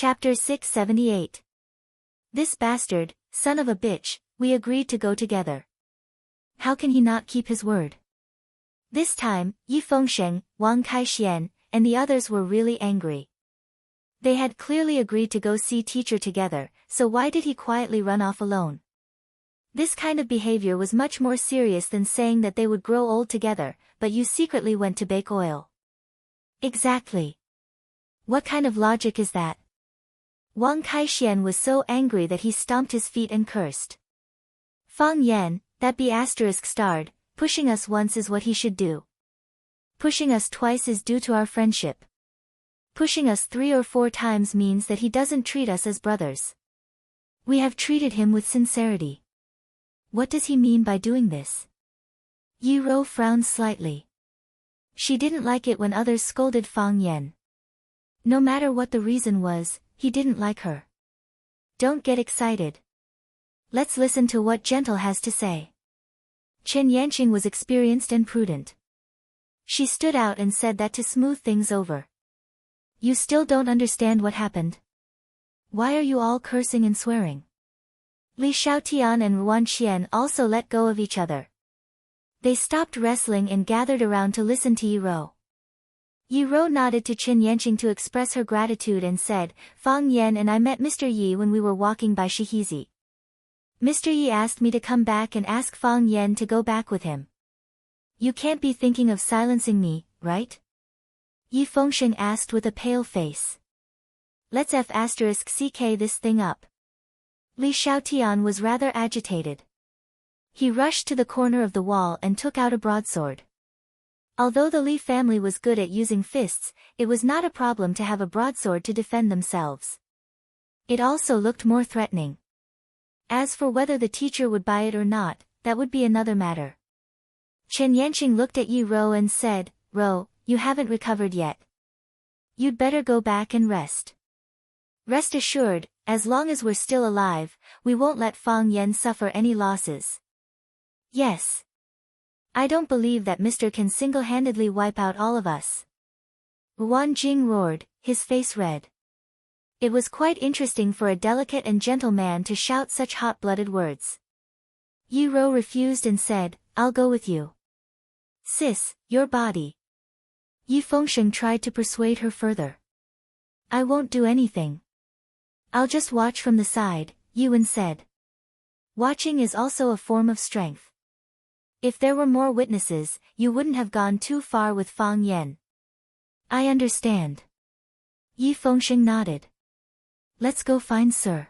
Chapter 678. This bastard, son of a bitch, we agreed to go together. How can he not keep his word? This time, Yi Fengsheng, Wang Kaixian, and the others were really angry. They had clearly agreed to go see teacher together, so why did he quietly run off alone? This kind of behavior was much more serious than saying that they would grow old together, but you secretly went to bake oil. Exactly. What kind of logic is that? Wang Kaixian was so angry that he stomped his feet and cursed. Fang Yan, that be asterisk starred, pushing us once is what he should do. Pushing us twice is due to our friendship. Pushing us 3 or 4 times means that he doesn't treat us as brothers. We have treated him with sincerity. What does he mean by doing this? Yi Rou frowned slightly. She didn't like it when others scolded Fang Yan. No matter what the reason was, he didn't like her. Don't get excited. Let's listen to what Gentle has to say. Chen Yanqing was experienced and prudent. She stood out and said that to smooth things over. You still don't understand what happened? Why are you all cursing and swearing? Li Xiaotian and Ruan Qian also let go of each other. They stopped wrestling and gathered around to listen to Yi Rou. Yi Rou nodded to Chen Yanqing to express her gratitude and said, Fang Yan and I met Mr. Yi when we were walking by Shihizi. Mr. Yi asked me to come back and ask Fang Yan to go back with him. You can't be thinking of silencing me, right? Yi Fengsheng asked with a pale face. Let's *CK this thing up. Li Xiaotian was rather agitated. He rushed to the corner of the wall and took out a broadsword. Although the Li family was good at using fists, it was not a problem to have a broadsword to defend themselves. It also looked more threatening. As for whether the teacher would buy it or not, that would be another matter. Chen Yanqing looked at Yi Rou and said, Rou, you haven't recovered yet. You'd better go back and rest. Rest assured, as long as we're still alive, we won't let Fang Yan suffer any losses. Yes. I don't believe that Mr. can single-handedly wipe out all of us. Ruan Jing roared, his face red. It was quite interesting for a delicate and gentle man to shout such hot-blooded words. Yi Rou refused and said, I'll go with you. Sis, your body. Yi Fengsheng tried to persuade her further. I won't do anything. I'll just watch from the side, Yuan said. Watching is also a form of strength. If there were more witnesses, you wouldn't have gone too far with Fang Yan. I understand. Yi Fengsheng nodded. Let's go find Sir.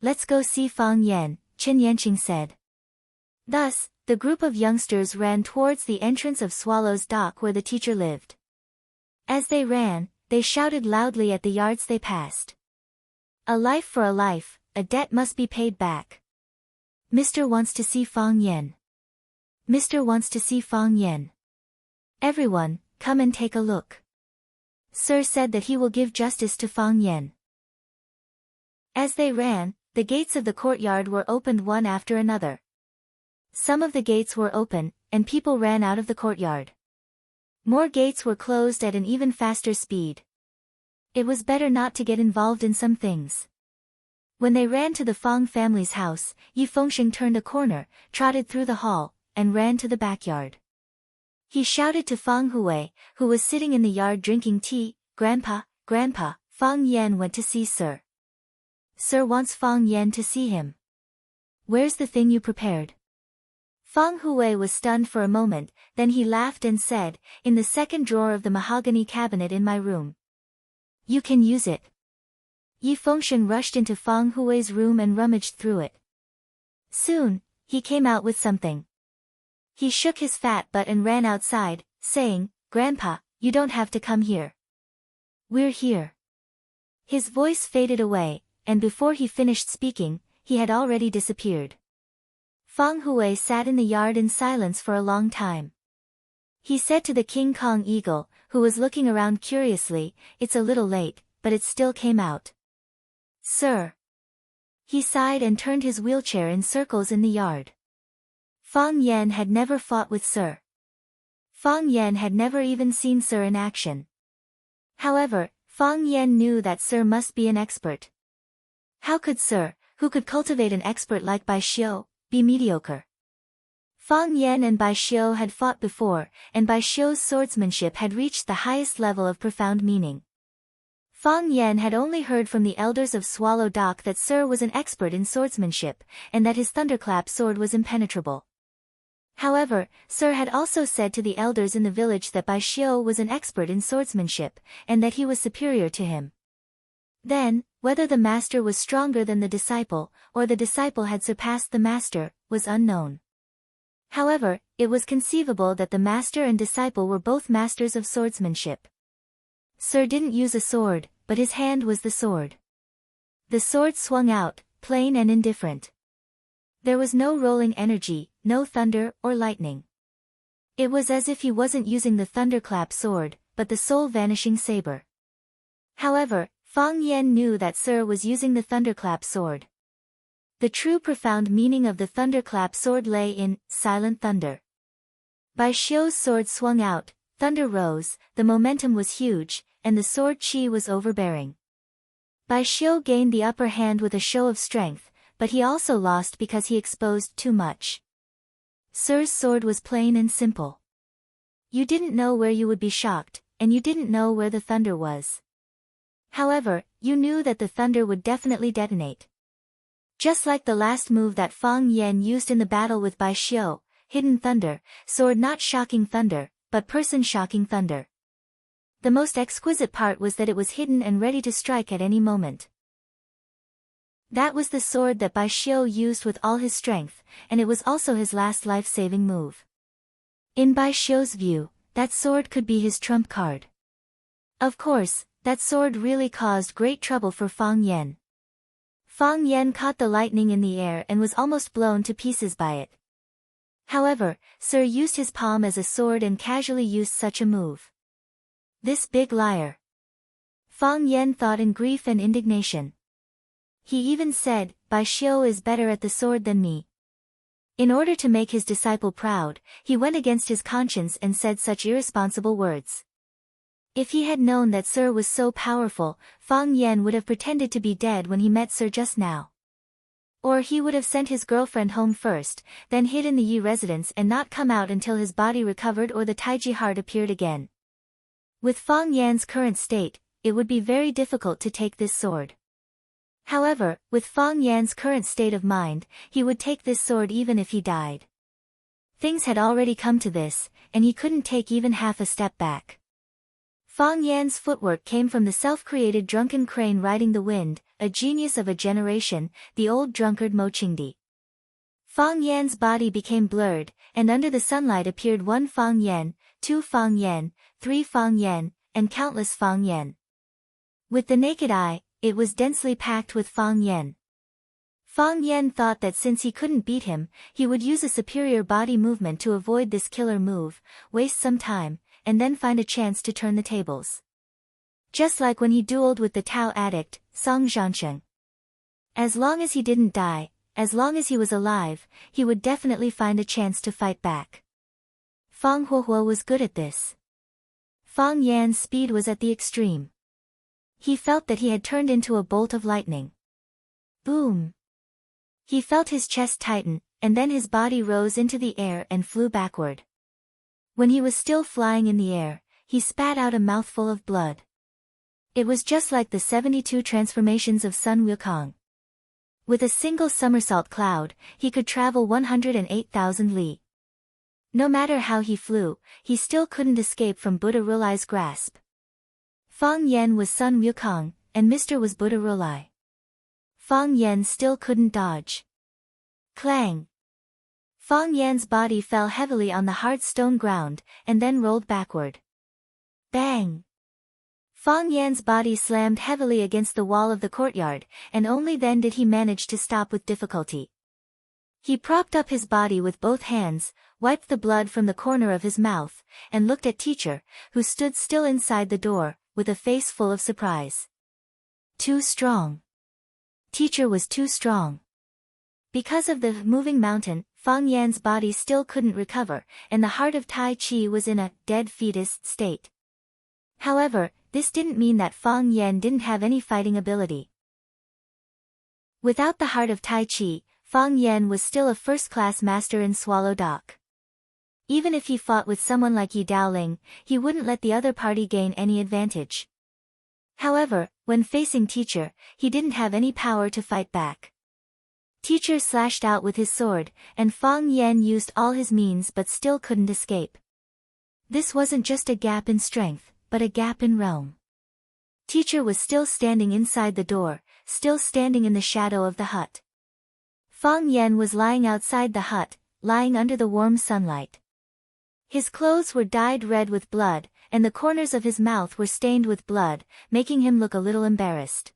Let's go see Fang Yan, Chen Yanqing said. Thus, the group of youngsters ran towards the entrance of Swallow's Dock where the teacher lived. As they ran, they shouted loudly at the yards they passed. A life for a life, a debt must be paid back. Mr. wants to see Fang Yan. Mr. wants to see Fang Yan. Everyone, come and take a look. Sir said that he will give justice to Fang Yan. As they ran, the gates of the courtyard were opened one after another. Some of the gates were open, and people ran out of the courtyard. More gates were closed at an even faster speed. It was better not to get involved in some things. When they ran to the Fang family's house, Yi Fengsheng turned a corner, trotted through the hall, and ran to the backyard. He shouted to Fang Hui, who was sitting in the yard drinking tea, Grandpa, Grandpa, Fang Yan went to see Sir. Sir wants Fang Yan to see him. Where's the thing you prepared? Fang Hui was stunned for a moment, then he laughed and said, in the second drawer of the mahogany cabinet in my room. You can use it. Yi Fengsheng rushed into Fang Hui's room and rummaged through it. Soon, he came out with something. He shook his fat butt and ran outside, saying, Grandpa, you don't have to come here. We're here. His voice faded away, and before he finished speaking, he had already disappeared. Fang Hui sat in the yard in silence for a long time. He said to the King Kong eagle, who was looking around curiously, it's a little late, but it still came out. Sir. He sighed and turned his wheelchair in circles in the yard. Fang Yan had never fought with Sir. Fang Yan had never even seen Sir in action. However, Fang Yan knew that Sir must be an expert. How could Sir, who could cultivate an expert like Bai Xiu, be mediocre? Fang Yan and Bai Xiu had fought before, and Bai Xiu's swordsmanship had reached the highest level of profound meaning. Fang Yan had only heard from the elders of Swallow Dock that Sir was an expert in swordsmanship, and that his thunderclap sword was impenetrable. However, Sir had also said to the elders in the village that Bai Xiu was an expert in swordsmanship, and that he was superior to him. Then, whether the master was stronger than the disciple, or the disciple had surpassed the master, was unknown. However, it was conceivable that the master and disciple were both masters of swordsmanship. Sir didn't use a sword, but his hand was the sword. The sword swung out, plain and indifferent. There was no rolling energy, no thunder or lightning. It was as if he wasn't using the thunderclap sword, but the soul-vanishing saber. However, Fang Yan knew that Sir was using the thunderclap sword. The true profound meaning of the thunderclap sword lay in silent thunder. Bai Xiu's sword swung out, thunder rose, the momentum was huge, and the sword chi was overbearing. Bai Xiu gained the upper hand with a show of strength, but he also lost because he exposed too much. Sir's sword was plain and simple. You didn't know where you would be shocked, and you didn't know where the thunder was. However, you knew that the thunder would definitely detonate. Just like the last move that Fang Yan used in the battle with Bai Xiu, hidden thunder, sword not shocking thunder, but person shocking thunder. The most exquisite part was that it was hidden and ready to strike at any moment. That was the sword that Bai Xiu used with all his strength, and it was also his last life-saving move. In Bai Xiu's view, that sword could be his trump card. Of course, that sword really caused great trouble for Fang Yan. Fang Yan caught the lightning in the air and was almost blown to pieces by it. However, Sir used his palm as a sword and casually used such a move. This big liar. Fang Yan thought in grief and indignation. He even said, Bai Xiu is better at the sword than me. In order to make his disciple proud, he went against his conscience and said such irresponsible words. If he had known that Sir was so powerful, Fang Yan would have pretended to be dead when he met Sir just now. Or he would have sent his girlfriend home first, then hid in the Yi residence and not come out until his body recovered or the Taiji heart appeared again. With Fang Yan's current state, it would be very difficult to take this sword. However, with Fang Yan's current state of mind, he would take this sword even if he died. Things had already come to this, and he couldn't take even half a step back. Fang Yan's footwork came from the self-created drunken crane riding the wind, a genius of a generation, the old drunkard Mo Qingdi. Fang Yan's body became blurred, and under the sunlight appeared 1 Fang Yan, 2 Fang Yan, 3 Fang Yan, and countless Fang Yan. With the naked eye, it was densely packed with Fang Yan. Fang Yan thought that since he couldn't beat him, he would use a superior body movement to avoid this killer move, waste some time, and then find a chance to turn the tables. Just like when he dueled with the Tao addict, Song Zhansheng. As long as he didn't die, as long as he was alive, he would definitely find a chance to fight back. Fang Huohuo was good at this. Fang Yan's speed was at the extreme. He felt that he had turned into a bolt of lightning. Boom! He felt his chest tighten, and then his body rose into the air and flew backward. When he was still flying in the air, he spat out a mouthful of blood. It was just like the 72 transformations of Sun Wukong. With a single somersault cloud, he could travel 108,000 li. No matter how he flew, he still couldn't escape from Buddha Rulai's grasp. Fang Yan was Sun Wukong, and Mr. was Buddha Rulai. Fang Yan still couldn't dodge. Clang! Fang Yan's body fell heavily on the hard stone ground, and then rolled backward. Bang! Fang Yan's body slammed heavily against the wall of the courtyard, and only then did he manage to stop with difficulty. He propped up his body with both hands, wiped the blood from the corner of his mouth, and looked at teacher, who stood still inside the door, with a face full of surprise. Too strong. Teacher was too strong. Because of the moving mountain, Fang Yan's body still couldn't recover, and the heart of Tai Chi was in a dead fetus state. However, this didn't mean that Fang Yan didn't have any fighting ability. Without the heart of Tai Chi, Fang Yan was still a first-class master in Swallow Dock. Even if he fought with someone like Yi Daoling, he wouldn't let the other party gain any advantage. However, when facing Teacher, he didn't have any power to fight back. Teacher slashed out with his sword, and Fang Yan used all his means but still couldn't escape. This wasn't just a gap in strength, but a gap in realm. Teacher was still standing inside the door, still standing in the shadow of the hut. Fang Yan was lying outside the hut, lying under the warm sunlight. His clothes were dyed red with blood, and the corners of his mouth were stained with blood, making him look a little embarrassed.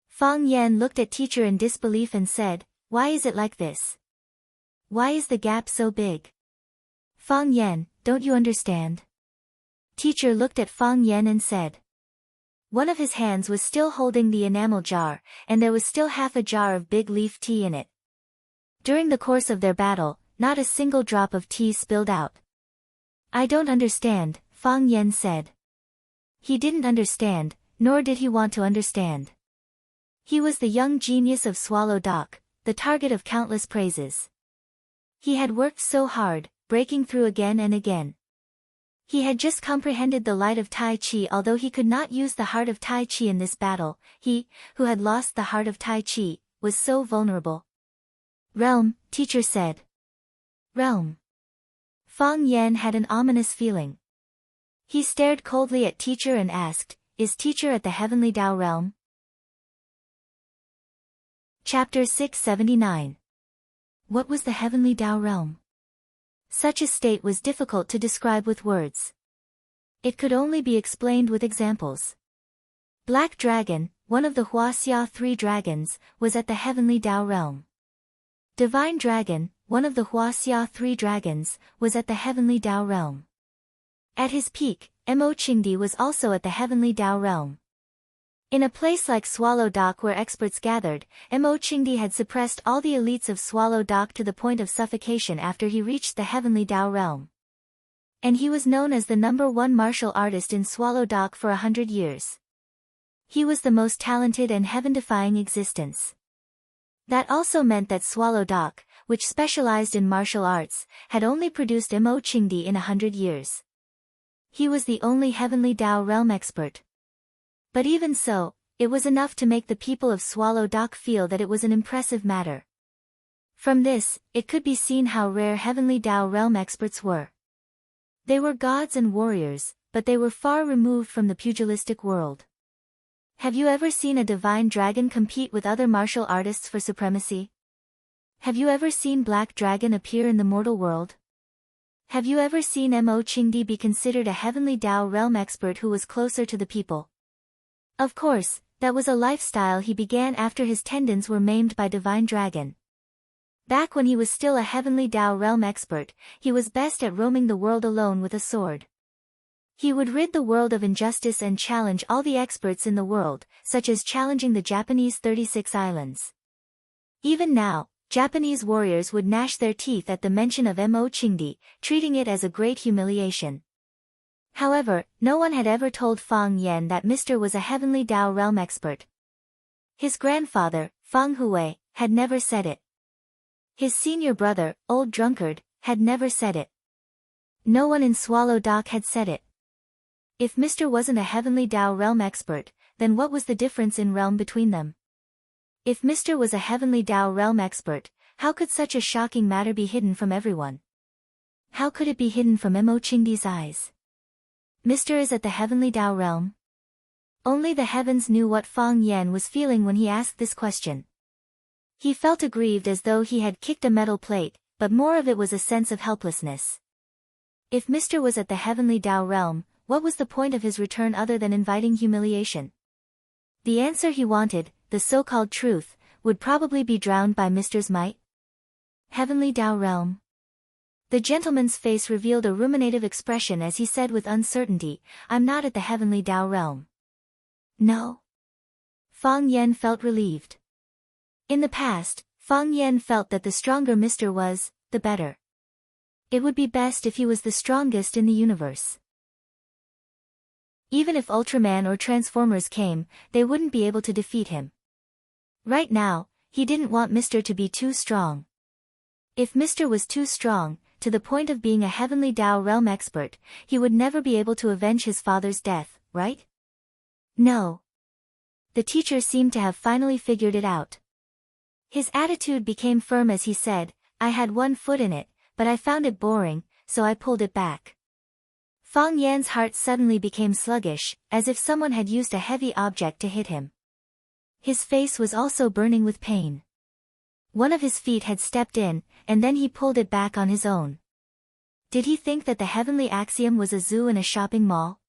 Fang Yan looked at Teacher in disbelief and said, "Why is it like this? Why is the gap so big? Fang Yan, don't you understand?" Teacher looked at Fang Yan and said. One of his hands was still holding the enamel jar, and there was still half a jar of big leaf tea in it. During the course of their battle, not a single drop of tea spilled out. "I don't understand," Fang Yan said. He didn't understand, nor did he want to understand. He was the young genius of Swallow Dock, the target of countless praises. He had worked so hard, breaking through again and again. He had just comprehended the light of Tai Chi. Although he could not use the heart of Tai Chi in this battle, he, who had lost the heart of Tai Chi, was so vulnerable. "Realm," Teacher said. "Realm." Fang Yan had an ominous feeling. He stared coldly at Teacher and asked, "Is Teacher at the Heavenly Tao Realm?" Chapter 679. What was the Heavenly Tao Realm? Such a state was difficult to describe with words. It could only be explained with examples. Black Dragon, one of the Huaxia 3 dragons, was at the Heavenly Tao Realm. Divine Dragon, one of the Huaxia 3 dragons, was at the Heavenly Tao Realm. At his peak, Mo Qingdi was also at the Heavenly Tao Realm. In a place like Swallow Dock where experts gathered, Mo Qingdi had suppressed all the elites of Swallow Dock to the point of suffocation after he reached the Heavenly Tao Realm. And he was known as the #1 martial artist in Swallow Dock for 100 years. He was the most talented and heaven-defying existence. That also meant that Swallow Dock, which specialized in martial arts, had only produced Mo Qingdi in 100 years. He was the only Heavenly Tao Realm expert. But even so, it was enough to make the people of Swallow Dock feel that it was an impressive matter. From this, it could be seen how rare Heavenly Tao Realm experts were. They were gods and warriors, but they were far removed from the pugilistic world. Have you ever seen a divine dragon compete with other martial artists for supremacy? Have you ever seen Black Dragon appear in the mortal world? Have you ever seen Mo Qingdi be considered a Heavenly Tao Realm expert who was closer to the people? Of course, that was a lifestyle he began after his tendons were maimed by Divine Dragon. Back when he was still a Heavenly Tao Realm expert, he was best at roaming the world alone with a sword. He would rid the world of injustice and challenge all the experts in the world, such as challenging the Japanese 36 islands. Even now, Japanese warriors would gnash their teeth at the mention of Mo Qingdi, treating it as a great humiliation. However, no one had ever told Fang Yan that Mr. was a Heavenly Tao Realm expert. His grandfather, Fang Hui, had never said it. His senior brother, Old Drunkard, had never said it. No one in Swallow Dock had said it. If Mr. wasn't a Heavenly Tao Realm expert, then what was the difference in realm between them? If Mr. was a Heavenly Tao Realm expert, how could such a shocking matter be hidden from everyone? How could it be hidden from Mo Qingdi's eyes? Mr. is at the Heavenly Tao Realm? Only the heavens knew what Fang Yan was feeling when he asked this question. He felt aggrieved as though he had kicked a metal plate, but more of it was a sense of helplessness. If Mr. was at the Heavenly Tao Realm, what was the point of his return other than inviting humiliation? The answer he wanted, the so-called truth, would probably be drowned by Mr.'s might. Heavenly Tao Realm. The gentleman's face revealed a ruminative expression as he said with uncertainty, "I'm not at the Heavenly Tao Realm." No. Fang Yan felt relieved. In the past, Fang Yan felt that the stronger Mr. was, the better. It would be best if he was the strongest in the universe. Even if Ultraman or Transformers came, they wouldn't be able to defeat him. Right now, he didn't want Mr. to be too strong. If Mr. was too strong, to the point of being a heavenly Tao realm expert, he would never be able to avenge his father's death, right? No. The teacher seemed to have finally figured it out. His attitude became firm as he said, I had one foot in it, but I found it boring, so I pulled it back. Fang Yan's heart suddenly became sluggish, as if someone had used a heavy object to hit him. His face was also burning with pain. One of his feet had stepped in, and then he pulled it back on his own. Did he think that the heavenly axiom was a zoo and a shopping mall?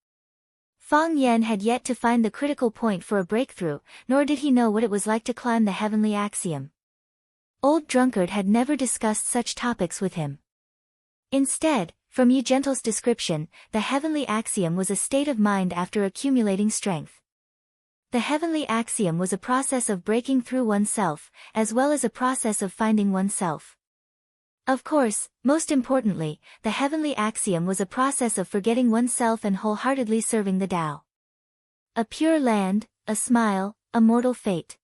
Fang Yan had yet to find the critical point for a breakthrough, nor did he know what it was like to climb the heavenly axiom. Old Drunkard had never discussed such topics with him. Instead, from Yi Gentle's description, the heavenly axiom was a state of mind after accumulating strength. The heavenly axiom was a process of breaking through oneself, as well as a process of finding oneself. Of course, most importantly, the heavenly axiom was a process of forgetting oneself and wholeheartedly serving the Tao. A pure land, a smile, a mortal fate.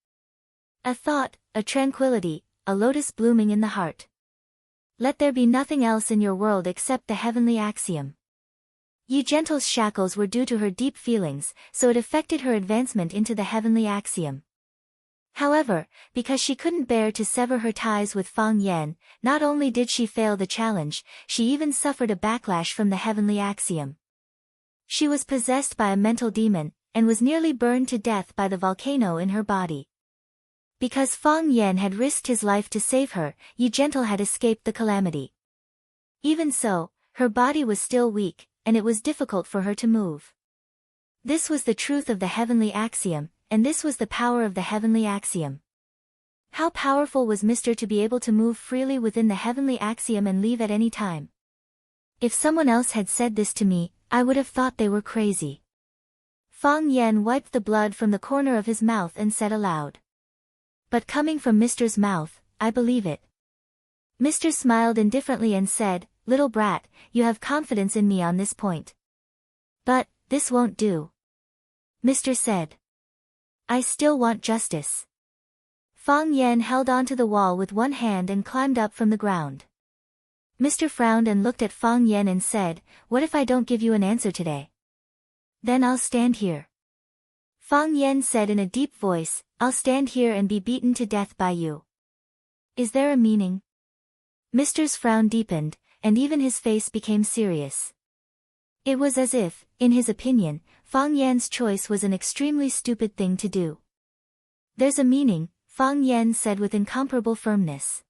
A thought, a tranquility, a lotus blooming in the heart. Let there be nothing else in your world except the heavenly axiom. Yi Gentle's shackles were due to her deep feelings, so it affected her advancement into the heavenly axiom. However, because she couldn't bear to sever her ties with Fang Yan, not only did she fail the challenge, she even suffered a backlash from the heavenly axiom. She was possessed by a mental demon, and was nearly burned to death by the volcano in her body. Because Fang Yan had risked his life to save her, Yi Gentle had escaped the calamity. Even so, her body was still weak, and it was difficult for her to move. This was the truth of the heavenly axiom, and this was the power of the heavenly axiom. How powerful was Mr. to be able to move freely within the heavenly axiom and leave at any time? If someone else had said this to me, I would have thought they were crazy. Fang Yan wiped the blood from the corner of his mouth and said aloud. But coming from Mr.'s mouth, I believe it. Mr. smiled indifferently and said, Little brat, you have confidence in me on this point. But, this won't do. Mr. said. I still want justice. Fang Yan held onto the wall with one hand and climbed up from the ground. Mr. frowned and looked at Fang Yan and said, What if I don't give you an answer today? Then I'll stand here. Fang Yan said in a deep voice, I'll stand here and be beaten to death by you. Is there a meaning? Mr.'s frown deepened, and even his face became serious. It was as if, in his opinion, Fang Yan's choice was an extremely stupid thing to do. There's a meaning, Fang Yan said with incomparable firmness.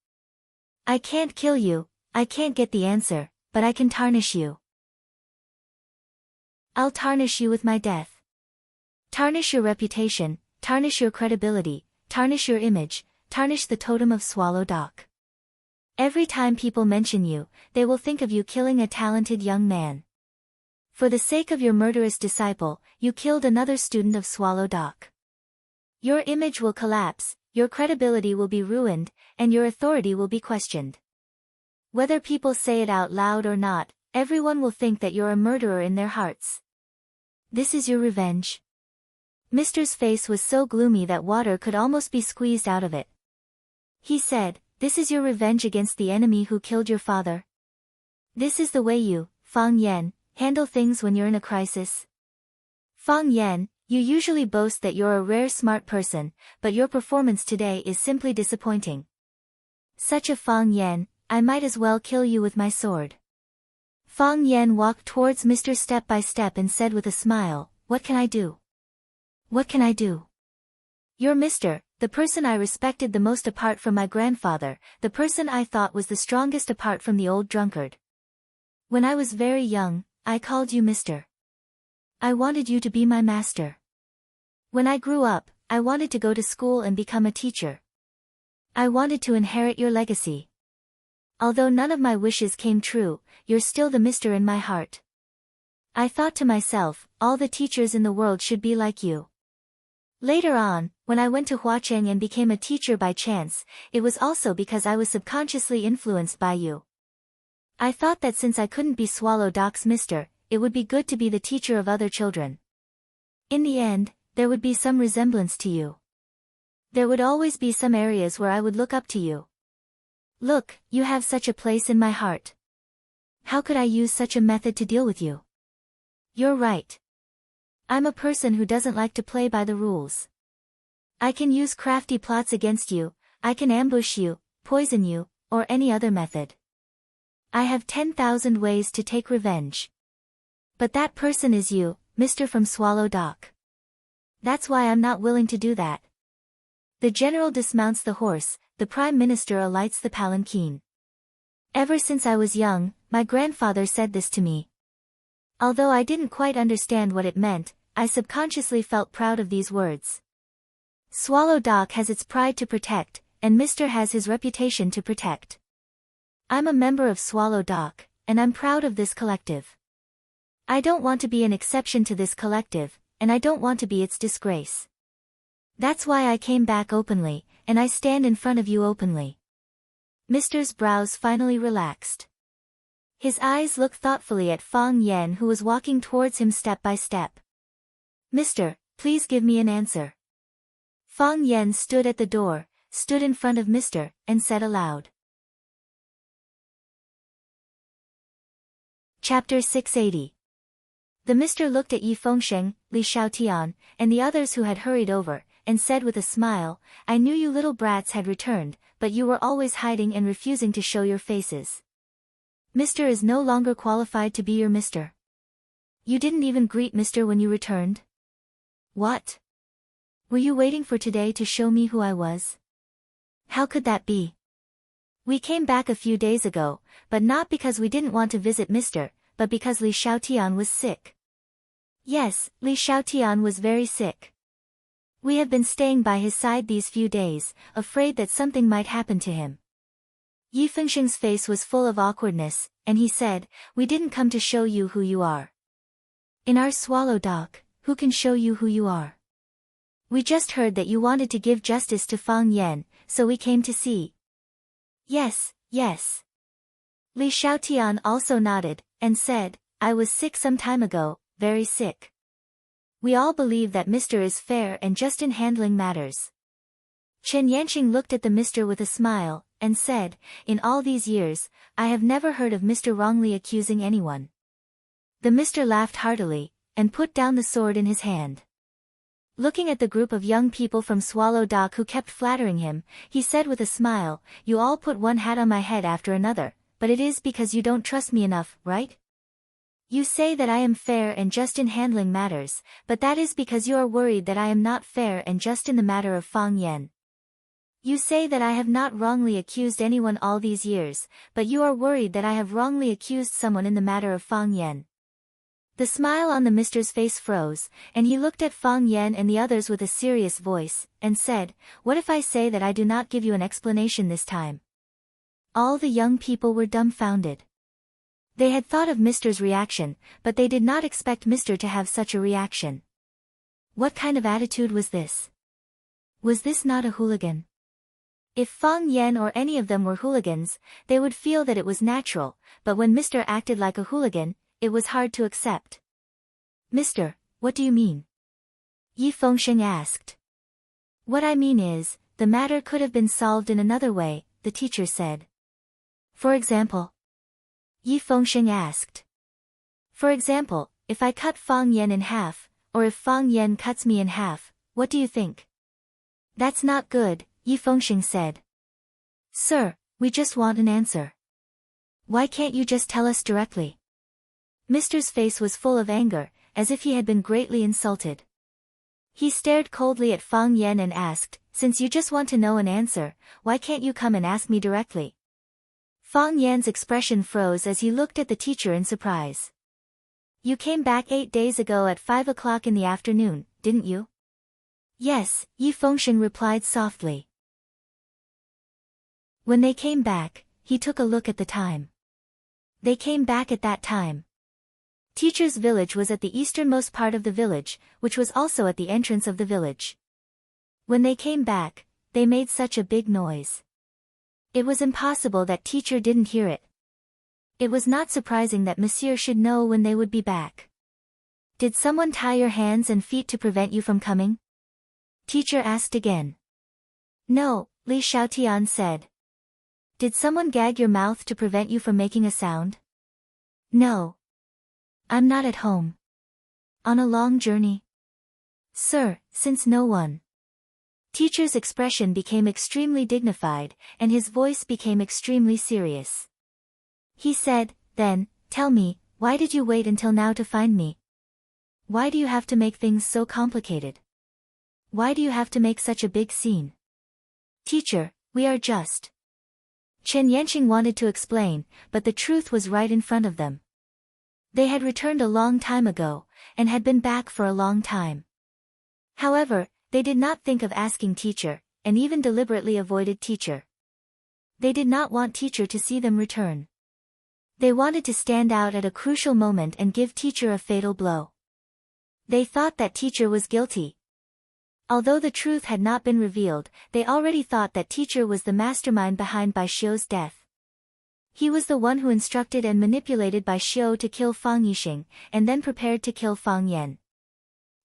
I can't kill you, I can't get the answer, but I can tarnish you. I'll tarnish you with my death. Tarnish your reputation, tarnish your credibility, tarnish your image, tarnish the totem of Swallow Dock. Every time people mention you, they will think of you killing a talented young man. For the sake of your murderous disciple, you killed another student of Swallow Dock. Your image will collapse, your credibility will be ruined, and your authority will be questioned. Whether people say it out loud or not, everyone will think that you're a murderer in their hearts. This is your revenge. Mr.'s face was so gloomy that water could almost be squeezed out of it. He said, This is your revenge against the enemy who killed your father? This is the way you, Fang Yan, handle things when you're in a crisis? Fang Yan, you usually boast that you're a rare smart person, but your performance today is simply disappointing. Such a Fang Yan, I might as well kill you with my sword. Fang Yan walked towards Mr. step by step and said with a smile, What can I do? What can I do? You're Mr., the person I respected the most apart from my grandfather, the person I thought was the strongest apart from the old drunkard. When I was very young, I called you Mr. I wanted you to be my master. When I grew up, I wanted to go to school and become a teacher. I wanted to inherit your legacy. Although none of my wishes came true, you're still the Mr. in my heart. I thought to myself, all the teachers in the world should be like you. Later on, when I went to Huacheng and became a teacher by chance, it was also because I was subconsciously influenced by you. I thought that since I couldn't be Swallow Dock's Mister, it would be good to be the teacher of other children. In the end, there would be some resemblance to you. There would always be some areas where I would look up to you. Look, you have such a place in my heart. How could I use such a method to deal with you? You're right. I'm a person who doesn't like to play by the rules. I can use crafty plots against you, I can ambush you, poison you, or any other method. I have 10,000 ways to take revenge. But that person is you, Mr. from Swallow Dock. That's why I'm not willing to do that. The general dismounts the horse, the prime minister alights the palanquin. Ever since I was young, my grandfather said this to me. Although I didn't quite understand what it meant, I subconsciously felt proud of these words. Swallow Dock has its pride to protect, and Mr. has his reputation to protect. I'm a member of Swallow Dock, and I'm proud of this collective. I don't want to be an exception to this collective, and I don't want to be its disgrace. That's why I came back openly, and I stand in front of you openly. Mr.'s brows finally relaxed. His eyes looked thoughtfully at Fang Yan, who was walking towards him step by step. Mister, please give me an answer. Fang Yan stood at the door, stood in front of Mr., and said aloud. Chapter 680. The Mr. looked at Yi Fengsheng, Li Xiaotian, and the others who had hurried over, and said with a smile, I knew you little brats had returned, but you were always hiding and refusing to show your faces. Mr. is no longer qualified to be your Mr. You didn't even greet Mr. when you returned? What? Were you waiting for today to show me who I was? How could that be? We came back a few days ago, but not because we didn't want to visit Mr., but because Li Xiaotian was sick. Yes, Li Xiaotian was very sick. We have been staying by his side these few days, afraid that something might happen to him. Yi Fengsheng's face was full of awkwardness, and he said, we didn't come to show you who you are. In our Swallow Dock, who can show you who you are? We just heard that you wanted to give justice to Fang Yan, so we came to see. Yes, yes. Li Xiaotian also nodded, and said, I was sick some time ago, very sick. We all believe that Mr. is fair and just in handling matters. Chen Yanqing looked at the Mr. with a smile, and said, in all these years, I have never heard of Mr. wrongly accusing anyone. The Mr. laughed heartily, and put down the sword in his hand. Looking at the group of young people from Swallow Dock who kept flattering him, he said with a smile, you all put one hat on my head after another, but it is because you don't trust me enough, right? You say that I am fair and just in handling matters, but that is because you are worried that I am not fair and just in the matter of Fang Yan. You say that I have not wrongly accused anyone all these years, but you are worried that I have wrongly accused someone in the matter of Fang Yan. The smile on the Mr.'s face froze, and he looked at Fang Yan and the others with a serious voice, and said, what if I say that I do not give you an explanation this time? All the young people were dumbfounded. They had thought of Mr.'s reaction, but they did not expect Mr. to have such a reaction. What kind of attitude was this? Was this not a hooligan? If Fang Yan or any of them were hooligans, they would feel that it was natural, but when Mr. acted like a hooligan, it was hard to accept. Mr., what do you mean? Yi Fengsheng asked. What I mean is, the matter could have been solved in another way, the teacher said. For example? Yi Fengsheng asked. For example, if I cut Fang Yan in half, or if Fang Yan cuts me in half, what do you think? That's not good, Yi Fengsheng said. Sir, we just want an answer. Why can't you just tell us directly? Mr.'s face was full of anger, as if he had been greatly insulted. He stared coldly at Fang Yan and asked, since you just want to know an answer, why can't you come and ask me directly? Fang Yan's expression froze as he looked at the teacher in surprise. You came back 8 days ago at 5 o'clock in the afternoon, didn't you? Yes, Yi Fengsheng replied softly. When they came back, he took a look at the time. They came back at that time. Teacher's village was at the easternmost part of the village, which was also at the entrance of the village. When they came back, they made such a big noise. It was impossible that teacher didn't hear it. It was not surprising that Monsieur should know when they would be back. Did someone tie your hands and feet to prevent you from coming? Teacher asked again. No, Li Xiaotian said. Did someone gag your mouth to prevent you from making a sound? No. I'm not at home. On a long journey? Sir, since no one. Teacher's expression became extremely dignified, and his voice became extremely serious. He said, then, tell me, why did you wait until now to find me? Why do you have to make things so complicated? Why do you have to make such a big scene? Teacher, we are just. Chen Yanqing wanted to explain, but the truth was right in front of them. They had returned a long time ago, and had been back for a long time. However, they did not think of asking teacher, and even deliberately avoided teacher. They did not want teacher to see them return. They wanted to stand out at a crucial moment and give teacher a fatal blow. They thought that teacher was guilty. Although the truth had not been revealed, they already thought that teacher was the mastermind behind Bai Xiu's death. He was the one who instructed and manipulated Bai Xiu to kill Fang Yixing, and then prepared to kill Fang Yan.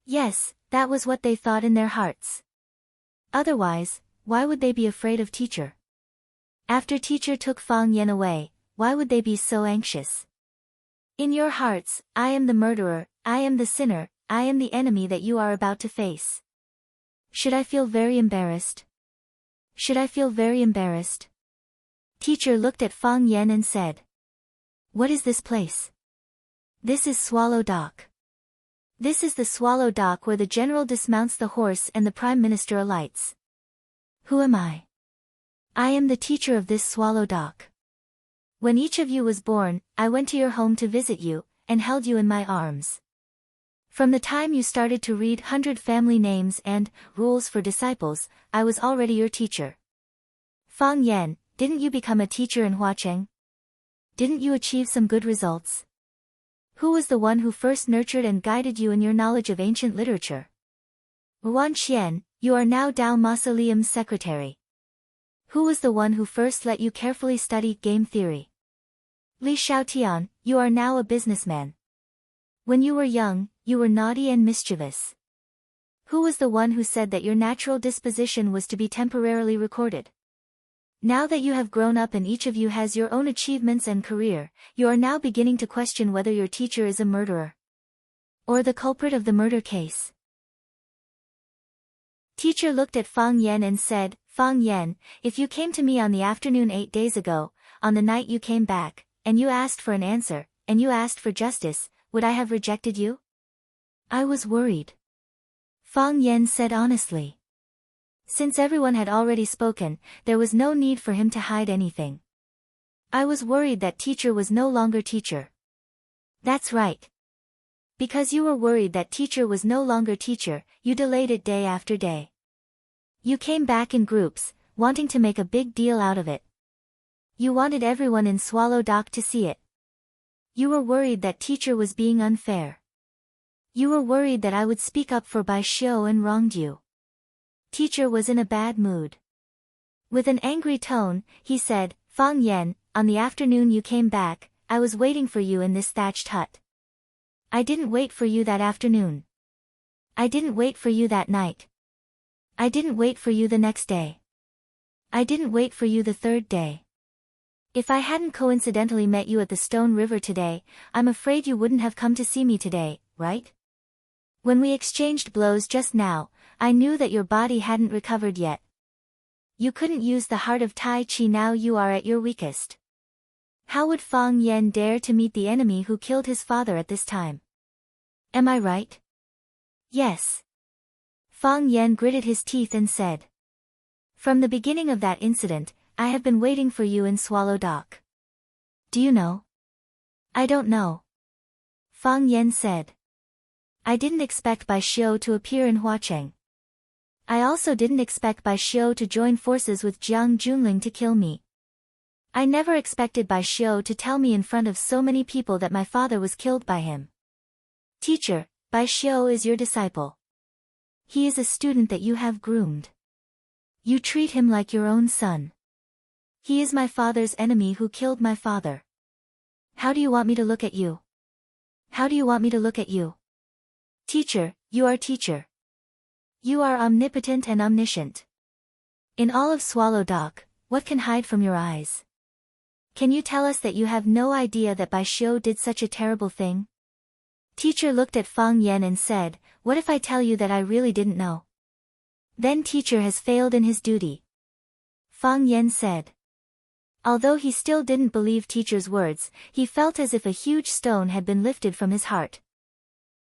Yes, that was what they thought in their hearts. Otherwise, why would they be afraid of teacher? After teacher took Fang Yan away, why would they be so anxious? In your hearts, I am the murderer, I am the sinner, I am the enemy that you are about to face. Should I feel very embarrassed? Should I feel very embarrassed? Teacher looked at Fang Yan and said. What is this place? This is Swallow Dock. This is the Swallow Dock where the general dismounts the horse and the prime minister alights. Who am I? I am the teacher of this Swallow Dock. When each of you was born, I went to your home to visit you, and held you in my arms. From the time you started to read 100 family names and rules for disciples, I was already your teacher. Fang Yan, didn't you become a teacher in Huacheng? Didn't you achieve some good results? Who was the one who first nurtured and guided you in your knowledge of ancient literature? Wan Qian, you are now Dao Mausoleum's secretary. Who was the one who first let you carefully study game theory? Li Xiaotian, you are now a businessman. When you were young, you were naughty and mischievous. Who was the one who said that your natural disposition was to be temporarily recorded? Now that you have grown up and each of you has your own achievements and career, you are now beginning to question whether your teacher is a murderer. Or the culprit of the murder case. Teacher looked at Fang Yan and said, Fang Yan, if you came to me on the afternoon 8 days ago, on the night you came back, and you asked for an answer, and you asked for justice, would I have rejected you? I was worried. Fang Yan said honestly. Since everyone had already spoken, there was no need for him to hide anything. I was worried that teacher was no longer teacher. That's right. Because you were worried that teacher was no longer teacher, you delayed it day after day. You came back in groups, wanting to make a big deal out of it. You wanted everyone in Swallow Dock to see it. You were worried that teacher was being unfair. You were worried that I would speak up for Bai Xiu and wronged you. Teacher was in a bad mood. With an angry tone, he said, Fang Yan, on the afternoon you came back, I was waiting for you in this thatched hut. I didn't wait for you that afternoon. I didn't wait for you that night. I didn't wait for you the next day. I didn't wait for you the third day. If I hadn't coincidentally met you at the Stone River today, I'm afraid you wouldn't have come to see me today, right? When we exchanged blows just now, I knew that your body hadn't recovered yet. You couldn't use the heart of Tai Chi, now you are at your weakest. How would Fang Yan dare to meet the enemy who killed his father at this time? Am I right? Yes. Fang Yan gritted his teeth and said. From the beginning of that incident, I have been waiting for you in Swallow Dock. Do you know? I don't know. Fang Yan said. I didn't expect Bai Xiu to appear in Huacheng. I also didn't expect Bai Xiu to join forces with Jiang Junling to kill me. I never expected Bai Xiu to tell me in front of so many people that my father was killed by him. Teacher, Bai Xiu is your disciple. He is a student that you have groomed. You treat him like your own son. He is my father's enemy who killed my father. How do you want me to look at you? How do you want me to look at you? Teacher, you are teacher. You are omnipotent and omniscient. In all of Swallow Dock, what can hide from your eyes? Can you tell us that you have no idea that Bai Xiu did such a terrible thing? Teacher looked at Fang Yan and said, what if I tell you that I really didn't know? Then teacher has failed in his duty. Fang Yan said. Although he still didn't believe teacher's words, he felt as if a huge stone had been lifted from his heart.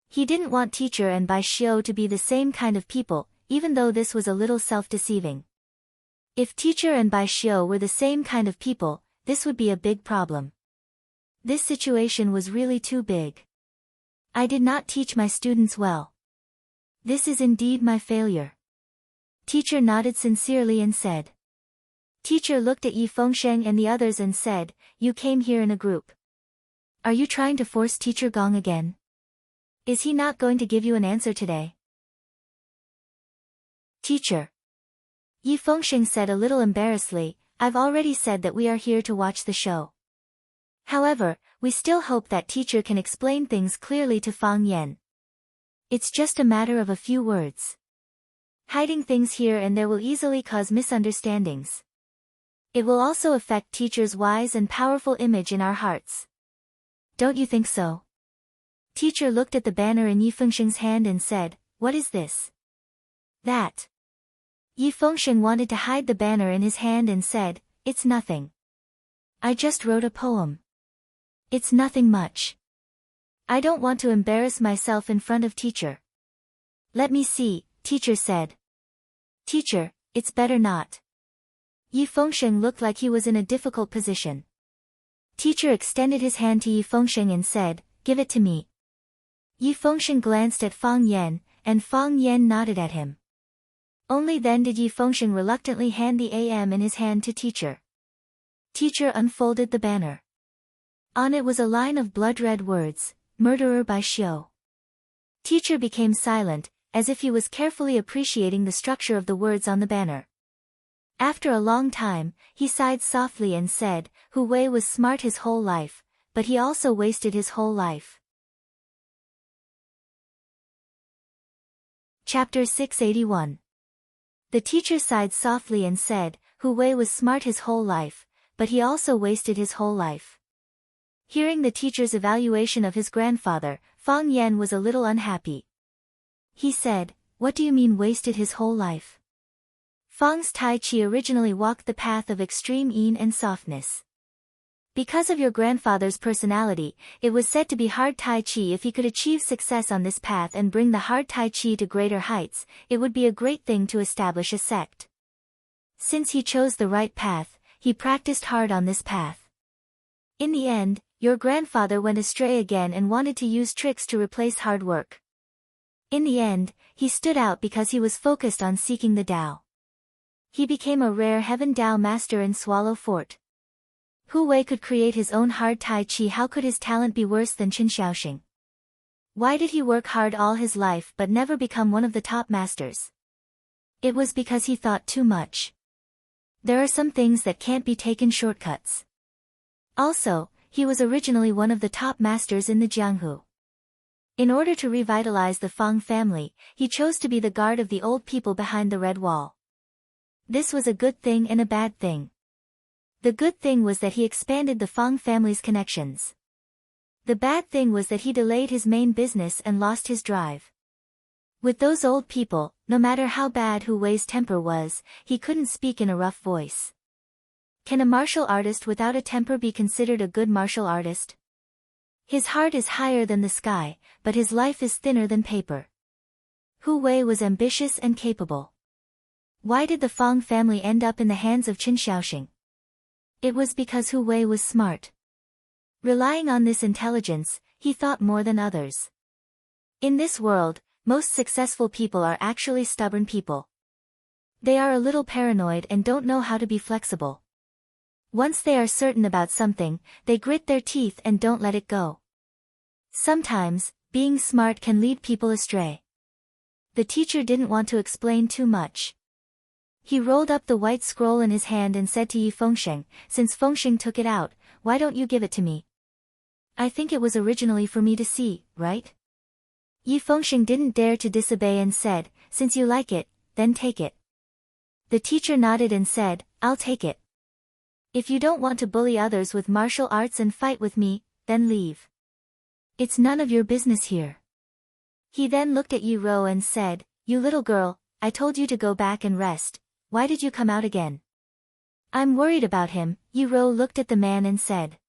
He didn't want teacher and Bai Xiu to be the same kind of people, even though this was a little self-deceiving. If teacher and Bai Xiu were the same kind of people, this would be a big problem. This situation was really too big. I did not teach my students well. This is indeed my failure. Teacher nodded sincerely and said. Teacher looked at Yi Fengsheng and the others and said, you came here in a group. Are you trying to force Teacher Gong again? Is he not going to give you an answer today? Teacher. Yi Fengsheng said a little embarrassedly, I've already said that we are here to watch the show. However, we still hope that teacher can explain things clearly to Fang Yan. It's just a matter of a few words. Hiding things here and there will easily cause misunderstandings. It will also affect teacher's wise and powerful image in our hearts. Don't you think so? Teacher looked at the banner in Yi Fengsheng's hand and said, what is this? That. Yi Fengsheng wanted to hide the banner in his hand and said, it's nothing. I just wrote a poem. It's nothing much. I don't want to embarrass myself in front of teacher. Let me see, teacher said. Teacher, it's better not. Yi Fengsheng looked like he was in a difficult position. Teacher extended his hand to Yi Fengsheng and said, give it to me. Yi Fengsheng glanced at Fang Yan, and Fang Yan nodded at him. Only then did Yi Fengsheng reluctantly hand the AM in his hand to teacher. Teacher unfolded the banner. On it was a line of blood-red words, Murderer Bai Xiu. Teacher became silent, as if he was carefully appreciating the structure of the words on the banner. After a long time, he sighed softly and said, Hu Wei was smart his whole life, but he also wasted his whole life. Chapter 681. The teacher sighed softly and said, Hu Wei was smart his whole life, but he also wasted his whole life. Hearing the teacher's evaluation of his grandfather, Fang Yan was a little unhappy. He said, what do you mean wasted his whole life? Fang's Tai Chi originally walked the path of extreme yin and softness. Because of your grandfather's personality, it was said to be hard Tai Chi. If he could achieve success on this path and bring the hard Tai Chi to greater heights, it would be a great thing to establish a sect. Since he chose the right path, he practiced hard on this path. In the end, your grandfather went astray again and wanted to use tricks to replace hard work. In the end, he stood out because he was focused on seeking the Tao. He became a rare Heaven Tao master in Swallow Fort. Hu Wei could create his own hard Tai Chi. How could his talent be worse than Qin Xiaoxing? Why did he work hard all his life but never become one of the top masters? It was because he thought too much. There are some things that can't be taken shortcuts. Also, he was originally one of the top masters in the Jianghu. In order to revitalize the Fang family, he chose to be the guard of the old people behind the red wall. This was a good thing and a bad thing. The good thing was that he expanded the Fang family's connections. The bad thing was that he delayed his main business and lost his drive. With those old people, no matter how bad Hu Wei's temper was, he couldn't speak in a rough voice. Can a martial artist without a temper be considered a good martial artist? His heart is higher than the sky, but his life is thinner than paper. Hu Wei was ambitious and capable. Why did the Fang family end up in the hands of Qin Xiaoxing? It was because Hu Wei was smart. Relying on this intelligence, he thought more than others. In this world, most successful people are actually stubborn people. They are a little paranoid and don't know how to be flexible. Once they are certain about something, they grit their teeth and don't let it go. Sometimes, being smart can lead people astray. The teacher didn't want to explain too much. He rolled up the white scroll in his hand and said to Yi Fengsheng, since Fengsheng took it out, why don't you give it to me? I think it was originally for me to see, right? Yi Fengsheng didn't dare to disobey and said, "Since you like it, then take it." The teacher nodded and said, "I'll take it. If you don't want to bully others with martial arts and fight with me, then leave. It's none of your business here." He then looked at Yi Ro and said, "You little girl, I told you to go back and rest. Why did you come out again?" "I'm worried about him," Yi Ro looked at the man and said.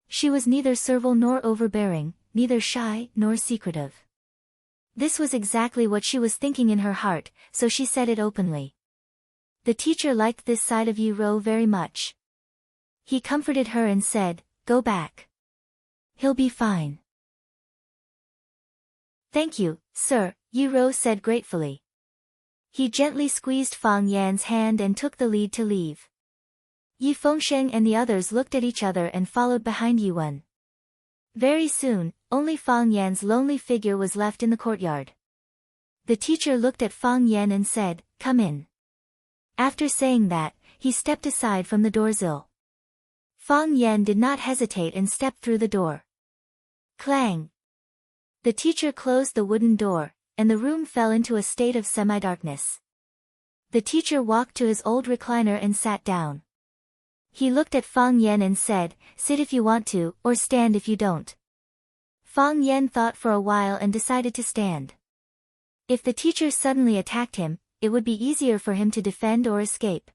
She was neither servile nor overbearing, neither shy nor secretive. This was exactly what she was thinking in her heart, so she said it openly. The teacher liked this side of Yi Ro very much. He comforted her and said, "Go back. He'll be fine." "Thank you, sir," Yi Ro said gratefully. He gently squeezed Fang Yan's hand and took the lead to leave. Yi Fengsheng and the others looked at each other and followed behind Yi Wen. Very soon, only Fang Yan's lonely figure was left in the courtyard. The teacher looked at Fang Yan and said, "Come in." After saying that, he stepped aside from the doorsill. Fang Yan did not hesitate and stepped through the door. Clang! The teacher closed the wooden door, and the room fell into a state of semi-darkness. The teacher walked to his old recliner and sat down. He looked at Fang Yan and said, "Sit if you want to, or stand if you don't." Fang Yan thought for a while and decided to stand. If the teacher suddenly attacked him, it would be easier for him to defend or escape.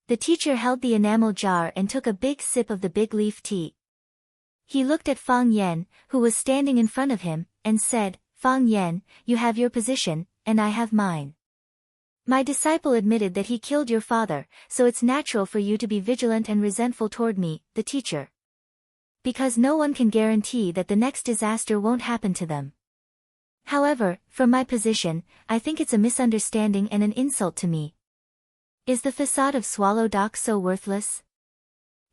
The teacher held the enamel jar and took a big sip of the big leaf tea. He looked at Fang Yan, who was standing in front of him, and said, "Fang Yan, you have your position, and I have mine. My disciple admitted that he killed your father, so it's natural for you to be vigilant and resentful toward me, the teacher. Because no one can guarantee that the next disaster won't happen to them. However, from my position, I think it's a misunderstanding and an insult to me. Is the facade of Swallow Dock so worthless?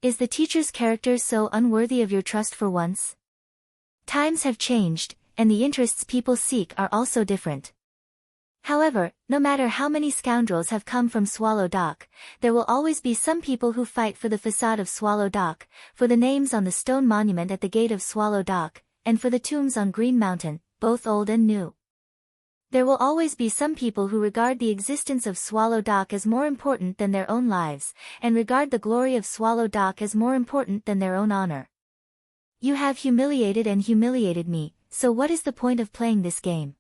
Is the teacher's character so unworthy of your trust for once? Times have changed, and the interests people seek are also different. However, no matter how many scoundrels have come from Swallow Dock, there will always be some people who fight for the facade of Swallow Dock, for the names on the stone monument at the gate of Swallow Dock, and for the tombs on Green Mountain, both old and new. There will always be some people who regard the existence of Swallow Dock as more important than their own lives, and regard the glory of Swallow Dock as more important than their own honor. You have humiliated and humiliated me, so what is the point of playing this game?"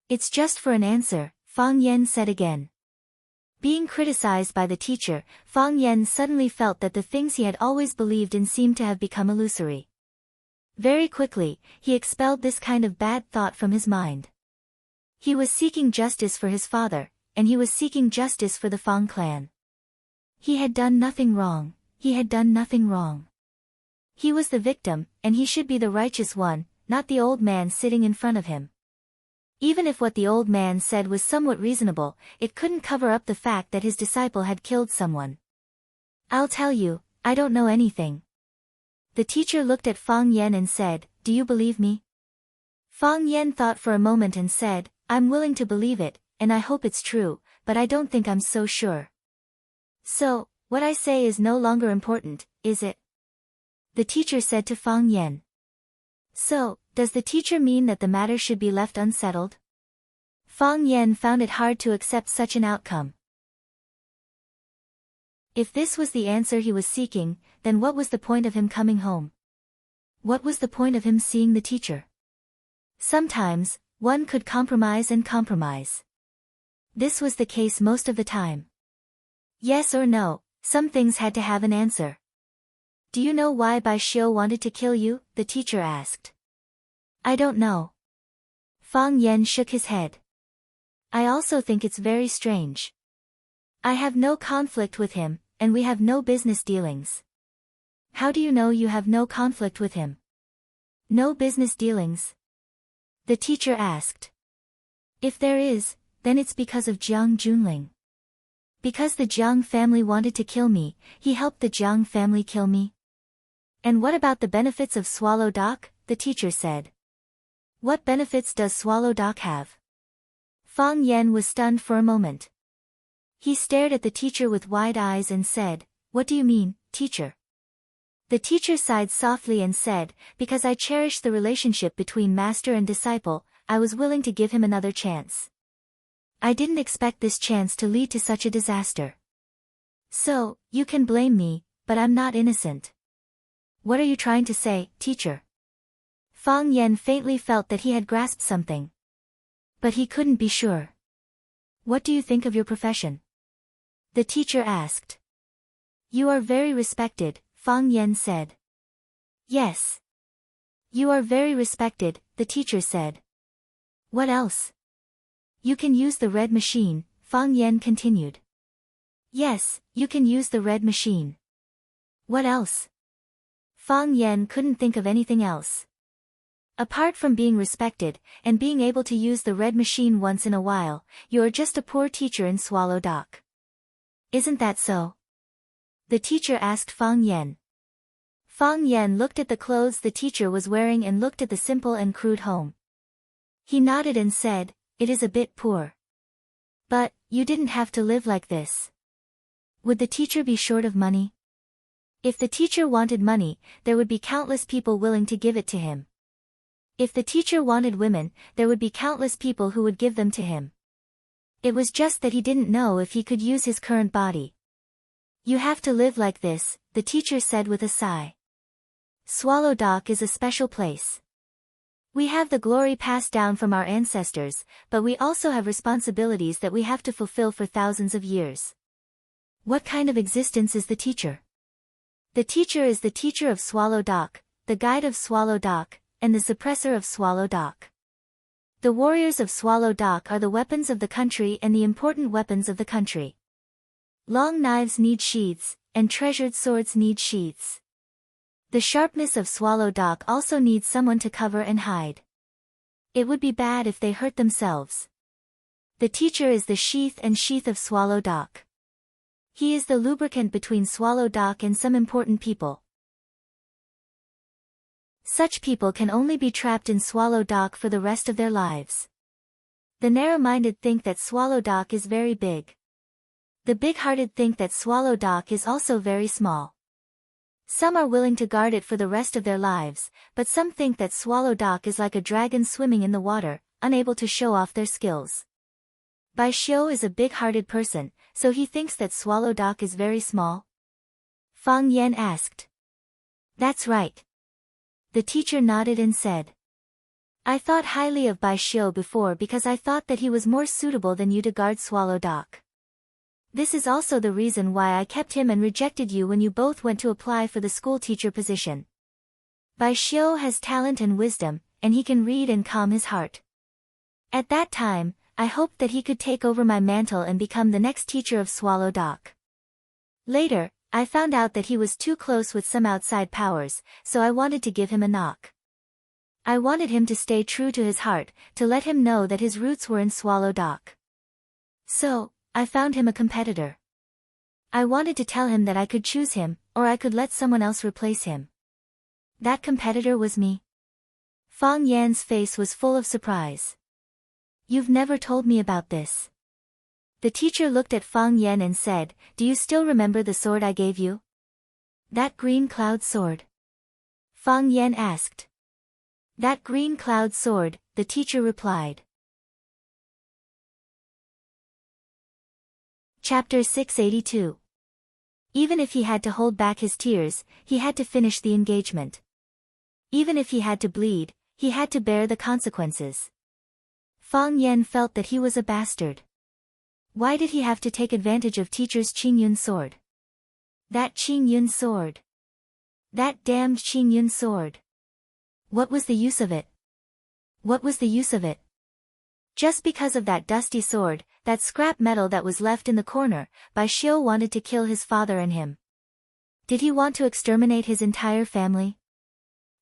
"It's just for an answer," Fang Yan said again. Being criticized by the teacher, Fang Yan suddenly felt that the things he had always believed in seemed to have become illusory. Very quickly, he expelled this kind of bad thought from his mind. He was seeking justice for his father, and he was seeking justice for the Fang clan. He had done nothing wrong, he had done nothing wrong. He was the victim, and he should be the righteous one, not the old man sitting in front of him. Even if what the old man said was somewhat reasonable, it couldn't cover up the fact that his disciple had killed someone. "I'll tell you, I don't know anything." The teacher looked at Fang Yan and said, "Do you believe me?" Fang Yan thought for a moment and said, "I'm willing to believe it, and I hope it's true, but I don't think I'm so sure." "So, what I say is no longer important, is it?" The teacher said to Fang Yan. "So, does the teacher mean that the matter should be left unsettled?" Fang Yan found it hard to accept such an outcome. If this was the answer he was seeking, then what was the point of him coming home? What was the point of him seeing the teacher? Sometimes, one could compromise and compromise. This was the case most of the time. Yes or no, some things had to have an answer. "Do you know why Bai Xiu wanted to kill you?" the teacher asked. "I don't know." Fang Yan shook his head. "I also think it's very strange. I have no conflict with him, and we have no business dealings." "How do you know you have no conflict with him?" "No business dealings?" the teacher asked. "If there is, then it's because of Jiang Junling. Because the Jiang family wanted to kill me, he helped the Jiang family kill me." "And what about the benefits of Swallow Dock?" the teacher said. "What benefits does Swallow Dock have?" Fang Yan was stunned for a moment. He stared at the teacher with wide eyes and said, "What do you mean, teacher?" The teacher sighed softly and said, "Because I cherish the relationship between master and disciple, I was willing to give him another chance. I didn't expect this chance to lead to such a disaster. So, you can blame me, but I'm not innocent. What are you trying to say, teacher? Fang Yan faintly felt that he had grasped something. But he couldn't be sure. What do you think of your profession? The teacher asked. You are very respected, Fang Yan said. Yes. You are very respected, the teacher said. What else? You can use the red machine, Fang Yan continued. Yes, you can use the red machine. What else? Fang Yan couldn't think of anything else. Apart from being respected, and being able to use the red machine once in a while, you're just a poor teacher in Swallow Dock. Isn't that so? The teacher asked Fang Yan. Fang Yan looked at the clothes the teacher was wearing and looked at the simple and crude home. He nodded and said, it is a bit poor. But, you didn't have to live like this. Would the teacher be short of money? If the teacher wanted money, there would be countless people willing to give it to him. If the teacher wanted women, there would be countless people who would give them to him. It was just that he didn't know if he could use his current body. You have to live like this, the teacher said with a sigh. Swallow Dock is a special place. We have the glory passed down from our ancestors, but we also have responsibilities that we have to fulfill for thousands of years. What kind of existence is the teacher? The teacher is the teacher of Swallow Dock, the guide of Swallow Dock, and the suppressor of Swallow Dock. The warriors of Swallow Dock are the weapons of the country and the important weapons of the country. Long knives need sheaths, and treasured swords need sheaths. The sharpness of Swallow Dock also needs someone to cover and hide. It would be bad if they hurt themselves. The teacher is the sheath and sheath of Swallow Dock. He is the lubricant between Swallow Dock and some important people. Such people can only be trapped in Swallow Dock for the rest of their lives. The narrow-minded think that Swallow Dock is very big. The big-hearted think that Swallow Dock is also very small. Some are willing to guard it for the rest of their lives, but some think that Swallow Dock is like a dragon swimming in the water, unable to show off their skills. Bai Xiu is a big-hearted person, so he thinks that Swallow Dock is very small? Fang Yan asked. That's right. The teacher nodded and said. I thought highly of Bai Xiu before because I thought that he was more suitable than you to guard Swallow Dock. This is also the reason why I kept him and rejected you when you both went to apply for the school teacher position. Bai Xiu has talent and wisdom, and he can read and calm his heart. At that time, I hoped that he could take over my mantle and become the next teacher of Swallow Dock. Later, I found out that he was too close with some outside powers, so I wanted to give him a knock. I wanted him to stay true to his heart, to let him know that his roots were in Swallow Dock. So, I found him a competitor. I wanted to tell him that I could choose him, or I could let someone else replace him. That competitor was me. Fang Yan's face was full of surprise. You've never told me about this. The teacher looked at Fang Yan and said, do you still remember the sword I gave you? That green cloud sword? Fang Yan asked. That green cloud sword, the teacher replied. Chapter 682. Even if he had to hold back his tears, he had to finish the engagement. Even if he had to bleed, he had to bear the consequences. Fang Yan felt that he was a bastard. Why did he have to take advantage of teacher's Qingyun sword? That Qingyun sword. That damned Qingyun sword. What was the use of it? What was the use of it? Just because of that dusty sword, that scrap metal that was left in the corner, Bai Xiu wanted to kill his father and him. Did he want to exterminate his entire family?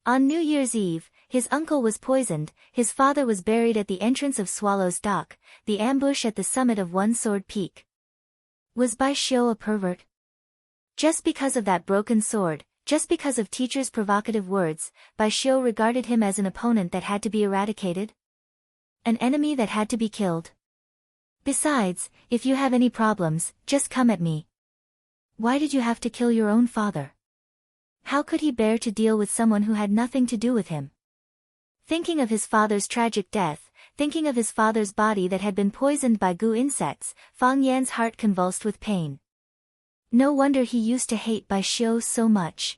On New Year's Eve, his uncle was poisoned, his father was buried at the entrance of Swallow's Dock, the ambush at the summit of One Sword Peak. Was Bai Xiu a pervert? Just because of that broken sword, just because of teacher's provocative words, Bai Xiu regarded him as an opponent that had to be eradicated? An enemy that had to be killed? Besides, if you have any problems, just come at me. Why did you have to kill your own father? How could he bear to deal with someone who had nothing to do with him? Thinking of his father's tragic death, thinking of his father's body that had been poisoned by goo insects, Fang Yan's heart convulsed with pain. No wonder he used to hate Bai Xiu so much.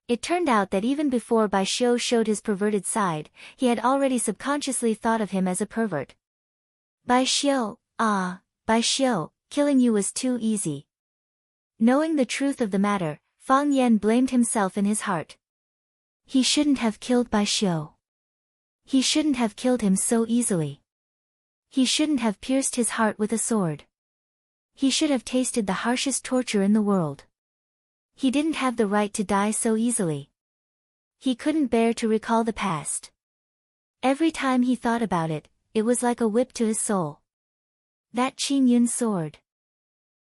It turned out that even before Bai Xiu showed his perverted side, he had already subconsciously thought of him as a pervert. Bai Xiu, Bai Xiu, killing you was too easy. Knowing the truth of the matter, Fang Yan blamed himself in his heart. He shouldn't have killed Bai Xiu. He shouldn't have killed him so easily. He shouldn't have pierced his heart with a sword. He should have tasted the harshest torture in the world. He didn't have the right to die so easily. He couldn't bear to recall the past. Every time he thought about it, it was like a whip to his soul. That Qin Yun sword.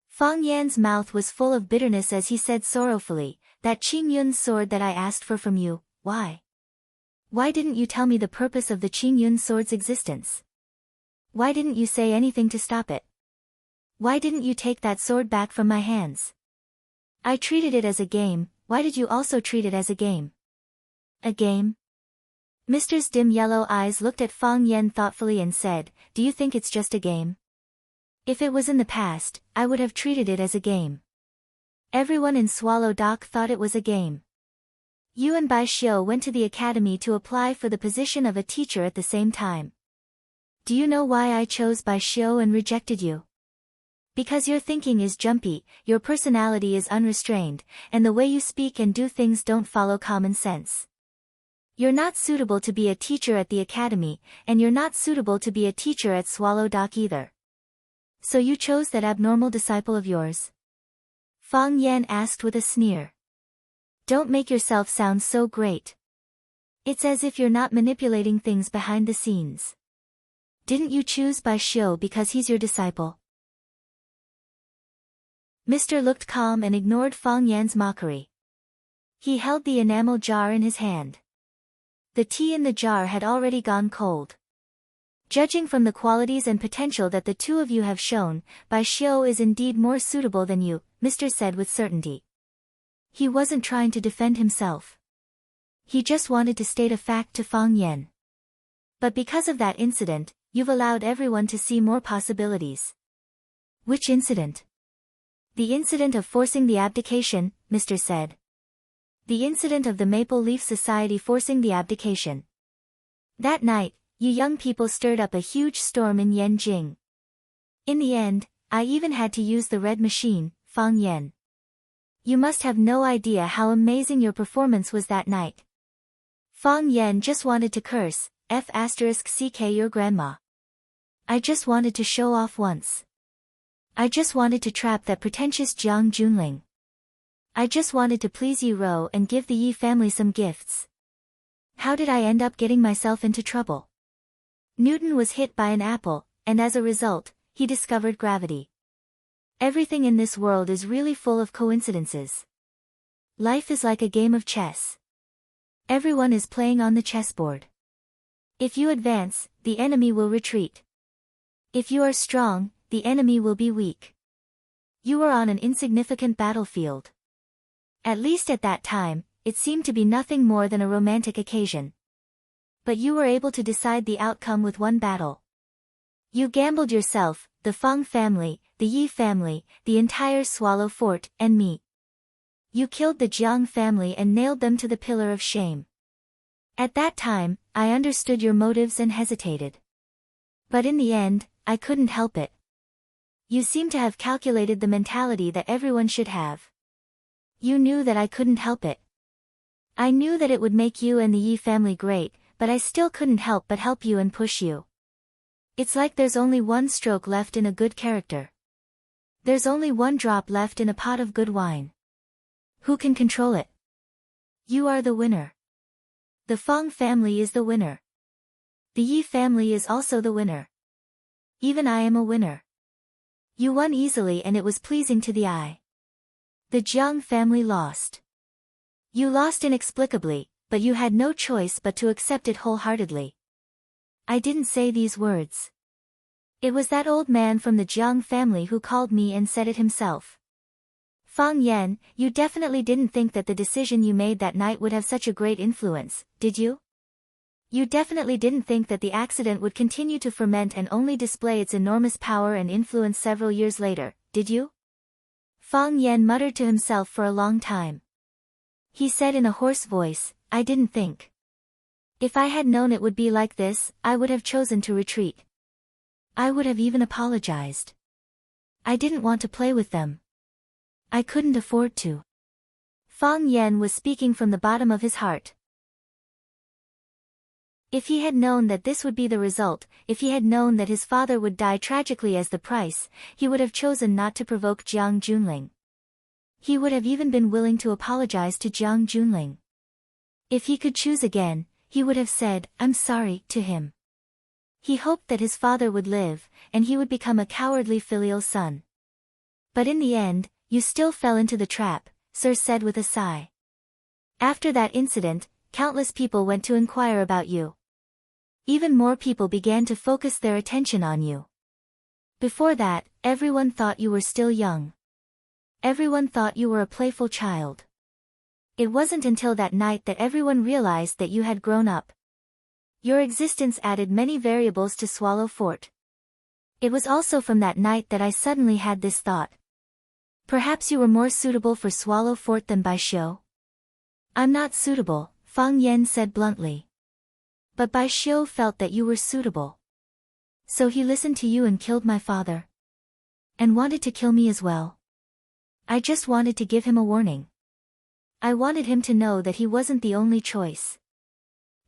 Fang Yan's mouth was full of bitterness as he said sorrowfully, that Qin Yun sword that I asked for from you, why? Why didn't you tell me the purpose of the Qin Yun sword's existence? Why didn't you say anything to stop it? Why didn't you take that sword back from my hands? I treated it as a game, why did you also treat it as a game? A game? Mr.'s dim yellow eyes looked at Fang Yan thoughtfully and said, do you think it's just a game? If it was in the past, I would have treated it as a game. Everyone in Swallow Dock thought it was a game. You and Bai Xiu went to the academy to apply for the position of a teacher at the same time. Do you know why I chose Bai Xiu and rejected you? Because your thinking is jumpy, your personality is unrestrained, and the way you speak and do things don't follow common sense. You're not suitable to be a teacher at the academy, and you're not suitable to be a teacher at Swallow Dock either. So you chose that abnormal disciple of yours? Fang Yan asked with a sneer. Don't make yourself sound so great. It's as if you're not manipulating things behind the scenes. Didn't you choose Bai Xiu because he's your disciple? Mr. looked calm and ignored Fang Yan's mockery. He held the enamel jar in his hand. The tea in the jar had already gone cold. Judging from the qualities and potential that the two of you have shown, Bai Xiu is indeed more suitable than you, Mr. said with certainty. He wasn't trying to defend himself. He just wanted to state a fact to Fang Yan. But because of that incident, you've allowed everyone to see more possibilities. Which incident? The incident of forcing the abdication, Mr. said. The incident of the Maple Leaf Society forcing the abdication. That night, you young people stirred up a huge storm in Yanjing. In the end, I even had to use the red machine, Fang Yan. You must have no idea how amazing your performance was that night. Fang Yan just wanted to curse, *CK your grandma. I just wanted to show off once. I just wanted to trap that pretentious Jiang Junling. I just wanted to please Yi Ro and give the Yi family some gifts. How did I end up getting myself into trouble? Newton was hit by an apple, and as a result, he discovered gravity. Everything in this world is really full of coincidences. Life is like a game of chess. Everyone is playing on the chessboard. If you advance, the enemy will retreat. If you are strong, the enemy will be weak. You are on an insignificant battlefield. At least at that time, it seemed to be nothing more than a romantic occasion. But you were able to decide the outcome with one battle. You gambled yourself, the Fang family, the Yi family, the entire Swallow Fort, and me. You killed the Jiang family and nailed them to the pillar of shame. At that time, I understood your motives and hesitated. But in the end, I couldn't help it. You seem to have calculated the mentality that everyone should have. You knew that I couldn't help it. I knew that it would make you and the Yi family great, but I still couldn't help but help you and push you. It's like there's only one stroke left in a good character. There's only one drop left in a pot of good wine. Who can control it? You are the winner. The Fang family is the winner. The Yi family is also the winner. Even I am a winner. You won easily and it was pleasing to the eye. The Jiang family lost. You lost inexplicably, but you had no choice but to accept it wholeheartedly. I didn't say these words. It was that old man from the Jiang family who called me and said it himself. Fang Yan, you definitely didn't think that the decision you made that night would have such a great influence, did you? You definitely didn't think that the accident would continue to ferment and only display its enormous power and influence several years later, did you? Fang Yan muttered to himself for a long time. He said in a hoarse voice, I didn't think. If I had known it would be like this, I would have chosen to retreat. I would have even apologized. I didn't want to play with them. I couldn't afford to. Fang Yan was speaking from the bottom of his heart. If he had known that this would be the result, if he had known that his father would die tragically as the price, he would have chosen not to provoke Jiang Junling. He would have even been willing to apologize to Jiang Junling. If he could choose again, he would have said, I'm sorry, to him. He hoped that his father would live, and he would become a cowardly filial son. But in the end, you still fell into the trap, Sir said with a sigh. After that incident, countless people went to inquire about you. Even more people began to focus their attention on you. Before that, everyone thought you were still young. Everyone thought you were a playful child. It wasn't until that night that everyone realized that you had grown up. Your existence added many variables to Swallow Fort. It was also from that night that I suddenly had this thought. Perhaps you were more suitable for Swallow Fort than Baishio? I'm not suitable, Fang Yan said bluntly. But Baishio felt that you were suitable. So he listened to you and killed my father. And wanted to kill me as well. I just wanted to give him a warning. I wanted him to know that he wasn't the only choice.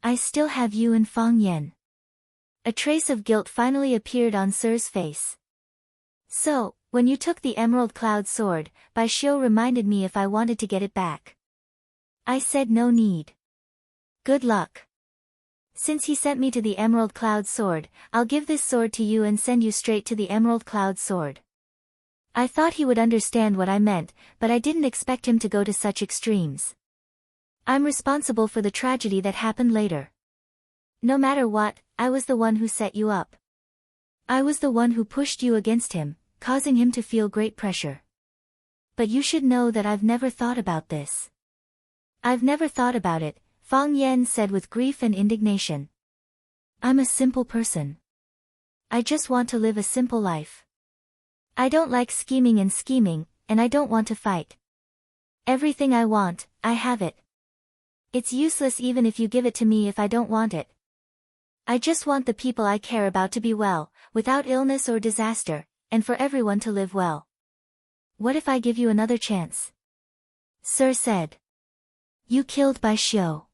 I still have you and Fang Yan. A trace of guilt finally appeared on Sir's face. So, when you took the Emerald Cloud Sword, Baishio reminded me if I wanted to get it back. I said no need. Good luck. Since he sent me to the Emerald Cloud Sword, I'll give this sword to you and send you straight to the Emerald Cloud Sword. I thought he would understand what I meant, but I didn't expect him to go to such extremes. I'm responsible for the tragedy that happened later. No matter what, I was the one who set you up. I was the one who pushed you against him, causing him to feel great pressure. But you should know that I've never thought about this. I've never thought about it, Fang Yan said with grief and indignation. I'm a simple person. I just want to live a simple life. I don't like scheming, and I don't want to fight. Everything I want, I have it. It's useless even if you give it to me if I don't want it. I just want the people I care about to be well, without illness or disaster, and for everyone to live well. What if I give you another chance? Sir said. You killed Baishio.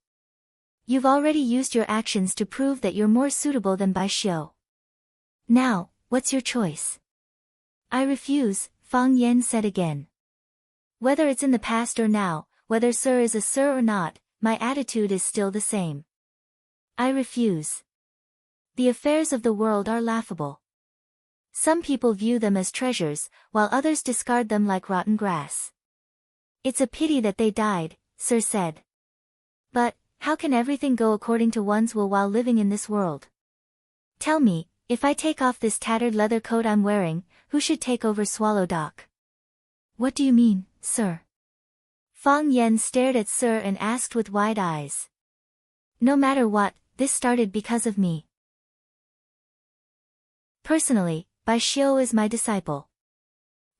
You've already used your actions to prove that you're more suitable than Baishio. Now, what's your choice? I refuse, Fang Yan said again. Whether it's in the past or now, whether Sir is a Sir or not, my attitude is still the same. I refuse. The affairs of the world are laughable. Some people view them as treasures, while others discard them like rotten grass. It's a pity that they died, Sir said. But, how can everything go according to one's will while living in this world? Tell me, if I take off this tattered leather coat I'm wearing, who should take over Swallow Dock? What do you mean, Sir? Fang Yan stared at Sir and asked with wide eyes. No matter what, this started because of me. Personally, Baishio is my disciple.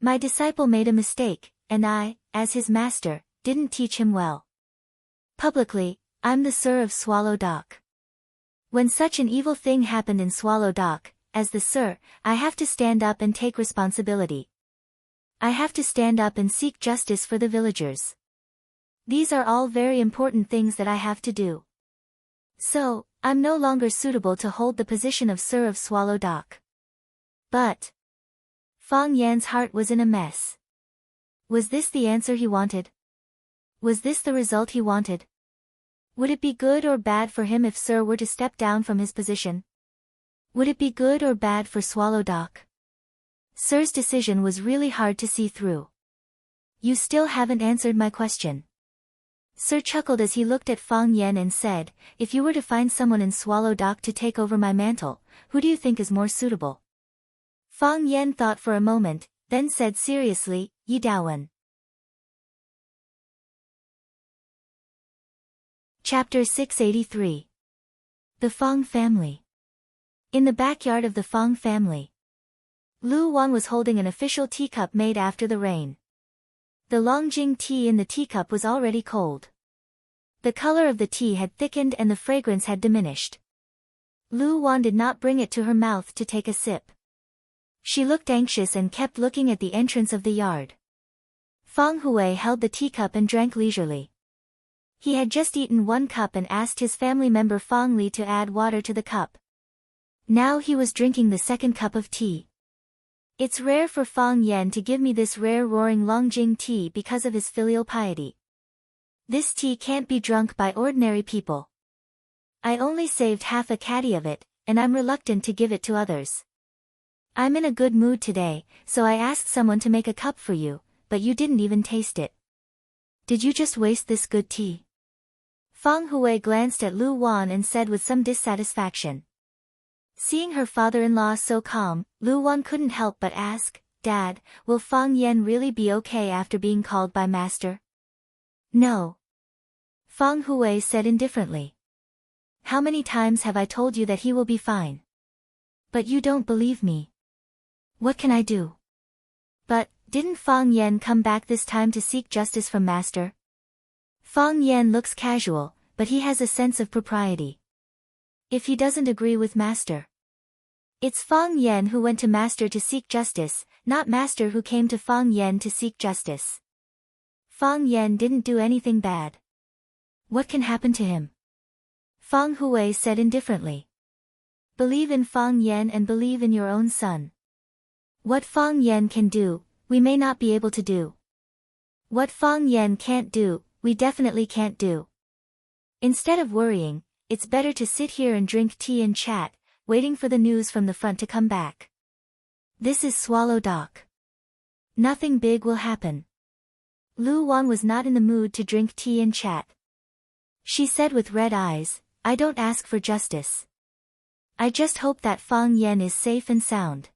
My disciple made a mistake, and I, as his master, didn't teach him well. Publicly, I'm the Sir of Swallow Dock. When such an evil thing happened in Swallow Dock, as the Sir, I have to stand up and take responsibility. I have to stand up and seek justice for the villagers. These are all very important things that I have to do. So, I'm no longer suitable to hold the position of Sir of Swallow Dock. But Fang Yan's heart was in a mess. Was this the answer he wanted? Was this the result he wanted? Would it be good or bad for him if Sir were to step down from his position? Would it be good or bad for Swallow Dock? Sir's decision was really hard to see through. You still haven't answered my question. Sir chuckled as he looked at Fang Yan and said, if you were to find someone in Swallow Dock to take over my mantle, who do you think is more suitable? Fang Yan thought for a moment, then said seriously, Yi Daowen. Chapter 683. The Fong family. In the backyard of the Fong family, Lu Wan was holding an official teacup made after the rain. The Longjing tea in the teacup was already cold. The color of the tea had thickened and the fragrance had diminished. Lu Wan did not bring it to her mouth to take a sip. She looked anxious and kept looking at the entrance of the yard. Fang Hui held the teacup and drank leisurely. He had just eaten one cup and asked his family member Fang Li to add water to the cup. Now he was drinking the second cup of tea. It's rare for Fang Yan to give me this rare roaring Longjing tea because of his filial piety. This tea can't be drunk by ordinary people. I only saved half a caddy of it, and I'm reluctant to give it to others. I'm in a good mood today, so I asked someone to make a cup for you, but you didn't even taste it. Did you just waste this good tea? Fang Hui glanced at Lu Wan and said with some dissatisfaction. Seeing her father-in-law so calm, Lu Wan couldn't help but ask, Dad, will Fang Yan really be okay after being called by master? No. Fang Hui said indifferently. How many times have I told you that he will be fine? But you don't believe me. What can I do? But, didn't Fang Yan come back this time to seek justice from master? Fang Yan looks casual, but he has a sense of propriety. If he doesn't agree with master. It's Fang Yan who went to master to seek justice, not master who came to Fang Yan to seek justice. Fang Yan didn't do anything bad. What can happen to him? Fang Hui said indifferently. Believe in Fang Yan and believe in your own son. What Fang Yan can do, we may not be able to do. What Fang Yan can't do, we definitely can't do. Instead of worrying, it's better to sit here and drink tea and chat, waiting for the news from the front to come back. This is Swallow Dock. Nothing big will happen. Lu Wan was not in the mood to drink tea and chat. She said with red eyes, I don't ask for justice. I just hope that Fang Yan is safe and sound.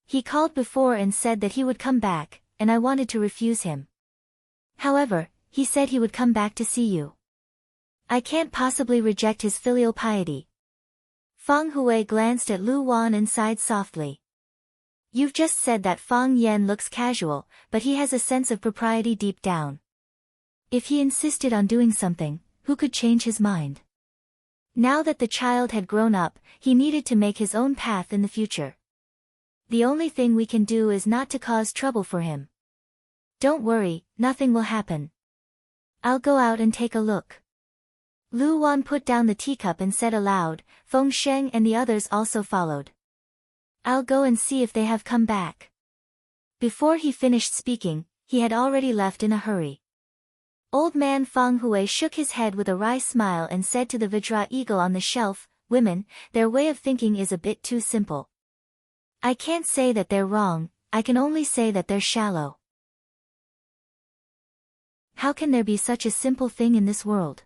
He called before and said that he would come back, and I wanted to refuse him. However, he said he would come back to see you. I can't possibly reject his filial piety. Fang Hui glanced at Lu Wan and sighed softly. You've just said that Fang Yan looks casual, but he has a sense of propriety deep down. If he insisted on doing something, who could change his mind? Now that the child had grown up, he needed to make his own path in the future. The only thing we can do is not to cause trouble for him. Don't worry, nothing will happen. I'll go out and take a look. Lu Wan put down the teacup and said aloud, Feng Sheng and the others also followed. I'll go and see if they have come back. Before he finished speaking, he had already left in a hurry. Old man Fang Hui shook his head with a wry smile and said to the Vajra eagle on the shelf, Women, their way of thinking is a bit too simple. I can't say that they're wrong, I can only say that they're shallow. How can there be such a simple thing in this world?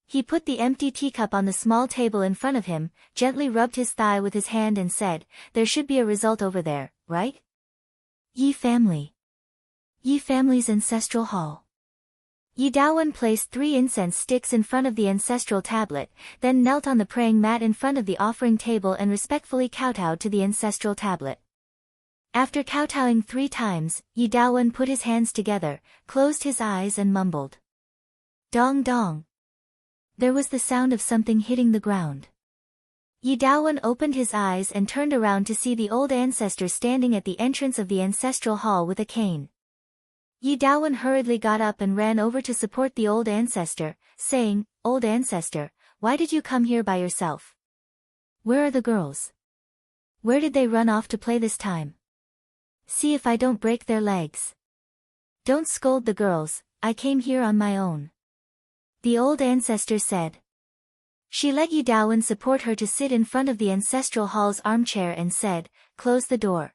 He put the empty teacup on the small table in front of him, gently rubbed his thigh with his hand and said, There should be a result over there, right? Yi family. Yi family's ancestral hall. Yi Daowen placed 3 incense sticks in front of the ancestral tablet, then knelt on the praying mat in front of the offering table and respectfully kowtowed to the ancestral tablet. After kowtowing 3 times, Yi Daowen put his hands together, closed his eyes and mumbled. Dong dong. There was the sound of something hitting the ground. Yi Daowen opened his eyes and turned around to see the old ancestor standing at the entrance of the ancestral hall with a cane. Yi Daowen hurriedly got up and ran over to support the old ancestor, saying, Old ancestor, why did you come here by yourself? Where are the girls? Where did they run off to play this time? See if I don't break their legs. Don't scold the girls, I came here on my own. The old ancestor said. She let Yi Daowen support her to sit in front of the ancestral hall's armchair and said, Close the door.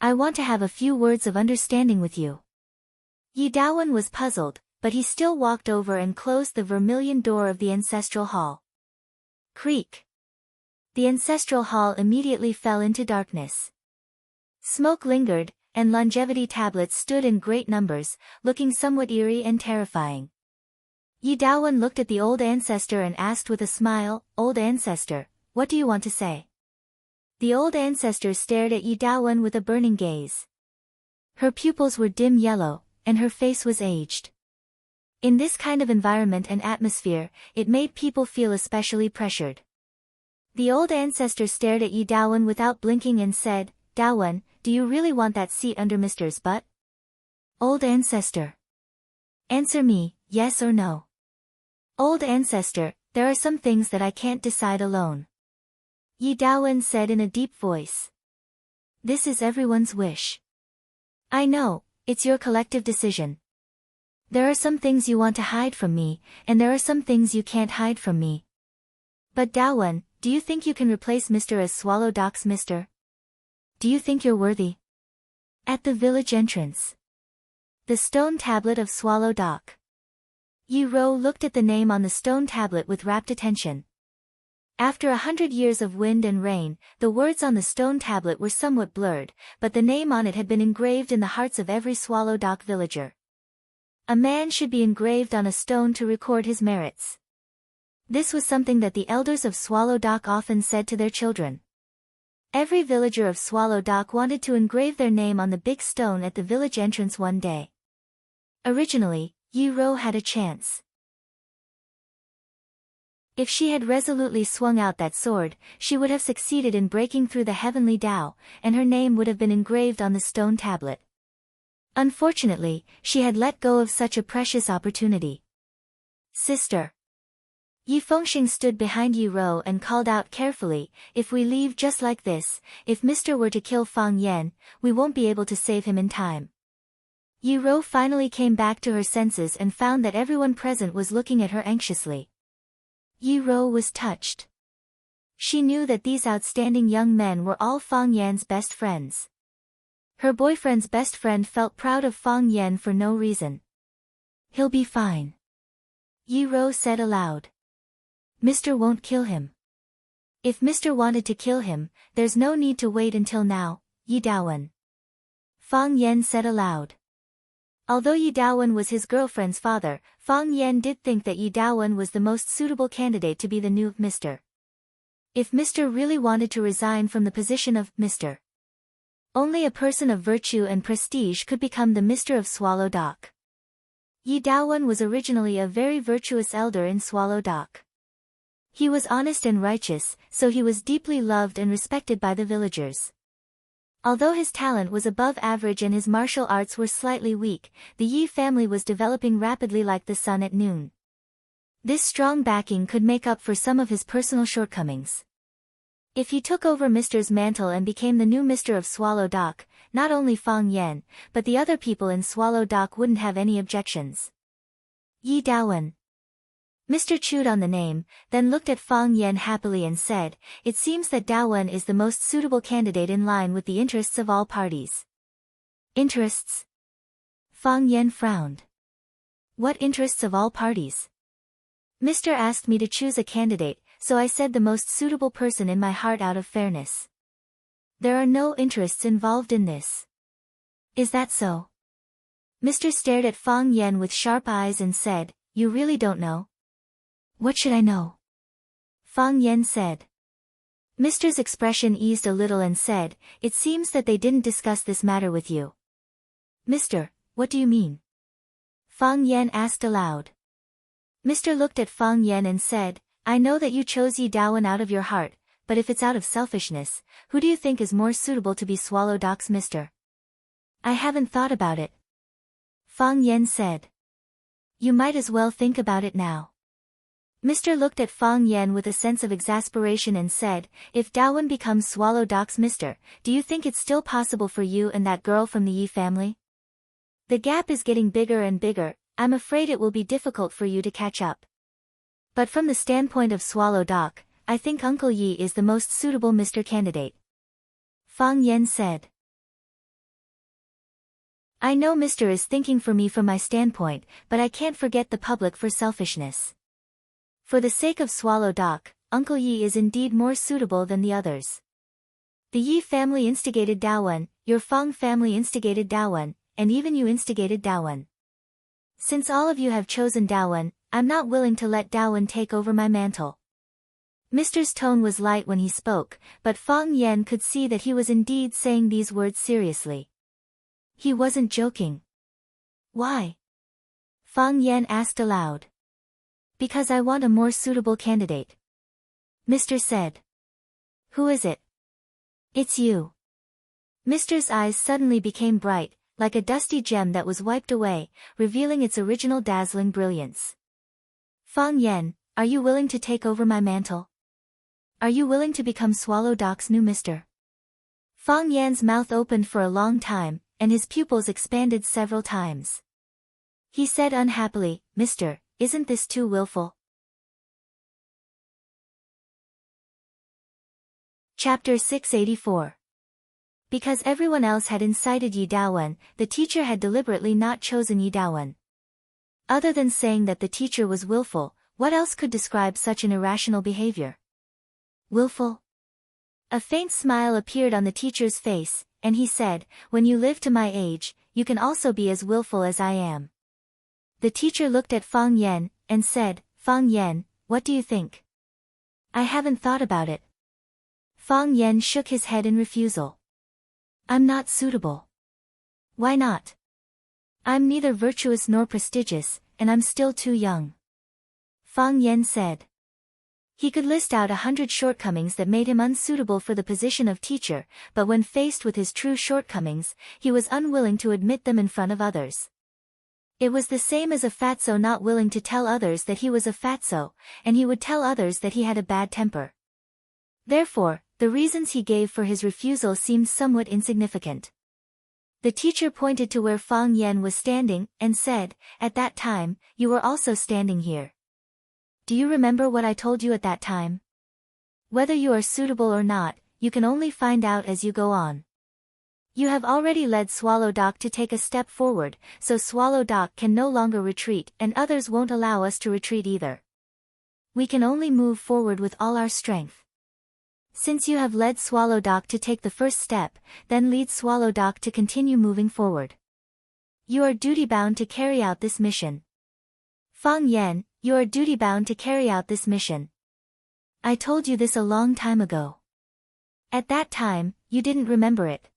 I want to have a few words of understanding with you. Yi Daowen was puzzled, but he still walked over and closed the vermilion door of the ancestral hall. Creak. The ancestral hall immediately fell into darkness. Smoke lingered, and longevity tablets stood in great numbers, looking somewhat eerie and terrifying. Yi Daowen looked at the old ancestor and asked with a smile, "Old ancestor, what do you want to say?" The old ancestor stared at Yi Daowen with a burning gaze. Her pupils were dim yellow, and her face was aged. In this kind of environment and atmosphere, it made people feel especially pressured. The old ancestor stared at Yi Daowen without blinking and said, "Daowen, do you really want that seat under Mr.'s butt?" Old ancestor. Answer me, yes or no. Old ancestor, there are some things that I can't decide alone. Yi Daowen said in a deep voice. This is everyone's wish. I know, it's your collective decision. There are some things you want to hide from me, and there are some things you can't hide from me. But Daowen, do you think you can replace Mr. as Swallow Doc's Mr.? Do you think you're worthy? At the village entrance. The stone tablet of Swallow Doc. Yi Ro looked at the name on the stone tablet with rapt attention. After 100 years of wind and rain, the words on the stone tablet were somewhat blurred, but the name on it had been engraved in the hearts of every Swallow Doc villager. A man should be engraved on a stone to record his merits. This was something that the elders of Swallow Doc often said to their children. Every villager of Swallow Doc wanted to engrave their name on the big stone at the village entrance one day. Originally, Yi Ro had a chance. If she had resolutely swung out that sword, she would have succeeded in breaking through the heavenly Tao, and her name would have been engraved on the stone tablet. Unfortunately, she had let go of such a precious opportunity. Sister. Yi Fengxing stood behind Yi Ro and called out carefully, "If we leave just like this, if Mr. were to kill Fang Yan, we won't be able to save him in time." Yi Ro finally came back to her senses and found that everyone present was looking at her anxiously. Yi Ro was touched. She knew that these outstanding young men were all Fang Yan's best friends. Her boyfriend's best friend felt proud of Fang Yan for no reason. "He'll be fine," Yi Ro said aloud. "Mr. won't kill him. If Mr. wanted to kill him, there's no need to wait until now, Yi Daowen," Fang Yan said aloud. Although Yi Daowen was his girlfriend's father, Fang Yan did think that Yi Daowen was the most suitable candidate to be the new Mr. If Mr. really wanted to resign from the position of Mr. Only a person of virtue and prestige could become the Mr. of Swallow Doc. Yi Daowen was originally a very virtuous elder in Swallow Doc. He was honest and righteous, so he was deeply loved and respected by the villagers. Although his talent was above average and his martial arts were slightly weak, the Yi family was developing rapidly like the sun at noon. This strong backing could make up for some of his personal shortcomings. If he took over Mr.'s mantle and became the new Mr. of Swallow Doc, not only Fang Yan, but the other people in Swallow Doc wouldn't have any objections. Yi Daowen. Mr. chewed on the name, then looked at Fang Yan happily and said, "It seems that Daowen is the most suitable candidate in line with the interests of all parties." Interests? Fang Yan frowned. What interests of all parties? Mr. asked me to choose a candidate, so I said the most suitable person in my heart out of fairness. There are no interests involved in this. Is that so? Mr. stared at Fang Yan with sharp eyes and said, "You really don't know?" "What should I know?" Fang Yan said. Mr.'s expression eased a little and said, "It seems that they didn't discuss this matter with you." "Mister, what do you mean?" Fang Yan asked aloud. Mr. looked at Fang Yan and said, "I know that you chose Yi Daowen out of your heart, but if it's out of selfishness, who do you think is more suitable to be Swallow Doc's Mister?" "I haven't thought about it," Fang Yan said. "You might as well think about it now." Mr. looked at Fang Yan with a sense of exasperation and said, "If Daowen becomes Swallow Doc's Mister, do you think it's still possible for you and that girl from the Yi family? The gap is getting bigger and bigger, I'm afraid it will be difficult for you to catch up. But from the standpoint of Swallow Doc, I think Uncle Yi is the most suitable Mr. candidate," Fang Yan said. "I know Mr. is thinking for me from my standpoint, but I can't forget the public for selfishness. For the sake of Swallow Doc, Uncle Yi is indeed more suitable than the others. The Yi family instigated Daowen, your Fang family instigated Daowen, and even you instigated Daowen. Since all of you have chosen Daowen, I'm not willing to let Dawen take over my mantle. Mr.'s tone was light when he spoke, but Fang Yan could see that he was indeed saying these words seriously. He wasn't joking. Why? Fang Yan asked aloud. Because I want a more suitable candidate. Mr. said. Who is it? It's you. Mr.'s eyes suddenly became bright, like a dusty gem that was wiped away, revealing its original dazzling brilliance. Fang Yan, are you willing to take over my mantle? Are you willing to become Swallow Doc's new mister? Fang Yan's mouth opened for a long time, and his pupils expanded several times. He said unhappily, Mister, isn't this too willful? Chapter 684. Because everyone else had incited Yi Dawen, the teacher had deliberately not chosen Yi Dawen. Other than saying that the teacher was willful, what else could describe such an irrational behavior? Willful? A faint smile appeared on the teacher's face, and he said, when you live to my age, you can also be as willful as I am. The teacher looked at Fang Yan, and said, Fang Yan, what do you think? I haven't thought about it. Fang Yan shook his head in refusal. I'm not suitable. Why not? I'm neither virtuous nor prestigious, and I'm still too young. Fang Yan said. He could list out 100 shortcomings that made him unsuitable for the position of teacher, but when faced with his true shortcomings, he was unwilling to admit them in front of others. It was the same as a fatso not willing to tell others that he was a fatso, and he would tell others that he had a bad temper. Therefore, the reasons he gave for his refusal seemed somewhat insignificant. The teacher pointed to where Fang Yan was standing, and said, at that time, you were also standing here. Do you remember what I told you at that time? Whether you are suitable or not, you can only find out as you go on. You have already led Swallow Doc to take a step forward, so Swallow Doc can no longer retreat, and others won't allow us to retreat either. We can only move forward with all our strength. Since you have led Swallow Doc to take the first step, then lead Swallow Doc to continue moving forward. You are duty-bound to carry out this mission. Fang Yan, you are duty-bound to carry out this mission. I told you this a long time ago. At that time, you didn't remember it.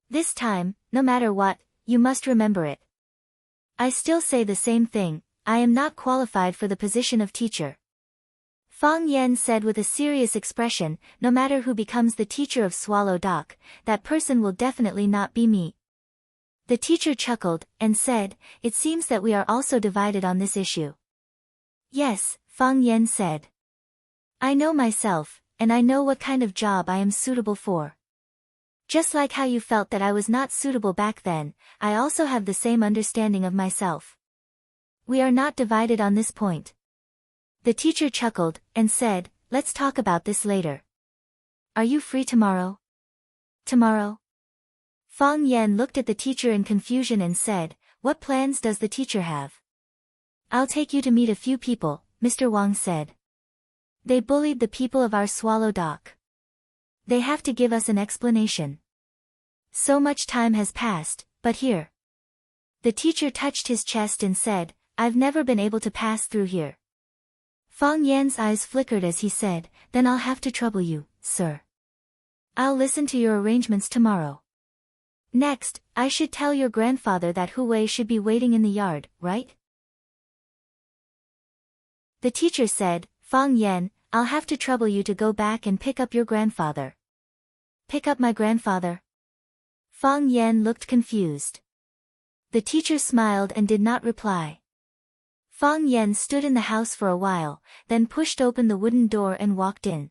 This time, no matter what, you must remember it. I still say the same thing, I am not qualified for the position of teacher. Fang Yan said with a serious expression, no matter who becomes the teacher of Swallow Doc, that person will definitely not be me. The teacher chuckled, and said, it seems that we are also divided on this issue. Yes, Fang Yan said. I know myself, and I know what kind of job I am suitable for. Just like how you felt that I was not suitable back then, I also have the same understanding of myself. We are not divided on this point. The teacher chuckled, and said, let's talk about this later. Are you free tomorrow? Tomorrow? Fang Yan looked at the teacher in confusion and said, what plans does the teacher have? I'll take you to meet a few people, Mr. Wang said. They bullied the people of our Swallow Doc. They have to give us an explanation. So much time has passed, but here. The teacher touched his chest and said, I've never been able to pass through here. Fang Yan's eyes flickered as he said, then I'll have to trouble you, sir. I'll listen to your arrangements tomorrow. Next, I should tell your grandfather that Hu Wei should be waiting in the yard, right? The teacher said, Fang Yan, I'll have to trouble you to go back and pick up your grandfather. Pick up my grandfather? Fang Yan looked confused. The teacher smiled and did not reply. Fang Yan stood in the house for a while, then pushed open the wooden door and walked in.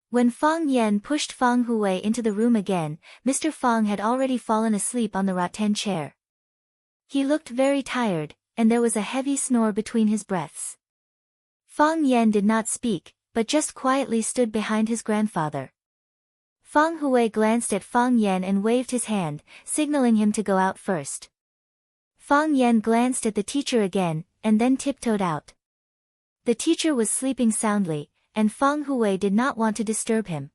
When Fang Yan pushed Fang Hui into the room again, Mr. Fang had already fallen asleep on the rattan chair. He looked very tired, and there was a heavy snore between his breaths. Fang Yan did not speak, but just quietly stood behind his grandfather. Fang Hui glanced at Fang Yan and waved his hand, signaling him to go out first. Fang Yan glanced at the teacher again, and then tiptoed out. The teacher was sleeping soundly, and Fang Hui did not want to disturb him.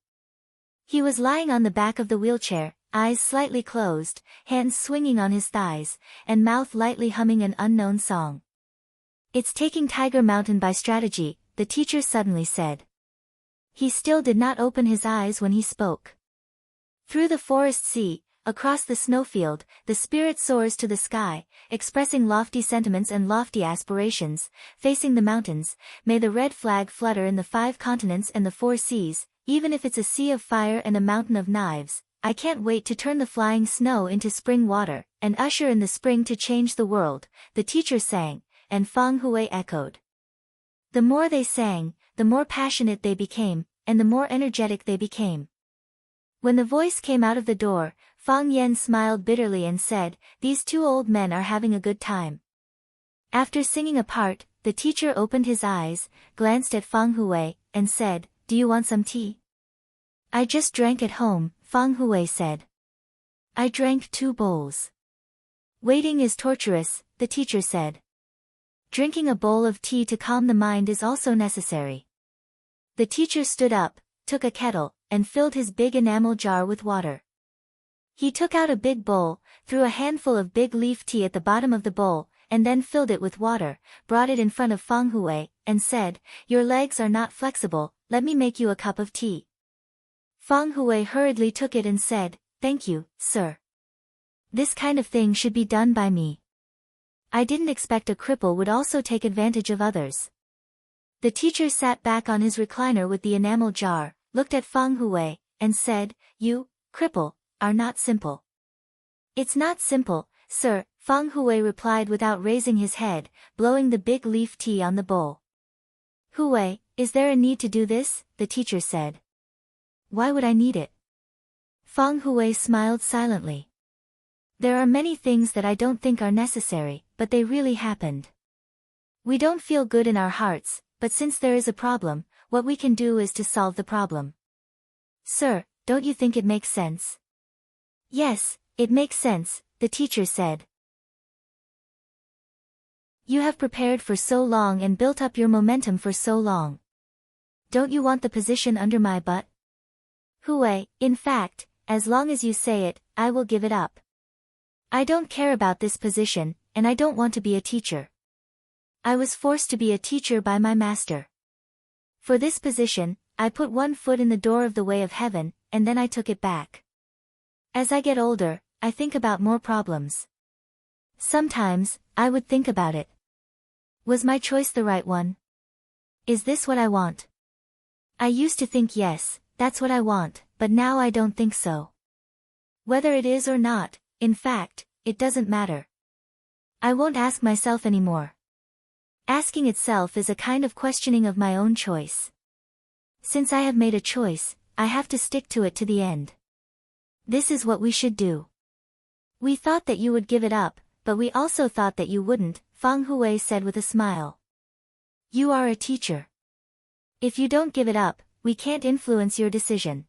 He was lying on the back of the wheelchair, eyes slightly closed, hands swinging on his thighs, and mouth lightly humming an unknown song. It's taking Tiger Mountain by strategy, the teacher suddenly said. He still did not open his eyes when he spoke. Through the forest sea, across the snowfield, the spirit soars to the sky, expressing lofty sentiments and lofty aspirations, facing the mountains. May the red flag flutter in the 5 continents and the 4 seas, even if it's a sea of fire and a mountain of knives. I can't wait to turn the flying snow into spring water, and usher in the spring to change the world, the teacher sang, and Feng Hui echoed. The more they sang, the more passionate they became, and the more energetic they became. When the voice came out of the door, Fang Yan smiled bitterly and said, "These 2 old men are having a good time." After singing a part, the teacher opened his eyes, glanced at Feng Hui, and said, "Do you want some tea?" "I just drank at home," Feng Hui said. "I drank 2 bowls." "Waiting is torturous," the teacher said. "Drinking a bowl of tea to calm the mind is also necessary." The teacher stood up, took a kettle, and filled his big enamel jar with water. He took out a big bowl, threw a handful of big leaf tea at the bottom of the bowl, and then filled it with water, brought it in front of Feng Hui, and said, "Your legs are not flexible, let me make you a cup of tea." Feng Hui hurriedly took it and said, "Thank you, sir. This kind of thing should be done by me. I didn't expect a cripple would also take advantage of others." The teacher sat back on his recliner with the enamel jar, looked at Feng Hui, and said, "You, cripple, are not simple." "It's not simple, sir," Feng Hui replied without raising his head, blowing the big leaf tea on the bowl. "Hui, is there a need to do this?" the teacher said. "Why would I need it?" Feng Hui smiled silently. "There are many things that I don't think are necessary, but they really happened. We don't feel good in our hearts, but since there is a problem, what we can do is to solve the problem." "Sir, don't you think it makes sense?" "Yes, it makes sense," the teacher said. "You have prepared for so long and built up your momentum for so long. Don't you want the position under my butt?" "Hui, in fact, as long as you say it, I will give it up. I don't care about this position, and I don't want to be a teacher. I was forced to be a teacher by my master. For this position, I put 1 foot in the door of the way of heaven, and then I took it back. As I get older, I think about more problems. Sometimes, I would think about it. Was my choice the right one? Is this what I want? I used to think yes, that's what I want, but now I don't think so. Whether it is or not, in fact, it doesn't matter. I won't ask myself anymore. Asking itself is a kind of questioning of my own choice. Since I have made a choice, I have to stick to it to the end. This is what we should do. We thought that you would give it up, but we also thought that you wouldn't," Feng Hui said with a smile. "You are a teacher. If you don't give it up, we can't influence your decision.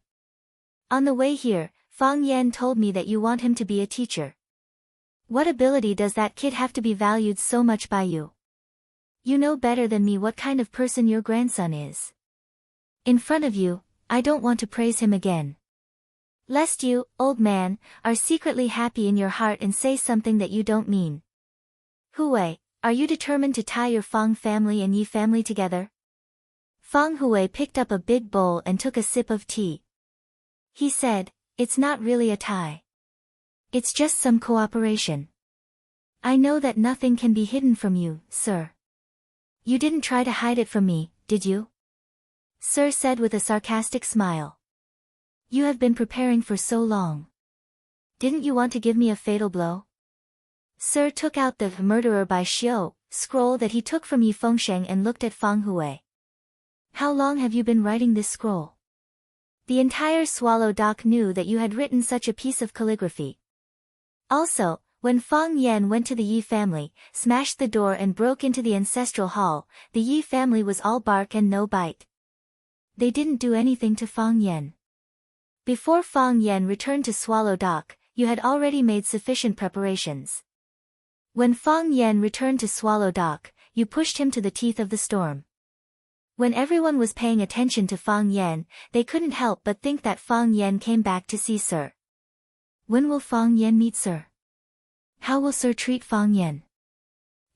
On the way here, Fang Yan told me that you want him to be a teacher. What ability does that kid have to be valued so much by you? You know better than me what kind of person your grandson is. In front of you, I don't want to praise him again. Lest you, old man, are secretly happy in your heart and say something that you don't mean. Hui, are you determined to tie your Fang family and Yi family together?" Feng Hui picked up a big bowl and took a sip of tea. He said, "It's not really a tie. It's just some cooperation. I know that nothing can be hidden from you, sir. You didn't try to hide it from me, did you?" Sir said with a sarcastic smile. "You have been preparing for so long. Didn't you want to give me a fatal blow?" Sir took out the Murderer by Xiu scroll that he took from Yi Fengsheng and looked at Feng Hui. "How long have you been writing this scroll?" The entire Swallow Dock knew that you had written such a piece of calligraphy. Also, when Fang Yan went to the Yi family, smashed the door and broke into the ancestral hall, the Yi family was all bark and no bite. They didn't do anything to Fang Yan. Before Fang Yan returned to Swallow Dock, you had already made sufficient preparations. When Fang Yan returned to Swallow Dock, you pushed him to the teeth of the storm. When everyone was paying attention to Fang Yan, they couldn't help but think that Fang Yan came back to see Sir. When will Fang Yan meet Sir? How will Sir treat Fang Yan?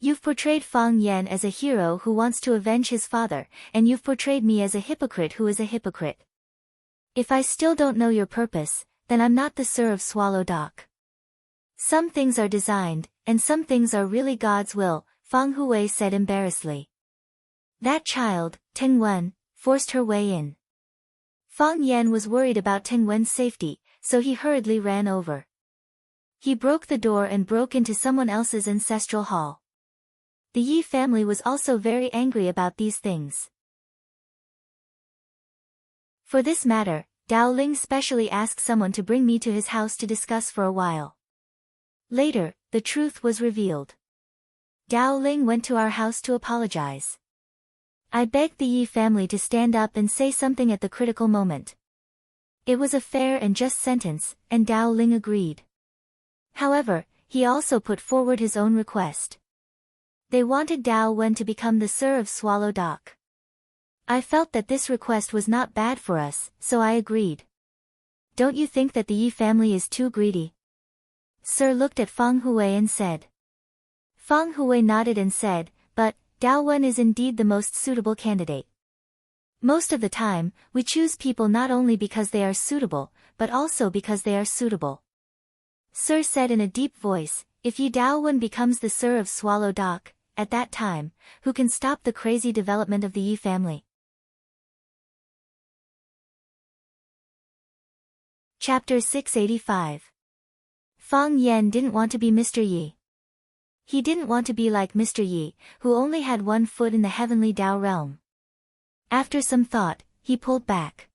You've portrayed Fang Yan as a hero who wants to avenge his father, and you've portrayed me as a hypocrite who is a hypocrite. If I still don't know your purpose, then I'm not the Sir of Swallow Dock. Some things are designed, and some things are really God's will, Fang Hui said embarrassedly. That child, Ting Wen, forced her way in. Fang Yan was worried about Ting Wen's safety, so he hurriedly ran over. He broke the door and broke into someone else's ancestral hall. The Yi family was also very angry about these things. For this matter, Dao Ling specially asked someone to bring me to his house to discuss for a while. Later, the truth was revealed. Dao Ling went to our house to apologize. I begged the Yi family to stand up and say something at the critical moment. It was a fair and just sentence, and Dao Ling agreed. However, he also put forward his own request. They wanted Dao Wen to become the Sir of Swallow Dock. I felt that this request was not bad for us, so I agreed. Don't you think that the Yi family is too greedy? Sir looked at Fang Hui and said. Fang Hui nodded and said, but, Dao Wen is indeed the most suitable candidate. Most of the time, we choose people not only because they are suitable, but also because they are suitable. Sir said in a deep voice, if Yi Dao Wen becomes the Sir of Swallow Dock, at that time, who can stop the crazy development of the Yi family? Chapter 685. Fang Yan didn't want to be Mr. Yi. He didn't want to be like Mr. Yi, who only had one foot in the heavenly Dao realm. After some thought, he pulled back.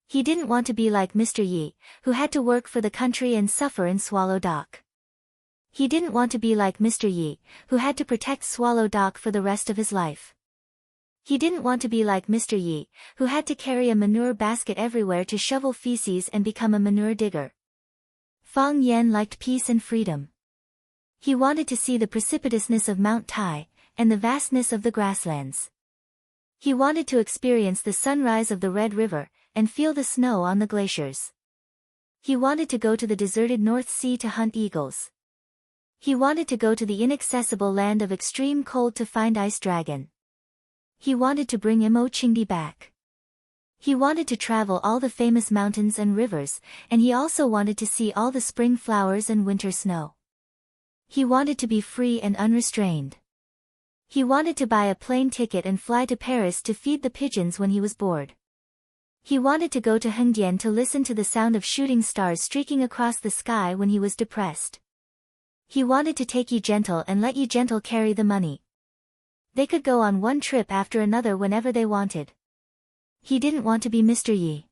He didn't want to be like Mr. Yi, who had to work for the country and suffer in Swallow Dock. He didn't want to be like Mr. Yi, who had to protect Swallow Dock for the rest of his life. He didn't want to be like Mr. Yi, who had to carry a manure basket everywhere to shovel feces and become a manure digger. Fang Yan liked peace and freedom. He wanted to see the precipitousness of Mount Tai, and the vastness of the grasslands. He wanted to experience the sunrise of the Red River, and feel the snow on the glaciers. He wanted to go to the deserted North Sea to hunt eagles. He wanted to go to the inaccessible land of extreme cold to find Ice Dragon. He wanted to bring Imo Qingdi back. He wanted to travel all the famous mountains and rivers, and he also wanted to see all the spring flowers and winter snow. He wanted to be free and unrestrained. He wanted to buy a plane ticket and fly to Paris to feed the pigeons when he was bored. He wanted to go to Hengdian to listen to the sound of shooting stars streaking across the sky when he was depressed. He wanted to take Yi Gentle and let Yi Gentle carry the money. They could go on one trip after another whenever they wanted. He didn't want to be Mr. Yi.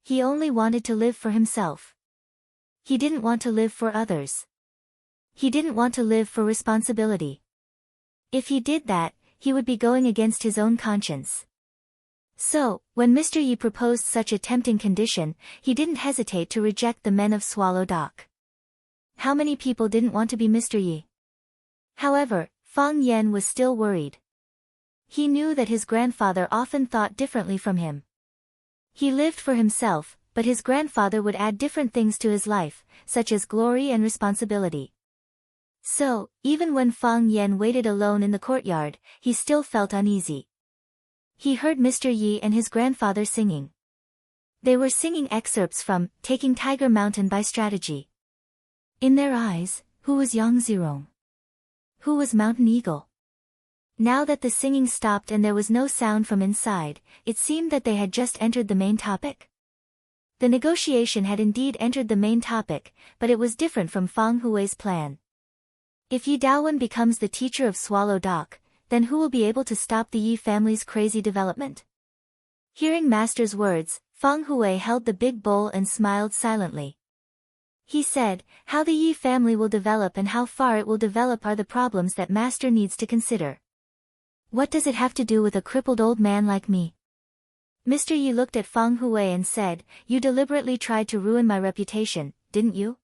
He only wanted to live for himself. He didn't want to live for others. He didn't want to live for responsibility. If he did that, he would be going against his own conscience. So, when Mr. Yi proposed such a tempting condition, he didn't hesitate to reject the men of Swallow Dock. How many people didn't want to be Mr. Yi? However, Fang Yan was still worried. He knew that his grandfather often thought differently from him. He lived for himself, but his grandfather would add different things to his life, such as glory and responsibility. So, even when Fang Yan waited alone in the courtyard, he still felt uneasy. He heard Mr. Yi and his grandfather singing. They were singing excerpts from Taking Tiger Mountain by Strategy. In their eyes, who was Yang Zirong? Who was Mountain Eagle? Now that the singing stopped and there was no sound from inside, it seemed that they had just entered the main topic. The negotiation had indeed entered the main topic, but it was different from Fang Hui's plan. If Yi Daowen becomes the teacher of Swallow Dock, then who will be able to stop the Yi family's crazy development? Hearing Master's words, Fang Hui held the big bowl and smiled silently. He said, how the Yi family will develop and how far it will develop are the problems that Master needs to consider. What does it have to do with a crippled old man like me? Mr. Yi looked at Fang Hui and said, you deliberately tried to ruin my reputation, didn't you?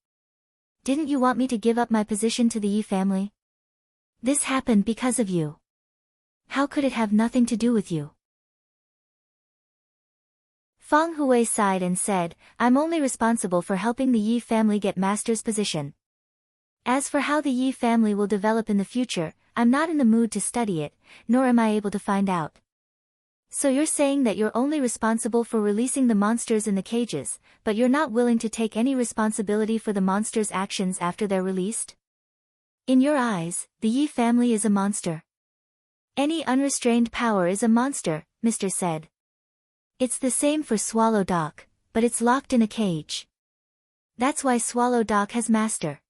Didn't you want me to give up my position to the Yi family? This happened because of you. How could it have nothing to do with you? Fang Hui sighed and said, I'm only responsible for helping the Yi family get Master's position. As for how the Yi family will develop in the future, I'm not in the mood to study it, nor am I able to find out. So you're saying that you're only responsible for releasing the monsters in the cages, but you're not willing to take any responsibility for the monsters' actions after they're released? In your eyes, the Yi family is a monster. Any unrestrained power is a monster, Mr. said. It's the same for Swallow Dock, but it's locked in a cage. That's why Swallow Dock has master.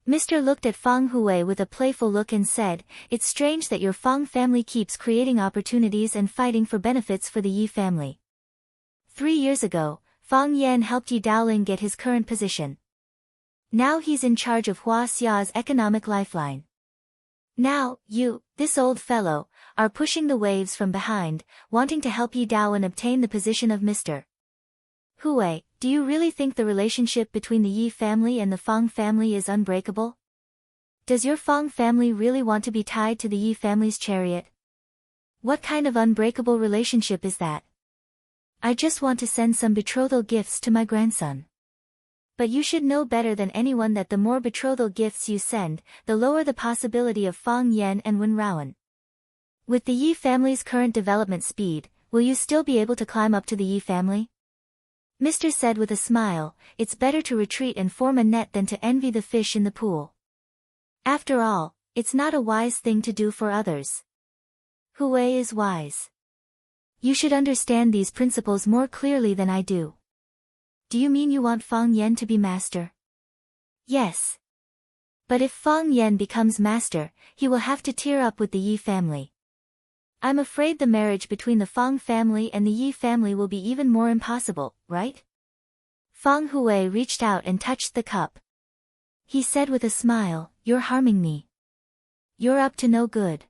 Mr. looked at Feng Hui with a playful look and said, "It's strange that your Feng family keeps creating opportunities and fighting for benefits for the Yi family. 3 years ago, Feng Yan helped Yi Daoling get his current position. Now he's in charge of Hua Xia's economic lifeline. Now, you, this old fellow, are pushing the waves from behind, wanting to help Yi Daoling obtain the position of Mr. Hui, do you really think the relationship between the Yi family and the Feng family is unbreakable? Does your Feng family really want to be tied to the Yi family's chariot? What kind of unbreakable relationship is that? I just want to send some betrothal gifts to my grandson. But you should know better than anyone that the more betrothal gifts you send, the lower the possibility of Feng Yan and Wen Raowen. With the Yi family's current development speed, will you still be able to climb up to the Yi family?" Mr. said with a smile, "It's better to retreat and form a net than to envy the fish in the pool. After all, it's not a wise thing to do for others. Hui is wise. You should understand these principles more clearly than I do." "Do you mean you want Feng Yan to be master?" "Yes. But if Feng Yan becomes master, he will have to tear up with the Yi family. I'm afraid the marriage between the Feng family and the Yi family will be even more impossible, right?" Feng Hui reached out and touched the cup. He said with a smile, "You're harming me. You're up to no good.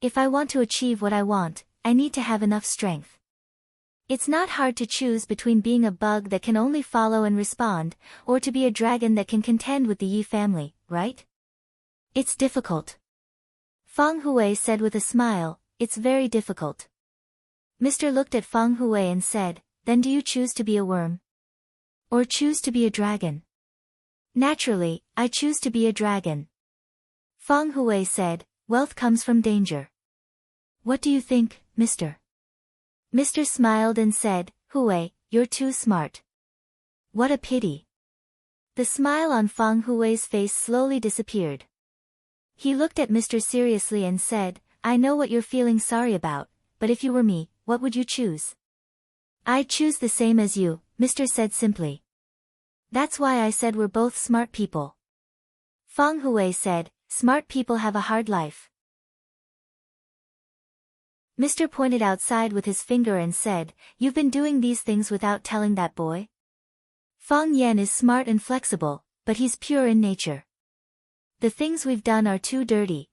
If I want to achieve what I want, I need to have enough strength. It's not hard to choose between being a bug that can only follow and respond, or to be a dragon that can contend with the Yi family, right? It's difficult." Feng Hui said with a smile, "It's very difficult." Mr. looked at Feng Hui and said, "Then do you choose to be a worm? Or choose to be a dragon?" "Naturally, I choose to be a dragon." Feng Hui said, "Wealth comes from danger. What do you think, Mr.?" Mr. smiled and said, "Hui, you're too smart. What a pity." The smile on Feng Hui's face slowly disappeared. He looked at Mr. seriously and said, "I know what you're feeling sorry about, but if you were me, what would you choose?" "I'd choose the same as you," Mr. said simply. "That's why I said we're both smart people." Feng Hui said, "Smart people have a hard life." Mr. pointed outside with his finger and said, "You've been doing these things without telling that boy? Feng Yan is smart and flexible, but he's pure in nature. The things we've done are too dirty.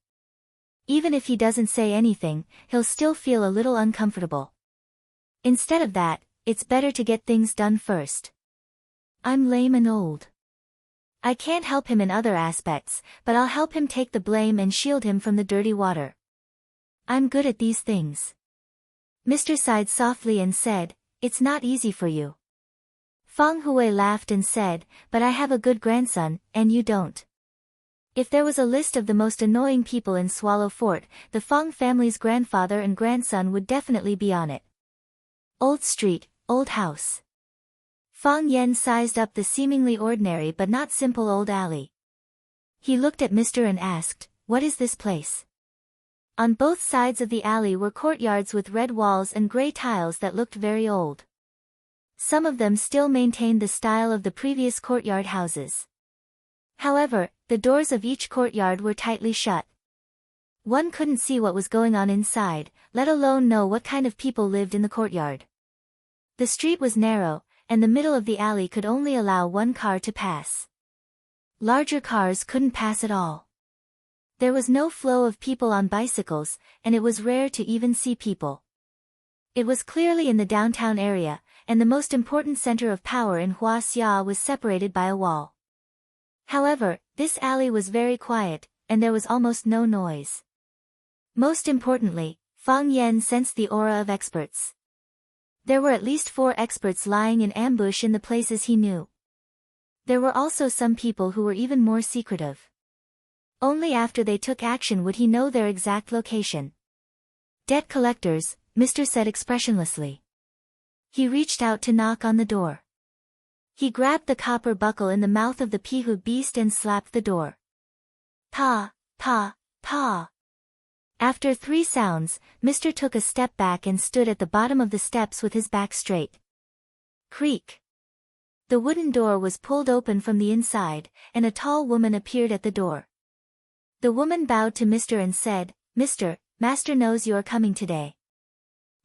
Even if he doesn't say anything, he'll still feel a little uncomfortable. Instead of that, it's better to get things done first. I'm lame and old. I can't help him in other aspects, but I'll help him take the blame and shield him from the dirty water. I'm good at these things." Mr. sighed softly and said, "It's not easy for you." Feng Hui laughed and said, "But I have a good grandson, and you don't. If there was a list of the most annoying people in Swallow Fort, the Feng family's grandfather and grandson would definitely be on it. Old street, old house." Feng Yan sized up the seemingly ordinary but not simple old alley. He looked at Mr. and asked, "What is this place?" On both sides of the alley were courtyards with red walls and gray tiles that looked very old. Some of them still maintained the style of the previous courtyard houses. However, the doors of each courtyard were tightly shut. One couldn't see what was going on inside, let alone know what kind of people lived in the courtyard. The street was narrow, and the middle of the alley could only allow one car to pass. Larger cars couldn't pass at all. There was no flow of people on bicycles, and it was rare to even see people. It was clearly in the downtown area, and the most important center of power in Hua Xia was separated by a wall. However, this alley was very quiet, and there was almost no noise. Most importantly, Feng Yan sensed the aura of experts. There were at least 4 experts lying in ambush in the places he knew. There were also some people who were even more secretive. Only after they took action would he know their exact location. Debt collectors, Mr. said expressionlessly. He reached out to knock on the door. He grabbed the copper buckle in the mouth of the Pihu beast and slapped the door. Pa, pa, pa. After 3 sounds, Mr. took a step back and stood at the bottom of the steps with his back straight. Creak. The wooden door was pulled open from the inside, and a tall woman appeared at the door. The woman bowed to Mr. and said, "Mr. Master knows you are coming today.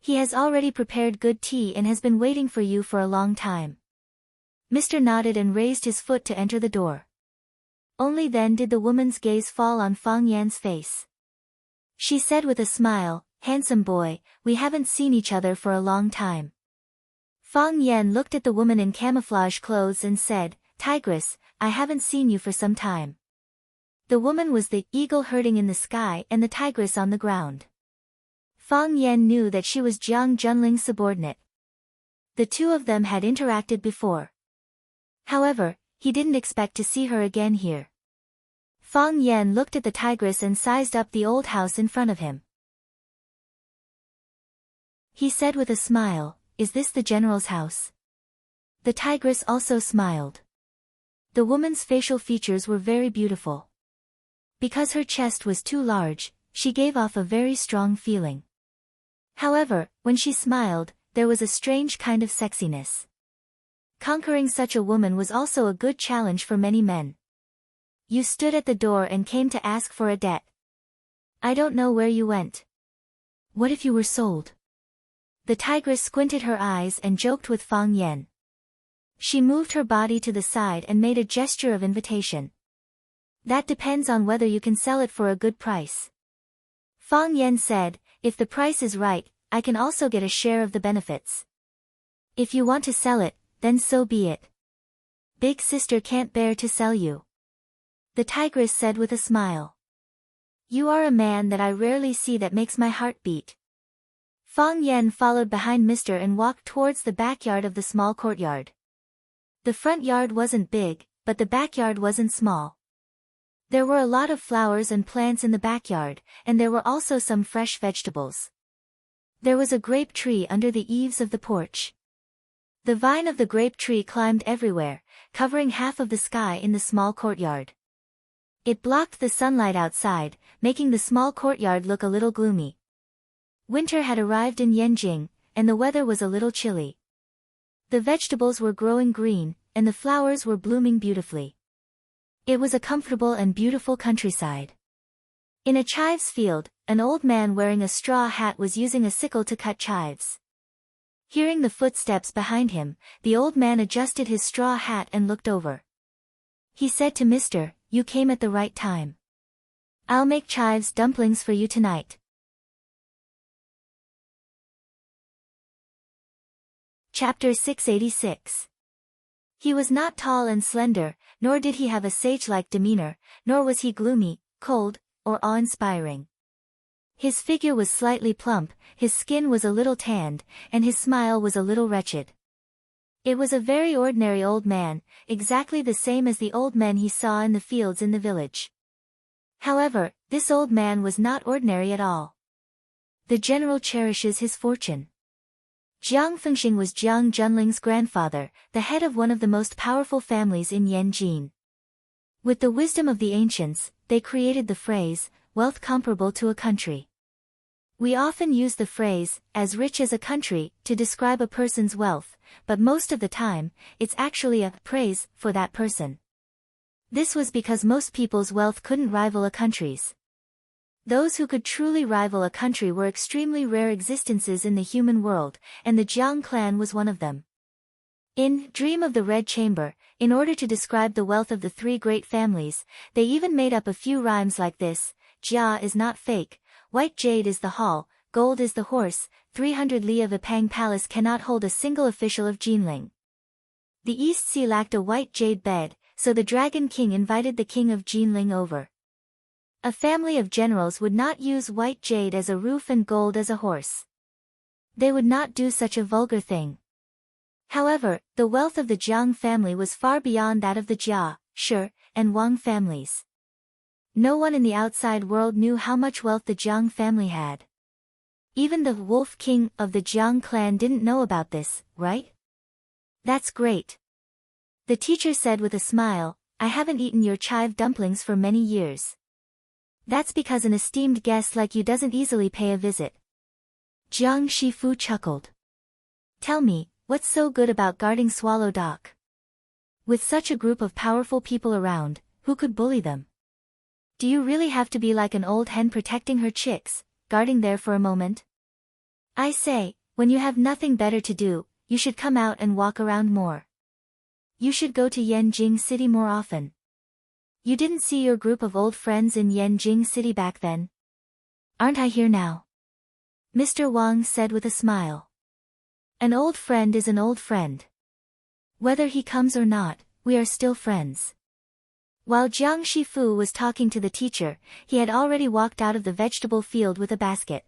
He has already prepared good tea and has been waiting for you for a long time." Mr. nodded and raised his foot to enter the door. Only then did the woman's gaze fall on Fang Yan's face. She said with a smile, "Handsome boy, we haven't seen each other for a long time." Fang Yan looked at the woman in camouflage clothes and said, "Tigress, I haven't seen you for some time." The woman was the eagle herding in the sky and the tigress on the ground. Fang Yan knew that she was Jiang Junling's subordinate. The two of them had interacted before. However, he didn't expect to see her again here. Fang Yan looked at the tigress and sized up the old house in front of him. He said with a smile, "Is this the general's house?" The tigress also smiled. The woman's facial features were very beautiful. Because her chest was too large, she gave off a very strong feeling. However, when she smiled, there was a strange kind of sexiness. Conquering such a woman was also a good challenge for many men. "You stood at the door and came to ask for a debt. I don't know where you went. What if you were sold?" The tigress squinted her eyes and joked with Fang Yan. She moved her body to the side and made a gesture of invitation. "That depends on whether you can sell it for a good price." Fang Yan said, "If the price is right, I can also get a share of the benefits. If you want to sell it, then so be it. Big sister can't bear to sell you." The tigress said with a smile. "You are a man that I rarely see that makes my heart beat." Fang Yan followed behind Mr. and walked towards the backyard of the small courtyard. The front yard wasn't big, but the backyard wasn't small. There were a lot of flowers and plants in the backyard, and there were also some fresh vegetables. There was a grape tree under the eaves of the porch. The vine of the grape tree climbed everywhere, covering half of the sky in the small courtyard. It blocked the sunlight outside, making the small courtyard look a little gloomy. Winter had arrived in Yanjing, and the weather was a little chilly. The vegetables were growing green, and the flowers were blooming beautifully. It was a comfortable and beautiful countryside. In a chives field, an old man wearing a straw hat was using a sickle to cut chives. Hearing the footsteps behind him, the old man adjusted his straw hat and looked over. He said to Mr. "You came at the right time. I'll make chives dumplings for you tonight." Chapter 686. He was not tall and slender, nor did he have a sage-like demeanor, nor was he gloomy, cold, or awe-inspiring. His figure was slightly plump, his skin was a little tanned, and his smile was a little wretched. It was a very ordinary old man, exactly the same as the old men he saw in the fields in the village. However, this old man was not ordinary at all. The general cherishes his fortune. Jiang Fengxing was Jiang Junling's grandfather, the head of one of the most powerful families in Yanjin. With the wisdom of the ancients, they created the phrase, "wealth comparable to a country." We often use the phrase, "as rich as a country," to describe a person's wealth, but most of the time, it's actually a praise for that person. This was because most people's wealth couldn't rival a country's. Those who could truly rival a country were extremely rare existences in the human world, and the Jiang clan was one of them. In Dream of the Red Chamber, in order to describe the wealth of the three great families, they even made up a few rhymes like this: Jia is not fake, white jade is the hall, gold is the horse, 300 li of Ipang Palace cannot hold a single official of Jinling. The East Sea lacked a white jade bed, so the Dragon King invited the king of Jinling over. A family of generals would not use white jade as a roof and gold as a horse. They would not do such a vulgar thing. However, the wealth of the Jiang family was far beyond that of the Jia, Shi, and Wang families. No one in the outside world knew how much wealth the Jiang family had. Even the Wolf King of the Jiang clan didn't know about this, right? That's great. The teacher said with a smile, I haven't eaten your chive dumplings for many years. That's because an esteemed guest like you doesn't easily pay a visit. Jiang Shifu chuckled. Tell me, what's so good about guarding Swallow Dock? With such a group of powerful people around, who could bully them? Do you really have to be like an old hen protecting her chicks, guarding there for a moment? I say, when you have nothing better to do, you should come out and walk around more. You should go to Yanjing City more often. You didn't see your group of old friends in Yanjing City back then? Aren't I here now? Mr. Wang said with a smile. An old friend is an old friend. Whether he comes or not, we are still friends. While Jiang Shifu was talking to the teacher, he had already walked out of the vegetable field with a basket.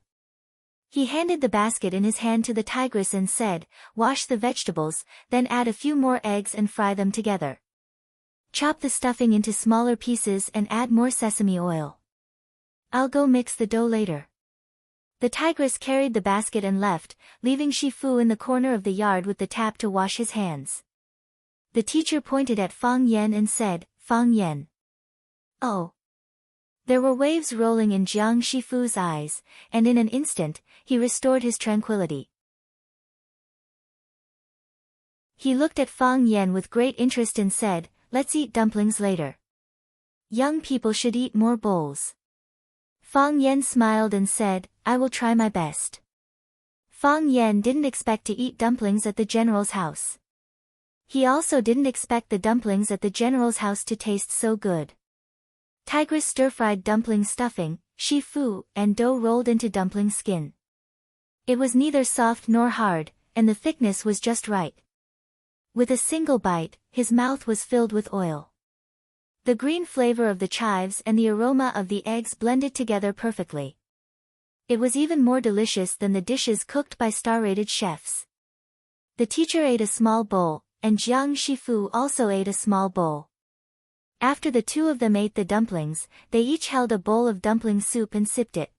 He handed the basket in his hand to the tigress and said, wash the vegetables, then add a few more eggs and fry them together. Chop the stuffing into smaller pieces and add more sesame oil. I'll go mix the dough later. The tigress carried the basket and left, leaving Shifu in the corner of the yard with the tap to wash his hands. The teacher pointed at Fang Yan and said, Fang Yan. Oh. There were waves rolling in Jiang Shifu's eyes, and in an instant, he restored his tranquility. He looked at Fang Yan with great interest and said, let's eat dumplings later. Young people should eat more bowls. Fang Yan smiled and said, I will try my best. Fang Yan didn't expect to eat dumplings at the general's house. He also didn't expect the dumplings at the general's house to taste so good. Tigress stir-fried dumpling stuffing, Shifu, and dough rolled into dumpling skin. It was neither soft nor hard, and the thickness was just right. With a single bite, his mouth was filled with oil. The green flavor of the chives and the aroma of the eggs blended together perfectly. It was even more delicious than the dishes cooked by star-rated chefs. The teacher ate a small bowl, and Jiang Shifu also ate a small bowl. After the two of them ate the dumplings, they each held a bowl of dumpling soup and sipped it.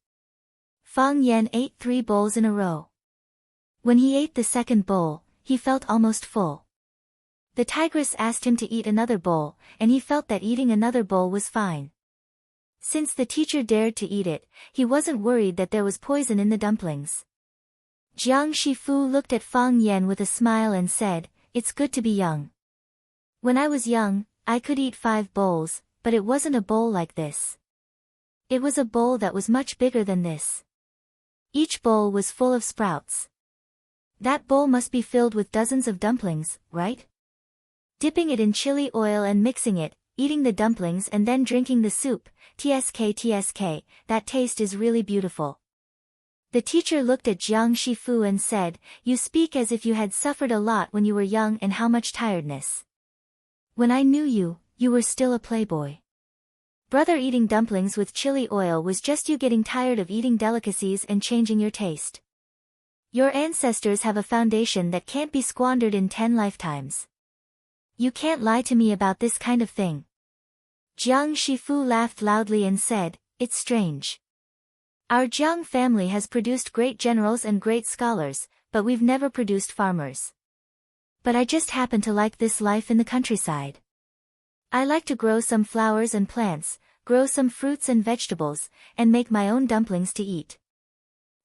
Fang Yan ate 3 bowls in a row. When he ate the second bowl, he felt almost full. The tigress asked him to eat another bowl, and he felt that eating another bowl was fine. Since the teacher dared to eat it, he wasn't worried that there was poison in the dumplings. Jiang Shifu looked at Fang Yan with a smile and said, It's good to be young. When I was young, I could eat 5 bowls, but it wasn't a bowl like this. It was a bowl that was much bigger than this. Each bowl was full of sprouts. That bowl must be filled with dozens of dumplings, right? Dipping it in chili oil and mixing it, eating the dumplings and then drinking the soup, tsk, that taste is really beautiful. The teacher looked at Jiang Shifu and said, You speak as if you had suffered a lot when you were young and how much tiredness. When I knew you, you were still a playboy. Brother, eating dumplings with chili oil was just you getting tired of eating delicacies and changing your taste. Your ancestors have a foundation that can't be squandered in 10 lifetimes. You can't lie to me about this kind of thing. Jiang Shifu laughed loudly and said, It's strange. Our Jiang family has produced great generals and great scholars, but we've never produced farmers. But I just happen to like this life in the countryside. I like to grow some flowers and plants, grow some fruits and vegetables, and make my own dumplings to eat.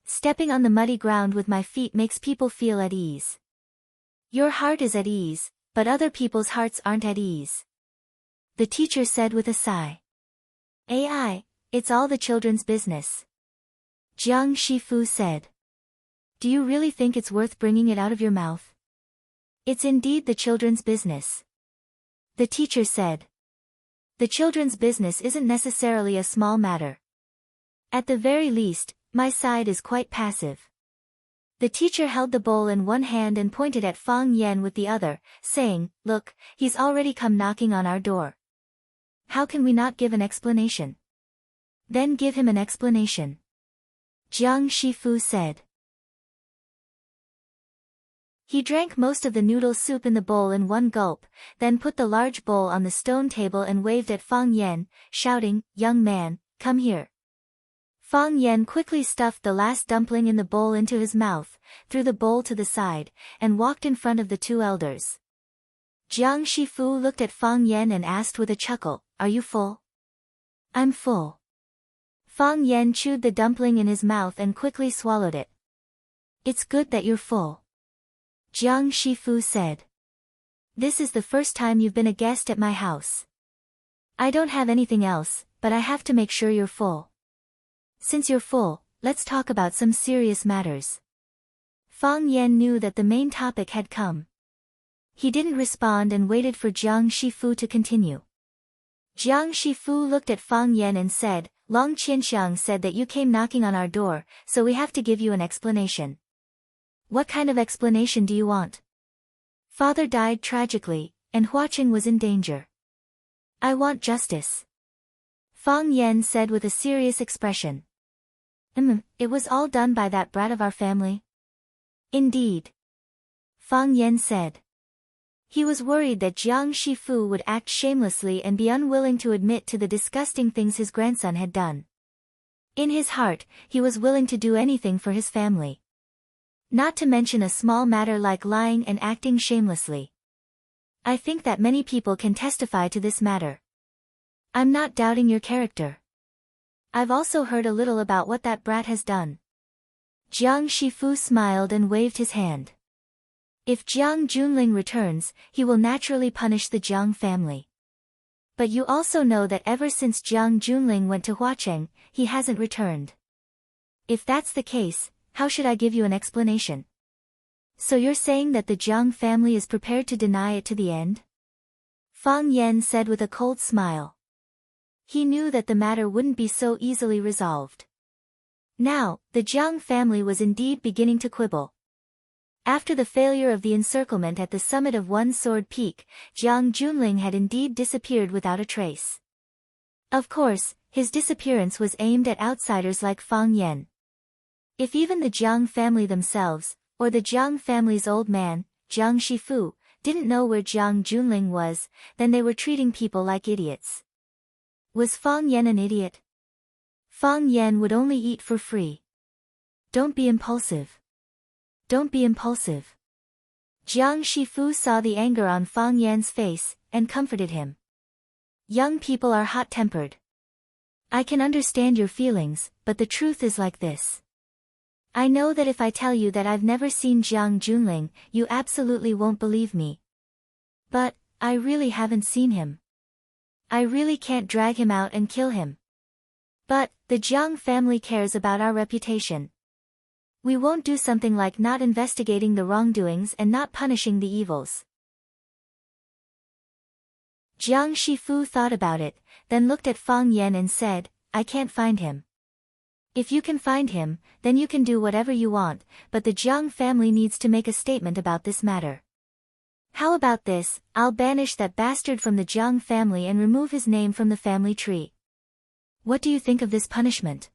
Stepping on the muddy ground with my feet makes people feel at ease. Your heart is at ease, but other people's hearts aren't at ease. The teacher said with a sigh. AI, it's all the children's business. Jiang Shifu said. Do you really think it's worth bringing it out of your mouth? It's indeed the children's business. The teacher said. The children's business isn't necessarily a small matter. At the very least, my side is quite passive. The teacher held the bowl in one hand and pointed at Fang Yan with the other, saying, Look, he's already come knocking on our door. How can we not give an explanation? Then give him an explanation. Jiang Shifu said. He drank most of the noodle soup in the bowl in one gulp, then put the large bowl on the stone table and waved at Fang Yan, shouting, "Young man, come here." Fang Yan quickly stuffed the last dumpling in the bowl into his mouth, threw the bowl to the side, and walked in front of the two elders. Jiang Shifu looked at Fang Yan and asked with a chuckle, "Are you full?" "I'm full." Fang Yan chewed the dumpling in his mouth and quickly swallowed it. "It's good that you're full," Jiang Shifu said. "This is the first time you've been a guest at my house. I don't have anything else, but I have to make sure you're full. Since you're full, let's talk about some serious matters." Fang Yan knew that the main topic had come. He didn't respond and waited for Jiang Shifu to continue. Jiang Shifu looked at Fang Yan and said, "Long Qianxiang said that you came knocking on our door, so we have to give you an explanation." "What kind of explanation do you want?" "Father died tragically, and Huaqing was in danger. I want justice," Fang Yan said with a serious expression. It was all done by that brat of our family?" "Indeed," Fang Yan said. He was worried that Jiang Shifu would act shamelessly and be unwilling to admit to the disgusting things his grandson had done. In his heart, he was willing to do anything for his family. Not to mention a small matter like lying and acting shamelessly. "I think that many people can testify to this matter. I'm not doubting your character. I've also heard a little about what that brat has done." Jiang Shifu smiled and waved his hand. "If Jiang Junling returns, he will naturally punish the Jiang family. But you also know that ever since Jiang Junling went to Huaqing, he hasn't returned. If that's the case, how should I give you an explanation?" "So you're saying that the Jiang family is prepared to deny it to the end?" Fang Yan said with a cold smile. He knew that the matter wouldn't be so easily resolved. Now, the Jiang family was indeed beginning to quibble. After the failure of the encirclement at the summit of One Sword Peak, Jiang Junling had indeed disappeared without a trace. Of course, his disappearance was aimed at outsiders like Fang Yan. If even the Jiang family themselves, or the Jiang family's old man, Jiang Shifu, didn't know where Jiang Junling was, then they were treating people like idiots. Was Fang Yan an idiot? Fang Yan would only eat for free. "Don't be impulsive. Don't be impulsive." Jiang Shifu saw the anger on Fang Yan's face, and comforted him. "Young people are hot-tempered. I can understand your feelings, but the truth is like this. I know that if I tell you that I've never seen Jiang Junling, you absolutely won't believe me. But, I really haven't seen him. I really can't drag him out and kill him. But, the Jiang family cares about our reputation. We won't do something like not investigating the wrongdoings and not punishing the evils." Jiang Shifu thought about it, then looked at Fang Yan and said, "I can't find him. If you can find him, then you can do whatever you want, but the Jiang family needs to make a statement about this matter. How about this, I'll banish that bastard from the Jiang family and remove his name from the family tree. What do you think of this punishment?"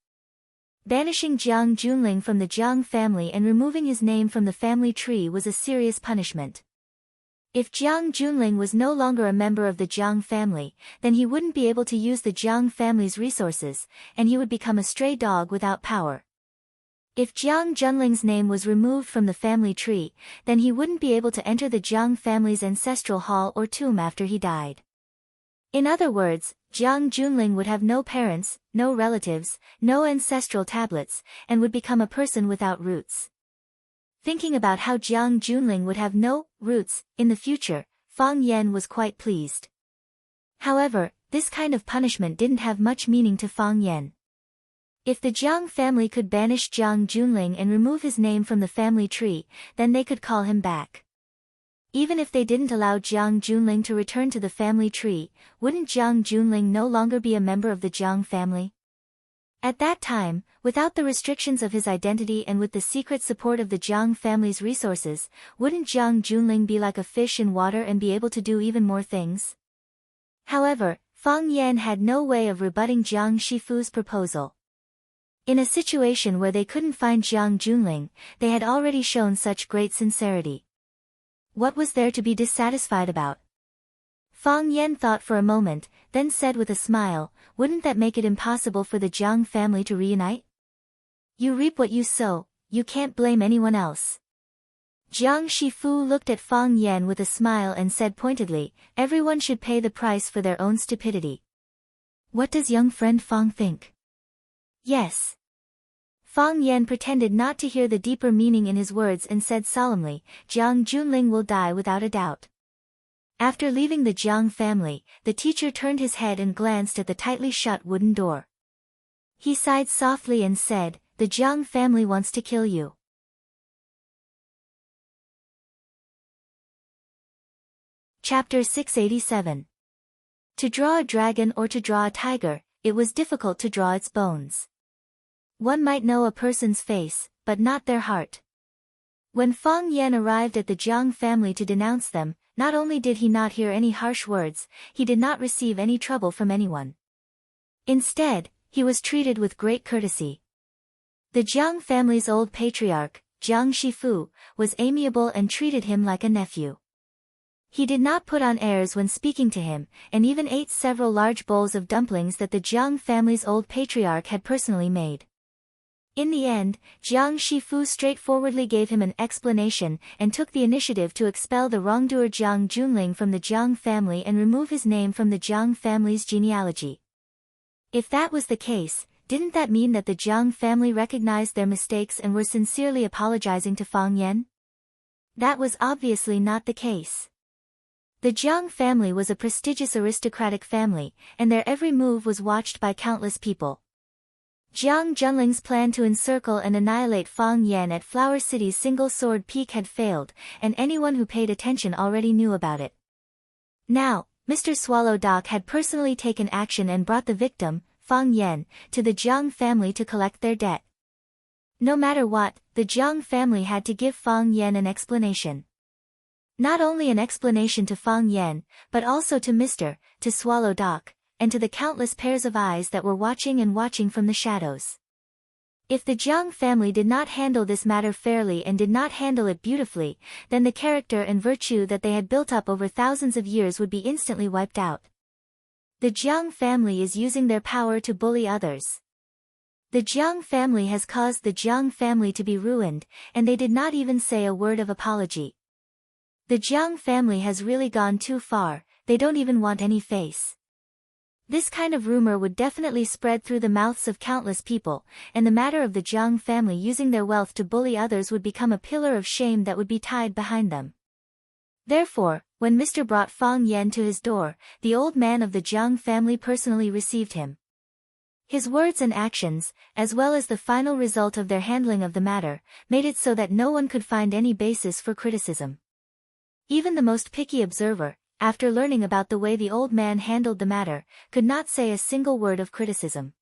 Banishing Jiang Junling from the Jiang family and removing his name from the family tree was a serious punishment. If Jiang Junling was no longer a member of the Jiang family, then he wouldn't be able to use the Jiang family's resources, and he would become a stray dog without power. If Jiang Junling's name was removed from the family tree, then he wouldn't be able to enter the Jiang family's ancestral hall or tomb after he died. In other words, Jiang Junling would have no parents, no relatives, no ancestral tablets, and would become a person without roots. Thinking about how Jiang Junling would have no roots in the future, Fang Yan was quite pleased. However, this kind of punishment didn't have much meaning to Fang Yan. If the Jiang family could banish Jiang Junling and remove his name from the family tree, then they could call him back. Even if they didn't allow Jiang Junling to return to the family tree, wouldn't Jiang Junling no longer be a member of the Jiang family? At that time, without the restrictions of his identity and with the secret support of the Jiang family's resources, wouldn't Jiang Junling be like a fish in water and be able to do even more things? However, Fang Yan had no way of rebutting Jiang Shifu's proposal. In a situation where they couldn't find Jiang Junling, they had already shown such great sincerity. What was there to be dissatisfied about? Fang Yan thought for a moment, then said with a smile, wouldn't that make it impossible for the Jiang family to reunite? You reap what you sow, you can't blame anyone else. Jiang Shifu looked at Fang Yan with a smile and said pointedly, everyone should pay the price for their own stupidity. What does young friend Fang think? Yes. Fang Yan pretended not to hear the deeper meaning in his words and said solemnly, Jiang Junling will die without a doubt. After leaving the Jiang family, the teacher turned his head and glanced at the tightly shut wooden door. He sighed softly and said, the Jiang family wants to kill you. Chapter 687. To draw a dragon or to draw a tiger, it was difficult to draw its bones. One might know a person's face, but not their heart. When Fang Yan arrived at the Jiang family to denounce them, not only did he not hear any harsh words, he did not receive any trouble from anyone. Instead, he was treated with great courtesy. The Jiang family's old patriarch, Jiang Shifu, was amiable and treated him like a nephew. He did not put on airs when speaking to him, and even ate several large bowls of dumplings that the Jiang family's old patriarch had personally made. In the end, Jiang Shifu straightforwardly gave him an explanation and took the initiative to expel the wrongdoer Jiang Junling from the Jiang family and remove his name from the Jiang family's genealogy. If that was the case, didn't that mean that the Jiang family recognized their mistakes and were sincerely apologizing to Fang Yan? That was obviously not the case. The Jiang family was a prestigious aristocratic family, and their every move was watched by countless people. Jiang Junling's plan to encircle and annihilate Fang Yan at Flower City's Single Sword Peak had failed, and anyone who paid attention already knew about it. Now, Mr. Swallow Dock had personally taken action and brought the victim, Fang Yan, to the Jiang family to collect their debt. No matter what, the Jiang family had to give Fang Yan an explanation. Not only an explanation to Fang Yan, but also to Swallow Dock, and to the countless pairs of eyes that were watching and watching from the shadows. If the Jiang family did not handle this matter fairly and did not handle it beautifully, then the character and virtue that they had built up over thousands of years would be instantly wiped out. The Jiang family is using their power to bully others. The Jiang family has caused the Jiang family to be ruined, and they did not even say a word of apology. The Jiang family has really gone too far, they don't even want any face. This kind of rumor would definitely spread through the mouths of countless people, and the matter of the Jiang family using their wealth to bully others would become a pillar of shame that would be tied behind them. Therefore, when Mr. brought Fang Yan to his door, the old man of the Jiang family personally received him. His words and actions, as well as the final result of their handling of the matter, made it so that no one could find any basis for criticism. Even the most picky observer, after learning about the way the old man handled the matter, could not say a single word of criticism.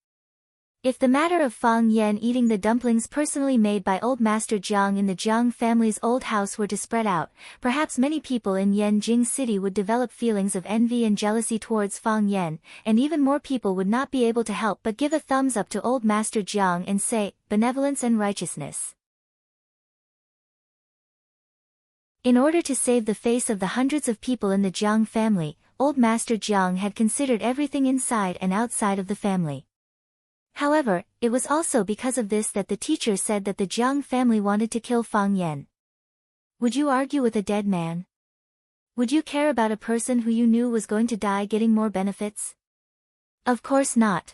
If the matter of Fang Yan eating the dumplings personally made by old Master Jiang in the Jiang family's old house were to spread out, perhaps many people in Yanjing City would develop feelings of envy and jealousy towards Fang Yan, and even more people would not be able to help but give a thumbs up to old Master Jiang and say, benevolence and righteousness. In order to save the face of the hundreds of people in the Jiang family, old Master Jiang had considered everything inside and outside of the family. However, it was also because of this that the teacher said that the Jiang family wanted to kill Fang Yan. Would you argue with a dead man? Would you care about a person who you knew was going to die getting more benefits? Of course not.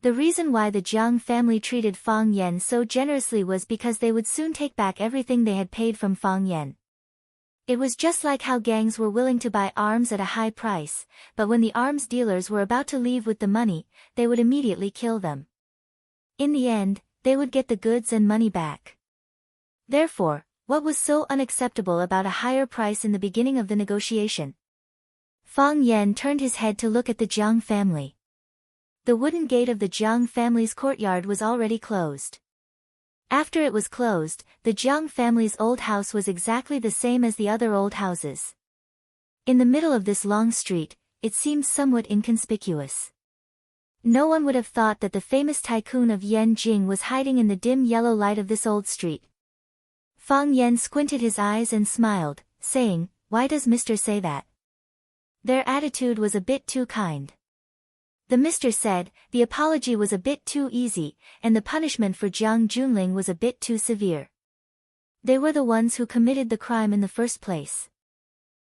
The reason why the Jiang family treated Fang Yan so generously was because they would soon take back everything they had paid from Fang Yan. It was just like how gangs were willing to buy arms at a high price, but when the arms dealers were about to leave with the money, they would immediately kill them. In the end, they would get the goods and money back. Therefore, what was so unacceptable about a higher price in the beginning of the negotiation? Fang Yan turned his head to look at the Jiang family. The wooden gate of the Jiang family's courtyard was already closed. After it was closed, the Jiang family's old house was exactly the same as the other old houses. In the middle of this long street, it seemed somewhat inconspicuous. No one would have thought that the famous tycoon of Yanjing was hiding in the dim yellow light of this old street. Fang Yan squinted his eyes and smiled, saying, "Why does Mr. say that?" Their attitude was a bit too kind. The Mr. said, the apology was a bit too easy, and the punishment for Jiang Junling was a bit too severe. They were the ones who committed the crime in the first place.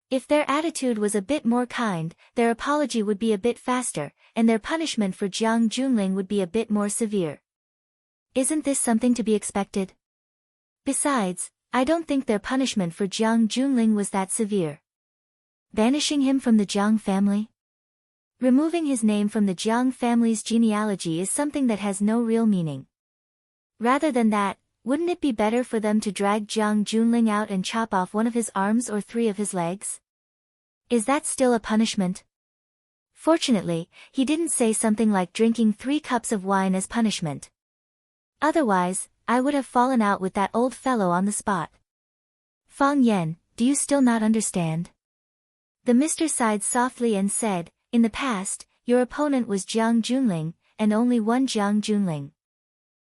If their attitude was a bit more kind, their apology would be a bit faster, and their punishment for Jiang Junling would be a bit more severe. Isn't this something to be expected? Besides, I don't think their punishment for Jiang Junling was that severe. Banishing him from the Jiang family? Removing his name from the Jiang family's genealogy is something that has no real meaning. Rather than that, wouldn't it be better for them to drag Jiang Junling out and chop off one of his arms or 3 of his legs? Is that still a punishment? Fortunately, he didn't say something like drinking 3 cups of wine as punishment. Otherwise, I would have fallen out with that old fellow on the spot. Fang Yan, do you still not understand? The Mr. sighed softly and said, in the past, your opponent was Jiang Junling, and only one Jiang Junling.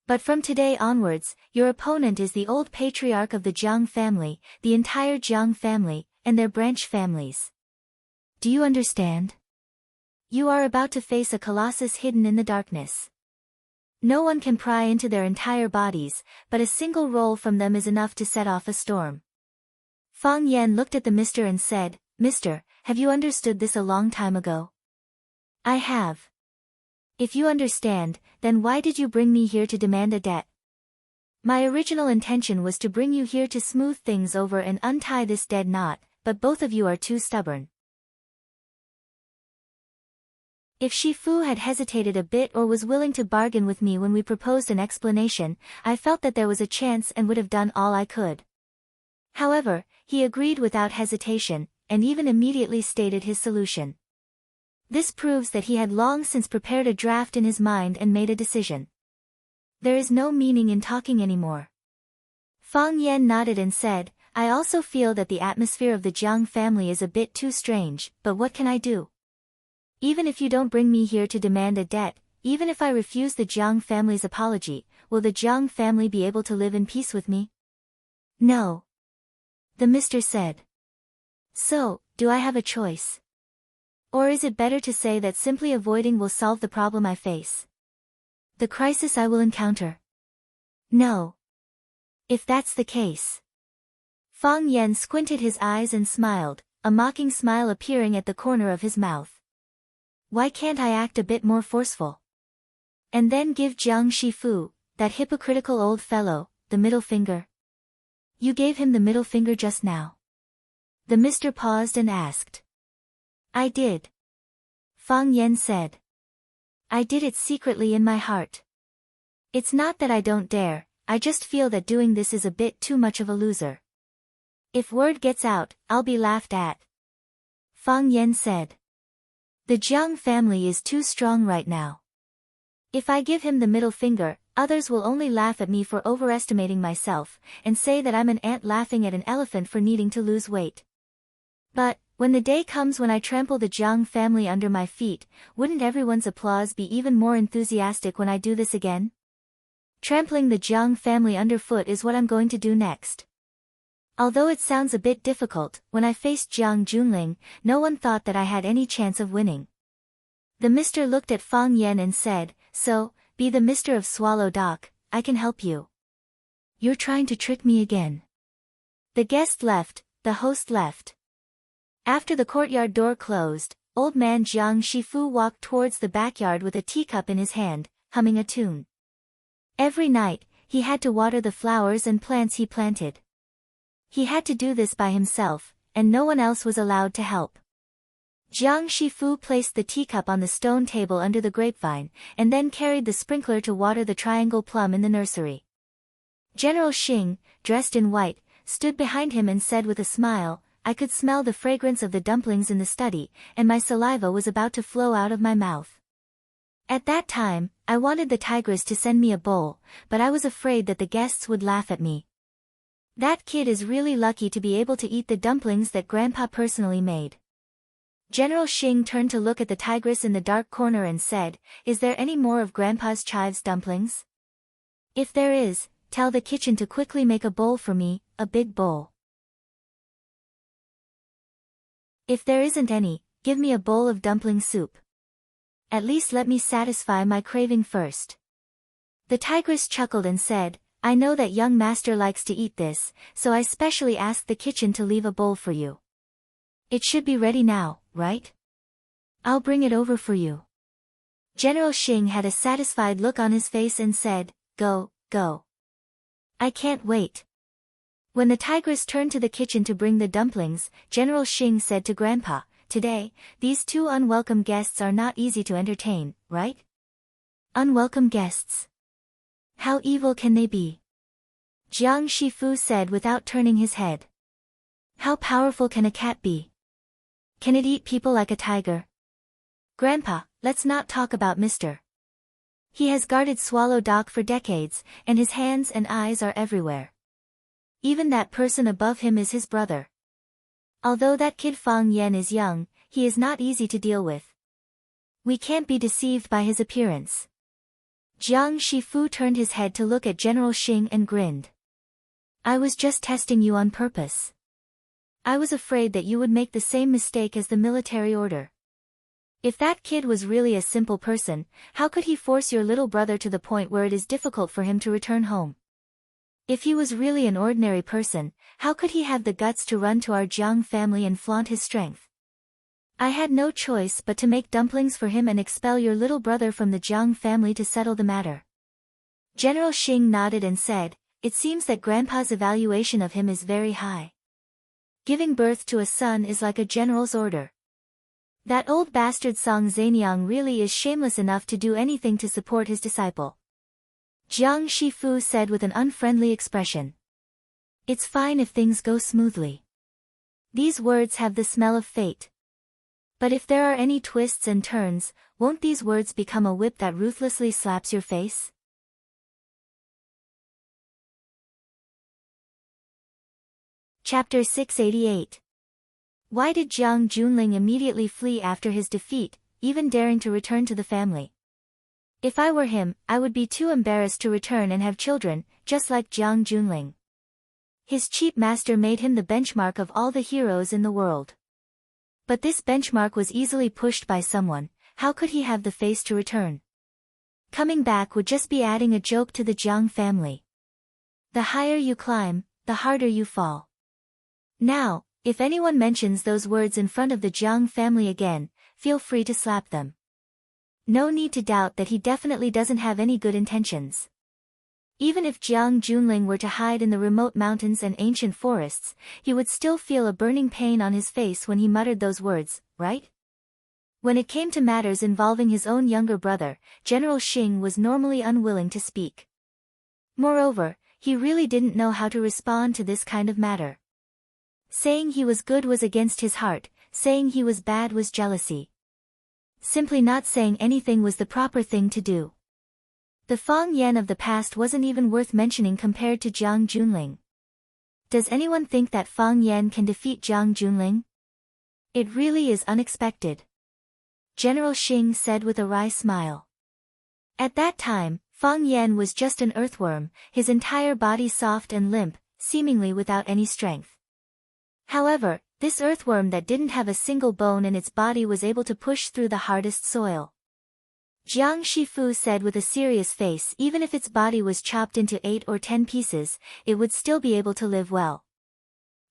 But from today onwards, your opponent is the old patriarch of the Jiang family, the entire Jiang family, and their branch families. Do you understand? You are about to face a colossus hidden in the darkness. No one can pry into their entire bodies, but a single roll from them is enough to set off a storm. Fang Yan looked at the Mr. and said, Mister, have you understood this a long time ago? I have. If you understand, then why did you bring me here to demand a debt? My original intention was to bring you here to smooth things over and untie this dead knot, but both of you are too stubborn. If Shifu had hesitated a bit or was willing to bargain with me when we proposed an explanation, I felt that there was a chance and would have done all I could. However, he agreed without hesitation, and even immediately stated his solution. This proves that he had long since prepared a draft in his mind and made a decision. There is no meaning in talking anymore. Fang Yan nodded and said, I also feel that the atmosphere of the Jiang family is a bit too strange, but what can I do? Even if you don't bring me here to demand a debt, even if I refuse the Jiang family's apology, will the Jiang family be able to live in peace with me? No. The Mr. said. So, do I have a choice? Or is it better to say that simply avoiding will solve the problem I face? The crisis I will encounter? No. If that's the case. Fang Yan squinted his eyes and smiled, a mocking smile appearing at the corner of his mouth. Why can't I act a bit more forceful? And then give Jiang Shifu, that hypocritical old fellow, the middle finger? You gave him the middle finger just now. The Mr. paused and asked. I did. Fang Yan said. I did it secretly in my heart. It's not that I don't dare, I just feel that doing this is a bit too much of a loser. If word gets out, I'll be laughed at. Fang Yan said. The Jiang family is too strong right now. If I give him the middle finger, others will only laugh at me for overestimating myself, and say that I'm an ant laughing at an elephant for needing to lose weight. But, when the day comes when I trample the Jiang family under my feet, wouldn't everyone's applause be even more enthusiastic when I do this again? Trampling the Jiang family underfoot is what I'm going to do next. Although it sounds a bit difficult, when I faced Jiang Junling, no one thought that I had any chance of winning. The Mr. looked at Fang Yan and said, So, be the Mr. of Swallow Dock, I can help you. You're trying to trick me again. The guest left, the host left. After the courtyard door closed, old man Jiang Shifu walked towards the backyard with a teacup in his hand, humming a tune. Every night, he had to water the flowers and plants he planted. He had to do this by himself, and no one else was allowed to help. Jiang Shifu placed the teacup on the stone table under the grapevine, and then carried the sprinkler to water the triangle plum in the nursery. General Xing, dressed in white, stood behind him and said with a smile, I could smell the fragrance of the dumplings in the study, and my saliva was about to flow out of my mouth. At that time, I wanted the tigress to send me a bowl, but I was afraid that the guests would laugh at me. That kid is really lucky to be able to eat the dumplings that Grandpa personally made. General Xing turned to look at the tigress in the dark corner and said, Is there any more of Grandpa's chives dumplings? If there is, tell the kitchen to quickly make a bowl for me, a big bowl. If there isn't any, give me a bowl of dumpling soup. At least let me satisfy my craving first. The tigress chuckled and said, I know that young master likes to eat this, so I specially asked the kitchen to leave a bowl for you. It should be ready now, right? I'll bring it over for you. General Xing had a satisfied look on his face and said, Go, go. I can't wait. When the tigress turned to the kitchen to bring the dumplings, General Xing said to Grandpa, Today, these two unwelcome guests are not easy to entertain, right? Unwelcome guests. How evil can they be? Jiang Shifu said without turning his head. How powerful can a cat be? Can it eat people like a tiger? Grandpa, let's not talk about Mr. He has guarded Swallow Dock for decades, and his hands and eyes are everywhere. Even that person above him is his brother. Although that kid Fang Yan is young, he is not easy to deal with. We can't be deceived by his appearance. Jiang Shifu turned his head to look at General Xing and grinned. I was just testing you on purpose. I was afraid that you would make the same mistake as the military order. If that kid was really a simple person, how could he force your little brother to the point where it is difficult for him to return home? If he was really an ordinary person, how could he have the guts to run to our Jiang family and flaunt his strength? I had no choice but to make dumplings for him and expel your little brother from the Jiang family to settle the matter. General Xing nodded and said, It seems that Grandpa's evaluation of him is very high. Giving birth to a son is like a general's order. That old bastard Song Zaniang really is shameless enough to do anything to support his disciple. Jiang Shifu said with an unfriendly expression. It's fine if things go smoothly. These words have the smell of fate. But if there are any twists and turns, won't these words become a whip that ruthlessly slaps your face? Chapter 688. Why did Jiang Junling immediately flee after his defeat, even daring to return to the family? If I were him, I would be too embarrassed to return and have children, just like Jiang Junling. His cheap master made him the benchmark of all the heroes in the world. But this benchmark was easily pushed by someone. How could he have the face to return? Coming back would just be adding a joke to the Jiang family. The higher you climb, the harder you fall. Now, if anyone mentions those words in front of the Jiang family again, feel free to slap them. No need to doubt that he definitely doesn't have any good intentions. Even if Jiang Junling were to hide in the remote mountains and ancient forests, he would still feel a burning pain on his face when he muttered those words, right? When it came to matters involving his own younger brother, General Xing was normally unwilling to speak. Moreover, he really didn't know how to respond to this kind of matter. Saying he was good was against his heart, saying he was bad was jealousy. Simply not saying anything was the proper thing to do. The Fang Yan of the past wasn't even worth mentioning compared to Jiang Junling. Does anyone think that Fang Yan can defeat Jiang Junling? It really is unexpected. General Xing said with a wry smile. At that time, Fang Yan was just an earthworm, his entire body soft and limp, seemingly without any strength. However, this earthworm that didn't have a single bone in its body was able to push through the hardest soil. Jiang Shifu said with a serious face, even if its body was chopped into 8 or 10 pieces, it would still be able to live well.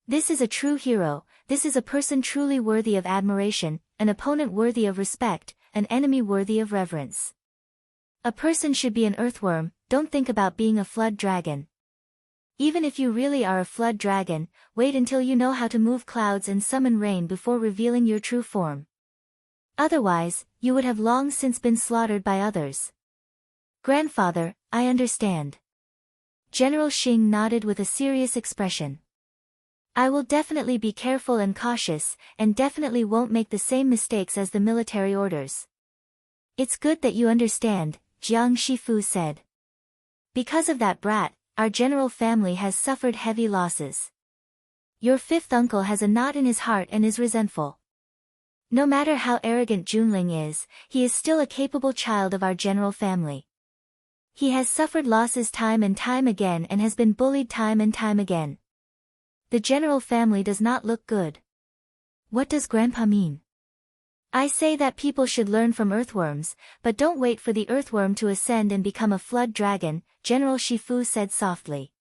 This is a true hero, this is a person truly worthy of admiration, an opponent worthy of respect, an enemy worthy of reverence. A person should be an earthworm, don't think about being a flood dragon. Even if you really are a flood dragon, wait until you know how to move clouds and summon rain before revealing your true form. Otherwise, you would have long since been slaughtered by others. Grandfather, I understand. General Xing nodded with a serious expression. I will definitely be careful and cautious, and definitely won't make the same mistakes as the military orders. It's good that you understand, Jiang Shifu said. Because of that brat, our general family has suffered heavy losses. Your fifth uncle has a knot in his heart and is resentful. No matter how arrogant Junling is, he is still a capable child of our general family. He has suffered losses time and time again and has been bullied time and time again. The general family does not look good. What does Grandpa mean? I say that people should learn from earthworms, but don't wait for the earthworm to ascend and become a flood dragon, General Shifu said softly.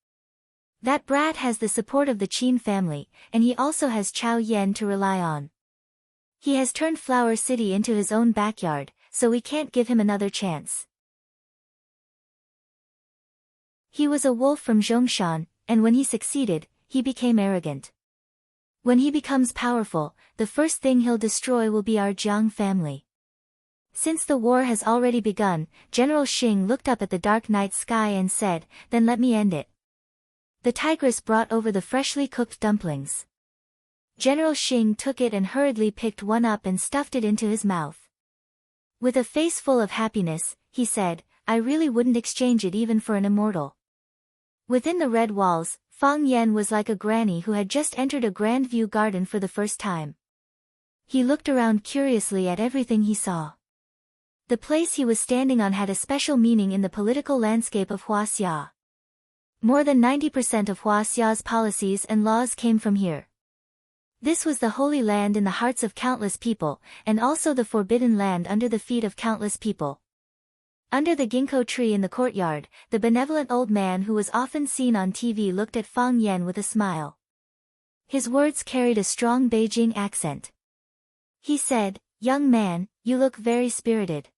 That brat has the support of the Qin family, and he also has Chao Yen to rely on. He has turned Flower City into his own backyard, so we can't give him another chance. He was a wolf from Zhongshan, and when he succeeded, he became arrogant. When he becomes powerful, the first thing he'll destroy will be our Jiang family. Since the war has already begun, General Xing looked up at the dark night sky and said, "Then let me end it." The tigress brought over the freshly cooked dumplings. General Xing took it and hurriedly picked one up and stuffed it into his mouth. With a face full of happiness, he said, "I really wouldn't exchange it even for an immortal." Within the red walls, Fang Yen was like a granny who had just entered a grand view garden for the first time. He looked around curiously at everything he saw. The place he was standing on had a special meaning in the political landscape of Huaxia. More than 90% of Huaxia's policies and laws came from here. This was the holy land in the hearts of countless people, and also the forbidden land under the feet of countless people. Under the ginkgo tree in the courtyard, the benevolent old man who was often seen on TV looked at Fang Yen with a smile. His words carried a strong Beijing accent. He said, "Young man, you look very spirited.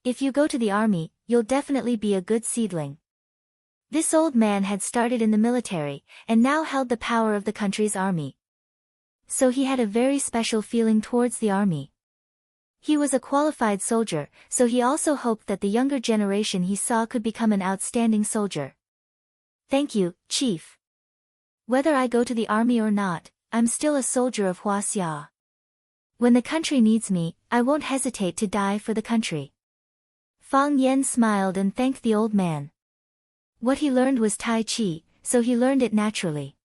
If you go to the army, you'll definitely be a good seedling." This old man had started in the military, and now held the power of the country's army. So he had a very special feeling towards the army. He was a qualified soldier, so he also hoped that the younger generation he saw could become an outstanding soldier. "Thank you, Chief. Whether I go to the army or not, I'm still a soldier of Huaxia. When the country needs me, I won't hesitate to die for the country." Fang Yen smiled and thanked the old man. What he learned was Tai Chi, so he learned it naturally.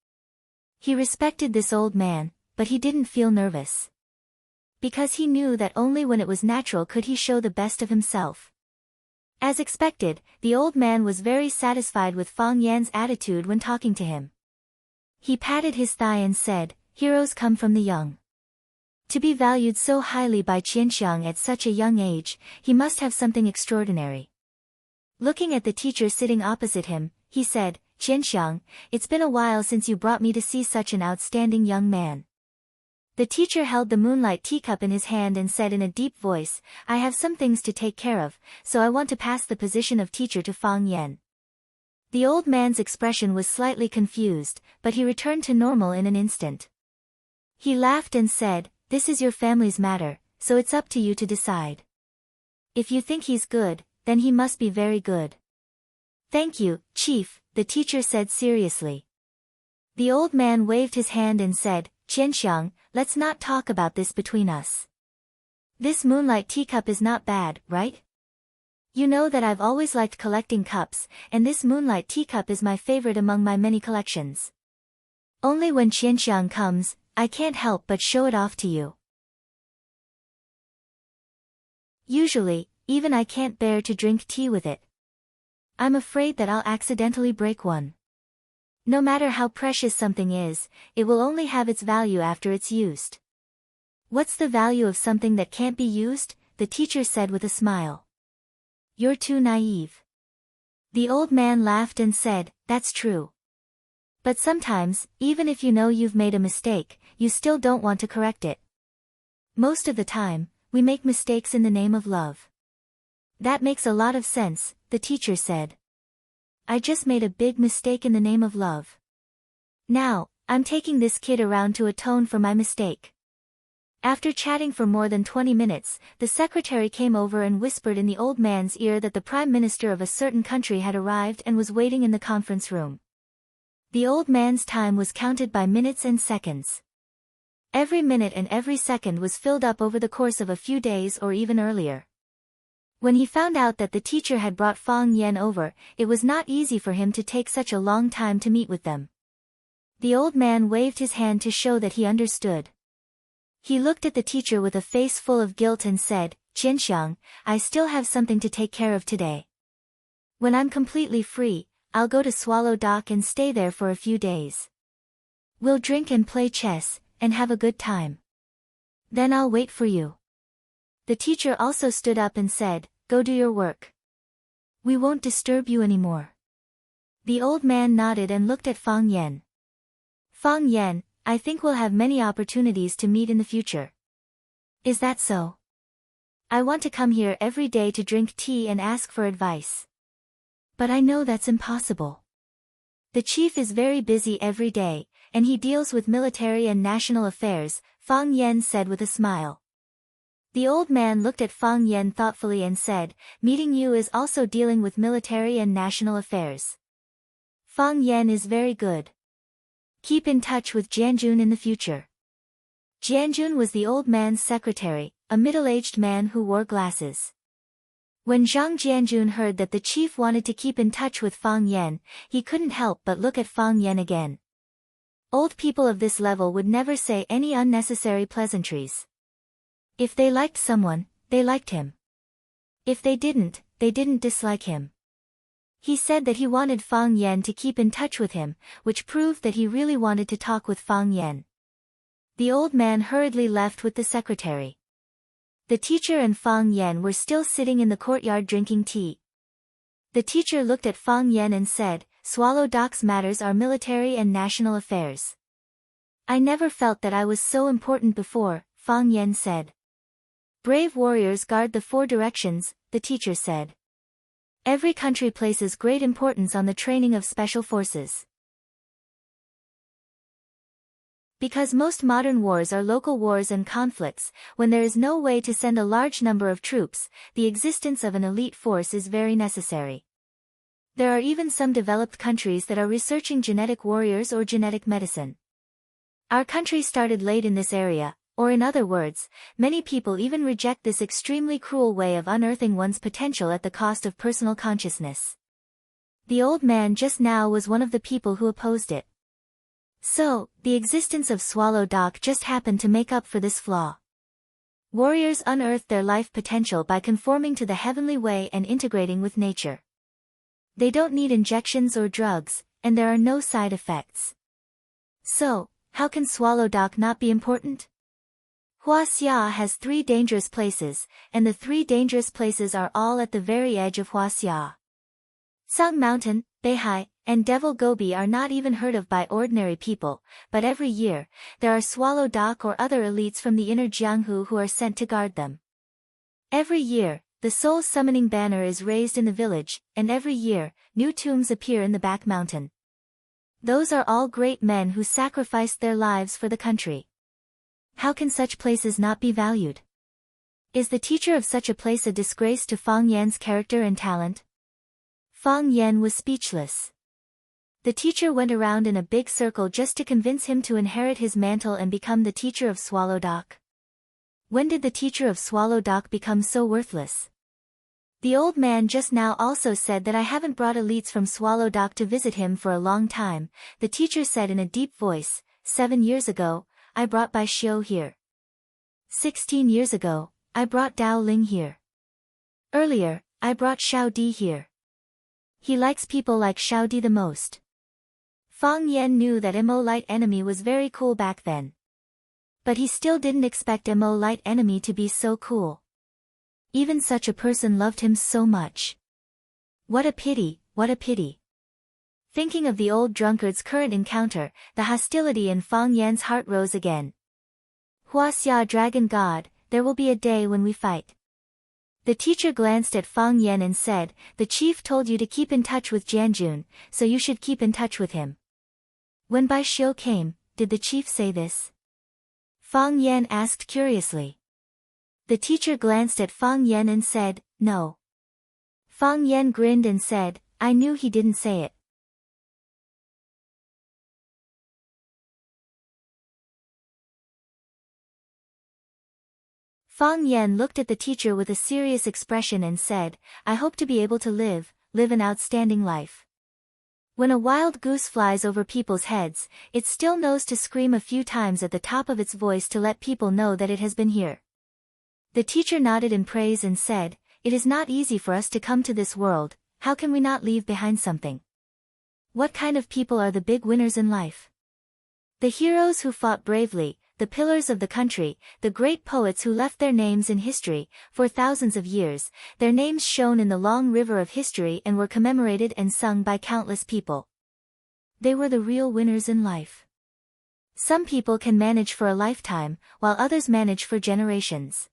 He respected this old man, but he didn't feel nervous. Because he knew that only when it was natural could he show the best of himself. As expected, the old man was very satisfied with Fang Yan's attitude when talking to him. He patted his thigh and said, "Heroes come from the young." To be valued so highly by Qianxiang at such a young age, he must have something extraordinary. Looking at the teacher sitting opposite him, he said, "Qianxiang, it's been a while since you brought me to see such an outstanding young man." The teacher held the moonlight teacup in his hand and said in a deep voice, "I have some things to take care of, so I want to pass the position of teacher to Fang Yen." The old man's expression was slightly confused, but he returned to normal in an instant. He laughed and said, "This is your family's matter, so it's up to you to decide. If you think he's good, then he must be very good." "Thank you, Chief," the teacher said seriously. The old man waved his hand and said, "Qianxiang, let's not talk about this between us. This moonlight teacup is not bad, right? You know that I've always liked collecting cups, and this moonlight teacup is my favorite among my many collections. Only when Qianxiang comes, I can't help but show it off to you. Usually, even I can't bear to drink tea with it. I'm afraid that I'll accidentally break one. No matter how precious something is, it will only have its value after it's used." "What's the value of something that can't be used?" the teacher said with a smile. "You're too naive." The old man laughed and said, "That's true. But sometimes, even if you know you've made a mistake, you still don't want to correct it. Most of the time, we make mistakes in the name of love." "That makes a lot of sense," the teacher said. "I just made a big mistake in the name of love. Now, I'm taking this kid around to atone for my mistake." After chatting for more than 20 minutes, the secretary came over and whispered in the old man's ear that the prime minister of a certain country had arrived and was waiting in the conference room. The old man's time was counted by minutes and seconds. Every minute and every second was filled up over the course of a few days or even earlier. When he found out that the teacher had brought Fang Yen over, it was not easy for him to take such a long time to meet with them. The old man waved his hand to show that he understood. He looked at the teacher with a face full of guilt and said, "Qianxiang, I still have something to take care of today. When I'm completely free, I'll go to Swallow Dock and stay there for a few days. We'll drink and play chess, and have a good time. Then I'll wait for you. The teacher also stood up and said, go do your work. We won't disturb you anymore. The old man nodded and looked at Fang Yan. Fang Yan, I think we'll have many opportunities to meet in the future. Is that so? I want to come here every day to drink tea and ask for advice. But I know that's impossible. The chief is very busy every day, and he deals with military and national affairs, Fang Yan said with a smile. The old man looked at Fang Yan thoughtfully and said, meeting you is also dealing with military and national affairs. Fang Yan is very good. Keep in touch with Jianjun in the future. Jianjun was the old man's secretary, a middle-aged man who wore glasses. When Zhang Jianjun heard that the chief wanted to keep in touch with Fang Yan, he couldn't help but look at Fang Yan again. Old people of this level would never say any unnecessary pleasantries. If they liked someone, they liked him. If they didn't dislike him. He said that he wanted Fang Yan to keep in touch with him, which proved that he really wanted to talk with Fang Yan. The old man hurriedly left with the secretary. The teacher and Fang Yan were still sitting in the courtyard drinking tea. The teacher looked at Fang Yan and said, Swallow Doc's matters are military and national affairs. I never felt that I was so important before, Fang Yan said. Brave warriors guard the 4 directions, the teacher said. Every country places great importance on the training of special forces. Because most modern wars are local wars and conflicts, when there is no way to send a large number of troops, the existence of an elite force is very necessary. There are even some developed countries that are researching genetic warriors or genetic medicine. Our country started late in this area, or in other words, many people even reject this extremely cruel way of unearthing one's potential at the cost of personal consciousness. The old man just now was one of the people who opposed it. So, the existence of Swallow Doc just happened to make up for this flaw. Warriors unearth their life potential by conforming to the heavenly way and integrating with nature. They don't need injections or drugs, and there are no side effects. So, how can Swallow Doc not be important? Huaxia has 3 dangerous places, and the 3 dangerous places are all at the very edge of Huaxia. Sang Mountain, Beihai, and Devil Gobi are not even heard of by ordinary people, but every year, there are Swallow Doc or other elites from the inner Jianghu who are sent to guard them. Every year, the soul summoning banner is raised in the village, and every year, new tombs appear in the back mountain. Those are all great men who sacrificed their lives for the country. How can such places not be valued? Is the teacher of such a place a disgrace to Fang Yan's character and talent? Fang Yan was speechless. The teacher went around in a big circle just to convince him to inherit his mantle and become the teacher of Swallow Doc. When did the teacher of Swallow Doc become so worthless? The old man just now also said that I haven't brought elites from Swallow Doc to visit him for a long time, the teacher said in a deep voice. 7 years ago, I brought Bai Xiu here. 16 years ago, I brought Dao Ling here. Earlier, I brought Xiao Di here. He likes people like Xiao Di the most. Fang Yan knew that Mo Light Enemy was very cool back then. But he still didn't expect Mo Light Enemy to be so cool. Even such a person loved him so much. What a pity, what a pity. Thinking of the old drunkard's current encounter, the hostility in Fang Yan's heart rose again. Huaxia Dragon God, there will be a day when we fight. The teacher glanced at Fang Yan and said, the chief told you to keep in touch with Jianjun, so you should keep in touch with him. When Bai Xiu came, did the chief say this? Fang Yan asked curiously. The teacher glanced at Fang Yan and said, no. Fang Yan grinned and said, I knew he didn't say it. Fang Yan looked at the teacher with a serious expression and said, I hope to be able to live an outstanding life. When a wild goose flies over people's heads, it still knows to scream a few times at the top of its voice to let people know that it has been here. The teacher nodded in praise and said, it is not easy for us to come to this world, how can we not leave behind something? What kind of people are the big winners in life? The heroes who fought bravely, the pillars of the country, the great poets who left their names in history, for thousands of years, their names shone in the long river of history and were commemorated and sung by countless people. They were the real winners in life. Some people can manage for a lifetime, while others manage for generations.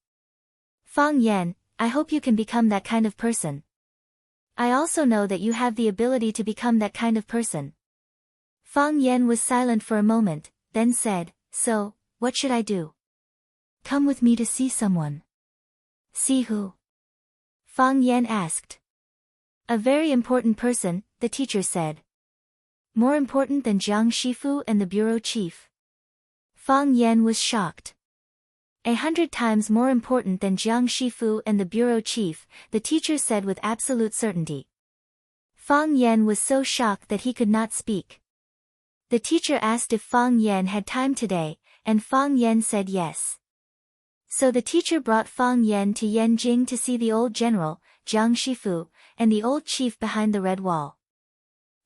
Fang Yan, I hope you can become that kind of person. I also know that you have the ability to become that kind of person. Fang Yan was silent for a moment, then said, "So, what should I do?" "Come with me to see someone." "See who?" Fang Yan asked. "A very important person," the teacher said. "More important than Jiang Shifu and the bureau chief?" Fang Yan was shocked. 100 times more important than Jiang Shifu and the bureau chief, the teacher said with absolute certainty. Fang Yan was so shocked that he could not speak. The teacher asked if Fang Yan had time today, and Fang Yan said yes. So the teacher brought Fang Yan to Yanjing to see the old general, Jiang Shifu, and the old chief behind the red wall.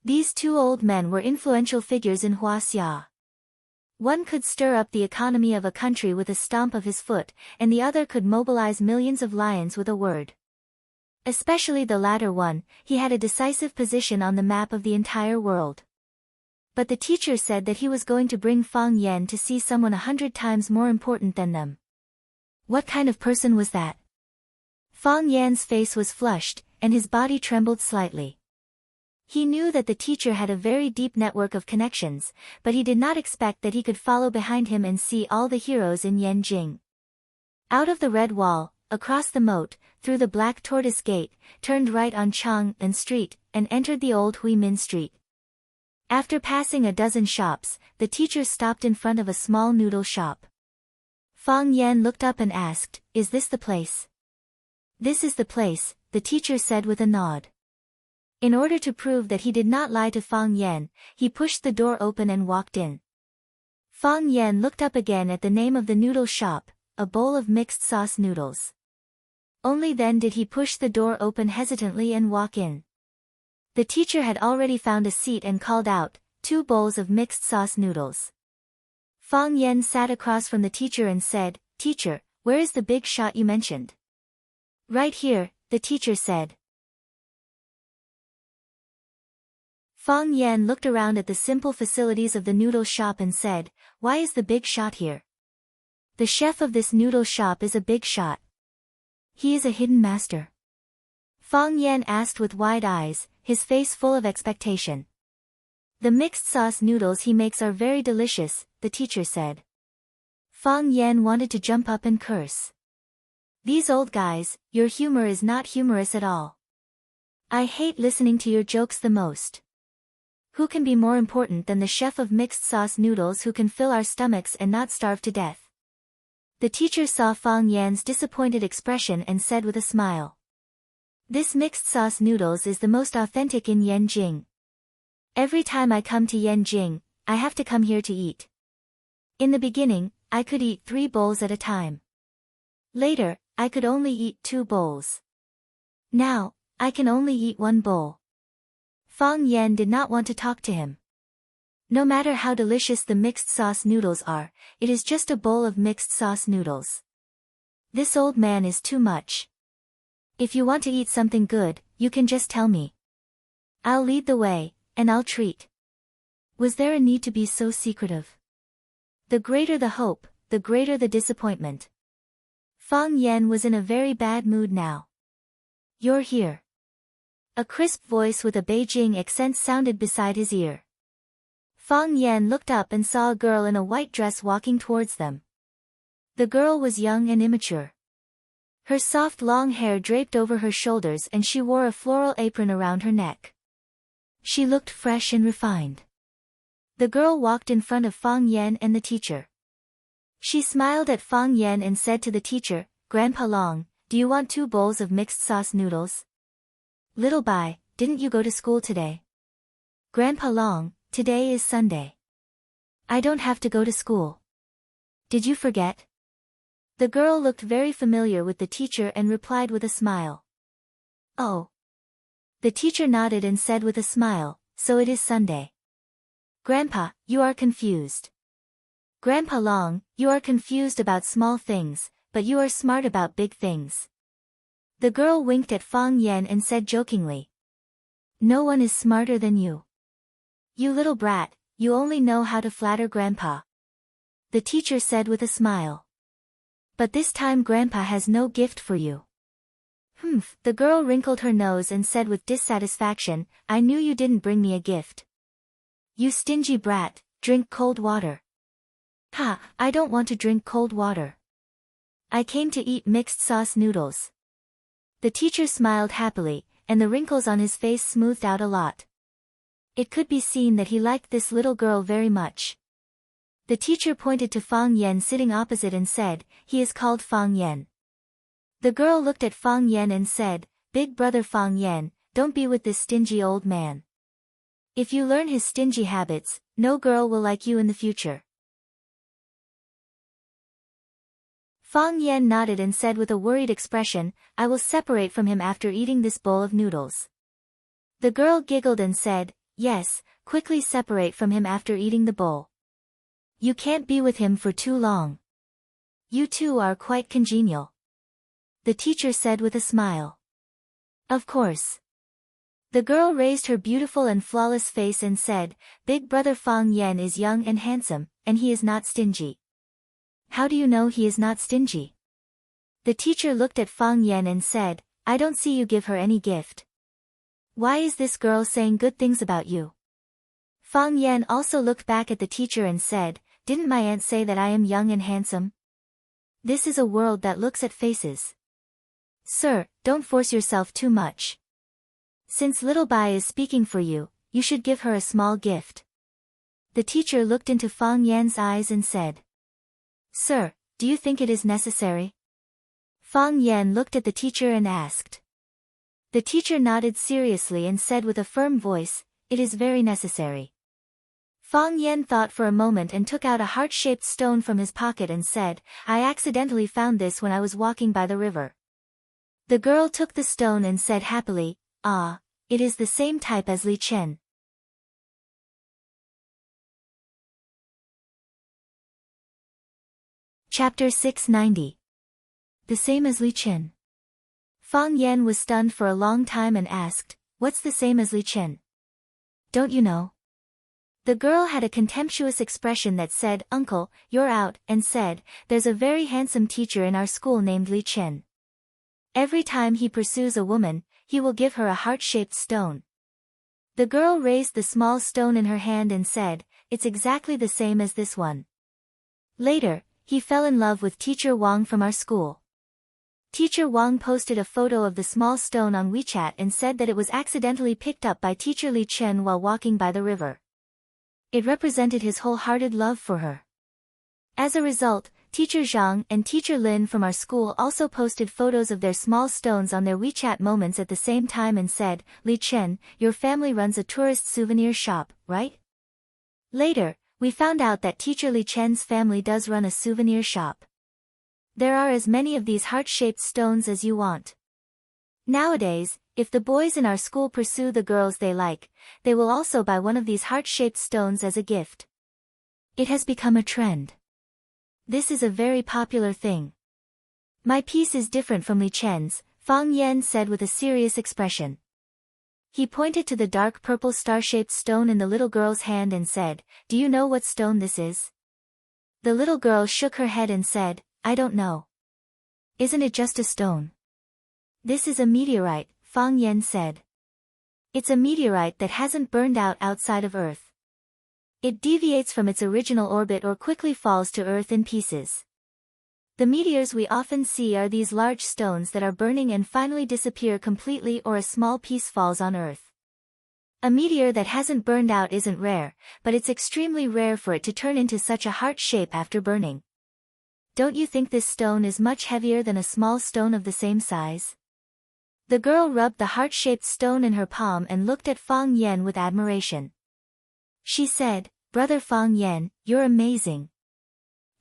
These two old men were influential figures in Huaxia. One could stir up the economy of a country with a stomp of his foot, and the other could mobilize millions of lions with a word. Especially the latter one, he had a decisive position on the map of the entire world. But the teacher said that he was going to bring Fang Yan to see someone 100 times more important than them. What kind of person was that? Fang Yan's face was flushed, and his body trembled slightly. He knew that the teacher had a very deep network of connections, but he did not expect that he could follow behind him and see all the heroes in Yanjing. Out of the red wall, across the moat, through the black tortoise gate, turned right on Chang'an Street, and entered the old Huimin Street. After passing a dozen shops, the teacher stopped in front of a small noodle shop. Fang Yan looked up and asked, "Is this the place?" "This is the place," the teacher said with a nod. In order to prove that he did not lie to Fang Yan, he pushed the door open and walked in. Fang Yan looked up again at the name of the noodle shop, a bowl of mixed sauce noodles. Only then did he push the door open hesitantly and walk in. The teacher had already found a seat and called out, "2 bowls of mixed sauce noodles." Fang Yan sat across from the teacher and said, "Teacher, where is the big shot you mentioned?" "Right here," the teacher said. Fang Yan looked around at the simple facilities of the noodle shop and said, "Why is the big shot here?" "The chef of this noodle shop is a big shot. He is a hidden master." Fang Yan asked with wide eyes, his face full of expectation. "The mixed sauce noodles he makes are very delicious," the teacher said. Fang Yan wanted to jump up and curse. "These old guys, your humor is not humorous at all. I hate listening to your jokes the most. Who can be more important than the chef of mixed sauce noodles who can fill our stomachs and not starve to death?" The teacher saw Fang Yan's disappointed expression and said with a smile, "This mixed sauce noodles is the most authentic in Yanjing. Every time I come to Yanjing, I have to come here to eat. In the beginning, I could eat 3 bowls at a time. Later, I could only eat 2 bowls. Now, I can only eat 1 bowl." Fang Yan did not want to talk to him. No matter how delicious the mixed sauce noodles are, it is just a bowl of mixed sauce noodles. This old man is too much. If you want to eat something good, you can just tell me. I'll lead the way, and I'll treat. Was there a need to be so secretive? The greater the hope, the greater the disappointment. Fang Yan was in a very bad mood now. "You're here." A crisp voice with a Beijing accent sounded beside his ear. Fang Yan looked up and saw a girl in a white dress walking towards them. The girl was young and immature. Her soft long hair draped over her shoulders and she wore a floral apron around her neck. She looked fresh and refined. The girl walked in front of Fang Yan and the teacher. She smiled at Fang Yan and said to the teacher, "Grandpa Long, do you want 2 bowls of mixed sauce noodles?" "Little Bai, didn't you go to school today?" "Grandpa Long, today is Sunday. I don't have to go to school. Did you forget?" The girl looked very familiar with the teacher and replied with a smile. "Oh." The teacher nodded and said with a smile, "So it is Sunday. Grandpa, you are confused. Grandpa Long, You are confused about small things, but you are smart about big things. The girl winked at Fang Yan and said jokingly. No one is smarter than you. You little brat, you only know how to flatter Grandpa. The teacher said with a smile. But this time Grandpa has no gift for you. Humph, the girl wrinkled her nose and said with dissatisfaction, I knew you didn't bring me a gift. You stingy brat, drink cold water. Ha, I don't want to drink cold water. I came to eat mixed sauce noodles. The teacher smiled happily, and the wrinkles on his face smoothed out a lot. It could be seen that he liked this little girl very much. The teacher pointed to Fang Yan sitting opposite and said, he is called Fang Yan. The girl looked at Fang Yan and said, Big brother Fang Yan, don't be with this stingy old man. If you learn his stingy habits, no girl will like you in the future. Fang Yan nodded and said with a worried expression, I will separate from him after eating this bowl of noodles. The girl giggled and said, yes, quickly separate from him after eating the bowl. You can't be with him for too long. You two are quite congenial. The teacher said with a smile. Of course. The girl raised her beautiful and flawless face and said, Big brother Fang Yan is young and handsome, and he is not stingy. How do you know he is not stingy? The teacher looked at Fang Yan and said, I don't see you give her any gift. Why is this girl saying good things about you? Fang Yan also looked back at the teacher and said, didn't my aunt say that I am young and handsome? This is a world that looks at faces. Sir, don't force yourself too much. Since little Bai is speaking for you, you should give her a small gift. The teacher looked into Fang Yan's eyes and said, Sir, do you think it is necessary? Fang Yan looked at the teacher and asked. The teacher nodded seriously and said with a firm voice, it is very necessary. Fang Yan thought for a moment and took out a heart-shaped stone from his pocket and said, I accidentally found this when I was walking by the river. The girl took the stone and said happily, ah, it is the same type as Li Chen. Chapter 690. The same as Li Chen. Fang Yan was stunned for a long time and asked, what's the same as Li Chen? Don't you know? The girl had a contemptuous expression that said, Uncle, you're out, and said, there's a very handsome teacher in our school named Li Chen. Every time he pursues a woman, he will give her a heart-shaped stone. The girl raised the small stone in her hand and said, it's exactly the same as this one. Later, he fell in love with Teacher Wang from our school. Teacher Wang posted a photo of the small stone on WeChat and said that it was accidentally picked up by Teacher Li Chen while walking by the river. It represented his wholehearted love for her. As a result, Teacher Zhang and Teacher Lin from our school also posted photos of their small stones on their WeChat moments at the same time and said, Li Chen, your family runs a tourist souvenir shop, right? Later, we found out that Teacher Li Chen's family does run a souvenir shop. There are as many of these heart-shaped stones as you want. Nowadays, if the boys in our school pursue the girls they like, they will also buy one of these heart-shaped stones as a gift. It has become a trend. This is a very popular thing. My piece is different from Li Chen's, Fang Yan said with a serious expression. He pointed to the dark purple star-shaped stone in the little girl's hand and said, do you know what stone this is? The little girl shook her head and said, I don't know. Isn't it just a stone? This is a meteorite, Fang Yan said. It's a meteorite that hasn't burned out outside of Earth. It deviates from its original orbit or quickly falls to Earth in pieces. The meteors we often see are these large stones that are burning and finally disappear completely, or a small piece falls on Earth. A meteor that hasn't burned out isn't rare, but it's extremely rare for it to turn into such a heart shape after burning. Don't you think this stone is much heavier than a small stone of the same size? The girl rubbed the heart-shaped stone in her palm and looked at Fang Yan with admiration. She said, Brother Fang Yan, you're amazing.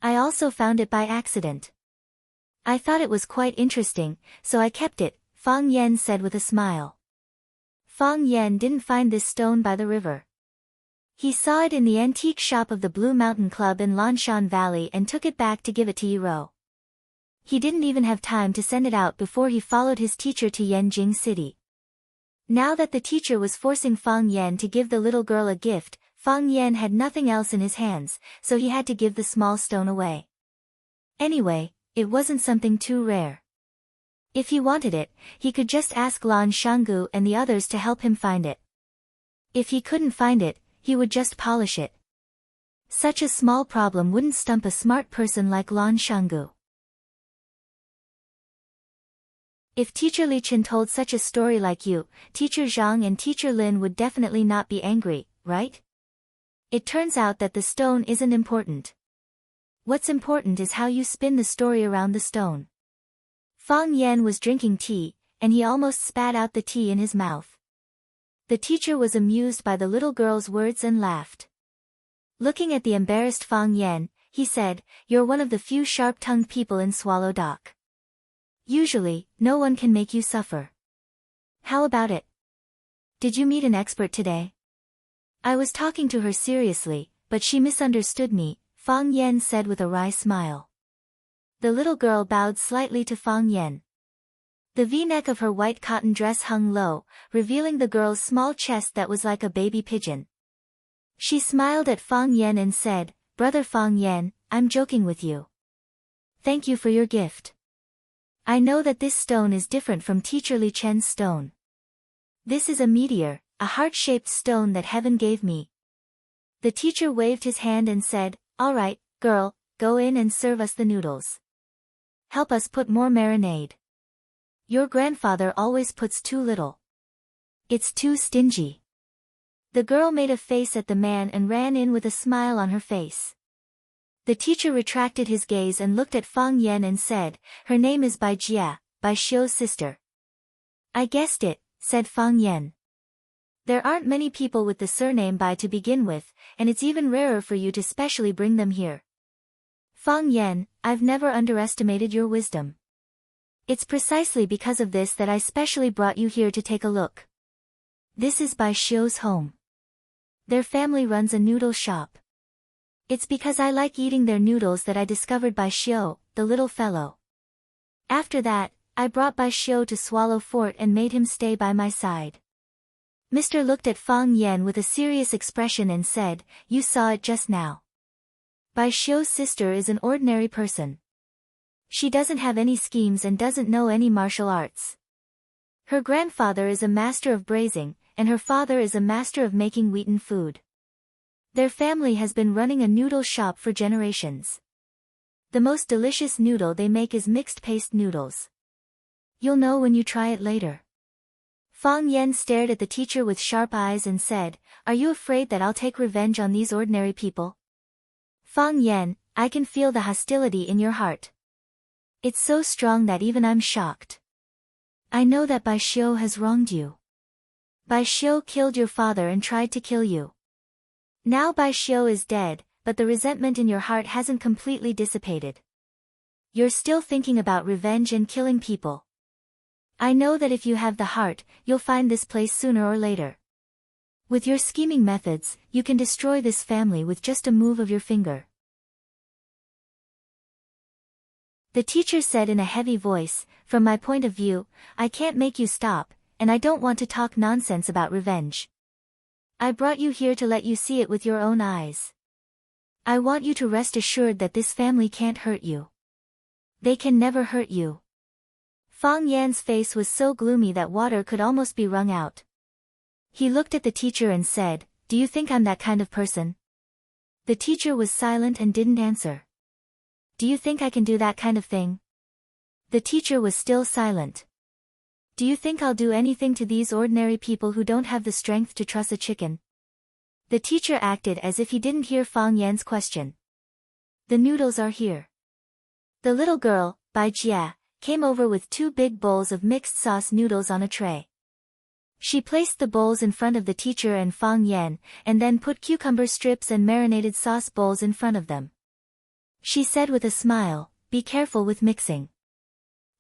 I also found it by accident. I thought it was quite interesting, so I kept it, Fang Yan said with a smile. Fang Yan didn't find this stone by the river. He saw it in the antique shop of the Blue Mountain Club in Lanshan Valley and took it back to give it to Yiro. He didn't even have time to send it out before he followed his teacher to Yanjing City. Now that the teacher was forcing Fang Yan to give the little girl a gift, Fang Yan had nothing else in his hands, so he had to give the small stone away. Anyway, it wasn't something too rare. If he wanted it, he could just ask Lan Shanggu and the others to help him find it. If he couldn't find it, he would just polish it. Such a small problem wouldn't stump a smart person like Lan Shanggu. If Teacher Li Chen told such a story like you, Teacher Zhang and Teacher Lin would definitely not be angry, right? It turns out that the stone isn't important. What's important is how you spin the story around the stone. Fang Yan was drinking tea, and he almost spat out the tea in his mouth. The teacher was amused by the little girl's words and laughed. Looking at the embarrassed Fang Yan, he said, "You're one of the few sharp-tongued people in Swallow Dock. Usually, no one can make you suffer. How about it? Did you meet an expert today?" "I was talking to her seriously, but she misunderstood me," Fang Yan said with a wry smile. The little girl bowed slightly to Fang Yan. The V-neck of her white cotton dress hung low, revealing the girl's small chest that was like a baby pigeon. She smiled at Fang Yan and said, "Brother Fang Yan, I'm joking with you. Thank you for your gift. I know that this stone is different from Teacher Li Chen's stone. This is a meteor, a heart-shaped stone that heaven gave me." The teacher waved his hand and said, "All right, girl, go in and serve us the noodles. Help us put more marinade. Your grandfather always puts too little. It's too stingy." The girl made a face at the man and ran in with a smile on her face. The teacher retracted his gaze and looked at Fang Yan and said, "Her name is Bai Jia, Bai Xiu's sister." "I guessed it," said Fang Yan. "There aren't many people with the surname Bai to begin with, and it's even rarer for you to specially bring them here." "Fang Yan, I've never underestimated your wisdom. It's precisely because of this that I specially brought you here to take a look. This is Bai Xiu's home. Their family runs a noodle shop. It's because I like eating their noodles that I discovered Bai Xiu, the little fellow. After that, I brought Bai Xiu to Swallow Fort and made him stay by my side." Mr. looked at Fang Yan with a serious expression and said, "You saw it just now. Bai Xiu's sister is an ordinary person. She doesn't have any schemes and doesn't know any martial arts. Her grandfather is a master of braising, and her father is a master of making wheaten food. Their family has been running a noodle shop for generations. The most delicious noodle they make is mixed paste noodles. You'll know when you try it later." Fang Yan stared at the teacher with sharp eyes and said, "Are you afraid that I'll take revenge on these ordinary people?" "Fang Yan, I can feel the hostility in your heart. It's so strong that even I'm shocked. I know that Bai Xiu has wronged you. Bai Xiu killed your father and tried to kill you. Now Bai Xiu is dead, but the resentment in your heart hasn't completely dissipated. You're still thinking about revenge and killing people. I know that if you have the heart, you'll find this place sooner or later. With your scheming methods, you can destroy this family with just a move of your finger." The teacher said in a heavy voice, "From my point of view, I can't make you stop, and I don't want to talk nonsense about revenge. I brought you here to let you see it with your own eyes. I want you to rest assured that this family can't hurt you. They can never hurt you." Fang Yan's face was so gloomy that water could almost be wrung out. He looked at the teacher and said, "Do you think I'm that kind of person?" The teacher was silent and didn't answer. "Do you think I can do that kind of thing?" The teacher was still silent. "Do you think I'll do anything to these ordinary people who don't have the strength to truss a chicken?" The teacher acted as if he didn't hear Fang Yan's question. "The noodles are here." The little girl, Bai Jia, came over with 2 big bowls of mixed sauce noodles on a tray. She placed the bowls in front of the teacher and Fang Yan, and then put cucumber strips and marinated sauce bowls in front of them. She said with a smile, "Be careful with mixing.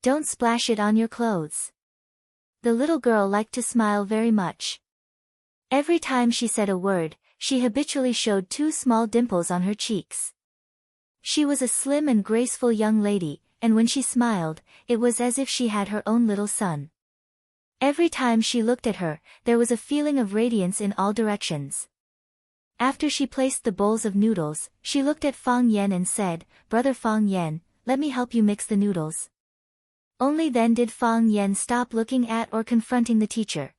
Don't splash it on your clothes." The little girl liked to smile very much. Every time she said a word, she habitually showed two small dimples on her cheeks. She was a slim and graceful young lady, and when she smiled, it was as if she had her own little son. Every time she looked at her, there was a feeling of radiance in all directions. After she placed the bowls of noodles, she looked at Fang Yan and said, "Brother Fang Yan, let me help you mix the noodles." Only then did Fang Yan stop looking at or confronting the teacher.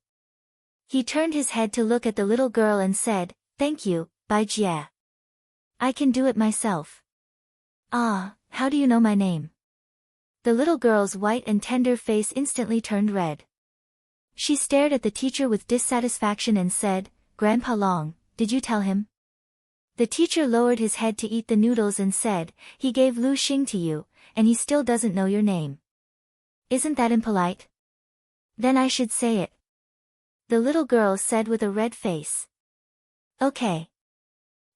He turned his head to look at the little girl and said, "Thank you, Bai Jia. I can do it myself." "Ah, how do you know my name?" The little girl's white and tender face instantly turned red. She stared at the teacher with dissatisfaction and said, "Grandpa Long, did you tell him?" The teacher lowered his head to eat the noodles and said, "He gave Lu Xing to you, and he still doesn't know your name. Isn't that impolite?" "Then I should say it," the little girl said with a red face. "Okay.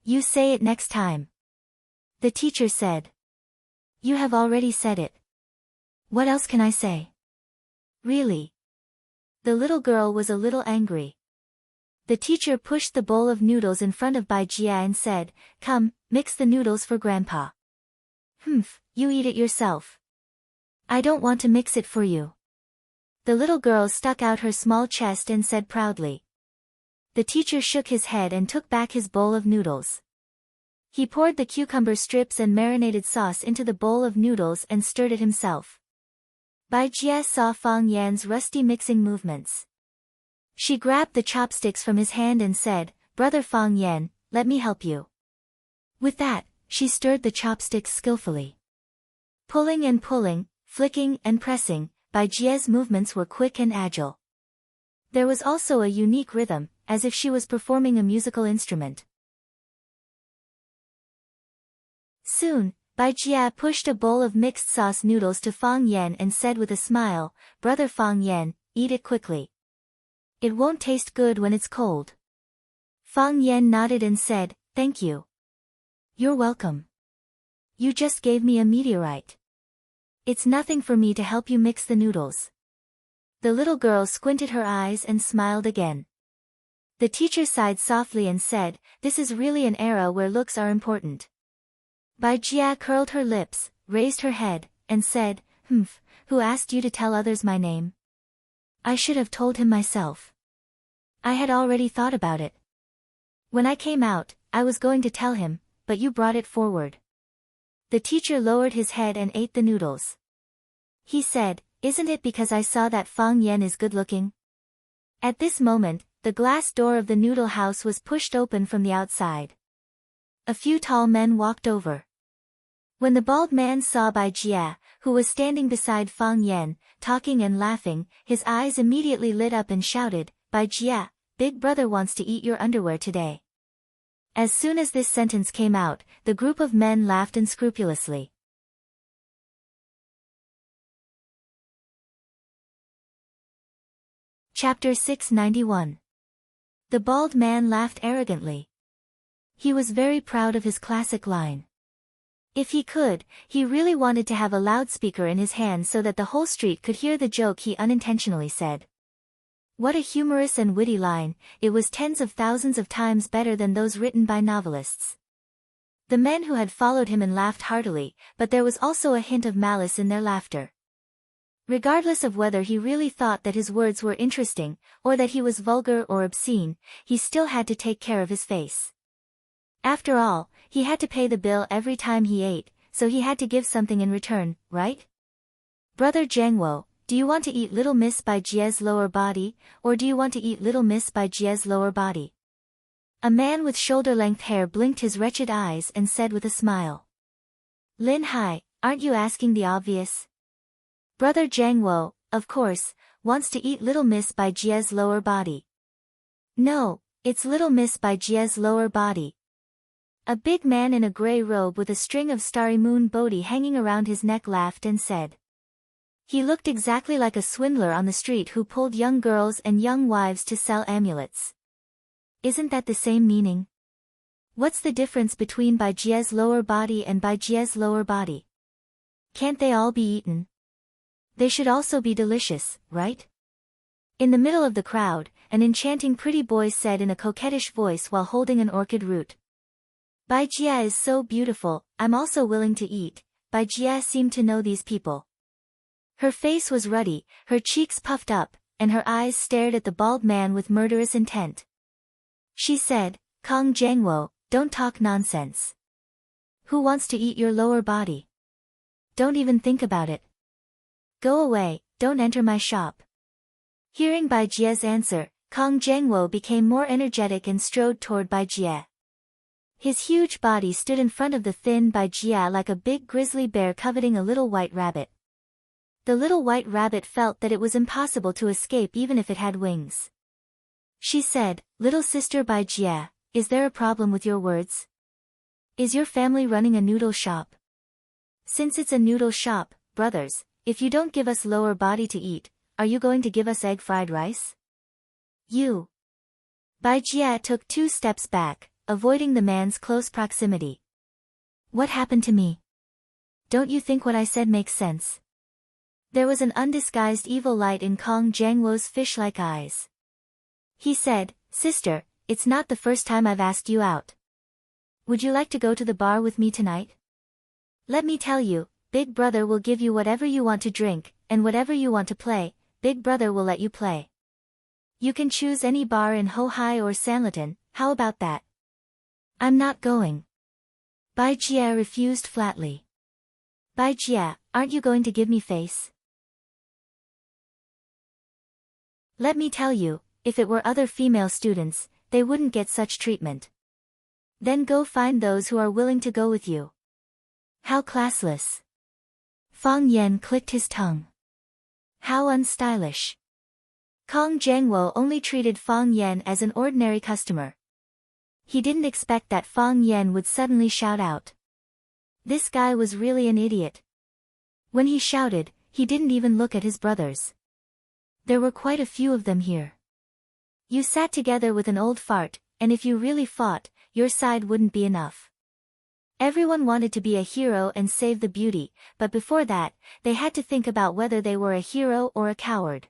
You say it next time," the teacher said. "You have already said it. What else can I say?" "Really?" The little girl was a little angry. The teacher pushed the bowl of noodles in front of Bai Jia and said, "Come, mix the noodles for Grandpa." "Humph, you eat it yourself. I don't want to mix it for you." The little girl stuck out her small chest and said proudly. The teacher shook his head and took back his bowl of noodles. He poured the cucumber strips and marinated sauce into the bowl of noodles and stirred it himself. Bai Jia saw Fang Yan's rusty mixing movements. She grabbed the chopsticks from his hand and said, "Brother Fang Yan, let me help you." With that, she stirred the chopsticks skillfully. Pulling and pulling, flicking and pressing, Bai Jia's movements were quick and agile. There was also a unique rhythm, as if she was performing a musical instrument. Soon, Bai Jia pushed a bowl of mixed sauce noodles to Fang Yan and said with a smile, "Brother Fang Yan, eat it quickly. It won't taste good when it's cold." Fang Yan nodded and said, "Thank you." "You're welcome. You just gave me a meteorite. It's nothing for me to help you mix the noodles." The little girl squinted her eyes and smiled again. The teacher sighed softly and said, "This is really an era where looks are important." Bai Jia curled her lips, raised her head, and said, "Humph, who asked you to tell others my name? I should have told him myself. I had already thought about it. When I came out, I was going to tell him, but you brought it forward." The teacher lowered his head and ate the noodles. He said, "Isn't it because I saw that Fang Yan is good-looking?" At this moment, the glass door of the noodle house was pushed open from the outside. A few tall men walked over. When the bald man saw Bai Jia, who was standing beside Fang Yan, talking and laughing, his eyes immediately lit up and shouted, "Bai Jia, Big Brother wants to eat your underwear today." As soon as this sentence came out, the group of men laughed unscrupulously. Chapter 691. The bald man laughed arrogantly. He was very proud of his classic line. If he could, he really wanted to have a loudspeaker in his hand so that the whole street could hear the joke he unintentionally said. What a humorous and witty line, it was tens of thousands of times better than those written by novelists. The men who had followed him and laughed heartily, but there was also a hint of malice in their laughter. Regardless of whether he really thought that his words were interesting, or that he was vulgar or obscene, he still had to take care of his face. After all, he had to pay the bill every time he ate, so he had to give something in return, right? "Brother Jiangwo, do you want to eat Little Miss Bai Jia's lower body, or do you want to eat Little Miss Bai Jia's lower body?" A man with shoulder-length hair blinked his wretched eyes and said with a smile. "Lin Hai, aren't you asking the obvious? Brother Jiangwo, of course, wants to eat Little Miss Bai Jia's lower body." "No, it's Little Miss Bai Jia's lower body." A big man in a gray robe with a string of starry moon bodhi hanging around his neck laughed and said. He looked exactly like a swindler on the street who pulled young girls and young wives to sell amulets. Isn't that the same meaning? What's the difference between Bai Jia's lower body and Bai Jia's lower body? Can't they all be eaten? They should also be delicious, right? In the middle of the crowd, an enchanting pretty boy said in a coquettish voice while holding an orchid root. Bai Jia is so beautiful, I'm also willing to eat. Bai Jia seemed to know these people. Her face was ruddy, her cheeks puffed up, and her eyes stared at the bald man with murderous intent. She said, Kong Jiangwo, don't talk nonsense. Who wants to eat your lower body? Don't even think about it. Go away, don't enter my shop. Hearing Bai Jia's answer, Kong Jiangwo became more energetic and strode toward Bai Jia. His huge body stood in front of the thin Bai Jia like a big grizzly bear coveting a little white rabbit. The little white rabbit felt that it was impossible to escape even if it had wings. She said, Little sister Bai Jia, is there a problem with your words? Is your family running a noodle shop? Since it's a noodle shop, brothers, if you don't give us lower body to eat, are you going to give us egg fried rice? You. Bai Jia took 2 steps back, avoiding the man's close proximity. What happened to me? Don't you think what I said makes sense? There was an undisguised evil light in Kong Jiangwo's fish-like eyes. He said, Sister, it's not the first time I've asked you out. Would you like to go to the bar with me tonight? Let me tell you, Big Brother will give you whatever you want to drink, and whatever you want to play, Big Brother will let you play. You can choose any bar in Hohai or Sanlitun, how about that? I'm not going. Bai Jia refused flatly. Bai Jia, aren't you going to give me face? Let me tell you, if it were other female students, they wouldn't get such treatment. Then go find those who are willing to go with you. How classless. Fang Yan clicked his tongue. How unstylish. Kong Jiangwo only treated Fang Yan as an ordinary customer. He didn't expect that Fang Yan would suddenly shout out. This guy was really an idiot. When he shouted, he didn't even look at his brothers. There were quite a few of them here. You sat together with an old fart, and if you really fought, your side wouldn't be enough. Everyone wanted to be a hero and save the beauty, but before that, they had to think about whether they were a hero or a coward.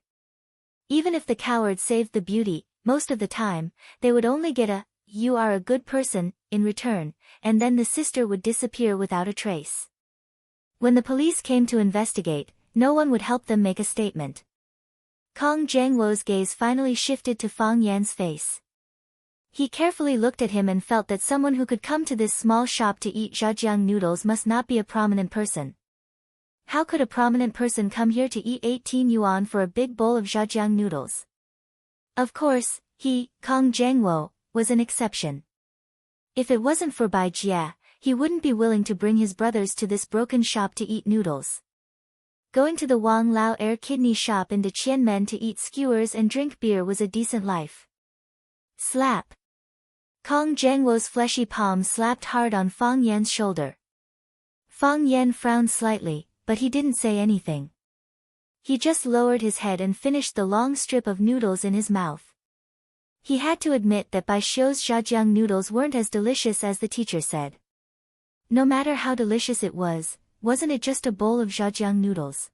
Even if the coward saved the beauty, most of the time, they would only get a, "You are a good person," in return, and then the sister would disappear without a trace. When the police came to investigate, no one would help them make a statement. Kong Jiangwo's gaze finally shifted to Fang Yan's face. He carefully looked at him and felt that someone who could come to this small shop to eat zhejiang noodles must not be a prominent person. How could a prominent person come here to eat 18 yuan for a big bowl of zhejiang noodles? Of course, he, Kong Jiangwo, was an exception. If it wasn't for Bai Jia, he wouldn't be willing to bring his brothers to this broken shop to eat noodles. Going to the Wang Lao Air Kidney shop in Tianmen to eat skewers and drink beer was a decent life. Slap. Kong Jiangwo's fleshy palm slapped hard on Fang Yan's shoulder. Fang Yan frowned slightly, but he didn't say anything. He just lowered his head and finished the long strip of noodles in his mouth. He had to admit that Bai Xiu's zhejiang noodles weren't as delicious as the teacher said. No matter how delicious it was, wasn't it just a bowl of zhejiang noodles?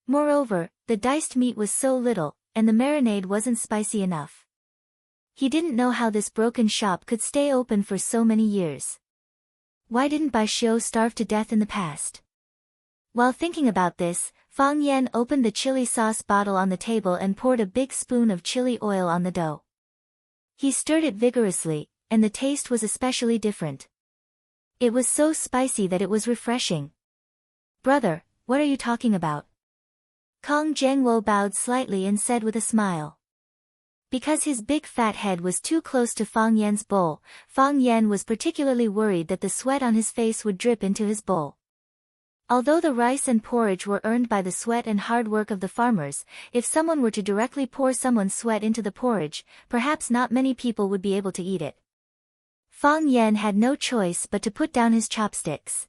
Moreover, the diced meat was so little, and the marinade wasn't spicy enough. He didn't know how this broken shop could stay open for so many years. Why didn't Bai Xiu starve to death in the past? While thinking about this, Fang Yan opened the chili sauce bottle on the table and poured a big spoon of chili oil on the dough. He stirred it vigorously, and the taste was especially different. It was so spicy that it was refreshing. Brother, what are you talking about? Kong Jiangwo bowed slightly and said with a smile. Because his big fat head was too close to Fang Yan's bowl, Fang Yan was particularly worried that the sweat on his face would drip into his bowl. Although the rice and porridge were earned by the sweat and hard work of the farmers, if someone were to directly pour someone's sweat into the porridge, perhaps not many people would be able to eat it. Fang Yan had no choice but to put down his chopsticks.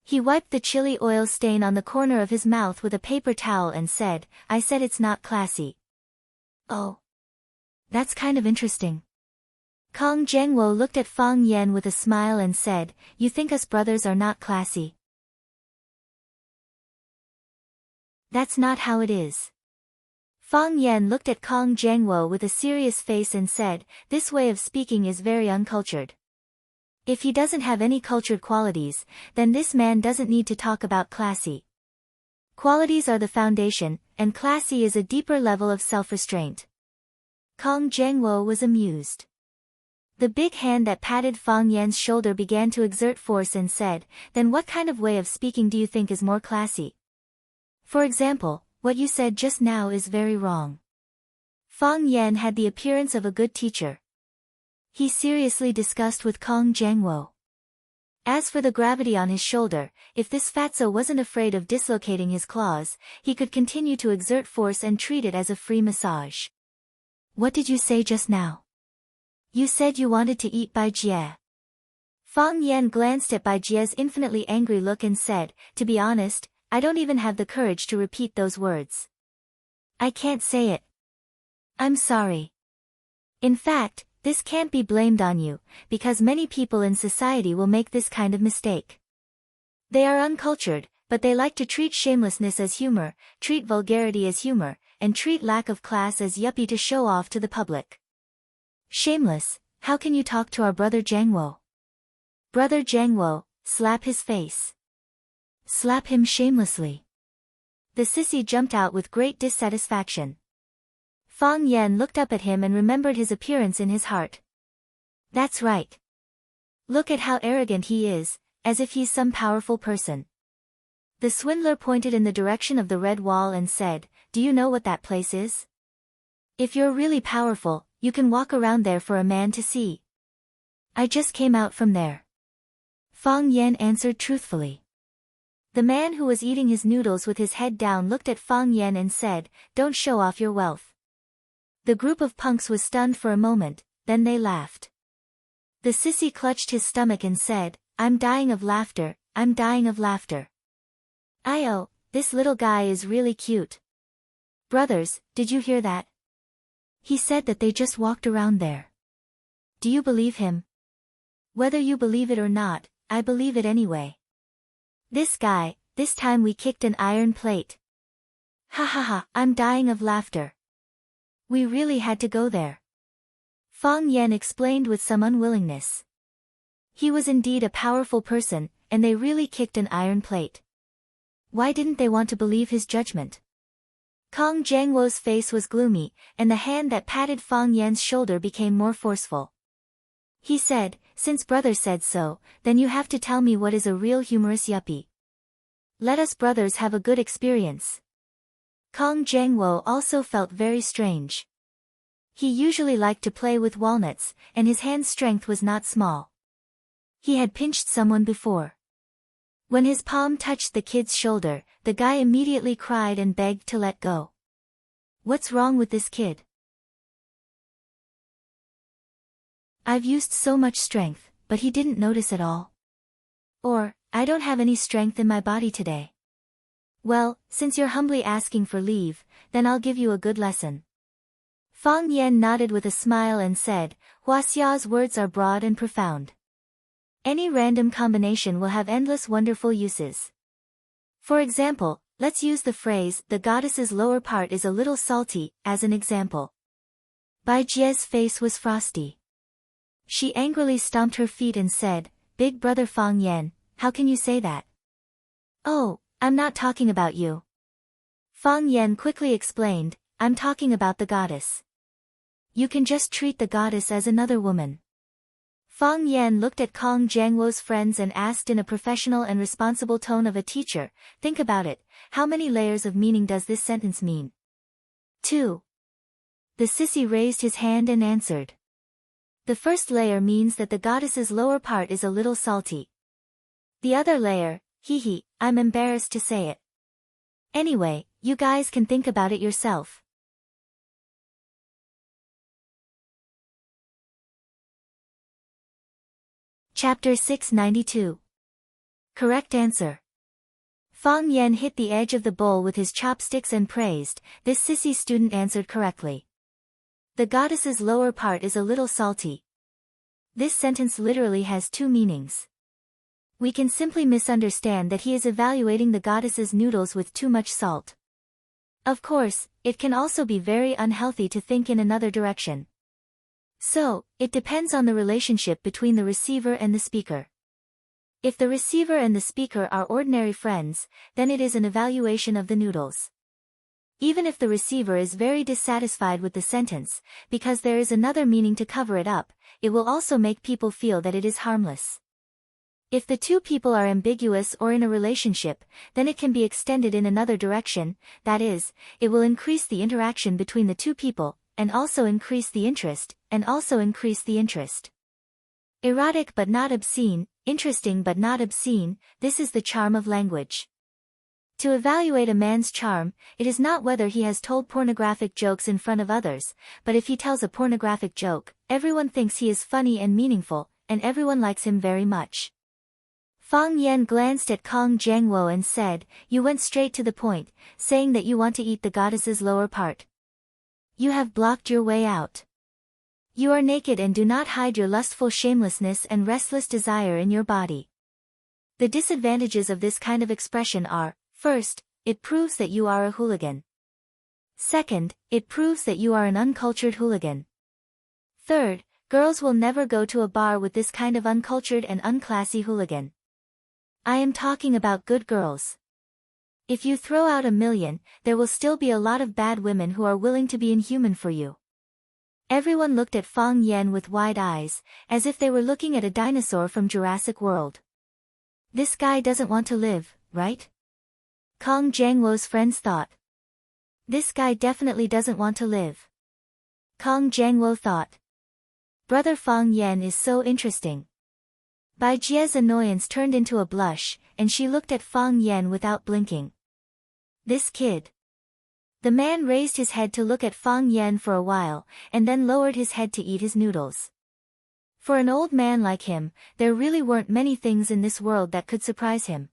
He wiped the chili oil stain on the corner of his mouth with a paper towel and said, "I said it's not classy." Oh. That's kind of interesting. Kong Jiangwo looked at Fang Yan with a smile and said, "You think us brothers are not classy? That's not how it is." Fang Yan looked at Kong Jiangwo with a serious face and said, "This way of speaking is very uncultured. If he doesn't have any cultured qualities, then this man doesn't need to talk about classy. Qualities are the foundation, and classy is a deeper level of self-restraint." Kong Jiangwo was amused. The big hand that patted Fang Yan's shoulder began to exert force and said, "Then what kind of way of speaking do you think is more classy? For example, what you said just now is very wrong." Fang Yan had the appearance of a good teacher. He seriously discussed with Kong Jiangwo. As for the gravity on his shoulder, if this fatso wasn't afraid of dislocating his claws, he could continue to exert force and treat it as a free massage. "What did you say just now? You said you wanted to eat Bai Jie." Fang Yan glanced at Bai Jie's infinitely angry look and said, "To be honest, I don't even have the courage to repeat those words. I can't say it. I'm sorry. In fact, this can't be blamed on you, because many people in society will make this kind of mistake. They are uncultured, but they like to treat shamelessness as humor, treat vulgarity as humor, and treat lack of class as yuppie to show off to the public. Shameless, how can you talk to our brother Jiangwo? Brother Jiangwo, slap his face. Slap him shamelessly." The sissy jumped out with great dissatisfaction. Fang Yan looked up at him and remembered his appearance in his heart. "That's right. Look at how arrogant he is, as if he's some powerful person." The swindler pointed in the direction of the red wall and said, "Do you know what that place is? If you're really powerful, you can walk around there for a man to see." "I just came out from there," Fang Yan answered truthfully. The man who was eating his noodles with his head down looked at Fang Yan and said, "Don't show off your wealth." The group of punks was stunned for a moment, then they laughed. The sissy clutched his stomach and said, "I'm dying of laughter, I'm dying of laughter. Oh, this little guy is really cute. Brothers, did you hear that? He said that they just walked around there. Do you believe him? Whether you believe it or not, I believe it anyway. This guy, this time we kicked an iron plate. Ha ha ha, I'm dying of laughter. We really had to go there." Fang Yan explained with some unwillingness. He was indeed a powerful person, and they really kicked an iron plate. Why didn't they want to believe his judgment? Kong Jiangwo's face was gloomy, and the hand that patted Fang Yan's shoulder became more forceful. He said, "Since brother said so, then you have to tell me what is a real humorous yuppie. Let us brothers have a good experience." Kong Jiangwo also felt very strange. He usually liked to play with walnuts, and his hand strength was not small. He had pinched someone before. When his palm touched the kid's shoulder, the guy immediately cried and begged to let go. What's wrong with this kid? I've used so much strength, but he didn't notice at all. Or, I don't have any strength in my body today. Well, since you're humbly asking for leave, then I'll give you a good lesson. Fang Yan nodded with a smile and said, Huaxia's words are broad and profound. Any random combination will have endless wonderful uses. For example, let's use the phrase, the goddess's lower part is a little salty, as an example. Bai Jie's face was frosty. She angrily stomped her feet and said, Big brother Fang Yan, how can you say that? Oh, I'm not talking about you. Fang Yan quickly explained, I'm talking about the goddess. You can just treat the goddess as another woman. Fang Yan looked at Kong Jiangwo's friends and asked in a professional and responsible tone of a teacher, think about it, how many layers of meaning does this sentence mean? 2. The sissy raised his hand and answered. The first layer means that the goddess's lower part is a little salty. The other layer, hee, I'm embarrassed to say it. Anyway, you guys can think about it yourself. Chapter 692. Correct answer. Fang Yan hit the edge of the bowl with his chopsticks and praised, this sissy student answered correctly. The goddess's lower part is a little salty. This sentence literally has two meanings. We can simply misunderstand that he is evaluating the goddess's noodles with too much salt. Of course, it can also be very unhealthy to think in another direction. So, it depends on the relationship between the receiver and the speaker. If the receiver and the speaker are ordinary friends, then it is an evaluation of the noodles. Even if the receiver is very dissatisfied with the sentence, because there is another meaning to cover it up, it will also make people feel that it is harmless. If the two people are ambiguous or in a relationship, then it can be extended in another direction, that is, it will increase the interaction between the two people, and also increase the interest, Erotic but not obscene, interesting but not obscene, this is the charm of language. To evaluate a man's charm, it is not whether he has told pornographic jokes in front of others, but if he tells a pornographic joke, everyone thinks he is funny and meaningful, and everyone likes him very much. Fang Yan glanced at Kong Jiangwo and said, "You went straight to the point, saying that you want to eat the goddess's lower part. You have blocked your way out. You are naked and do not hide your lustful shamelessness and restless desire in your body." The disadvantages of this kind of expression are, first, it proves that you are a hooligan. Second, it proves that you are an uncultured hooligan. Third, girls will never go to a bar with this kind of uncultured and unclassy hooligan. I am talking about good girls. If you throw out 1,000,000, there will still be a lot of bad women who are willing to be inhuman for you. Everyone looked at Fang Yan with wide eyes, as if they were looking at a dinosaur from Jurassic World. This guy doesn't want to live, right? Kong Jiangwo's friends thought. This guy definitely doesn't want to live. Kong Jiangwo thought. Brother Fang Yan is so interesting. Bai Jie's annoyance turned into a blush, and she looked at Fang Yan without blinking. This kid. The man raised his head to look at Fang Yan for a while, and then lowered his head to eat his noodles. For an old man like him, there really weren't many things in this world that could surprise him.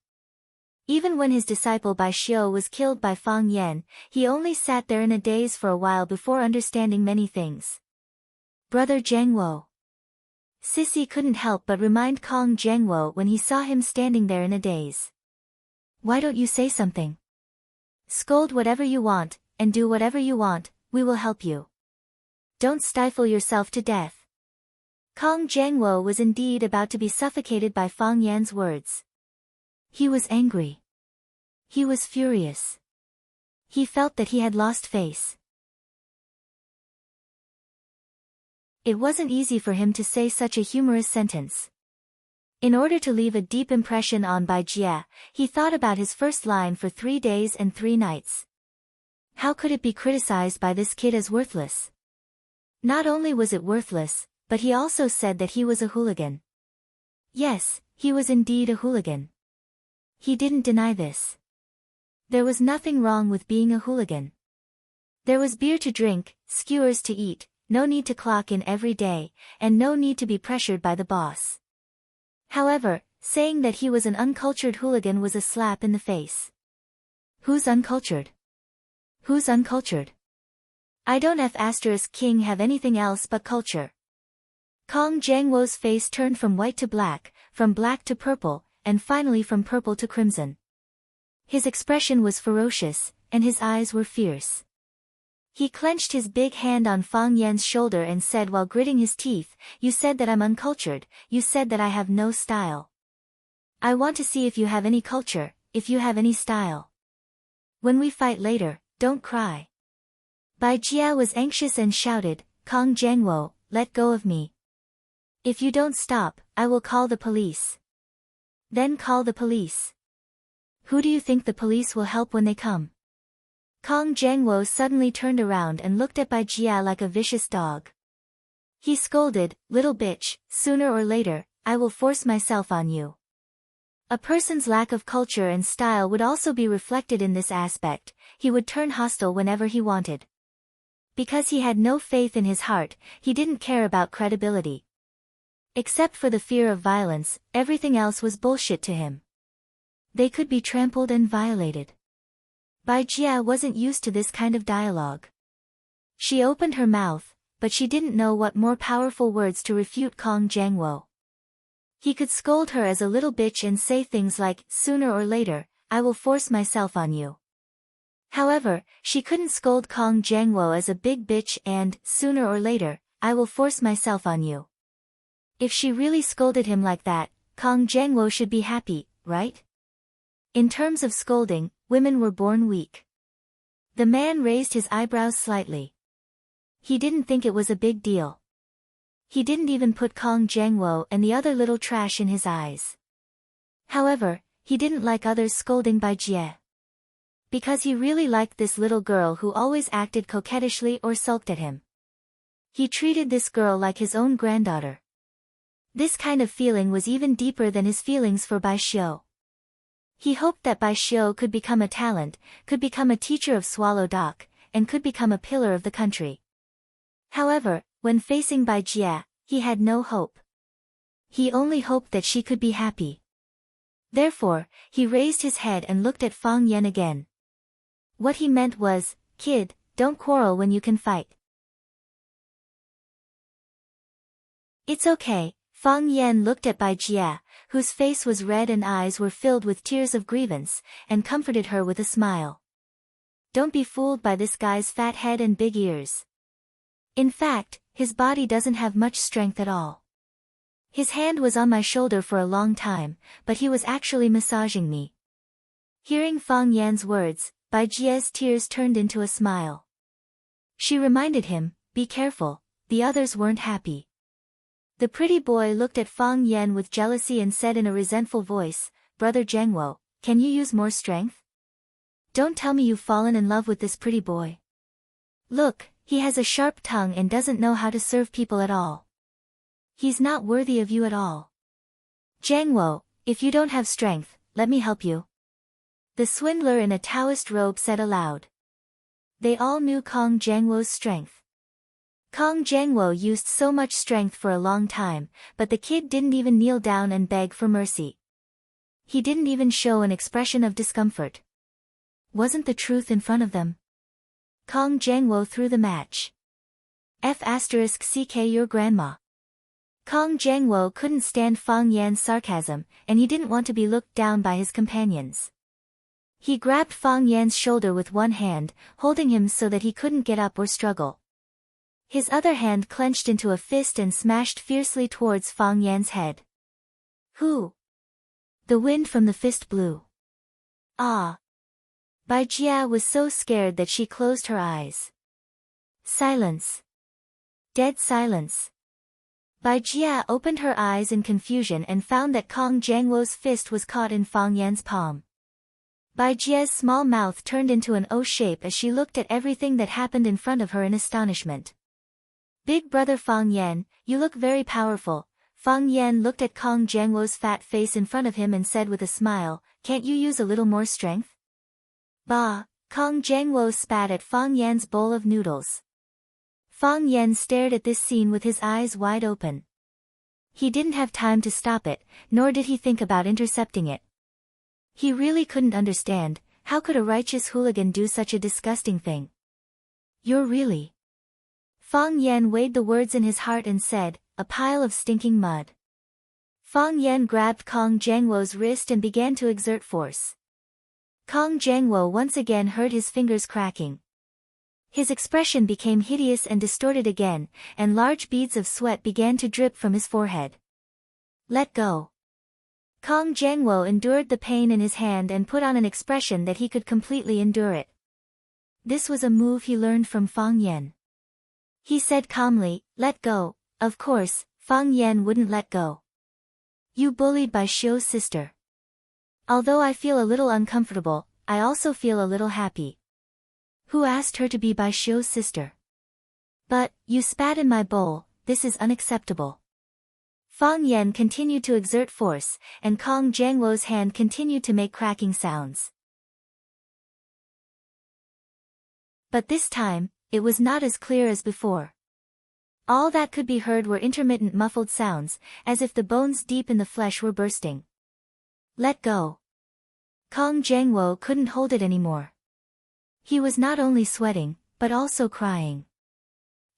Even when his disciple Bai Xiu was killed by Fang Yan, he only sat there in a daze for a while before understanding many things. Brother Jiangwo. Sissy couldn't help but remind Kong Jiangwo when he saw him standing there in a daze. Why don't you say something? Scold whatever you want, and do whatever you want, we will help you. Don't stifle yourself to death. Kong Jiangwo was indeed about to be suffocated by Fang Yan's words. He was angry. He was furious. He felt that he had lost face. It wasn't easy for him to say such a humorous sentence. In order to leave a deep impression on Bai Jie, he thought about his first line for 3 days and 3 nights. How could it be criticized by this kid as worthless? Not only was it worthless, but he also said that he was a hooligan. Yes, he was indeed a hooligan. He didn't deny this. There was nothing wrong with being a hooligan. There was beer to drink, skewers to eat, no need to clock in every day, and no need to be pressured by the boss. However, saying that he was an uncultured hooligan was a slap in the face. Who's uncultured? Who's uncultured? I don't King have anything else but culture. Kong Jiangwo's face turned from white to black, from black to purple, and finally from purple to crimson. His expression was ferocious, and his eyes were fierce. He clenched his big hand on Fang Yan's shoulder and said while gritting his teeth, "You said that I'm uncultured, you said that I have no style. I want to see if you have any culture, if you have any style. When we fight later, don't cry." Bai Jie was anxious and shouted, "Kong Jiangwo, let go of me. If you don't stop, I will call the police." Then call the police. Who do you think the police will help when they come? Kong Jiangwo suddenly turned around and looked at Bai Jie like a vicious dog. He scolded, "Little bitch, sooner or later, I will force myself on you." A person's lack of culture and style would also be reflected in this aspect, he would turn hostile whenever he wanted. Because he had no faith in his heart, he didn't care about credibility. Except for the fear of violence, everything else was bullshit to him. They could be trampled and violated. Bai Jie wasn't used to this kind of dialogue. She opened her mouth, but she didn't know what more powerful words to refute Kong Jiangwo. He could scold her as a little bitch and say things like, "Sooner or later, I will force myself on you." However, she couldn't scold Kong Jiangwo as a big bitch and, sooner or later, I will force myself on you. If she really scolded him like that, Kong Jiangwo should be happy, right? In terms of scolding, women were born weak. The man raised his eyebrows slightly. He didn't think it was a big deal. He didn't even put Kong Jiangwo and the other little trash in his eyes. However, he didn't like others scolding Bai Jie. Because he really liked this little girl who always acted coquettishly or sulked at him. He treated this girl like his own granddaughter. This kind of feeling was even deeper than his feelings for Bai Xiu. He hoped that Bai Xiu could become a talent, could become a teacher of Swallow Dock, and could become a pillar of the country. However, when facing Bai Jie, he had no hope. He only hoped that she could be happy. Therefore, he raised his head and looked at Fang Yan again. What he meant was, kid, don't quarrel when you can fight. It's okay. Fang Yan looked at Bai Jie, whose face was red and eyes were filled with tears of grievance, and comforted her with a smile. Don't be fooled by this guy's fat head and big ears. In fact, his body doesn't have much strength at all. His hand was on my shoulder for a long time, but he was actually massaging me. Hearing Fang Yan's words, Bai Jie's tears turned into a smile. She reminded him, be careful, the others weren't happy. The pretty boy looked at Fang Yan with jealousy and said in a resentful voice, Brother Jiangwo, can you use more strength? Don't tell me you've fallen in love with this pretty boy. Look, he has a sharp tongue and doesn't know how to serve people at all. He's not worthy of you at all. Jiangwo, if you don't have strength, let me help you. The swindler in a Taoist robe said aloud. They all knew Kong Jiangwo's strength. Kong Jiangwo used so much strength for a long time, but the kid didn't even kneel down and beg for mercy. He didn't even show an expression of discomfort. Wasn't the truth in front of them? Kong Jiangwo threw the match. F***ck your grandma. Kong Jiangwo couldn't stand Fang Yan's sarcasm, and he didn't want to be looked down by his companions. He grabbed Fang Yan's shoulder with one hand, holding him so that he couldn't get up or struggle. His other hand clenched into a fist and smashed fiercely towards Fang Yan's head. Who? The wind from the fist blew. Ah! Bai Jie was so scared that she closed her eyes. Silence. Dead silence. Bai Jie opened her eyes in confusion and found that Kong Jiangwo's fist was caught in Fang Yan's palm. Bai Jie's small mouth turned into an O shape as she looked at everything that happened in front of her in astonishment. Big brother Fang Yan, you look very powerful. Fang Yan looked at Kong Jiangwo's fat face in front of him and said with a smile, can't you use a little more strength? Bah! Kong Jiangwo spat at Fang Yan's bowl of noodles. Fang Yan stared at this scene with his eyes wide open. He didn't have time to stop it, nor did he think about intercepting it. He really couldn't understand, how could a righteous hooligan do such a disgusting thing? You're really... Fang Yan weighed the words in his heart and said, a pile of stinking mud. Fang Yan grabbed Kong Jiangwo's wrist and began to exert force. Kong Jiangwo once again heard his fingers cracking. His expression became hideous and distorted again, and large beads of sweat began to drip from his forehead. Let go. Kong Jiangwo endured the pain in his hand and put on an expression that he could completely endure it. This was a move he learned from Fang Yan. He said calmly, let go. Of course, Fang Yan wouldn't let go. You bullied Bai Xiu's sister. Although I feel a little uncomfortable, I also feel a little happy. Who asked her to be Bai Xiu's sister? But, you spat in my bowl, this is unacceptable. Fang Yan continued to exert force, and Kong Jiangwo's hand continued to make cracking sounds. But this time, it was not as clear as before. All that could be heard were intermittent muffled sounds, as if the bones deep in the flesh were bursting. Let go. Kong Jiangwo couldn't hold it anymore. He was not only sweating, but also crying.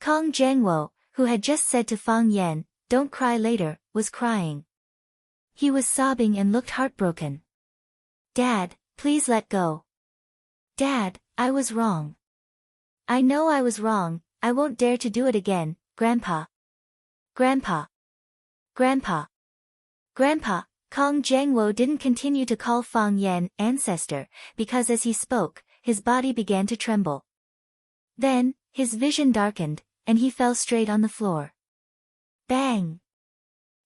Kong Jiangwo, who had just said to Fang Yan, don't cry later, was crying. He was sobbing and looked heartbroken. Dad, please let go. Dad, I was wrong. I know I was wrong, I won't dare to do it again, Grandpa. Grandpa. Grandpa. Grandpa. Kong Jiangwo didn't continue to call Fang Yan ancestor, because as he spoke, his body began to tremble. Then, his vision darkened, and he fell straight on the floor. Bang!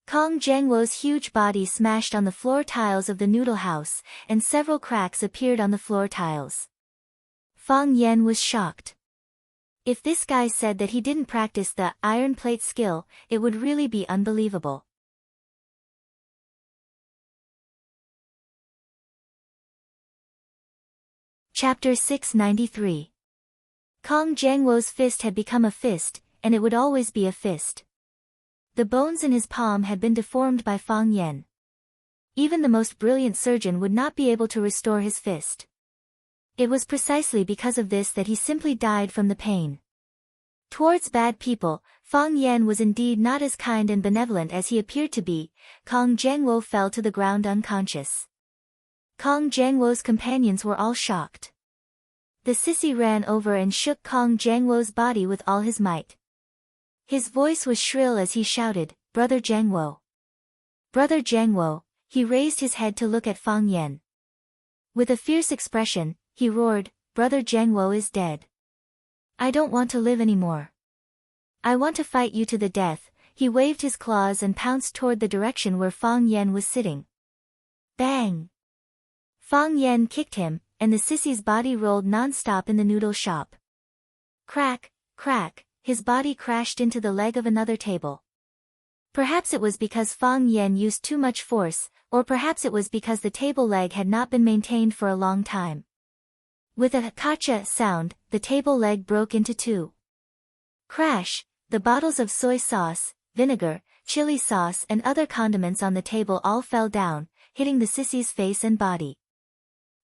Kong Jiangwo's huge body smashed on the floor tiles of the noodle house, and several cracks appeared on the floor tiles. Fang Yan was shocked. If this guy said that he didn't practice the iron plate skill, it would really be unbelievable. Chapter 693. Kong Jiangwo's fist had become a fist, and it would always be a fist. The bones in his palm had been deformed by Fang Yan. Even the most brilliant surgeon would not be able to restore his fist. It was precisely because of this that he simply died from the pain. Towards bad people, Fang Yan was indeed not as kind and benevolent as he appeared to be. Kong Jiangwo fell to the ground unconscious. Kong Jiangwo's companions were all shocked. The sissy ran over and shook Kong Jiangwo's body with all his might. His voice was shrill as he shouted, "Brother Jiangwo! Brother Jiangwo!" He raised his head to look at Fang Yan. With a fierce expression, he roared, "Brother Jiangwo is dead. I don't want to live anymore. I want to fight you to the death." He waved his claws and pounced toward the direction where Fang Yan was sitting. Bang! Fang Yan kicked him, and the sissy's body rolled non-stop in the noodle shop. Crack, crack, his body crashed into the leg of another table. Perhaps it was because Fang Yan used too much force, or perhaps it was because the table leg had not been maintained for a long time. With a kacha sound, the table leg broke into two. Crash! The bottles of soy sauce, vinegar, chili sauce and other condiments on the table all fell down, hitting the sissy's face and body.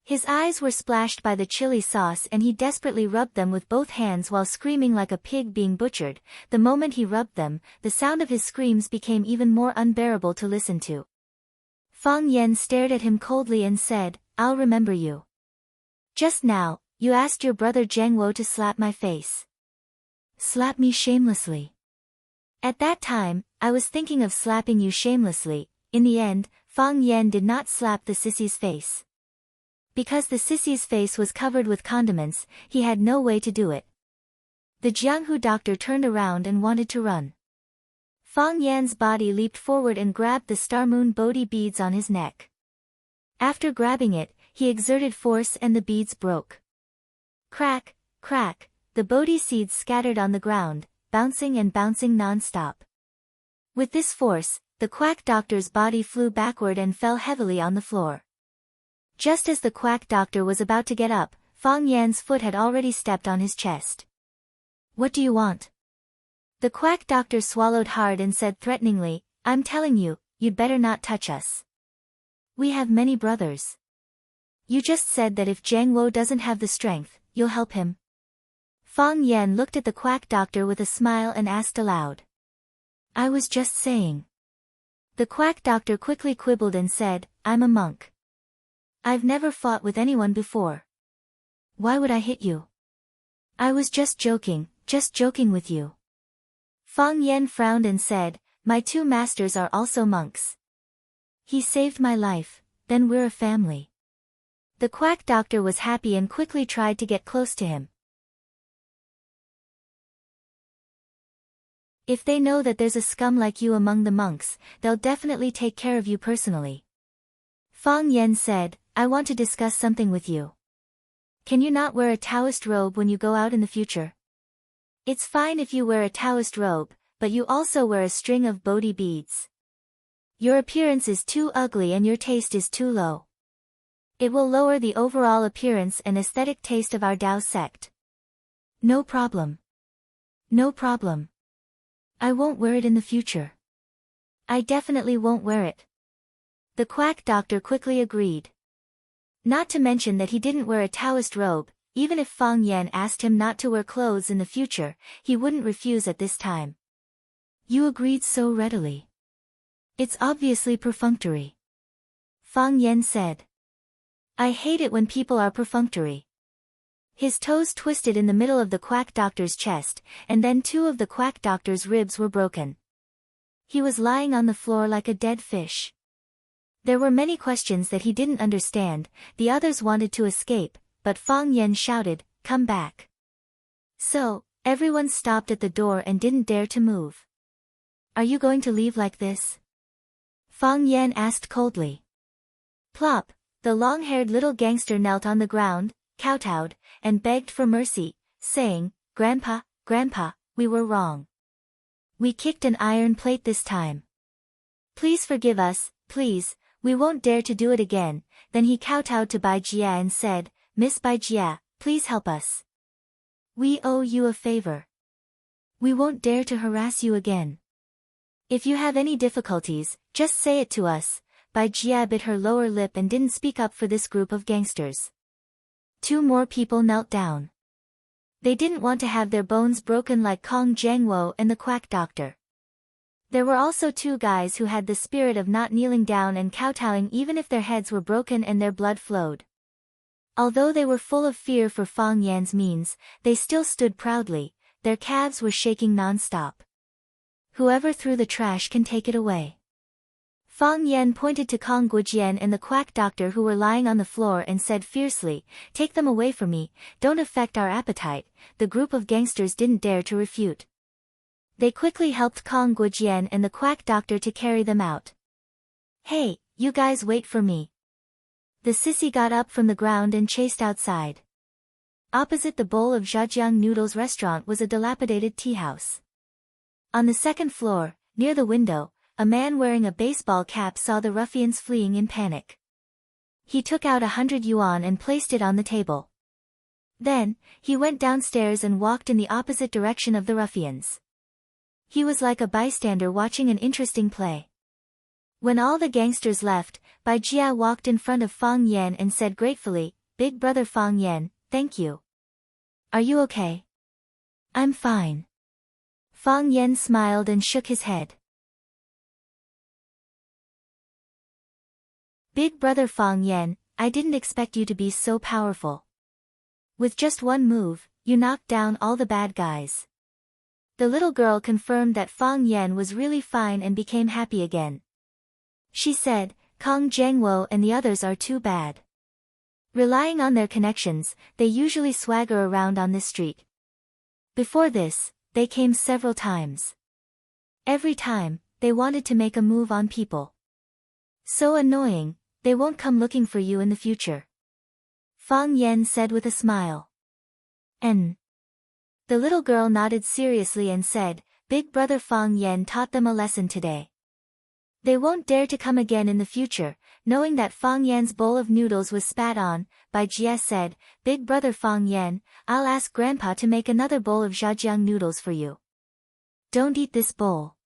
His eyes were splashed by the chili sauce and he desperately rubbed them with both hands while screaming like a pig being butchered. The moment he rubbed them, the sound of his screams became even more unbearable to listen to. Fang Yan stared at him coldly and said, "I'll remember you. Just now, you asked your brother Jiangwo to slap my face. Slap me shamelessly. At that time, I was thinking of slapping you shamelessly." In the end, Fang Yan did not slap the sissy's face. Because the sissy's face was covered with condiments, he had no way to do it. The Jianghu doctor turned around and wanted to run. Fang Yan's body leaped forward and grabbed the star moon Bodhi beads on his neck. After grabbing it, he exerted force and the beads broke. Crack, crack, the Bodhi seeds scattered on the ground, bouncing and bouncing non-stop. With this force, the quack doctor's body flew backward and fell heavily on the floor. Just as the quack doctor was about to get up, Fang Yan's foot had already stepped on his chest. "What do you want?" The quack doctor swallowed hard and said threateningly, "I'm telling you, you'd better not touch us. We have many brothers. You just said that if Jiangwo doesn't have the strength, you'll help him." Fang Yan looked at the quack doctor with a smile and asked aloud, "I was just saying." The quack doctor quickly quibbled and said, "I'm a monk. I've never fought with anyone before. Why would I hit you? I was just joking with you." Fang Yan frowned and said, "My two masters are also monks. He saved my life, then we're a family." The quack doctor was happy and quickly tried to get close to him. "If they know that there's a scum like you among the monks, they'll definitely take care of you personally." Fang Yan said, "I want to discuss something with you. Can you not wear a Taoist robe when you go out in the future? It's fine if you wear a Taoist robe, but you also wear a string of Bodhi beads. Your appearance is too ugly and your taste is too low. It will lower the overall appearance and aesthetic taste of our Tao sect." "No problem. No problem. I won't wear it in the future. I definitely won't wear it." The quack doctor quickly agreed. Not to mention that he didn't wear a Taoist robe. Even if Fang Yan asked him not to wear clothes in the future, he wouldn't refuse at this time. "You agreed so readily. It's obviously perfunctory." Fang Yan said. "I hate it when people are perfunctory. His toes twisted in the middle of the quack doctor's chest, and then 2 of the quack doctor's ribs were broken. He was lying on the floor like a dead fish. There were many questions that he didn't understand. The others wanted to escape, but Fang Yan shouted, "Come back." So, everyone stopped at the door and didn't dare to move. "Are you going to leave like this?" Fang Yan asked coldly. Plop, the long-haired little gangster knelt on the ground, kowtowed, and begged for mercy, saying, "Grandpa, Grandpa, we were wrong. We kicked an iron plate this time. Please forgive us, please, we won't dare to do it again." Then he kowtowed to Bai Jia and said, "Miss Bai Jia, please help us. We owe you a favor. We won't dare to harass you again. If you have any difficulties, just say it to us." Bai Jia bit her lower lip and didn't speak up for this group of gangsters. 2 more people knelt down. They didn't want to have their bones broken like Kong Jiangwo and the quack doctor. There were also 2 guys who had the spirit of not kneeling down and kowtowing even if their heads were broken and their blood flowed. Although they were full of fear for Fang Yan's means, they still stood proudly, their calves were shaking non-stop. "Whoever threw the trash can take it away." Fang Yan pointed to Kong Guojian and the quack doctor who were lying on the floor and said fiercely, "Take them away from me, don't affect our appetite." The group of gangsters didn't dare to refute. They quickly helped Kong Guojian and the quack doctor to carry them out. "Hey, you guys wait for me." The sissy got up from the ground and chased outside. Opposite the bowl of Zhejiang Noodles restaurant was a dilapidated tea house. On the 2nd floor, near the window, a man wearing a baseball cap saw the ruffians fleeing in panic. He took out 100 yuan and placed it on the table. Then, he went downstairs and walked in the opposite direction of the ruffians. He was like a bystander watching an interesting play. When all the gangsters left, Bai Jia walked in front of Fang Yan and said gratefully, "Big brother Fang Yan, thank you. Are you okay?" "I'm fine." Fang Yan smiled and shook his head. "Big brother Fang Yan, I didn't expect you to be so powerful. With just one move, you knocked down all the bad guys." The little girl confirmed that Fang Yan was really fine and became happy again. She said, "Kong Jiangwo and the others are too bad. Relying on their connections, they usually swagger around on this street. Before this, they came several times. Every time, they wanted to make a move on people. So annoying, they won't come looking for you in the future." Fang Yan said with a smile. "And?" The little girl nodded seriously and said, "Big brother Fang Yan taught them a lesson today. They won't dare to come again in the future." Knowing that Fang Yan's bowl of noodles was spat on, Bai Jia said, "Big brother Fang Yan, I'll ask Grandpa to make another bowl of Zhejiang noodles for you. Don't eat this bowl.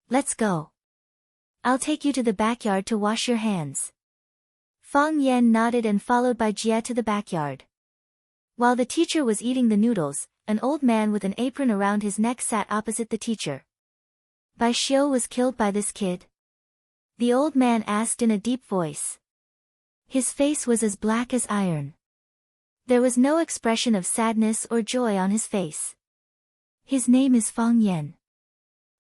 Let's go. I'll take you to the backyard to wash your hands." Fang Yan nodded and followed Bai Jia to the backyard. While the teacher was eating the noodles, an old man with an apron around his neck sat opposite the teacher. "Bai Xiu was killed by this kid?" the old man asked in a deep voice. His face was as black as iron. There was no expression of sadness or joy on his face. "His name is Fang Yan."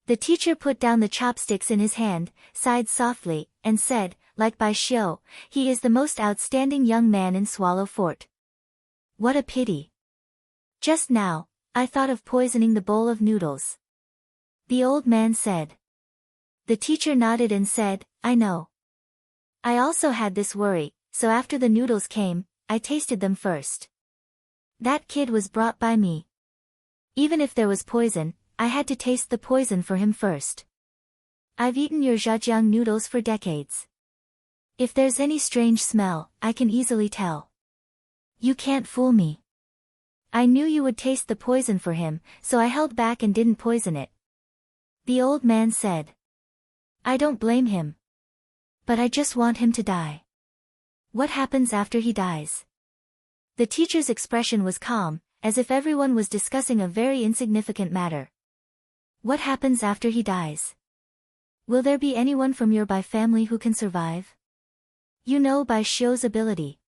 The teacher put down the chopsticks in his hand, sighed softly, and said, "Like Bai Xiu, he is the most outstanding young man in Swallow Fort. What a pity. Just now, I thought of poisoning the bowl of noodles," the old man said. The teacher nodded and said, "I know. I also had this worry, so after the noodles came, I tasted them first. That kid was brought by me. Even if there was poison, I had to taste the poison for him first. I've eaten your Zhejiang noodles for decades. If there's any strange smell, I can easily tell. You can't fool me. I knew you would taste the poison for him, so I held back and didn't poison it," the old man said. "I don't blame him. But I just want him to die. What happens after he dies?" The teacher's expression was calm, as if everyone was discussing a very insignificant matter. "What happens after he dies? Will there be anyone from your Bai family who can survive? You know Bai Xiu's ability.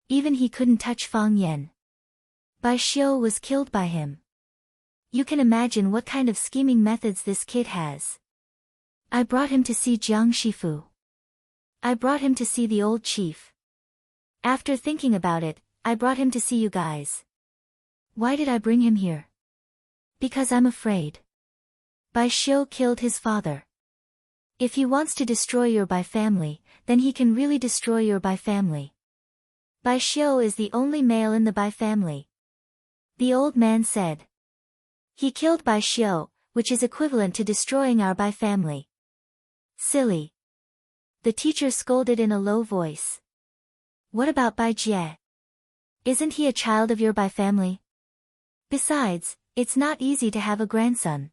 Even he couldn't touch Fang Yan. Bai Xiu was killed by him. You can imagine what kind of scheming methods this kid has. I brought him to see Jiang Shifu. I brought him to see the old chief. After thinking about it, I brought him to see you guys. Why did I bring him here? Because I'm afraid. Bai Xiu killed his father. If he wants to destroy your Bai family, then he can really destroy your Bai family. Bai Xiu is the only male in the Bai family. The old man said. He killed Bai Xiu, which is equivalent to destroying our Bai family. Silly. The teacher scolded in a low voice. What about Bai Jie? Isn't he a child of your Bai family? Besides, it's not easy to have a grandson.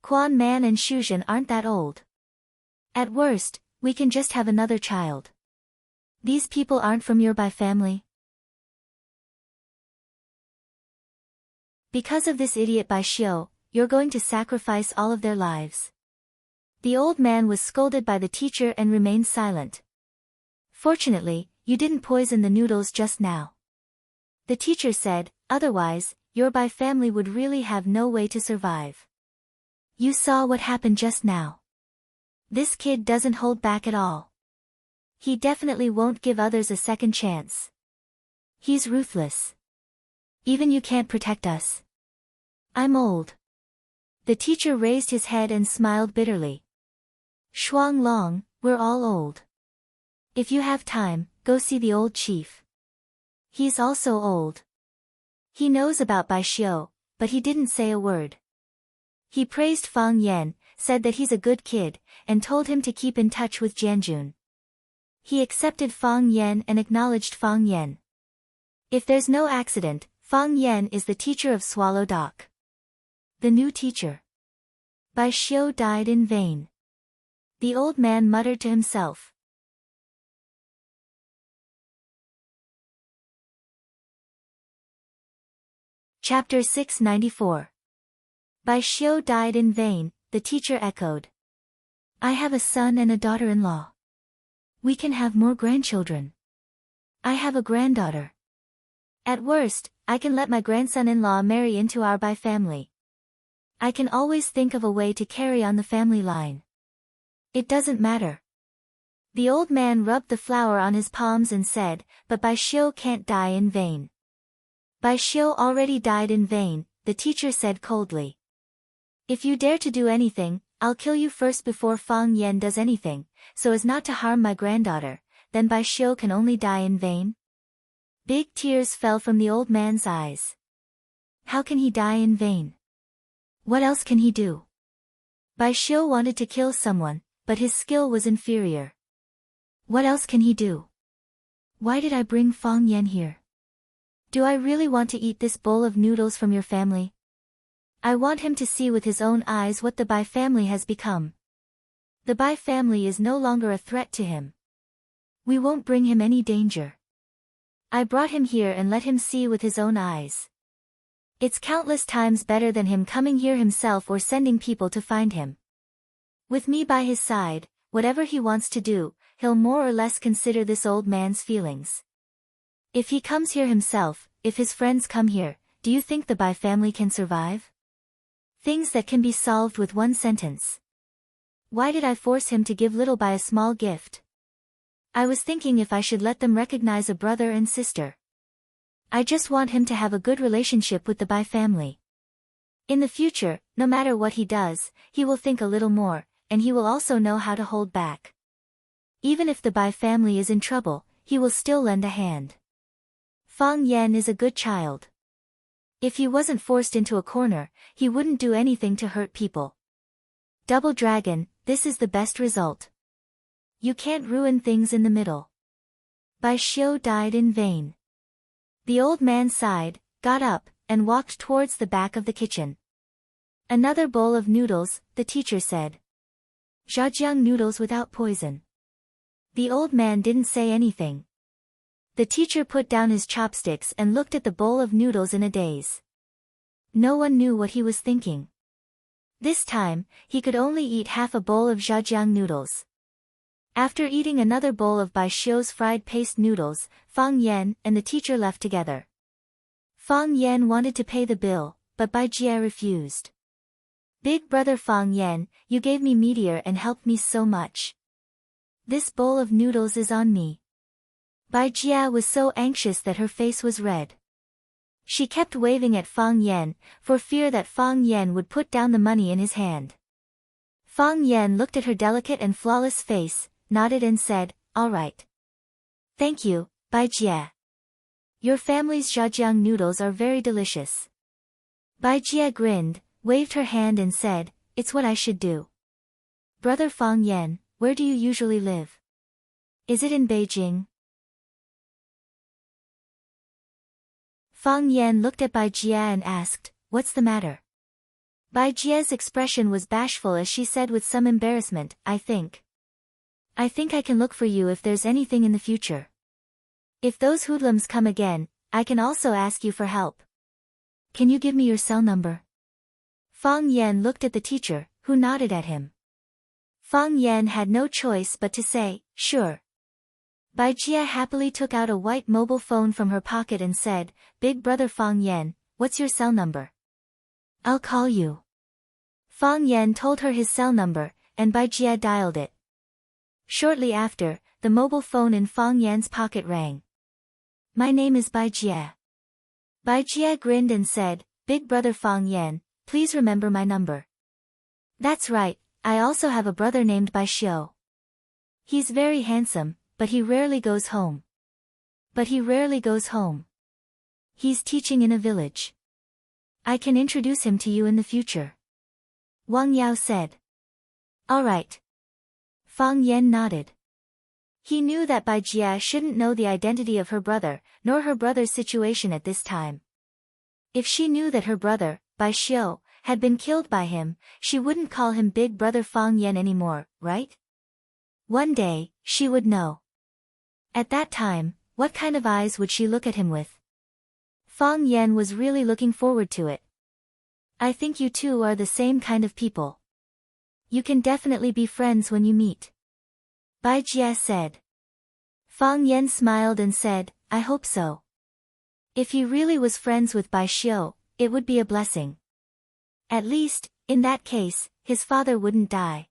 Quan Man and Shuzhen aren't that old. At worst, we can just have another child. These people aren't from your Bai family. Because of this idiot Bai Xiu, you're going to sacrifice all of their lives. The old man was scolded by the teacher and remained silent. Fortunately, you didn't poison the noodles just now. The teacher said, otherwise, your Bai family would really have no way to survive. You saw what happened just now. This kid doesn't hold back at all. He definitely won't give others a second chance. He's ruthless. Even you can't protect us. I'm old. The teacher raised his head and smiled bitterly. Shuang Long, we're all old. If you have time, go see the old chief. He's also old. He knows about Bai Xiu, but he didn't say a word. He praised Fang Yan, said that he's a good kid, and told him to keep in touch with Jianjun. He accepted Fang Yan and acknowledged Fang Yan. If there's no accident, Fang Yan is the teacher of Swallow Dock. The new teacher. Bai Xiu died in vain. The old man muttered to himself. Chapter 694. Bai Xiu died in vain, the teacher echoed. I have a son and a daughter-in-law. We can have more grandchildren. I have a granddaughter. At worst, I can let my grandson-in-law marry into our Bai family. I can always think of a way to carry on the family line. It doesn't matter. The old man rubbed the flour on his palms and said, but Bai Xiu can't die in vain. Bai Xiu already died in vain, the teacher said coldly. If you dare to do anything, I'll kill you first before Fang Yan does anything, so as not to harm my granddaughter, then Bai Xiu can only die in vain? Big tears fell from the old man's eyes. How can he die in vain? What else can he do? Bai Xiu wanted to kill someone, but his skill was inferior. What else can he do? Why did I bring Fang Yan here? Do I really want to eat this bowl of noodles from your family? I want him to see with his own eyes what the Bai family has become. The Bai family is no longer a threat to him. We won't bring him any danger. I brought him here and let him see with his own eyes. It's countless times better than him coming here himself or sending people to find him. With me by his side, whatever he wants to do, he'll more or less consider this old man's feelings. If he comes here himself, if his friends come here, do you think the Bai family can survive? Things that can be solved with one sentence. Why did I force him to give little Bai a small gift? I was thinking if I should let them recognize a brother and sister. I just want him to have a good relationship with the Bai family. In the future, no matter what he does, he will think a little more, and he will also know how to hold back. Even if the Bai family is in trouble, he will still lend a hand. Fang Yan is a good child. If he wasn't forced into a corner, he wouldn't do anything to hurt people. Double Dragon, this is the best result. You can't ruin things in the middle. Bai Xiu died in vain. The old man sighed, got up, and walked towards the back of the kitchen. Another bowl of noodles, the teacher said. Zhajiang noodles without poison. The old man didn't say anything. The teacher put down his chopsticks and looked at the bowl of noodles in a daze. No one knew what he was thinking. This time, he could only eat half a bowl of Zhajiang noodles. After eating another bowl of Bai Xiu's fried paste noodles, Fang Yan and the teacher left together. Fang Yan wanted to pay the bill, but Bai Jie refused. Big brother Fang Yan, you gave me meteor and helped me so much. This bowl of noodles is on me. Bai Jie was so anxious that her face was red. She kept waving at Fang Yan, for fear that Fang Yan would put down the money in his hand. Fang Yan looked at her delicate and flawless face, nodded and said, "All right. Thank you, Bai Jie. Your family's zhajiang noodles are very delicious." Bai Jie grinned, waved her hand and said, "It's what I should do." Brother Fang Yan, where do you usually live? Is it in Beijing? Fang Yan looked at Bai Jie and asked, "What's the matter?" Bai Jie's expression was bashful as she said with some embarrassment, I think I can look for you if there's anything in the future. If those hoodlums come again, I can also ask you for help. Can you give me your cell number?" Fang Yan looked at the teacher, who nodded at him. Fang Yan had no choice but to say, "Sure." Bai Jie happily took out a white mobile phone from her pocket and said, "Big brother Fang Yan, what's your cell number? I'll call you." Fang Yan told her his cell number, and Bai Jie dialed it. Shortly after, the mobile phone in Fang Yan's pocket rang. "My name is Bai Jie." Bai Jie grinned and said, "Big brother Fang Yan, please remember my number." "That's right, I also have a brother named Bai Xiu. He's very handsome, but he rarely goes home. He's teaching in a village. I can introduce him to you in the future." Wang Yao said. "All right." Fang Yan nodded. He knew that Bai Jie shouldn't know the identity of her brother, nor her brother's situation at this time. If she knew that her brother, Bai Xiu, had been killed by him, she wouldn't call him Big Brother Fang Yan anymore, right? One day, she would know. At that time, what kind of eyes would she look at him with? Fang Yan was really looking forward to it. "I think you two are the same kind of people. You can definitely be friends when you meet," Bai Jie said. Fang Yan smiled and said, "I hope so." If he really was friends with Bai Xiu, it would be a blessing. At least, in that case, his father wouldn't die.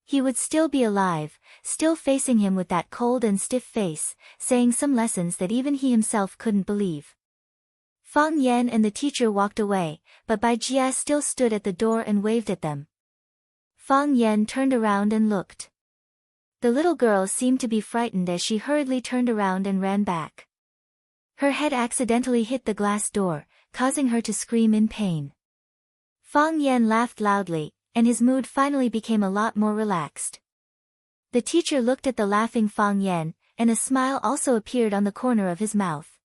He would still be alive, still facing him with that cold and stiff face, saying some lessons that even he himself couldn't believe. Fang Yan and the teacher walked away, but Bai Jie still stood at the door and waved at them. Fang Yan turned around and looked. The little girl seemed to be frightened as she hurriedly turned around and ran back. Her head accidentally hit the glass door, causing her to scream in pain. Fang Yan laughed loudly, and his mood finally became a lot more relaxed. The teacher looked at the laughing Fang Yan, and a smile also appeared on the corner of his mouth.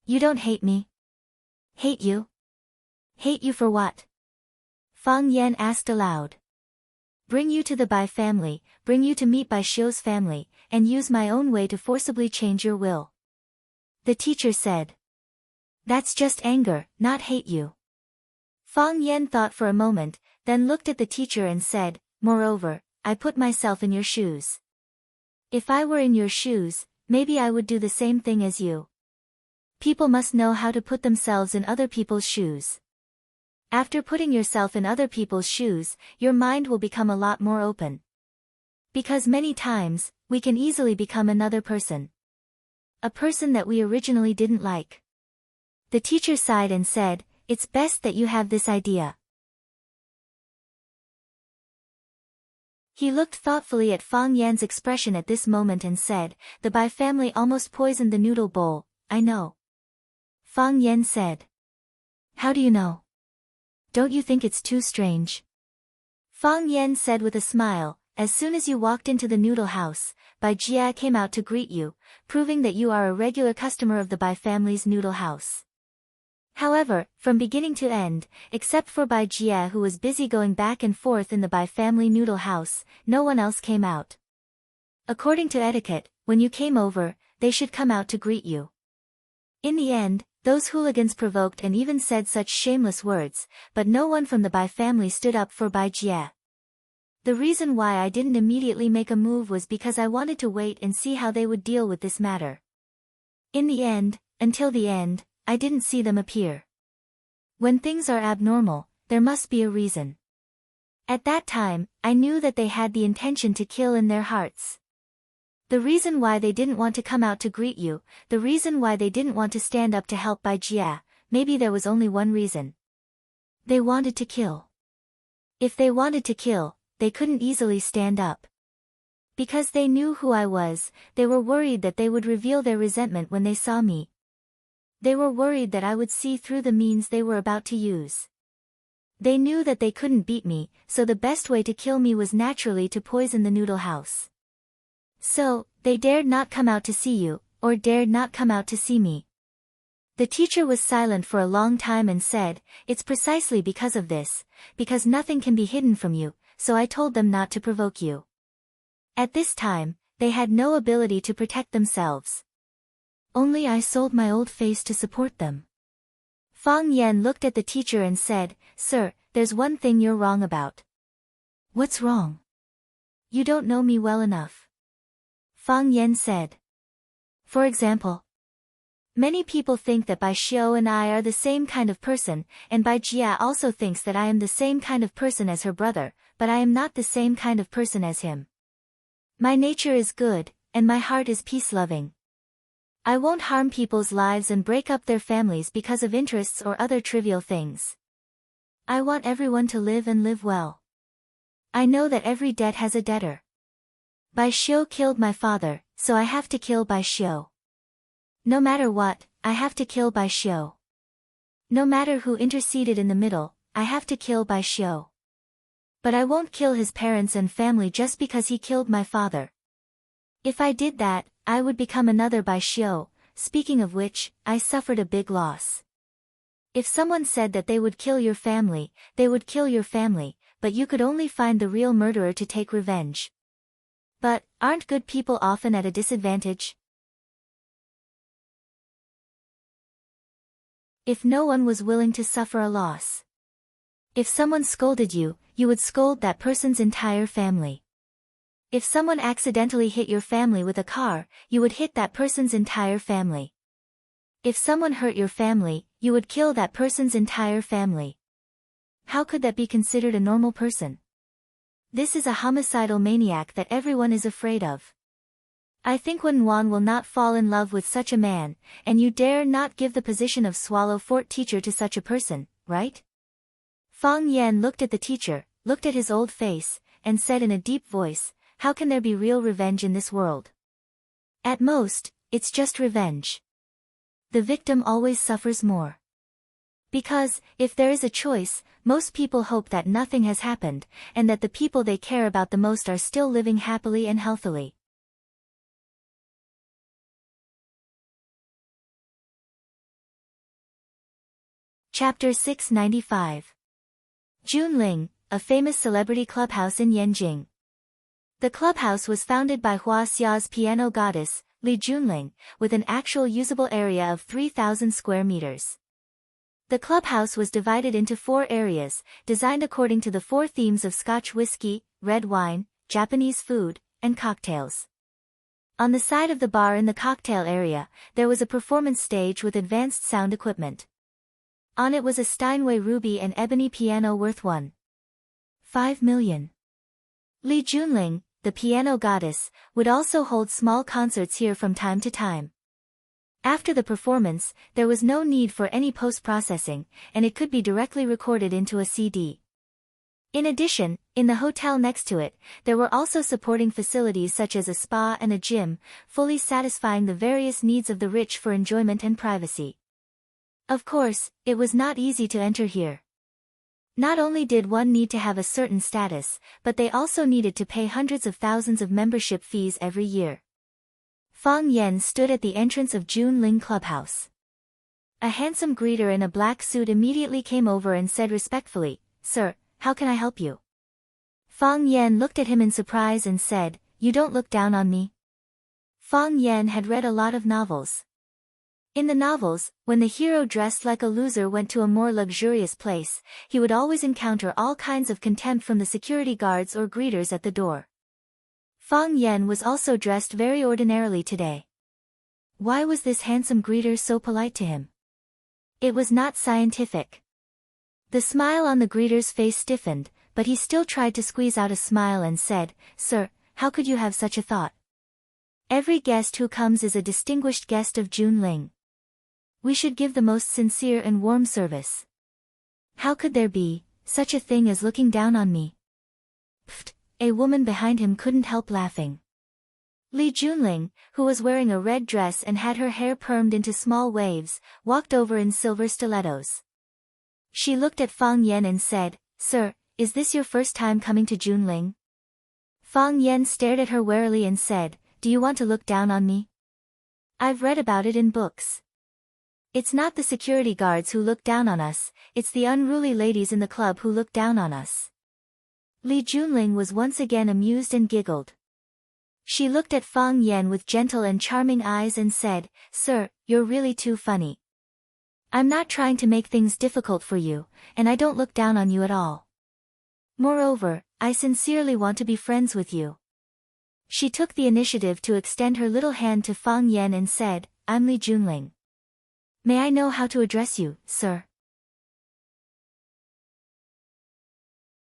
"You don't hate me?" "Hate you? Hate you for what?" Fang Yan asked aloud. "Bring you to the Bai family, bring you to meet Bai Xiu's family, and use my own way to forcibly change your will," the teacher said. "That's just anger, not hate you." Fang Yan thought for a moment, then looked at the teacher and said, "Moreover, I put myself in your shoes. If I were in your shoes, maybe I would do the same thing as you. People must know how to put themselves in other people's shoes. After putting yourself in other people's shoes, your mind will become a lot more open. Because many times, we can easily become another person. A person that we originally didn't like." The teacher sighed and said, "It's best that you have this idea." He looked thoughtfully at Fang Yan's expression at this moment and said, "The Bai family almost poisoned the noodle bowl, I know." Fang Yan said. "How do you know? Don't you think it's too strange?" Fang Yan said with a smile, "As soon as you walked into the noodle house, Bai Jie came out to greet you, proving that you are a regular customer of the Bai family's noodle house. However, from beginning to end, except for Bai Jie who was busy going back and forth in the Bai family noodle house, no one else came out. According to etiquette, when you came over, they should come out to greet you. In the end, those hooligans provoked and even said such shameless words, but no one from the Bai family stood up for Bai Jie. The reason why I didn't immediately make a move was because I wanted to wait and see how they would deal with this matter. In the end, until the end, I didn't see them appear. When things are abnormal, there must be a reason. At that time, I knew that they had the intention to kill in their hearts. The reason why they didn't want to come out to greet you, the reason why they didn't want to stand up to help Bai Jia, maybe there was only one reason. They wanted to kill. If they wanted to kill, they couldn't easily stand up. Because they knew who I was, they were worried that they would reveal their resentment when they saw me. They were worried that I would see through the means they were about to use. They knew that they couldn't beat me, so the best way to kill me was naturally to poison the noodle house. So, they dared not come out to see you, or dared not come out to see me. The teacher was silent for a long time and said, "It's precisely because of this, because nothing can be hidden from you, so I told them not to provoke you." At this time, they had no ability to protect themselves. Only I sold my old face to support them. Fang Yan looked at the teacher and said, "Sir, there's one thing you're wrong about." "What's wrong?" "You don't know me well enough." Fang Yan said. "For example?" "Many people think that Bai Xiao and I are the same kind of person, and Bai Jia also thinks that I am the same kind of person as her brother, but I am not the same kind of person as him. My nature is good, and my heart is peace-loving. I won't harm people's lives and break up their families because of interests or other trivial things. I want everyone to live and live well. I know that every debt has a debtor. Bai Xiao killed my father, so I have to kill Bai Xiao. No matter what, I have to kill Bai Xiao. No matter who interceded in the middle, I have to kill Bai Xiao. But I won't kill his parents and family just because he killed my father. If I did that, I would become another Bai Xiao, speaking of which, I suffered a big loss. If someone said that they would kill your family, they would kill your family, but you could only find the real murderer to take revenge. But, aren't good people often at a disadvantage? If no one was willing to suffer a loss. If someone scolded you, you would scold that person's entire family. If someone accidentally hit your family with a car, you would hit that person's entire family. If someone hurt your family, you would kill that person's entire family. How could that be considered a normal person? This is a homicidal maniac that everyone is afraid of. I think Wen Wan will not fall in love with such a man, and you dare not give the position of Swallow Fort teacher to such a person, right?" Fang Yan looked at the teacher, looked at his old face, and said in a deep voice, "How can there be real revenge in this world? At most, it's just revenge. The victim always suffers more. Because, if there is a choice, most people hope that nothing has happened, and that the people they care about the most are still living happily and healthily." Chapter 695. Junling, a famous celebrity clubhouse in Yanjing. The clubhouse was founded by Hua Xia's piano goddess, Li Junling, with an actual usable area of 3,000 square meters. The clubhouse was divided into 4 areas, designed according to the 4 themes of Scotch whiskey, red wine, Japanese food, and cocktails. On the side of the bar in the cocktail area, there was a performance stage with advanced sound equipment. On it was a Steinway ruby and ebony piano worth 1.5 million. Li Junling, the piano goddess, would also hold small concerts here from time to time. After the performance, there was no need for any post-processing, and it could be directly recorded into a CD. In addition, in the hotel next to it, there were also supporting facilities such as a spa and a gym, fully satisfying the various needs of the rich for enjoyment and privacy. Of course, it was not easy to enter here. Not only did one need to have a certain status, but they also needed to pay hundreds of thousands of membership fees every year. Fang Yan stood at the entrance of Junling Clubhouse. A handsome greeter in a black suit immediately came over and said respectfully, "Sir, how can I help you?" Fang Yan looked at him in surprise and said, "You don't look down on me?" Fang Yan had read a lot of novels. In the novels, when the hero dressed like a loser went to a more luxurious place, he would always encounter all kinds of contempt from the security guards or greeters at the door. Fang Yan was also dressed very ordinarily today. Why was this handsome greeter so polite to him? It was not scientific. The smile on the greeter's face stiffened, but he still tried to squeeze out a smile and said, "Sir, how could you have such a thought? Every guest who comes is a distinguished guest of Junling. We should give the most sincere and warm service. How could there be such a thing as looking down on me?" Pfft, a woman behind him couldn't help laughing. Li Junling, who was wearing a red dress and had her hair permed into small waves, walked over in silver stilettos. She looked at Fang Yan and said, "Sir, is this your first time coming to Junling?" Fang Yan stared at her warily and said, "Do you want to look down on me? I've read about it in books. It's not the security guards who look down on us, it's the unruly ladies in the club who look down on us." Li Junling was once again amused and giggled. She looked at Fang Yan with gentle and charming eyes and said, "Sir, you're really too funny. I'm not trying to make things difficult for you, and I don't look down on you at all. Moreover, I sincerely want to be friends with you." She took the initiative to extend her little hand to Fang Yan and said, "I'm Li Junling. May I know how to address you, sir?"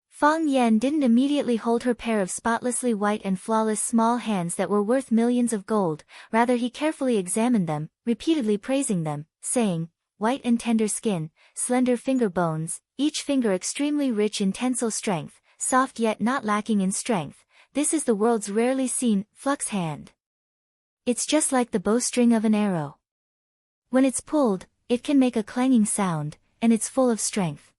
Fang Yan didn't immediately hold her pair of spotlessly white and flawless small hands that were worth millions of gold, rather he carefully examined them, repeatedly praising them, saying, "White and tender skin, slender finger bones, each finger extremely rich in tensile strength, soft yet not lacking in strength, this is the world's rarely seen, flux hand. It's just like the bowstring of an arrow. When it's pulled, it can make a clanging sound, and it's full of strength."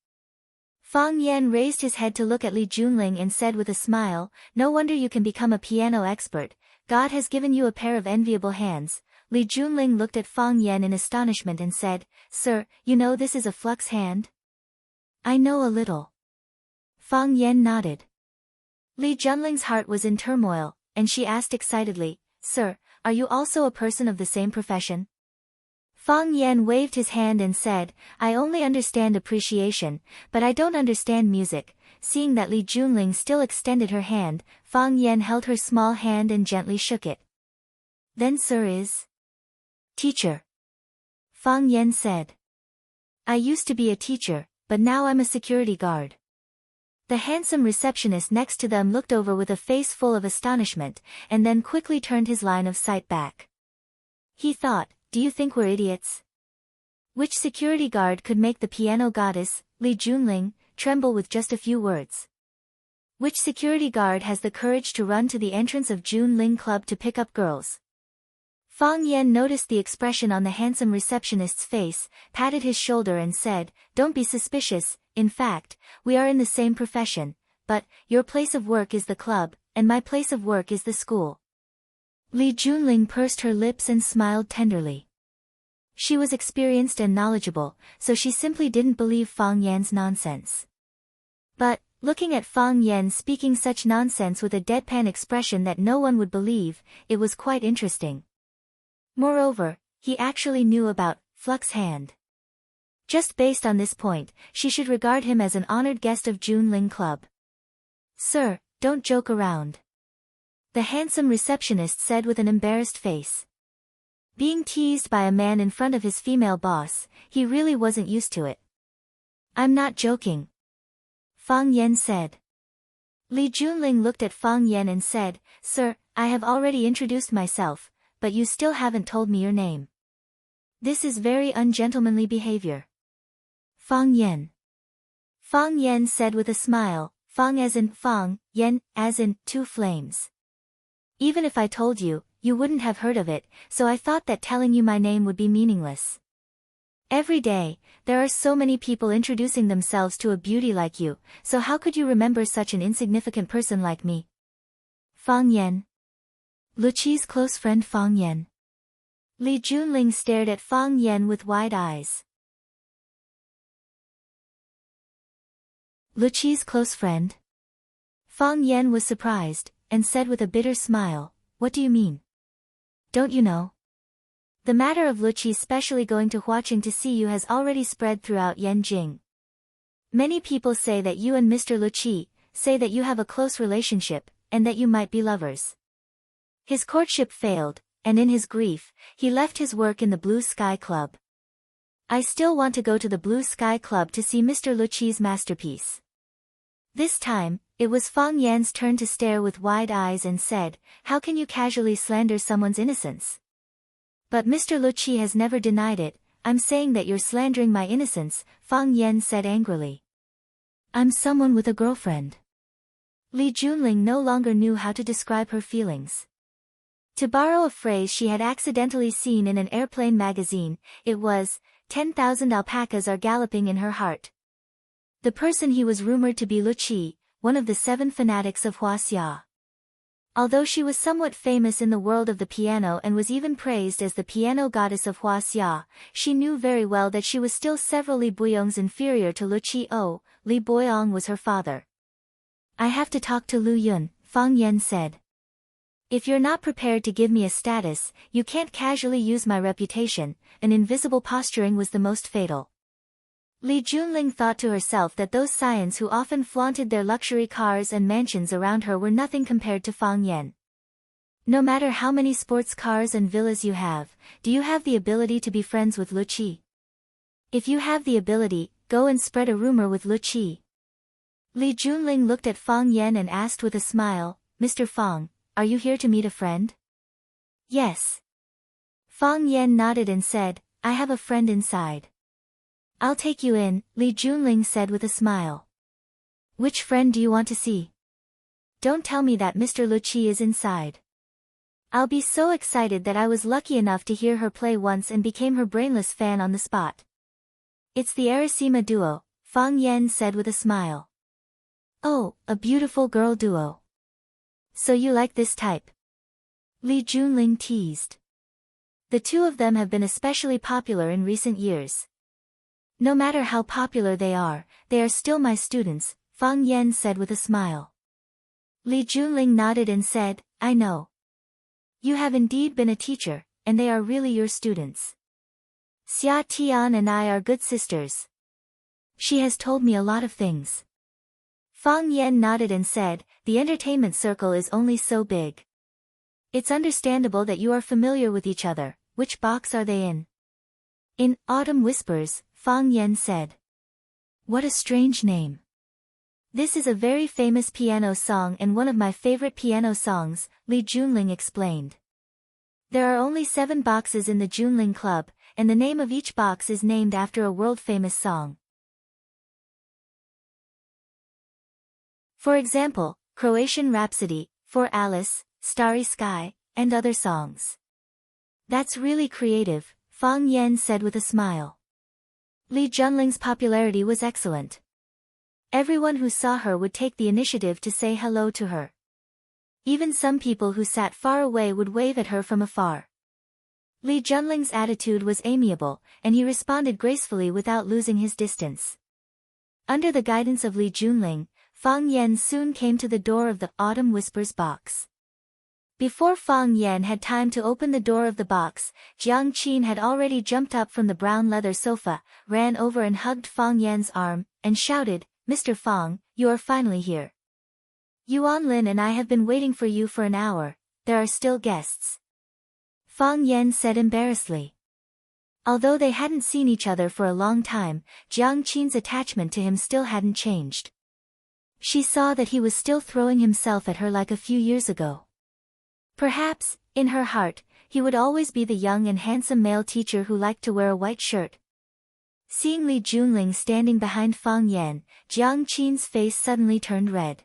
Fang Yan raised his head to look at Li Junling and said with a smile, "No wonder you can become a piano expert, God has given you a pair of enviable hands." Li Junling looked at Fang Yan in astonishment and said, "Sir, you know this is a flux hand?" "I know a little." Fang Yan nodded. Li Junling's heart was in turmoil, and she asked excitedly, "Sir, are you also a person of the same profession?" Fang Yan waved his hand and said, "I only understand appreciation, but I don't understand music." Seeing that Li Junling still extended her hand, Fang Yan held her small hand and gently shook it. "Then sir is?" "Teacher." Fang Yan said. "I used to be a teacher, but now I'm a security guard." The handsome receptionist next to them looked over with a face full of astonishment, and then quickly turned his line of sight back. He thought, "Do you think we're idiots? Which security guard could make the piano goddess, Li Junling, tremble with just a few words? Which security guard has the courage to run to the entrance of Junling Club to pick up girls?" Fang Yan noticed the expression on the handsome receptionist's face, patted his shoulder and said, "Don't be suspicious, in fact, we are in the same profession, but your place of work is the club, and my place of work is the school." Li Junling pursed her lips and smiled tenderly. She was experienced and knowledgeable, so she simply didn't believe Fang Yan's nonsense. But, looking at Fang Yan speaking such nonsense with a deadpan expression that no one would believe, it was quite interesting. Moreover, he actually knew about flux hand. Just based on this point, she should regard him as an honored guest of Junling Club. "Sir, don't joke around," the handsome receptionist said with an embarrassed face. Being teased by a man in front of his female boss, he really wasn't used to it. "I'm not joking," Fang Yan said. Li Junling looked at Fang Yan and said, "Sir, I have already introduced myself, but you still haven't told me your name. This is very ungentlemanly behavior." "Fang Yan," Fang Yan said with a smile, "Fang as in Fang, Yan as in two flames. Even if I told you, you wouldn't have heard of it, so I thought that telling you my name would be meaningless. Every day, there are so many people introducing themselves to a beauty like you, so how could you remember such an insignificant person like me?" "Fang Yan." Luqi's close friend Fang Yan. Li Junling stared at Fang Yan with wide eyes. Luqi's close friend? Fang Yan was surprised, and said with a bitter smile, "What do you mean? Don't you know? The matter of Luqi specially going to Huaqing to see you has already spread throughout Yanjing. Many people say that you and Mr. Luqi, say that you have a close relationship, and that you might be lovers. His courtship failed, and in his grief, he left his work in the Blue Sky Club. I still want to go to the Blue Sky Club to see Mr. Luqi's masterpiece. This time, it was Fang Yan's turn to stare with wide eyes and said, how can you casually slander someone's innocence? But Mr. Luqi has never denied it. I'm saying that you're slandering my innocence, Fang Yan said angrily. I'm someone with a girlfriend. Li Junling no longer knew how to describe her feelings. To borrow a phrase she had accidentally seen in an airplane magazine, it was, 10,000 alpacas are galloping in her heart. The person he was rumored to be Luqi, one of the 7 fanatics of Huaxia. Although she was somewhat famous in the world of the piano and was even praised as the piano goddess of Huaxia, she knew very well that she was still several Li Boyongs inferior to Luqi. Oh, Li Boyong was her father. I have to talk to Lu Yun, Fang Yan said. If you're not prepared to give me a status, you can't casually use my reputation. An invisible posturing was the most fatal. Li Junling thought to herself that those scions who often flaunted their luxury cars and mansions around her were nothing compared to Fang Yan. No matter how many sports cars and villas you have, do you have the ability to be friends with Luqi? If you have the ability, go and spread a rumor with Luqi. Li Junling looked at Fang Yan and asked with a smile, Mr. Fang, are you here to meet a friend? Yes. Fang Yan nodded and said, I have a friend inside. I'll take you in, Li Junling said with a smile. Which friend do you want to see? Don't tell me that Mr. Luqi is inside. I'll be so excited that I was lucky enough to hear her play once and became her brainless fan on the spot. It's the Arasima duo, Fang Yan said with a smile. Oh, a beautiful girl duo. So you like this type? Li Junling teased. The two of them have been especially popular in recent years. No matter how popular they are still my students, Fang Yan said with a smile. Li Junling nodded and said, I know. You have indeed been a teacher, and they are really your students. Xia Tian and I are good sisters. She has told me a lot of things. Fang Yan nodded and said, the entertainment circle is only so big. It's understandable that you are familiar with each other. Which box are they in? In Autumn Whispers, Fang Yan said. What a strange name. This is a very famous piano song and one of my favorite piano songs, Li Junling explained. There are only 7 boxes in the Junling Club, and the name of each box is named after a world-famous song. For example, Croatian Rhapsody, For Alice, Starry Sky, and other songs. That's really creative, Fang Yan said with a smile. Li Junling's popularity was excellent. Everyone who saw her would take the initiative to say hello to her. Even some people who sat far away would wave at her from afar. Li Junling's attitude was amiable, and he responded gracefully without losing his distance. Under the guidance of Li Junling, Fang Yan soon came to the door of the Autumn Whispers box. Before Fang Yan had time to open the door of the box, Jiang Qin had already jumped up from the brown leather sofa, ran over and hugged Fang Yan's arm, and shouted, Mr. Fang, you are finally here. Yuan Lin and I have been waiting for you for an hour. There are still guests. Fang Yan said embarrassedly. Although they hadn't seen each other for a long time, Jiang Qin's attachment to him still hadn't changed. She saw that he was still throwing himself at her like a few years ago. Perhaps, in her heart, he would always be the young and handsome male teacher who liked to wear a white shirt. Seeing Li Junling standing behind Fang Yan, Jiang Qin's face suddenly turned red.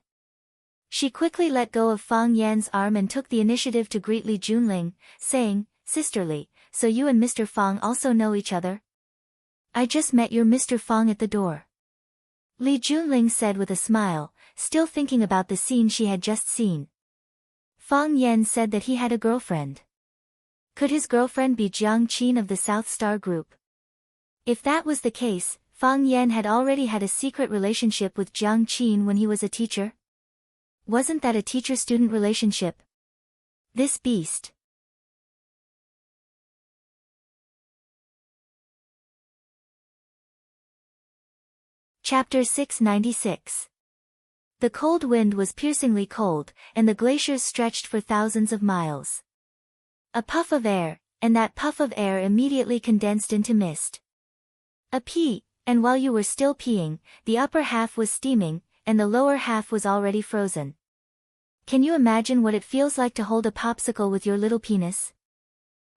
She quickly let go of Fang Yan's arm and took the initiative to greet Li Junling, saying, Sisterly, so you and Mr. Fang also know each other? I just met your Mr. Fang at the door. Li Junling said with a smile, still thinking about the scene she had just seen. Fang Yan said that he had a girlfriend. Could his girlfriend be Jiang Qin of the South Star Group? If that was the case, Fang Yan had already had a secret relationship with Jiang Qin when he was a teacher. Wasn't that a teacher-student relationship? This beast. Chapter 696. The cold wind was piercingly cold, and the glaciers stretched for thousands of miles. A puff of air, and that puff of air immediately condensed into mist. A pee, and while you were still peeing, the upper half was steaming, and the lower half was already frozen. Can you imagine what it feels like to hold a popsicle with your little penis?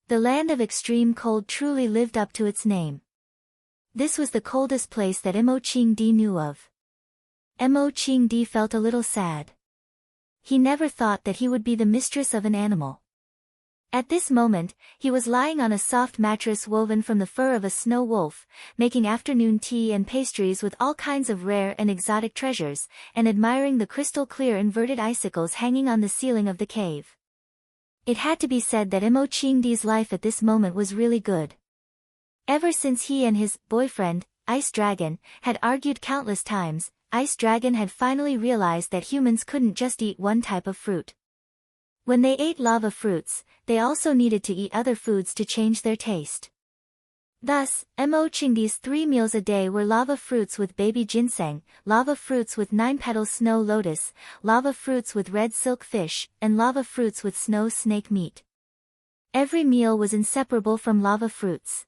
The land of extreme cold truly lived up to its name. This was the coldest place that Mo Qingdi knew of. Mo Qingdi felt a little sad. He never thought that he would be the mistress of an animal. At this moment, he was lying on a soft mattress woven from the fur of a snow wolf, making afternoon tea and pastries with all kinds of rare and exotic treasures, and admiring the crystal-clear inverted icicles hanging on the ceiling of the cave. It had to be said that Mo Qingdi's life at this moment was really good. Ever since he and his boyfriend, Ice Dragon, had argued countless times, Ice Dragon had finally realized that humans couldn't just eat one type of fruit. When they ate lava fruits, they also needed to eat other foods to change their taste. Thus, Mo Qingdi's 3 meals a day were lava fruits with baby ginseng, lava fruits with 9-petal snow lotus, lava fruits with red silk fish, and lava fruits with snow snake meat. Every meal was inseparable from lava fruits.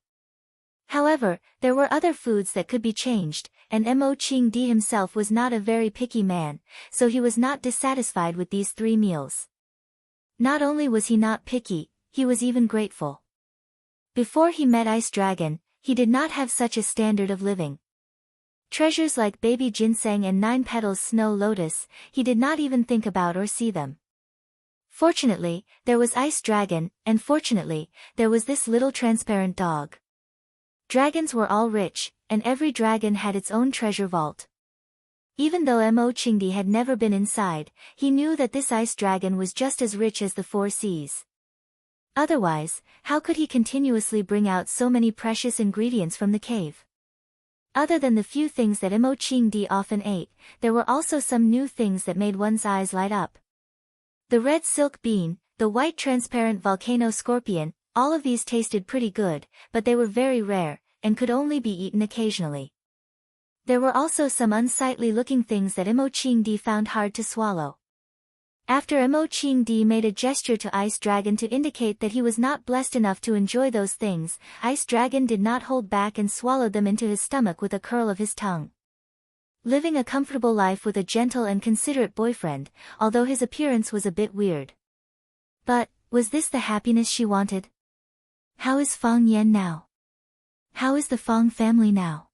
However, there were other foods that could be changed, and Mo Qingdi himself was not a very picky man, so he was not dissatisfied with these 3 meals. Not only was he not picky, he was even grateful. Before he met Ice Dragon, he did not have such a standard of living. Treasures like baby ginseng and 9 petals snow lotus, he did not even think about or see them. Fortunately, there was Ice Dragon, and fortunately, there was this little transparent dog. Dragons were all rich, and every dragon had its own treasure vault. Even though Mo Qingdi had never been inside, he knew that this ice dragon was just as rich as the 4 seas. Otherwise, how could he continuously bring out so many precious ingredients from the cave? Other than the few things that Mo Qingdi often ate, there were also some new things that made one's eyes light up. The red silk bean, the white transparent volcano scorpion, all of these tasted pretty good, but they were very rare, and could only be eaten occasionally. There were also some unsightly-looking things that Mo Qingdi found hard to swallow. After Mo Qingdi made a gesture to Ice Dragon to indicate that he was not blessed enough to enjoy those things, Ice Dragon did not hold back and swallowed them into his stomach with a curl of his tongue. Living a comfortable life with a gentle and considerate boyfriend, although his appearance was a bit weird. But, was this the happiness she wanted? How is Fang Yan now? How is the Fang family now?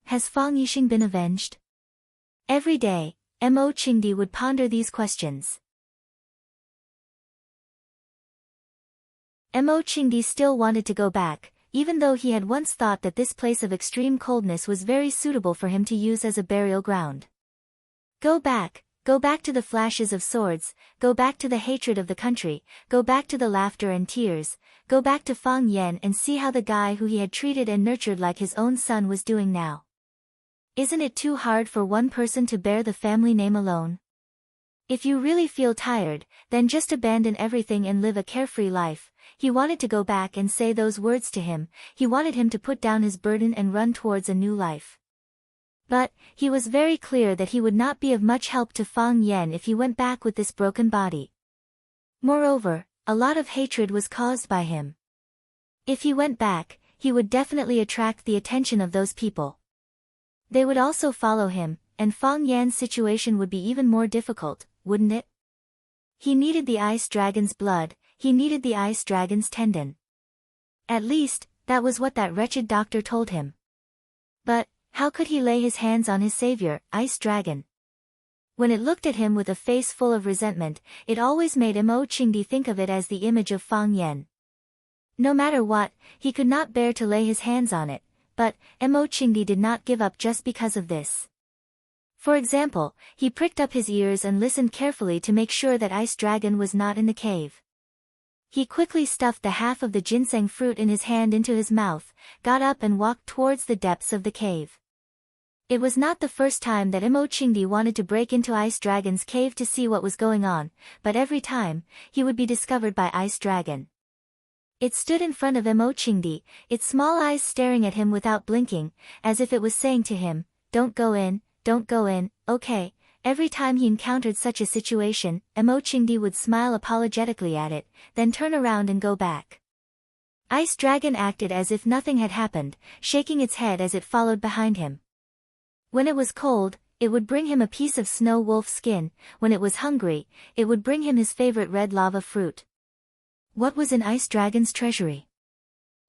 Has Fang Yixing been avenged? Every day, Mo Qingdi would ponder these questions. Mo Qingdi still wanted to go back, even though he had once thought that this place of extreme coldness was very suitable for him to use as a burial ground. Go back to the flashes of swords, go back to the hatred of the country, go back to the laughter and tears, go back to Fang Yan and see how the guy who he had treated and nurtured like his own son was doing now. Isn't it too hard for one person to bear the family name alone? If you really feel tired, then just abandon everything and live a carefree life. He wanted to go back and say those words to him, he wanted him to put down his burden and run towards a new life. But, he was very clear that he would not be of much help to Fang Yan if he went back with this broken body. Moreover, a lot of hatred was caused by him. If he went back, he would definitely attract the attention of those people. They would also follow him, and Fang Yan's situation would be even more difficult, wouldn't it? He needed the ice dragon's blood, he needed the ice dragon's tendon. At least, that was what that wretched doctor told him. But, how could he lay his hands on his savior, Ice Dragon? When it looked at him with a face full of resentment, it always made Mo Qingdi think of it as the image of Fang Yan. No matter what, he could not bear to lay his hands on it, but, Mo Qingdi did not give up just because of this. For example, he pricked up his ears and listened carefully to make sure that Ice Dragon was not in the cave. He quickly stuffed the half of the ginseng fruit in his hand into his mouth, got up and walked towards the depths of the cave. It was not the first time that Mo Qingdi wanted to break into Ice Dragon's cave to see what was going on, but every time, he would be discovered by Ice Dragon. It stood in front of Mo Qingdi, its small eyes staring at him without blinking, as if it was saying to him, "Don't go in, okay." Every time he encountered such a situation, Mo Qingdi would smile apologetically at it, then turn around and go back. Ice Dragon acted as if nothing had happened, shaking its head as it followed behind him. When it was cold, it would bring him a piece of snow wolf skin. When it was hungry, it would bring him his favorite red lava fruit. What was in Ice Dragon's treasury?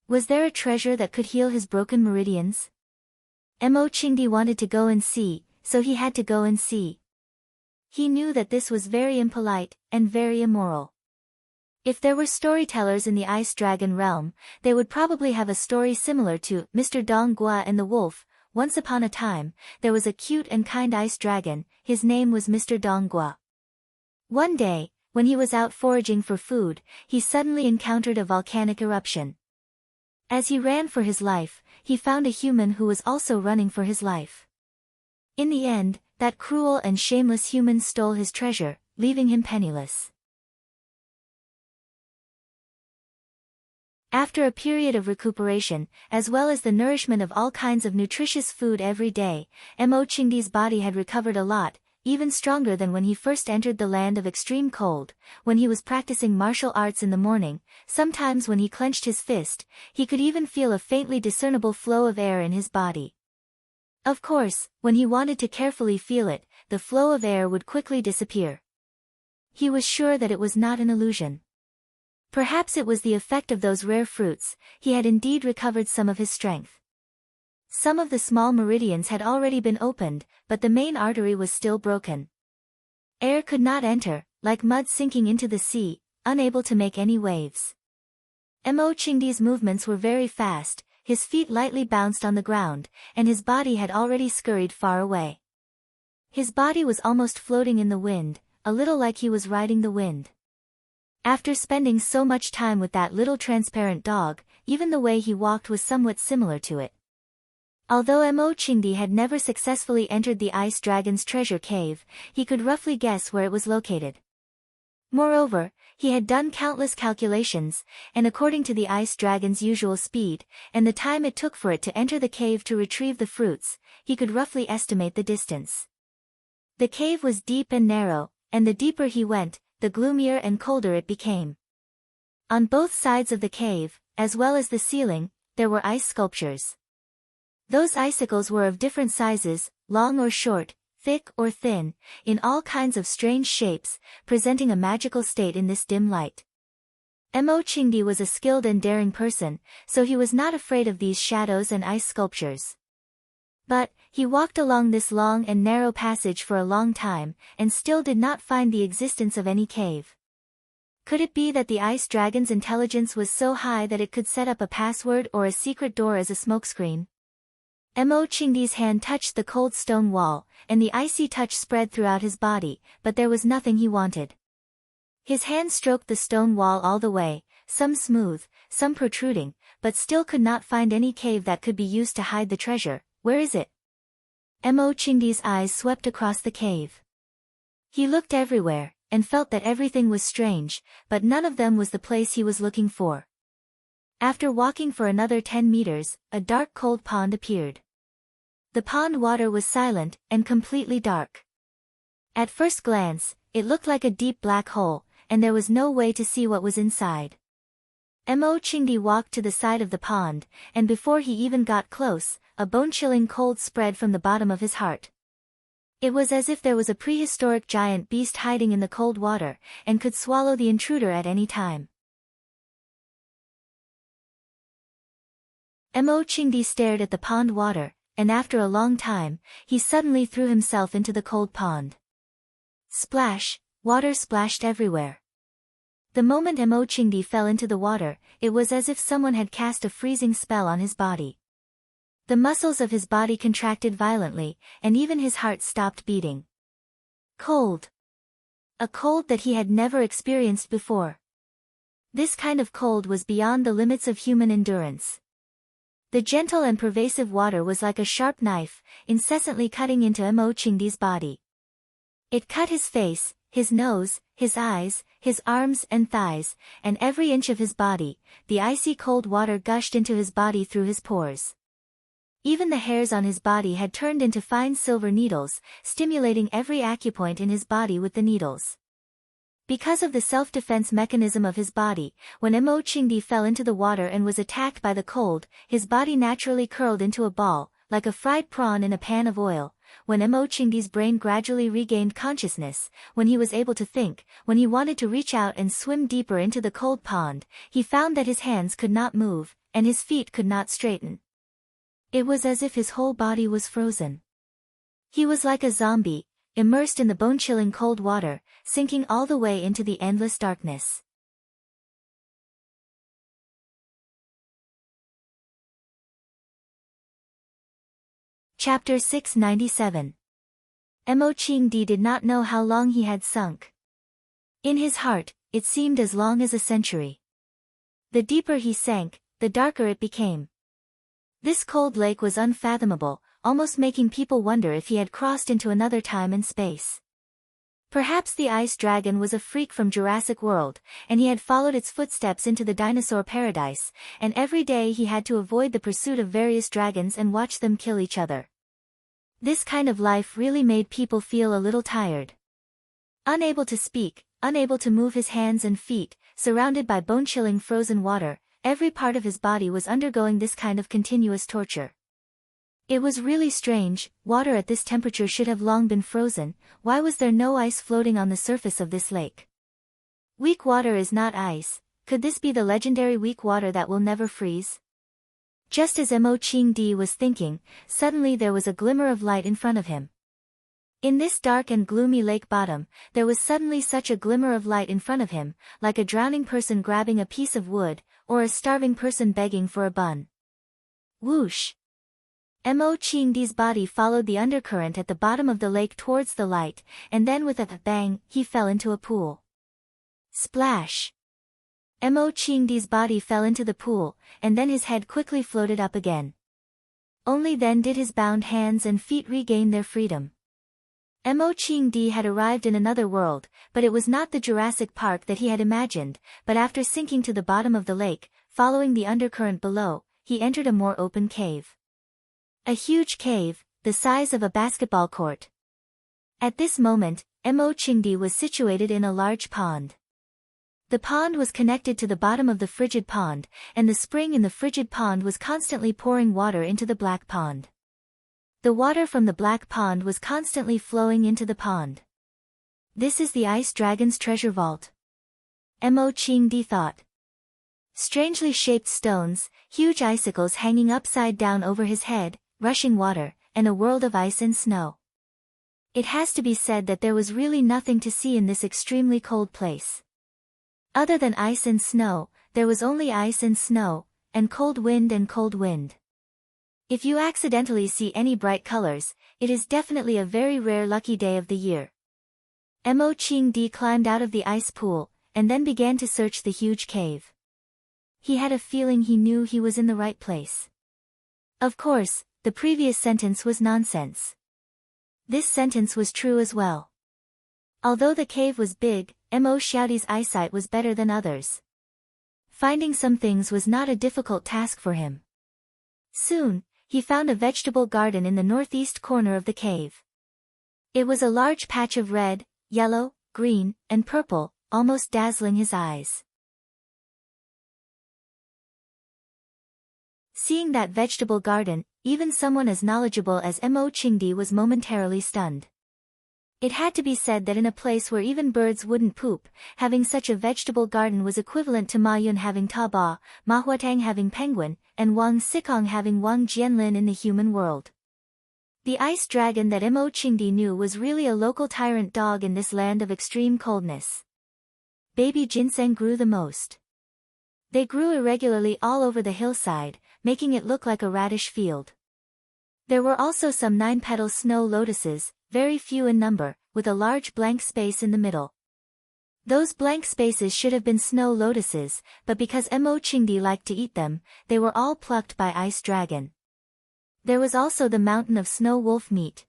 Was there a treasure that could heal his broken meridians? Mo Qingdi wanted to go and see, so he had to go and see. He knew that this was very impolite, and very immoral. If there were storytellers in the Ice Dragon realm, they would probably have a story similar to Mr. Dong Gua and the Wolf. Once upon a time, there was a cute and kind ice dragon. His name was Mr. Dong Gua. One day, when he was out foraging for food, he suddenly encountered a volcanic eruption. As he ran for his life, he found a human who was also running for his life. In the end, that cruel and shameless human stole his treasure, leaving him penniless. After a period of recuperation, as well as the nourishment of all kinds of nutritious food every day, Mo Qingdi's body had recovered a lot, even stronger than when he first entered the land of extreme cold. When he was practicing martial arts in the morning, sometimes when he clenched his fist, he could even feel a faintly discernible flow of air in his body. Of course, when he wanted to carefully feel it, the flow of air would quickly disappear. He was sure that it was not an illusion. Perhaps it was the effect of those rare fruits. He had indeed recovered some of his strength. Some of the small meridians had already been opened, but the main artery was still broken. Air could not enter, like mud sinking into the sea, unable to make any waves. Mo Qingdi's movements were very fast, his feet lightly bounced on the ground, and his body had already scurried far away. His body was almost floating in the wind, a little like he was riding the wind. After spending so much time with that little transparent dog, even the way he walked was somewhat similar to it. Although Mo Qingdi had never successfully entered the Ice Dragon's treasure cave, he could roughly guess where it was located. Moreover, he had done countless calculations, and according to the Ice Dragon's usual speed, and the time it took for it to enter the cave to retrieve the fruits, he could roughly estimate the distance. The cave was deep and narrow, and the deeper he went, the gloomier and colder it became. On both sides of the cave, as well as the ceiling, there were ice sculptures. Those icicles were of different sizes, long or short, thick or thin, in all kinds of strange shapes, presenting a magical state in this dim light. Mo Qingdi was a skilled and daring person, so he was not afraid of these shadows and ice sculptures. But, he walked along this long and narrow passage for a long time, and still did not find the existence of any cave. Could it be that the Ice Dragon's intelligence was so high that it could set up a password or a secret door as a smokescreen? Mo Qingdi's hand touched the cold stone wall, and the icy touch spread throughout his body, but there was nothing he wanted. His hand stroked the stone wall all the way, some smooth, some protruding, but still could not find any cave that could be used to hide the treasure. Where is it? Mo Qingdi's eyes swept across the cave. He looked everywhere, and felt that everything was strange, but none of them was the place he was looking for. After walking for another 10 meters, a dark cold pond appeared. The pond water was silent, and completely dark. At first glance, it looked like a deep black hole, and there was no way to see what was inside. Mo Qingdi walked to the side of the pond, and before he even got close, a bone-chilling cold spread from the bottom of his heart. It was as if there was a prehistoric giant beast hiding in the cold water, and could swallow the intruder at any time. Mo Qingdi stared at the pond water, and after a long time, he suddenly threw himself into the cold pond. Splash, water splashed everywhere. The moment Mo Qingdi fell into the water, it was as if someone had cast a freezing spell on his body. The muscles of his body contracted violently, and even his heart stopped beating. Cold. A cold that he had never experienced before. This kind of cold was beyond the limits of human endurance. The gentle and pervasive water was like a sharp knife, incessantly cutting into Mo Qingdi's body. It cut his face, his nose, his eyes, his arms and thighs, and every inch of his body. The icy cold water gushed into his body through his pores. Even the hairs on his body had turned into fine silver needles, stimulating every acupoint in his body with the needles. Because of the self-defense mechanism of his body, when Mo Qingdi fell into the water and was attacked by the cold, his body naturally curled into a ball, like a fried prawn in a pan of oil. When Mo Qingdi's brain gradually regained consciousness, when he was able to think, when he wanted to reach out and swim deeper into the cold pond, he found that his hands could not move, and his feet could not straighten. It was as if his whole body was frozen. He was like a zombie, immersed in the bone-chilling cold water, sinking all the way into the endless darkness. Chapter 697. Mo Qingdi did not know how long he had sunk. In his heart, it seemed as long as a century. The deeper he sank, the darker it became. This cold lake was unfathomable, almost making people wonder if he had crossed into another time and space. Perhaps the ice dragon was a freak from Jurassic World, and he had followed its footsteps into the dinosaur paradise, and every day he had to avoid the pursuit of various dragons and watch them kill each other. This kind of life really made people feel a little tired. Unable to speak, unable to move his hands and feet, surrounded by bone-chilling frozen water, every part of his body was undergoing this kind of continuous torture. It was really strange. Water at this temperature should have long been frozen. Why was there no ice floating on the surface of this lake? Weak water is not ice. Could this be the legendary weak water that will never freeze? Just as Mo Qingdi was thinking, suddenly there was a glimmer of light in front of him. In this dark and gloomy lake bottom, there was suddenly such a glimmer of light in front of him, like a drowning person grabbing a piece of wood, or a starving person begging for a bun. Whoosh! Mo Qingdi's body followed the undercurrent at the bottom of the lake towards the light, and then with a bang, he fell into a pool. Splash! Mo Qingdi's body fell into the pool, and then his head quickly floated up again. Only then did his bound hands and feet regain their freedom. Mo Qingdi had arrived in another world, but it was not the Jurassic Park that he had imagined, but after sinking to the bottom of the lake, following the undercurrent below, he entered a more open cave. A huge cave, the size of a basketball court. At this moment, Mo Qingdi was situated in a large pond. The pond was connected to the bottom of the frigid pond, and the spring in the frigid pond was constantly pouring water into the black pond. The water from the black pond was constantly flowing into the pond. This is the ice dragon's treasure vault. Mo Qingdi thought. Strangely shaped stones, huge icicles hanging upside down over his head, rushing water, and a world of ice and snow. It has to be said that there was really nothing to see in this extremely cold place. Other than ice and snow, there was only ice and snow, and cold wind and cold wind. If you accidentally see any bright colors, it is definitely a very rare lucky day of the year. Mo Qingdi climbed out of the ice pool, and then began to search the huge cave. He had a feeling he knew he was in the right place. Of course, the previous sentence was nonsense. This sentence was true as well. Although the cave was big, Mo Xiaodi's eyesight was better than others. Finding some things was not a difficult task for him. Soon, he found a vegetable garden in the northeast corner of the cave. It was a large patch of red, yellow, green, and purple, almost dazzling his eyes. Seeing that vegetable garden, even someone as knowledgeable as Mo Qingdi was momentarily stunned. It had to be said that in a place where even birds wouldn't poop, having such a vegetable garden was equivalent to Ma Yun having Taobao, Ma Huatang having penguin, and Wang Xikong having Wang Jianlin in the human world. The ice dragon that Mo Qingdi knew was really a local tyrant dog in this land of extreme coldness. Baby ginseng grew the most. They grew irregularly all over the hillside, making it look like a radish field. There were also some 9-petal snow lotuses, very few in number, with a large blank space in the middle. Those blank spaces should have been snow lotuses, but because Mo Qingdi liked to eat them, they were all plucked by Ice Dragon. There was also the mountain of snow wolf meat.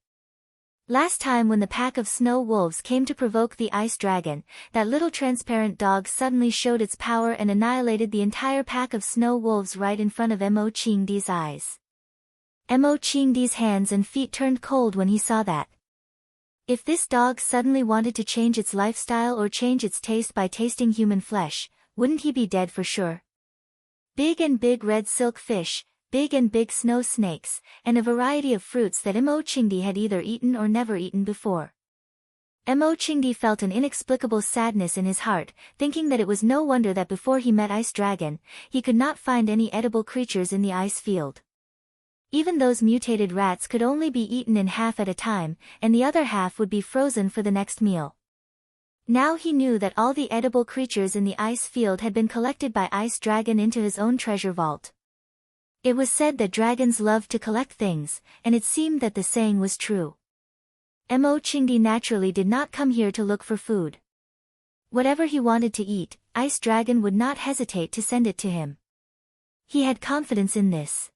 Last time when the pack of snow wolves came to provoke the Ice Dragon, that little transparent dog suddenly showed its power and annihilated the entire pack of snow wolves right in front of Mo Qingdi's eyes. Mo Qingdi's hands and feet turned cold when he saw that. If this dog suddenly wanted to change its lifestyle or change its taste by tasting human flesh, wouldn't he be dead for sure? Big and big red silk fish, big and big snow snakes, and a variety of fruits that Mo Chingdi had either eaten or never eaten before. Mo Chingdi felt an inexplicable sadness in his heart, thinking that it was no wonder that before he met Ice Dragon, he could not find any edible creatures in the ice field. Even those mutated rats could only be eaten in half at a time, and the other half would be frozen for the next meal. Now he knew that all the edible creatures in the ice field had been collected by Ice Dragon into his own treasure vault. It was said that dragons loved to collect things, and it seemed that the saying was true. Mo Chingdi naturally did not come here to look for food. Whatever he wanted to eat, Ice Dragon would not hesitate to send it to him. He had confidence in this.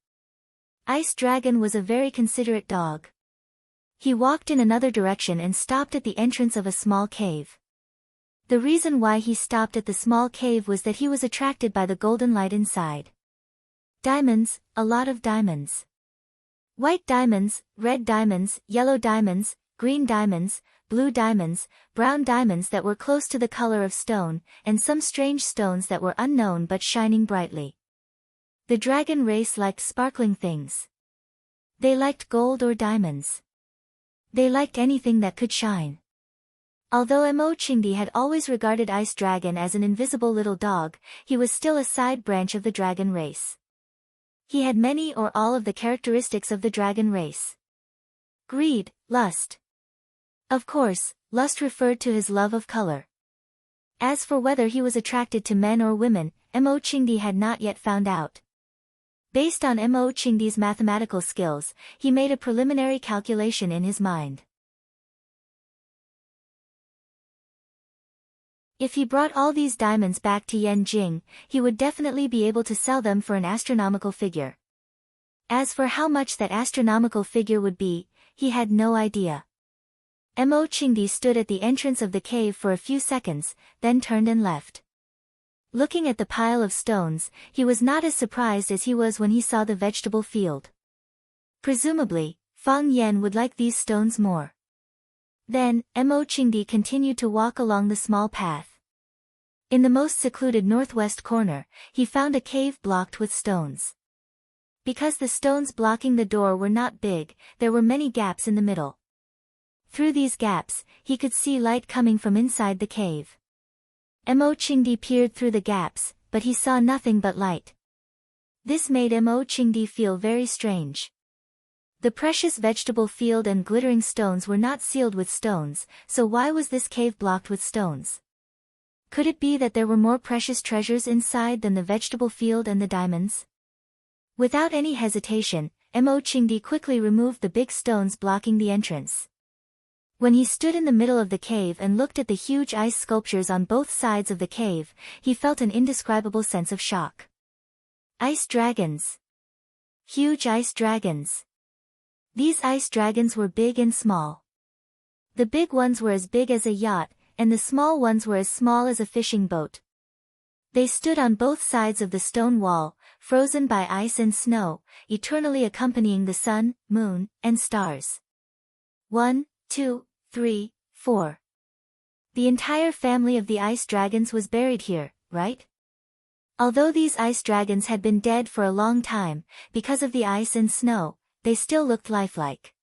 Ice Dragon was a very considerate dog. He walked in another direction and stopped at the entrance of a small cave. The reason why he stopped at the small cave was that he was attracted by the golden light inside. Diamonds, a lot of diamonds. White diamonds, red diamonds, yellow diamonds, green diamonds, blue diamonds, brown diamonds that were close to the color of stone, and some strange stones that were unknown but shining brightly. The dragon race liked sparkling things. They liked gold or diamonds. They liked anything that could shine. Although Mo Chingdi had always regarded Ice Dragon as an invisible little dog, he was still a side branch of the dragon race. He had many or all of the characteristics of the dragon race. Greed, lust. Of course, lust referred to his love of color. As for whether he was attracted to men or women, Mo Chingdi had not yet found out. Based on Mo Chingdi's mathematical skills, he made a preliminary calculation in his mind. If he brought all these diamonds back to Yanjing, he would definitely be able to sell them for an astronomical figure. As for how much that astronomical figure would be, he had no idea. Mo Chingdi stood at the entrance of the cave for a few seconds, then turned and left. Looking at the pile of stones, he was not as surprised as he was when he saw the vegetable field. Presumably, Fang Yan would like these stones more. Then, Mo Chingdi continued to walk along the small path. In the most secluded northwest corner, he found a cave blocked with stones. Because the stones blocking the door were not big, there were many gaps in the middle. Through these gaps, he could see light coming from inside the cave. Mo Chingdi peered through the gaps, but he saw nothing but light. This made Mo Chingdi feel very strange. The precious vegetable field and glittering stones were not sealed with stones, so why was this cave blocked with stones? Could it be that there were more precious treasures inside than the vegetable field and the diamonds? Without any hesitation, Mo Chingdi quickly removed the big stones blocking the entrance. When he stood in the middle of the cave and looked at the huge ice sculptures on both sides of the cave, he felt an indescribable sense of shock. Ice dragons. Huge ice dragons. These ice dragons were big and small. The big ones were as big as a yacht, and the small ones were as small as a fishing boat. They stood on both sides of the stone wall, frozen by ice and snow, eternally accompanying the sun, moon, and stars. 1, 2, 3, 4. The entire family of the ice dragons was buried here, right? Although these ice dragons had been dead for a long time, because of the ice and snow, they still looked lifelike.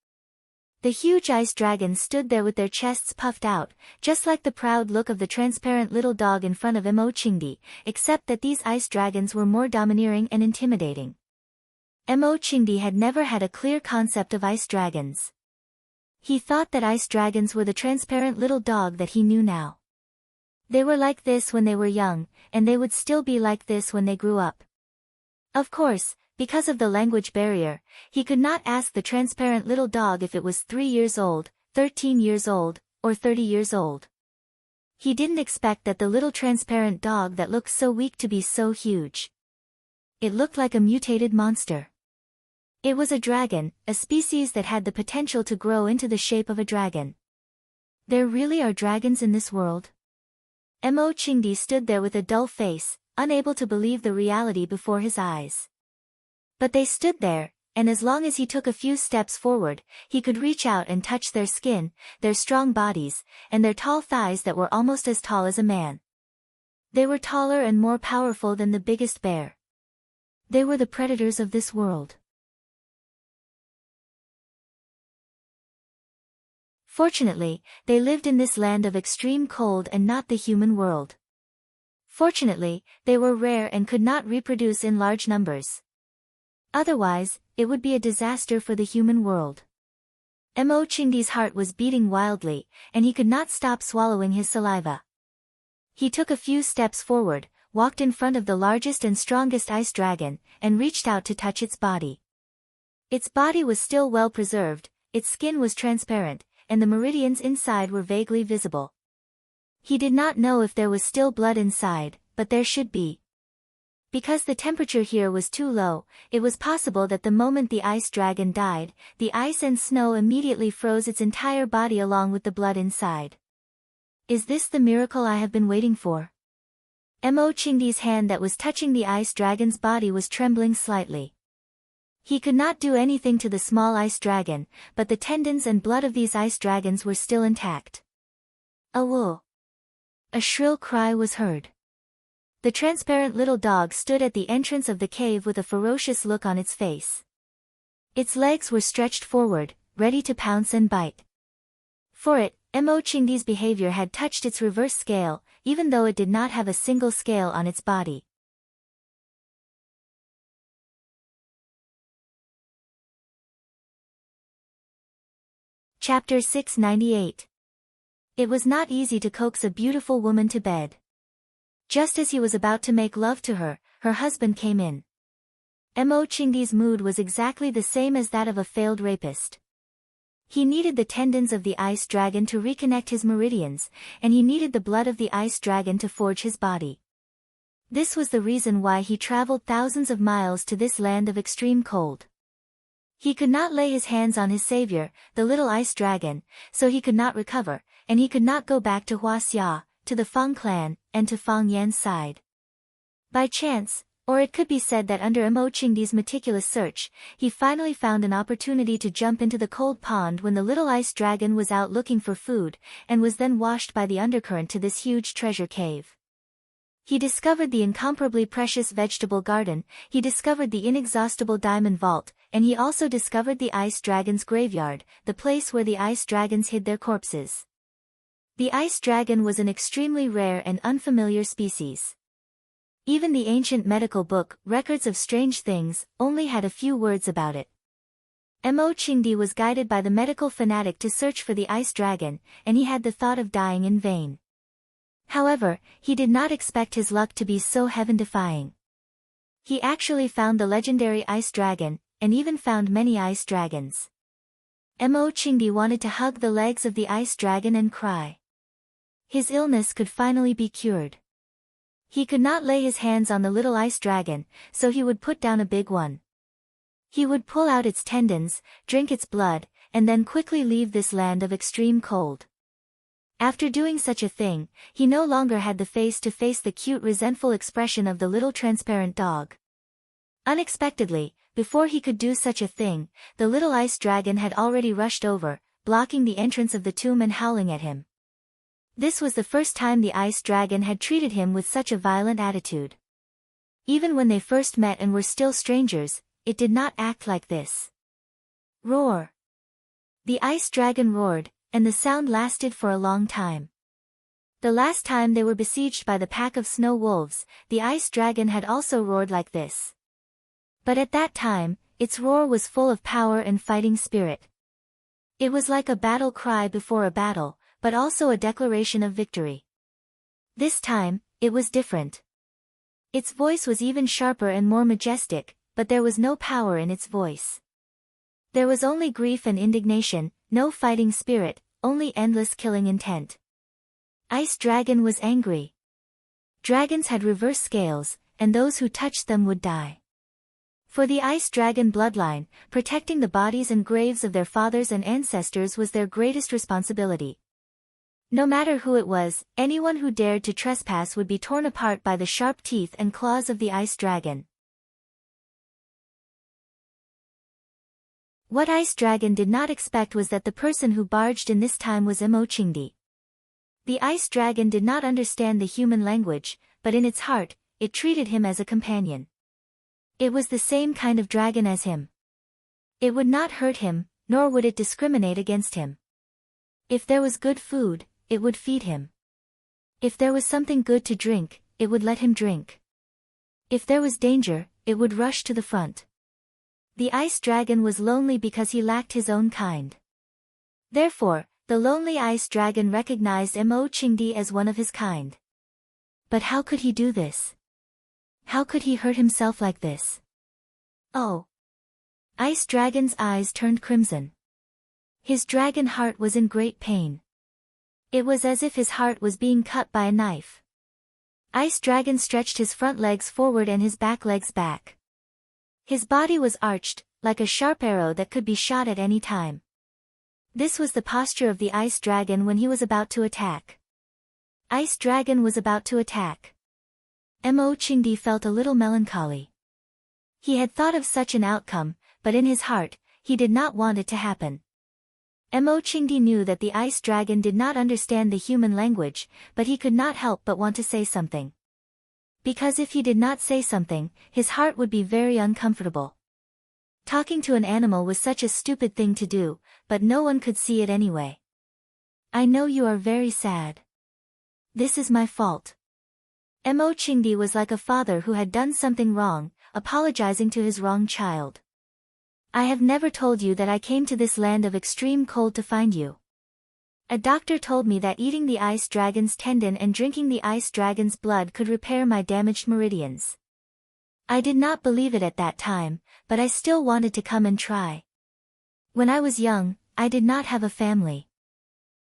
The huge ice dragons stood there with their chests puffed out, just like the proud look of the transparent little dog in front of Mo Chingdi, except that these ice dragons were more domineering and intimidating. Mo Chingdi had never had a clear concept of ice dragons. He thought that ice dragons were the transparent little dog that he knew now. They were like this when they were young, and they would still be like this when they grew up. Of course, because of the language barrier, he could not ask the transparent little dog if it was 3 years old, 13 years old, or 30 years old. He didn't expect that the little transparent dog that looked so weak to be so huge. It looked like a mutated monster. It was a dragon, a species that had the potential to grow into the shape of a dragon. There really are dragons in this world? Mo Chingdi stood there with a dull face, unable to believe the reality before his eyes. But they stood there, and as long as he took a few steps forward, he could reach out and touch their skin, their strong bodies, and their tall thighs that were almost as tall as a man. They were taller and more powerful than the biggest bear. They were the predators of this world. Fortunately, they lived in this land of extreme cold and not the human world. Fortunately, they were rare and could not reproduce in large numbers. Otherwise, it would be a disaster for the human world. Mo Qingdi's heart was beating wildly, and he could not stop swallowing his saliva. He took a few steps forward, walked in front of the largest and strongest ice dragon, and reached out to touch its body. Its body was still well preserved, its skin was transparent, and the meridians inside were vaguely visible. He did not know if there was still blood inside, but there should be. Because the temperature here was too low, it was possible that the moment the ice dragon died, the ice and snow immediately froze its entire body along with the blood inside. Is this the miracle I have been waiting for? Mo Qingdi's hand that was touching the ice dragon's body was trembling slightly. He could not do anything to the small ice dragon, but the tendons and blood of these ice dragons were still intact. Awoo! A shrill cry was heard. The transparent little dog stood at the entrance of the cave with a ferocious look on its face. Its legs were stretched forward, ready to pounce and bite. For it, Mo Qingdi's behavior had touched its reverse scale, even though it did not have a single scale on its body. Chapter 698. It was not easy to coax a beautiful woman to bed. Just as he was about to make love to her, her husband came in. Mo Qingdi's mood was exactly the same as that of a failed rapist. He needed the tendons of the ice dragon to reconnect his meridians, and he needed the blood of the ice dragon to forge his body. This was the reason why he traveled thousands of miles to this land of extreme cold. He could not lay his hands on his savior, the little ice dragon, so he could not recover, and he could not go back to Huaxia, to the Fang clan, and to Fang Yan's side. By chance, or it could be said that under Mo Qingdi's meticulous search, he finally found an opportunity to jump into the cold pond when the little ice dragon was out looking for food, and was then washed by the undercurrent to this huge treasure cave. He discovered the incomparably precious vegetable garden, he discovered the inexhaustible diamond vault, and he also discovered the ice dragon's graveyard, the place where the ice dragons hid their corpses. The ice dragon was an extremely rare and unfamiliar species. Even the ancient medical book, Records of Strange Things, only had a few words about it. Mo Qingdi was guided by the medical fanatic to search for the ice dragon, and he had the thought of dying in vain. However, he did not expect his luck to be so heaven-defying. He actually found the legendary ice dragon, and even found many ice dragons. Mo Qingdi wanted to hug the legs of the ice dragon and cry. His illness could finally be cured. He could not lay his hands on the little ice dragon, so he would put down a big one. He would pull out its tendons, drink its blood, and then quickly leave this land of extreme cold. After doing such a thing, he no longer had the face to face the cute resentful expression of the little transparent dog. Unexpectedly, before he could do such a thing, the little ice dragon had already rushed over, blocking the entrance of the tomb and howling at him. This was the first time the ice dragon had treated him with such a violent attitude. Even when they first met and were still strangers, it did not act like this. Roar! The ice dragon roared, and the sound lasted for a long time. The last time they were besieged by the pack of snow wolves, the ice dragon had also roared like this. But at that time, its roar was full of power and fighting spirit. It was like a battle cry before a battle, but also a declaration of victory. This time, it was different. Its voice was even sharper and more majestic, but there was no power in its voice. There was only grief and indignation, no fighting spirit, only endless killing intent. Ice Dragon was angry. Dragons had reverse scales, and those who touched them would die. For the Ice Dragon bloodline, protecting the bodies and graves of their fathers and ancestors was their greatest responsibility. No matter who it was, anyone who dared to trespass would be torn apart by the sharp teeth and claws of the Ice Dragon. What Ice Dragon did not expect was that the person who barged in this time was Emochingdi. The Ice Dragon did not understand the human language, but in its heart, it treated him as a companion. It was the same kind of dragon as him. It would not hurt him, nor would it discriminate against him. If there was good food, it would feed him. If there was something good to drink, it would let him drink. If there was danger, it would rush to the front. The Ice Dragon was lonely because he lacked his own kind. Therefore, the lonely Ice Dragon recognized Emochingdi as one of his kind. But how could he do this? How could he hurt himself like this? Oh! Ice Dragon's eyes turned crimson. His dragon heart was in great pain. It was as if his heart was being cut by a knife. Ice Dragon stretched his front legs forward and his back legs back. His body was arched, like a sharp arrow that could be shot at any time. This was the posture of the Ice Dragon when he was about to attack. Ice Dragon was about to attack. Emochingdi felt a little melancholy. He had thought of such an outcome, but in his heart, he did not want it to happen. Emochingdi knew that the Ice Dragon did not understand the human language, but he could not help but want to say something. Because if he did not say something, his heart would be very uncomfortable. Talking to an animal was such a stupid thing to do, but no one could see it anyway. I know you are very sad. This is my fault. Emochingdi was like a father who had done something wrong, apologizing to his wrong child. I have never told you that I came to this land of extreme cold to find you. A doctor told me that eating the Ice Dragon's tendon and drinking the Ice Dragon's blood could repair my damaged meridians. I did not believe it at that time, but I still wanted to come and try. When I was young, I did not have a family.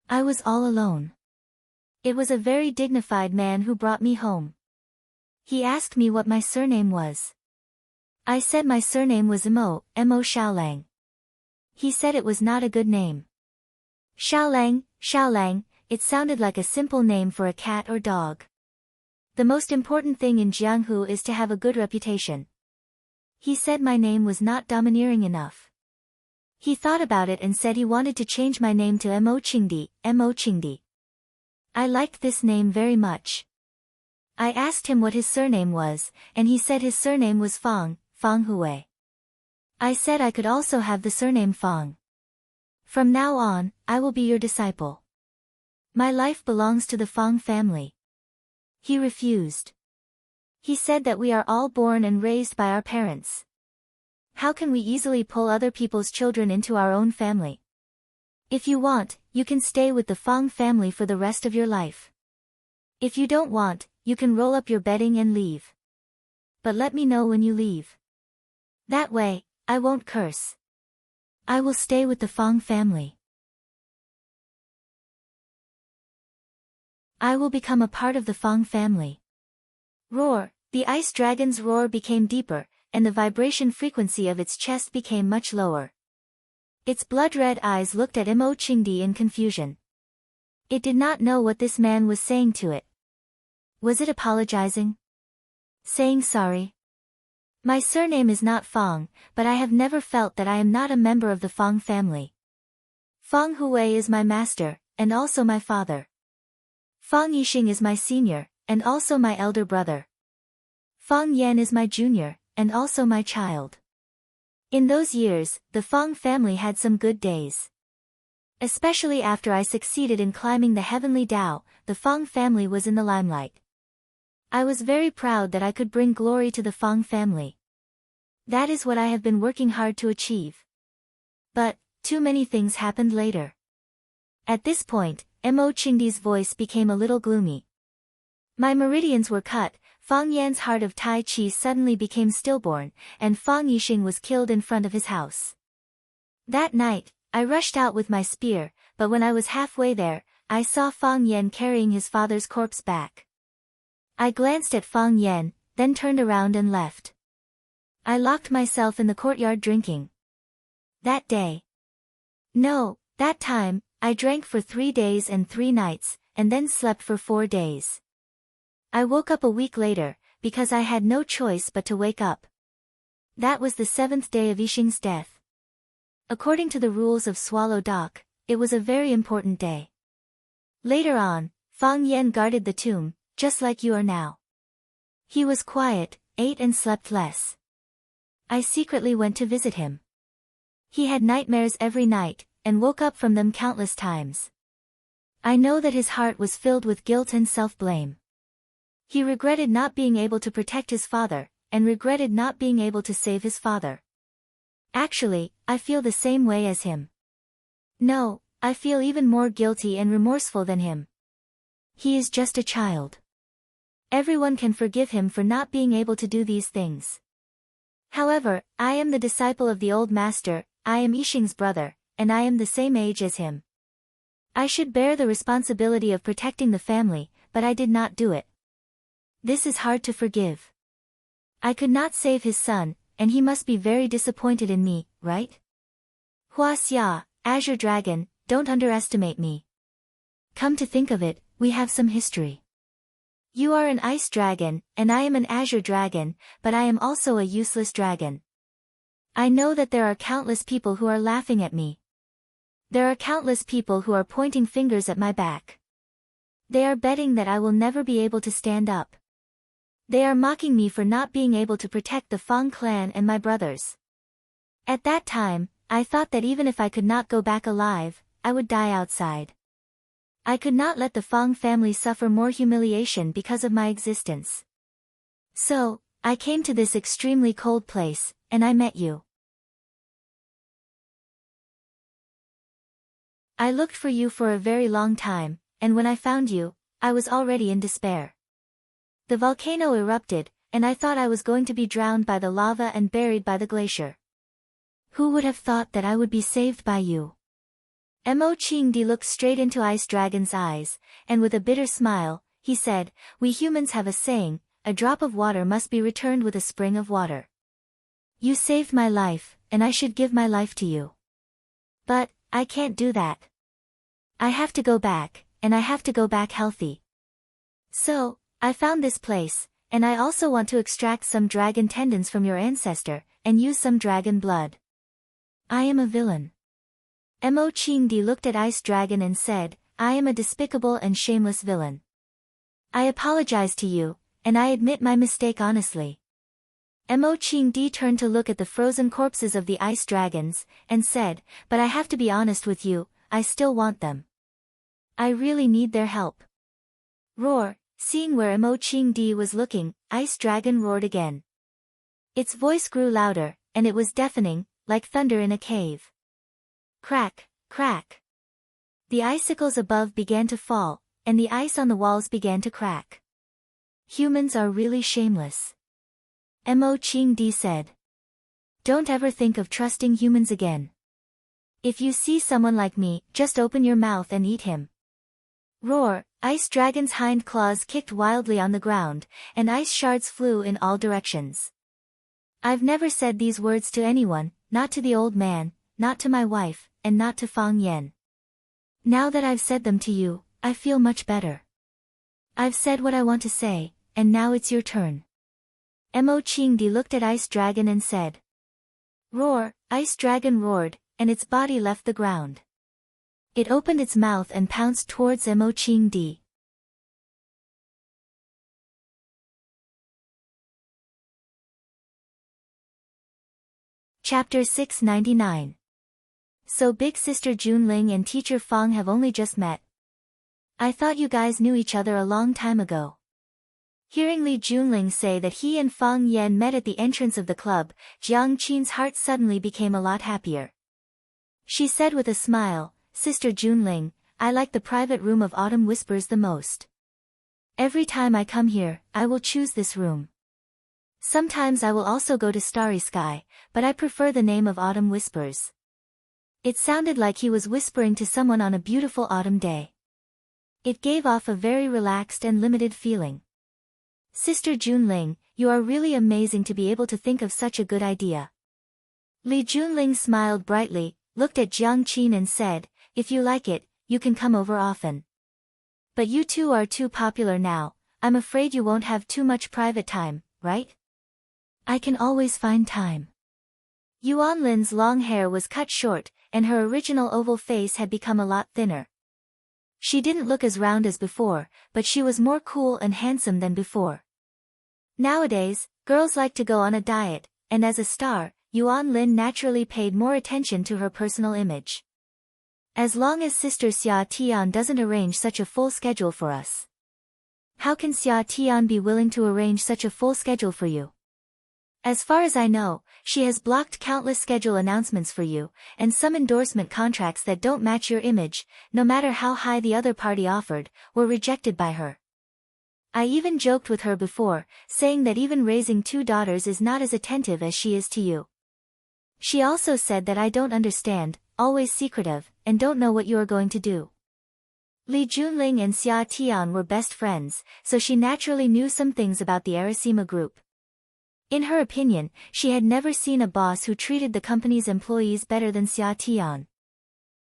I was all alone. It was a very dignified man who brought me home. He asked me what my surname was. I said my surname was Emo Xiaolang. He said it was not a good name. Xiaolang, it sounded like a simple name for a cat or dog. The most important thing in Jianghu is to have a good reputation. He said my name was not domineering enough. He thought about it and said he wanted to change my name to Emochingdi. I liked this name very much. I asked him what his surname was, and he said his surname was Fang Hui. I said I could also have the surname Fang. From now on, I will be your disciple. My life belongs to the Fang family. He refused. He said that we are all born and raised by our parents. How can we easily pull other people's children into our own family? If you want, you can stay with the Fang family for the rest of your life. If you don't want, you can roll up your bedding and leave. But let me know when you leave. That way, I won't curse. I will stay with the Fang family. I will become a part of the Fang family. Roar! The Ice Dragon's roar became deeper, and the vibration frequency of its chest became much lower. Its blood-red eyes looked at Emochingdi in confusion. It did not know what this man was saying to it. Was it apologizing? Saying sorry? My surname is not Fang, but I have never felt that I am not a member of the Fang family. Fang Hui is my master, and also my father. Fang Yixing is my senior, and also my elder brother. Fang Yan is my junior, and also my child. In those years, the Fang family had some good days. Especially after I succeeded in climbing the heavenly Tao, the Fang family was in the limelight. I was very proud that I could bring glory to the Fang family. That is what I have been working hard to achieve. But, too many things happened later. At this point, Emochingdi's voice became a little gloomy. My meridians were cut, Fang Yan's heart of Tai Chi suddenly became stillborn, and Fang Yixing was killed in front of his house. That night, I rushed out with my spear, but when I was halfway there, I saw Fang Yan carrying his father's corpse back. I glanced at Fang Yan, then turned around and left. I locked myself in the courtyard drinking. That day. No, that time, I drank for 3 days and 3 nights, and then slept for 4 days. I woke up a week later, because I had no choice but to wake up. That was the 7th day of Yixing's death. According to the rules of Swallow Dock, it was a very important day. Later on, Fang Yan guarded the tomb, just like you are now. He was quiet, ate and slept less. I secretly went to visit him. He had nightmares every night, and woke up from them countless times. I know that his heart was filled with guilt and self-blame. He regretted not being able to protect his father, and regretted not being able to save his father. Actually, I feel the same way as him. No, I feel even more guilty and remorseful than him. He is just a child. Everyone can forgive him for not being able to do these things. However, I am the disciple of the old master, I am Yixing's brother, and I am the same age as him. I should bear the responsibility of protecting the family, but I did not do it. This is hard to forgive. I could not save his son, and he must be very disappointed in me, right? Hua Xia, Azure Dragon, don't underestimate me. Come to think of it, we have some history. You are an ice dragon, and I am an azure dragon, but I am also a useless dragon. I know that there are countless people who are laughing at me. There are countless people who are pointing fingers at my back. They are betting that I will never be able to stand up. They are mocking me for not being able to protect the Fang clan and my brothers. At that time, I thought that even if I could not go back alive, I would die outside. I could not let the Fang family suffer more humiliation because of my existence. So, I came to this extremely cold place, and I met you. I looked for you for a very long time, and when I found you, I was already in despair. The volcano erupted, and I thought I was going to be drowned by the lava and buried by the glacier. Who would have thought that I would be saved by you? Mo Qingdi looked straight into Ice Dragon's eyes, and with a bitter smile, he said, "We humans have a saying, a drop of water must be returned with a spring of water. You saved my life, and I should give my life to you. But, I can't do that. I have to go back, and I have to go back healthy. So, I found this place, and I also want to extract some dragon tendons from your ancestor, and use some dragon blood. I am a villain." Mo Qingdi looked at Ice Dragon and said, "I am a despicable and shameless villain. I apologize to you, and I admit my mistake honestly." Mo Qingdi turned to look at the frozen corpses of the ice dragons, and said, "But I have to be honest with you, I still want them. I really need their help." Roar, seeing where Mo Qingdi was looking, Ice Dragon roared again. Its voice grew louder, and it was deafening, like thunder in a cave. Crack, crack. The icicles above began to fall, and the ice on the walls began to crack. Humans are really shameless. Mo Qingdi said. Don't ever think of trusting humans again. If you see someone like me, just open your mouth and eat him. Roar, Ice Dragon's hind claws kicked wildly on the ground, and ice shards flew in all directions. I've never said these words to anyone, not to the old man, not to my wife, and not to Fang Yan. Now that I've said them to you, I feel much better. I've said what I want to say, and now it's your turn. Mo Qingdi looked at Ice Dragon and said. Roar, Ice Dragon roared, and its body left the ground. It opened its mouth and pounced towards Mo Qingdi. Chapter 699. So Big Sister Junling and Teacher Fang have only just met. I thought you guys knew each other a long time ago. Hearing Li Junling say that he and Fang Yan met at the entrance of the club, Jiang Qin's heart suddenly became a lot happier. She said with a smile, Sister Junling, I like the private room of Autumn Whispers the most. Every time I come here, I will choose this room. Sometimes I will also go to Starry Sky, but I prefer the name of Autumn Whispers. It sounded like he was whispering to someone on a beautiful autumn day. It gave off a very relaxed and limited feeling. Sister Junling, you are really amazing to be able to think of such a good idea. Li Junling smiled brightly, looked at Jiang Qin and said, if you like it, you can come over often. But you two are too popular now, I'm afraid you won't have too much private time, right? I can always find time. Yuan Lin's long hair was cut short, and her original oval face had become a lot thinner. She didn't look as round as before, but she was more cool and handsome than before. Nowadays, girls like to go on a diet, and as a star, Yuan Lin naturally paid more attention to her personal image. As long as Sister Xia Tian doesn't arrange such a full schedule for us. How can Xia Tian be willing to arrange such a full schedule for you? As far as I know, she has blocked countless schedule announcements for you, and some endorsement contracts that don't match your image, no matter how high the other party offered, were rejected by her. I even joked with her before, saying that even raising 2 daughters is not as attentive as she is to you. She also said that I don't understand, always secretive, and don't know what you are going to do. Li Junling and Xia Tian were best friends, so she naturally knew some things about the Arasima group. In her opinion, she had never seen a boss who treated the company's employees better than Xia Tian.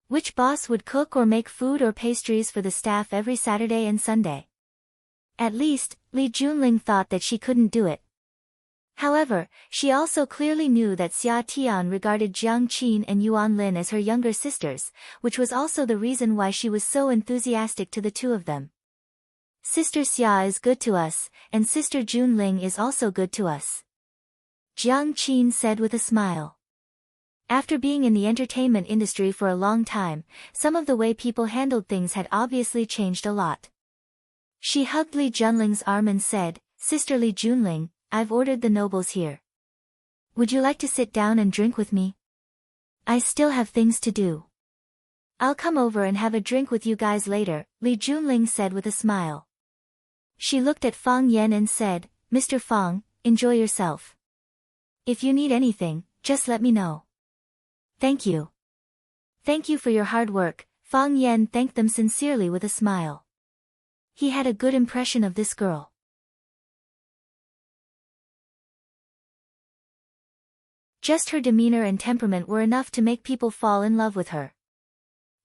Which boss would cook or make food or pastries for the staff every Saturday and Sunday? At least, Li Junling thought that she couldn't do it. However, she also clearly knew that Xia Tian regarded Jiang Qin and Yuan Lin as her younger sisters, which was also the reason why she was so enthusiastic to the 2 of them. Sister Xia is good to us, and Sister Junling is also good to us, Jiang Qin said with a smile. After being in the entertainment industry for a long time, some of the way people handled things had obviously changed a lot. She hugged Li Junling's arm and said, "Sister Li Junling, I've ordered the nobles here. Would you like to sit down and drink with me? I still have things to do. I'll come over and have a drink with you guys later," Li Junling said with a smile. She looked at Fang Yan and said, "Mr. Fang, enjoy yourself. If you need anything, just let me know." "Thank you. Thank you for your hard work," Fang Yan thanked them sincerely with a smile. He had a good impression of this girl. Just her demeanor and temperament were enough to make people fall in love with her.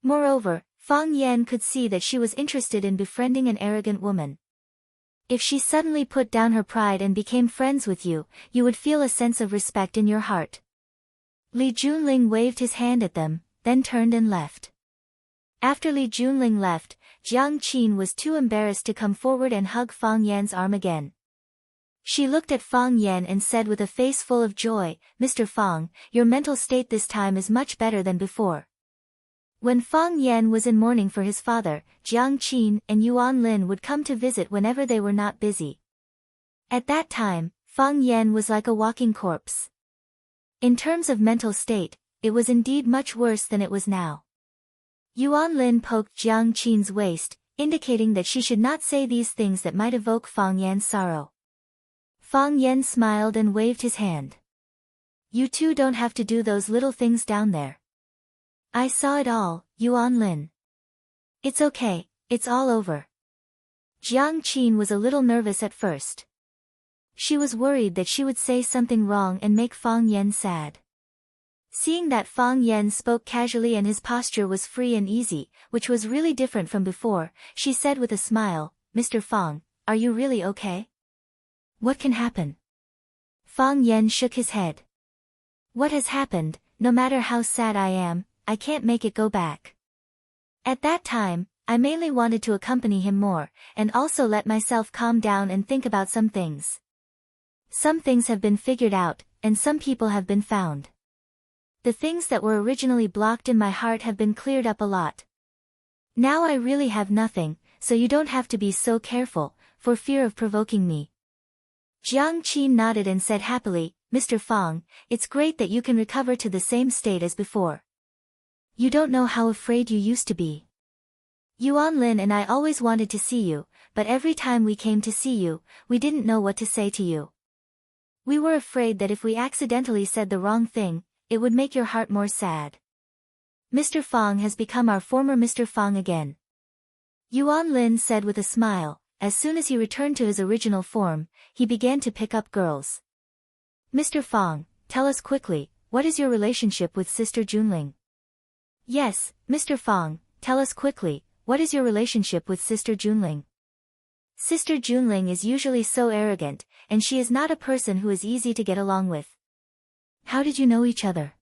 Moreover, Fang Yan could see that she was interested in befriending an arrogant woman. If she suddenly put down her pride and became friends with you, you would feel a sense of respect in your heart. Li Junling waved his hand at them, then turned and left. After Li Junling left, Jiang Qin was too embarrassed to come forward and hug Fang Yan's arm again. She looked at Fang Yan and said with a face full of joy, "Mr. Fang, your mental state this time is much better than before." When Fang Yan was in mourning for his father, Jiang Qin and Yuan Lin would come to visit whenever they were not busy. At that time, Fang Yan was like a walking corpse. In terms of mental state, it was indeed much worse than it was now. Yuan Lin poked Jiang Qin's waist, indicating that she should not say these things that might evoke Fang Yan's sorrow. Fang Yan smiled and waved his hand. "You two don't have to do those little things down there. I saw it all, Yuan Lin. It's okay, it's all over." Jiang Qin was a little nervous at first. She was worried that she would say something wrong and make Fang Yan sad. Seeing that Fang Yan spoke casually and his posture was free and easy, which was really different from before, she said with a smile, "Mr. Fang, are you really okay? What can happen?" Fang Yan shook his head. "What has happened, no matter how sad I am, I can't make it go back. At that time, I mainly wanted to accompany him more, and also let myself calm down and think about some things. Some things have been figured out, and some people have been found. The things that were originally blocked in my heart have been cleared up a lot. Now I really have nothing, so you don't have to be so careful, for fear of provoking me." Jiang Qin nodded and said happily, "Mr. Fang, it's great that you can recover to the same state as before. You don't know how afraid you used to be. Yuan Lin and I always wanted to see you, but every time we came to see you, we didn't know what to say to you. We were afraid that if we accidentally said the wrong thing, it would make your heart more sad. Mr. Fang has become our former Mr. Fang again." Yuan Lin said with a smile. As soon as he returned to his original form, he began to pick up girls. "Mr. Fang, tell us quickly, what is your relationship with Sister Junling?" "Yes, Mr. Fang, tell us quickly, what is your relationship with Sister Junling?" Sister Junling is usually so arrogant, and she is not a person who is easy to get along with. How did you know each other?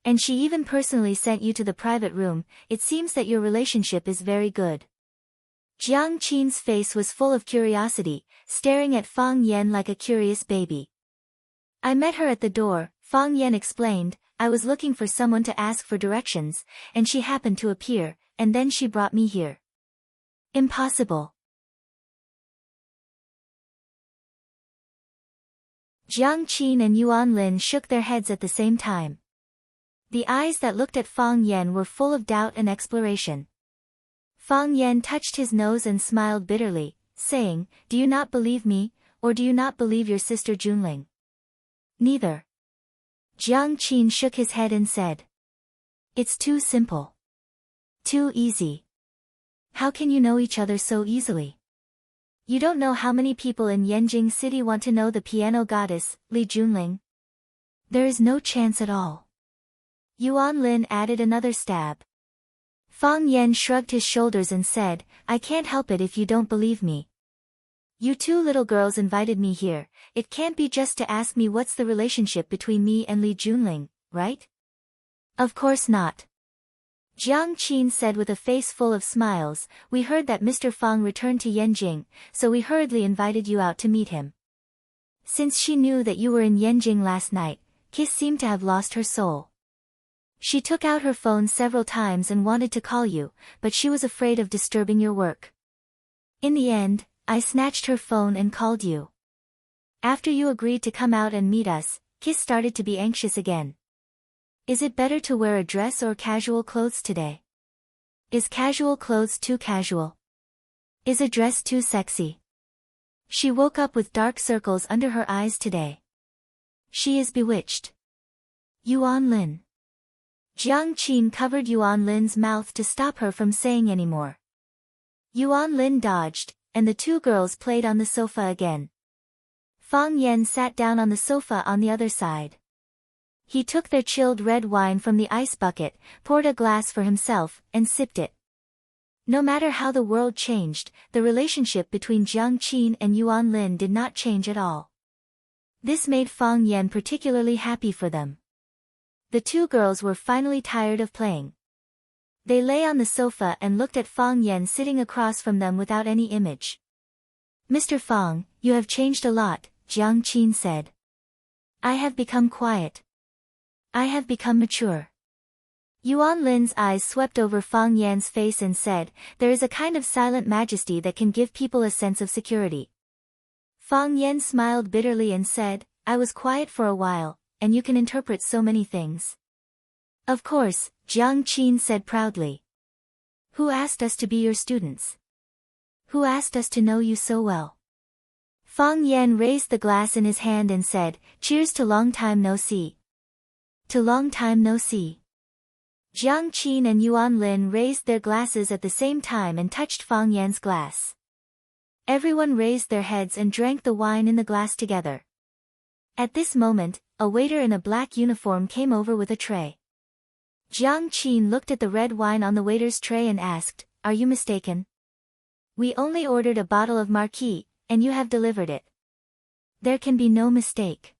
And she even personally sent you to the private room. It seems that your relationship is very good. Jiang Qin's face was full of curiosity, staring at Fang Yan like a curious baby. I met her at the door, Fang Yan explained. I was looking for someone to ask for directions, and she happened to appear, and then she brought me here. Impossible. Jiang Qin and Yuan Lin shook their heads at the same time. The eyes that looked at Fang Yan were full of doubt and exploration. Fang Yan touched his nose and smiled bitterly, saying, Do you not believe me, or do you not believe your sister Junling? Neither. Jiang Qin shook his head and said, It's too simple. Too easy. How can you know each other so easily? You don't know how many people in Yanjing City want to know the piano goddess, Li Junling. There is no chance at all. Yuan Lin added another stab. Fang Yan shrugged his shoulders and said, I can't help it if you don't believe me. You two little girls invited me here. It can't be just to ask me what's the relationship between me and Li Junling, right? Of course not. Jiang Qin said with a face full of smiles, We heard that Mr. Fang returned to Yanjing, so we hurriedly invited you out to meet him. Since she knew that you were in Yanjing last night, Kiss seemed to have lost her soul. She took out her phone several times and wanted to call you, but she was afraid of disturbing your work. In the end, I snatched her phone and called you. After you agreed to come out and meet us, Kiss started to be anxious again. Is it better to wear a dress or casual clothes today? Is casual clothes too casual? Is a dress too sexy? She woke up with dark circles under her eyes today. She is bewitched. Yuan Lin. Jiang Qin covered Yuan Lin's mouth to stop her from saying any more. Yuan Lin dodged, and the two girls played on the sofa again. Fang Yan sat down on the sofa on the other side. He took their chilled red wine from the ice bucket, poured a glass for himself, and sipped it. No matter how the world changed, the relationship between Jiang Qin and Yuan Lin did not change at all. This made Fang Yan particularly happy for them. The two girls were finally tired of playing. They lay on the sofa and looked at Fang Yan sitting across from them without any image. Mr. Fang, you have changed a lot, Jiang Qin said. I have become quiet. I have become mature. Yuan Lin's eyes swept over Fang Yan's face and said, There is a kind of silent majesty that can give people a sense of security. Fang Yan smiled bitterly and said, I was quiet for a while, and you can interpret so many things. Of course, Jiang Qin said proudly. Who asked us to be your students? Who asked us to know you so well? Fang Yan raised the glass in his hand and said, Cheers to long time no see. To long time no see. Jiang Qin and Yuan Lin raised their glasses at the same time and touched Fang Yan's glass. Everyone raised their heads and drank the wine in the glass together. At this moment, a waiter in a black uniform came over with a tray. Jiang Qin looked at the red wine on the waiter's tray and asked, Are you mistaken? We only ordered a bottle of Marquis, and you have delivered it. There can be no mistake.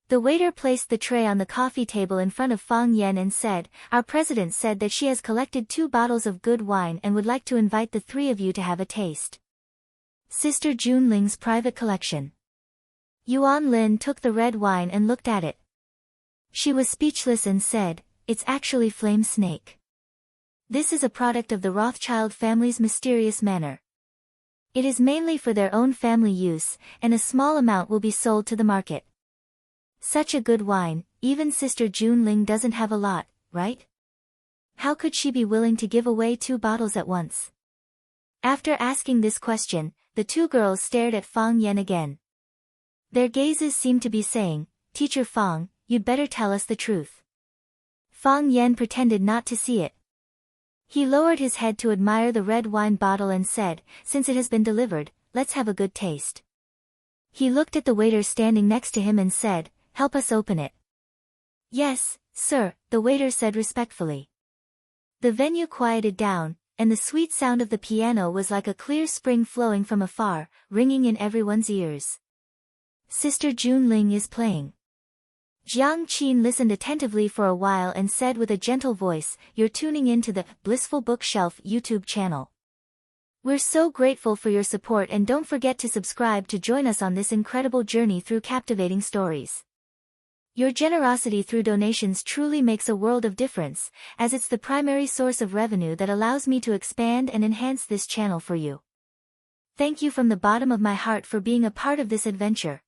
The waiter placed the tray on the coffee table in front of Fang Yan and said, Our president said that she has collected 2 bottles of good wine and would like to invite the 3 of you to have a taste. Sister Junling's private collection. Yuan Lin took the red wine and looked at it. She was speechless and said, It's actually flame snake. This is a product of the Rothschild family's mysterious manor. It is mainly for their own family use, and a small amount will be sold to the market. Such a good wine, even Sister Junling doesn't have a lot, right? How could she be willing to give away 2 bottles at once? After asking this question, the 2 girls stared at Fang Yan again. Their gazes seemed to be saying, Teacher Fang, you'd better tell us the truth. Fang Yan pretended not to see it. He lowered his head to admire the red wine bottle and said, Since it has been delivered, let's have a good taste. He looked at the waiter standing next to him and said, Help us open it. Yes, sir, the waiter said respectfully. The venue quieted down, and the sweet sound of the piano was like a clear spring flowing from afar, ringing in everyone's ears. Sister Junling is playing. Jiang Qin listened attentively for a while and said with a gentle voice, "You're tuning in to the Blissful Bookshelf YouTube channel. We're so grateful for your support, and don't forget to subscribe to join us on this incredible journey through captivating stories. Your generosity through donations truly makes a world of difference, as it's the primary source of revenue that allows me to expand and enhance this channel for you. Thank you from the bottom of my heart for being a part of this adventure."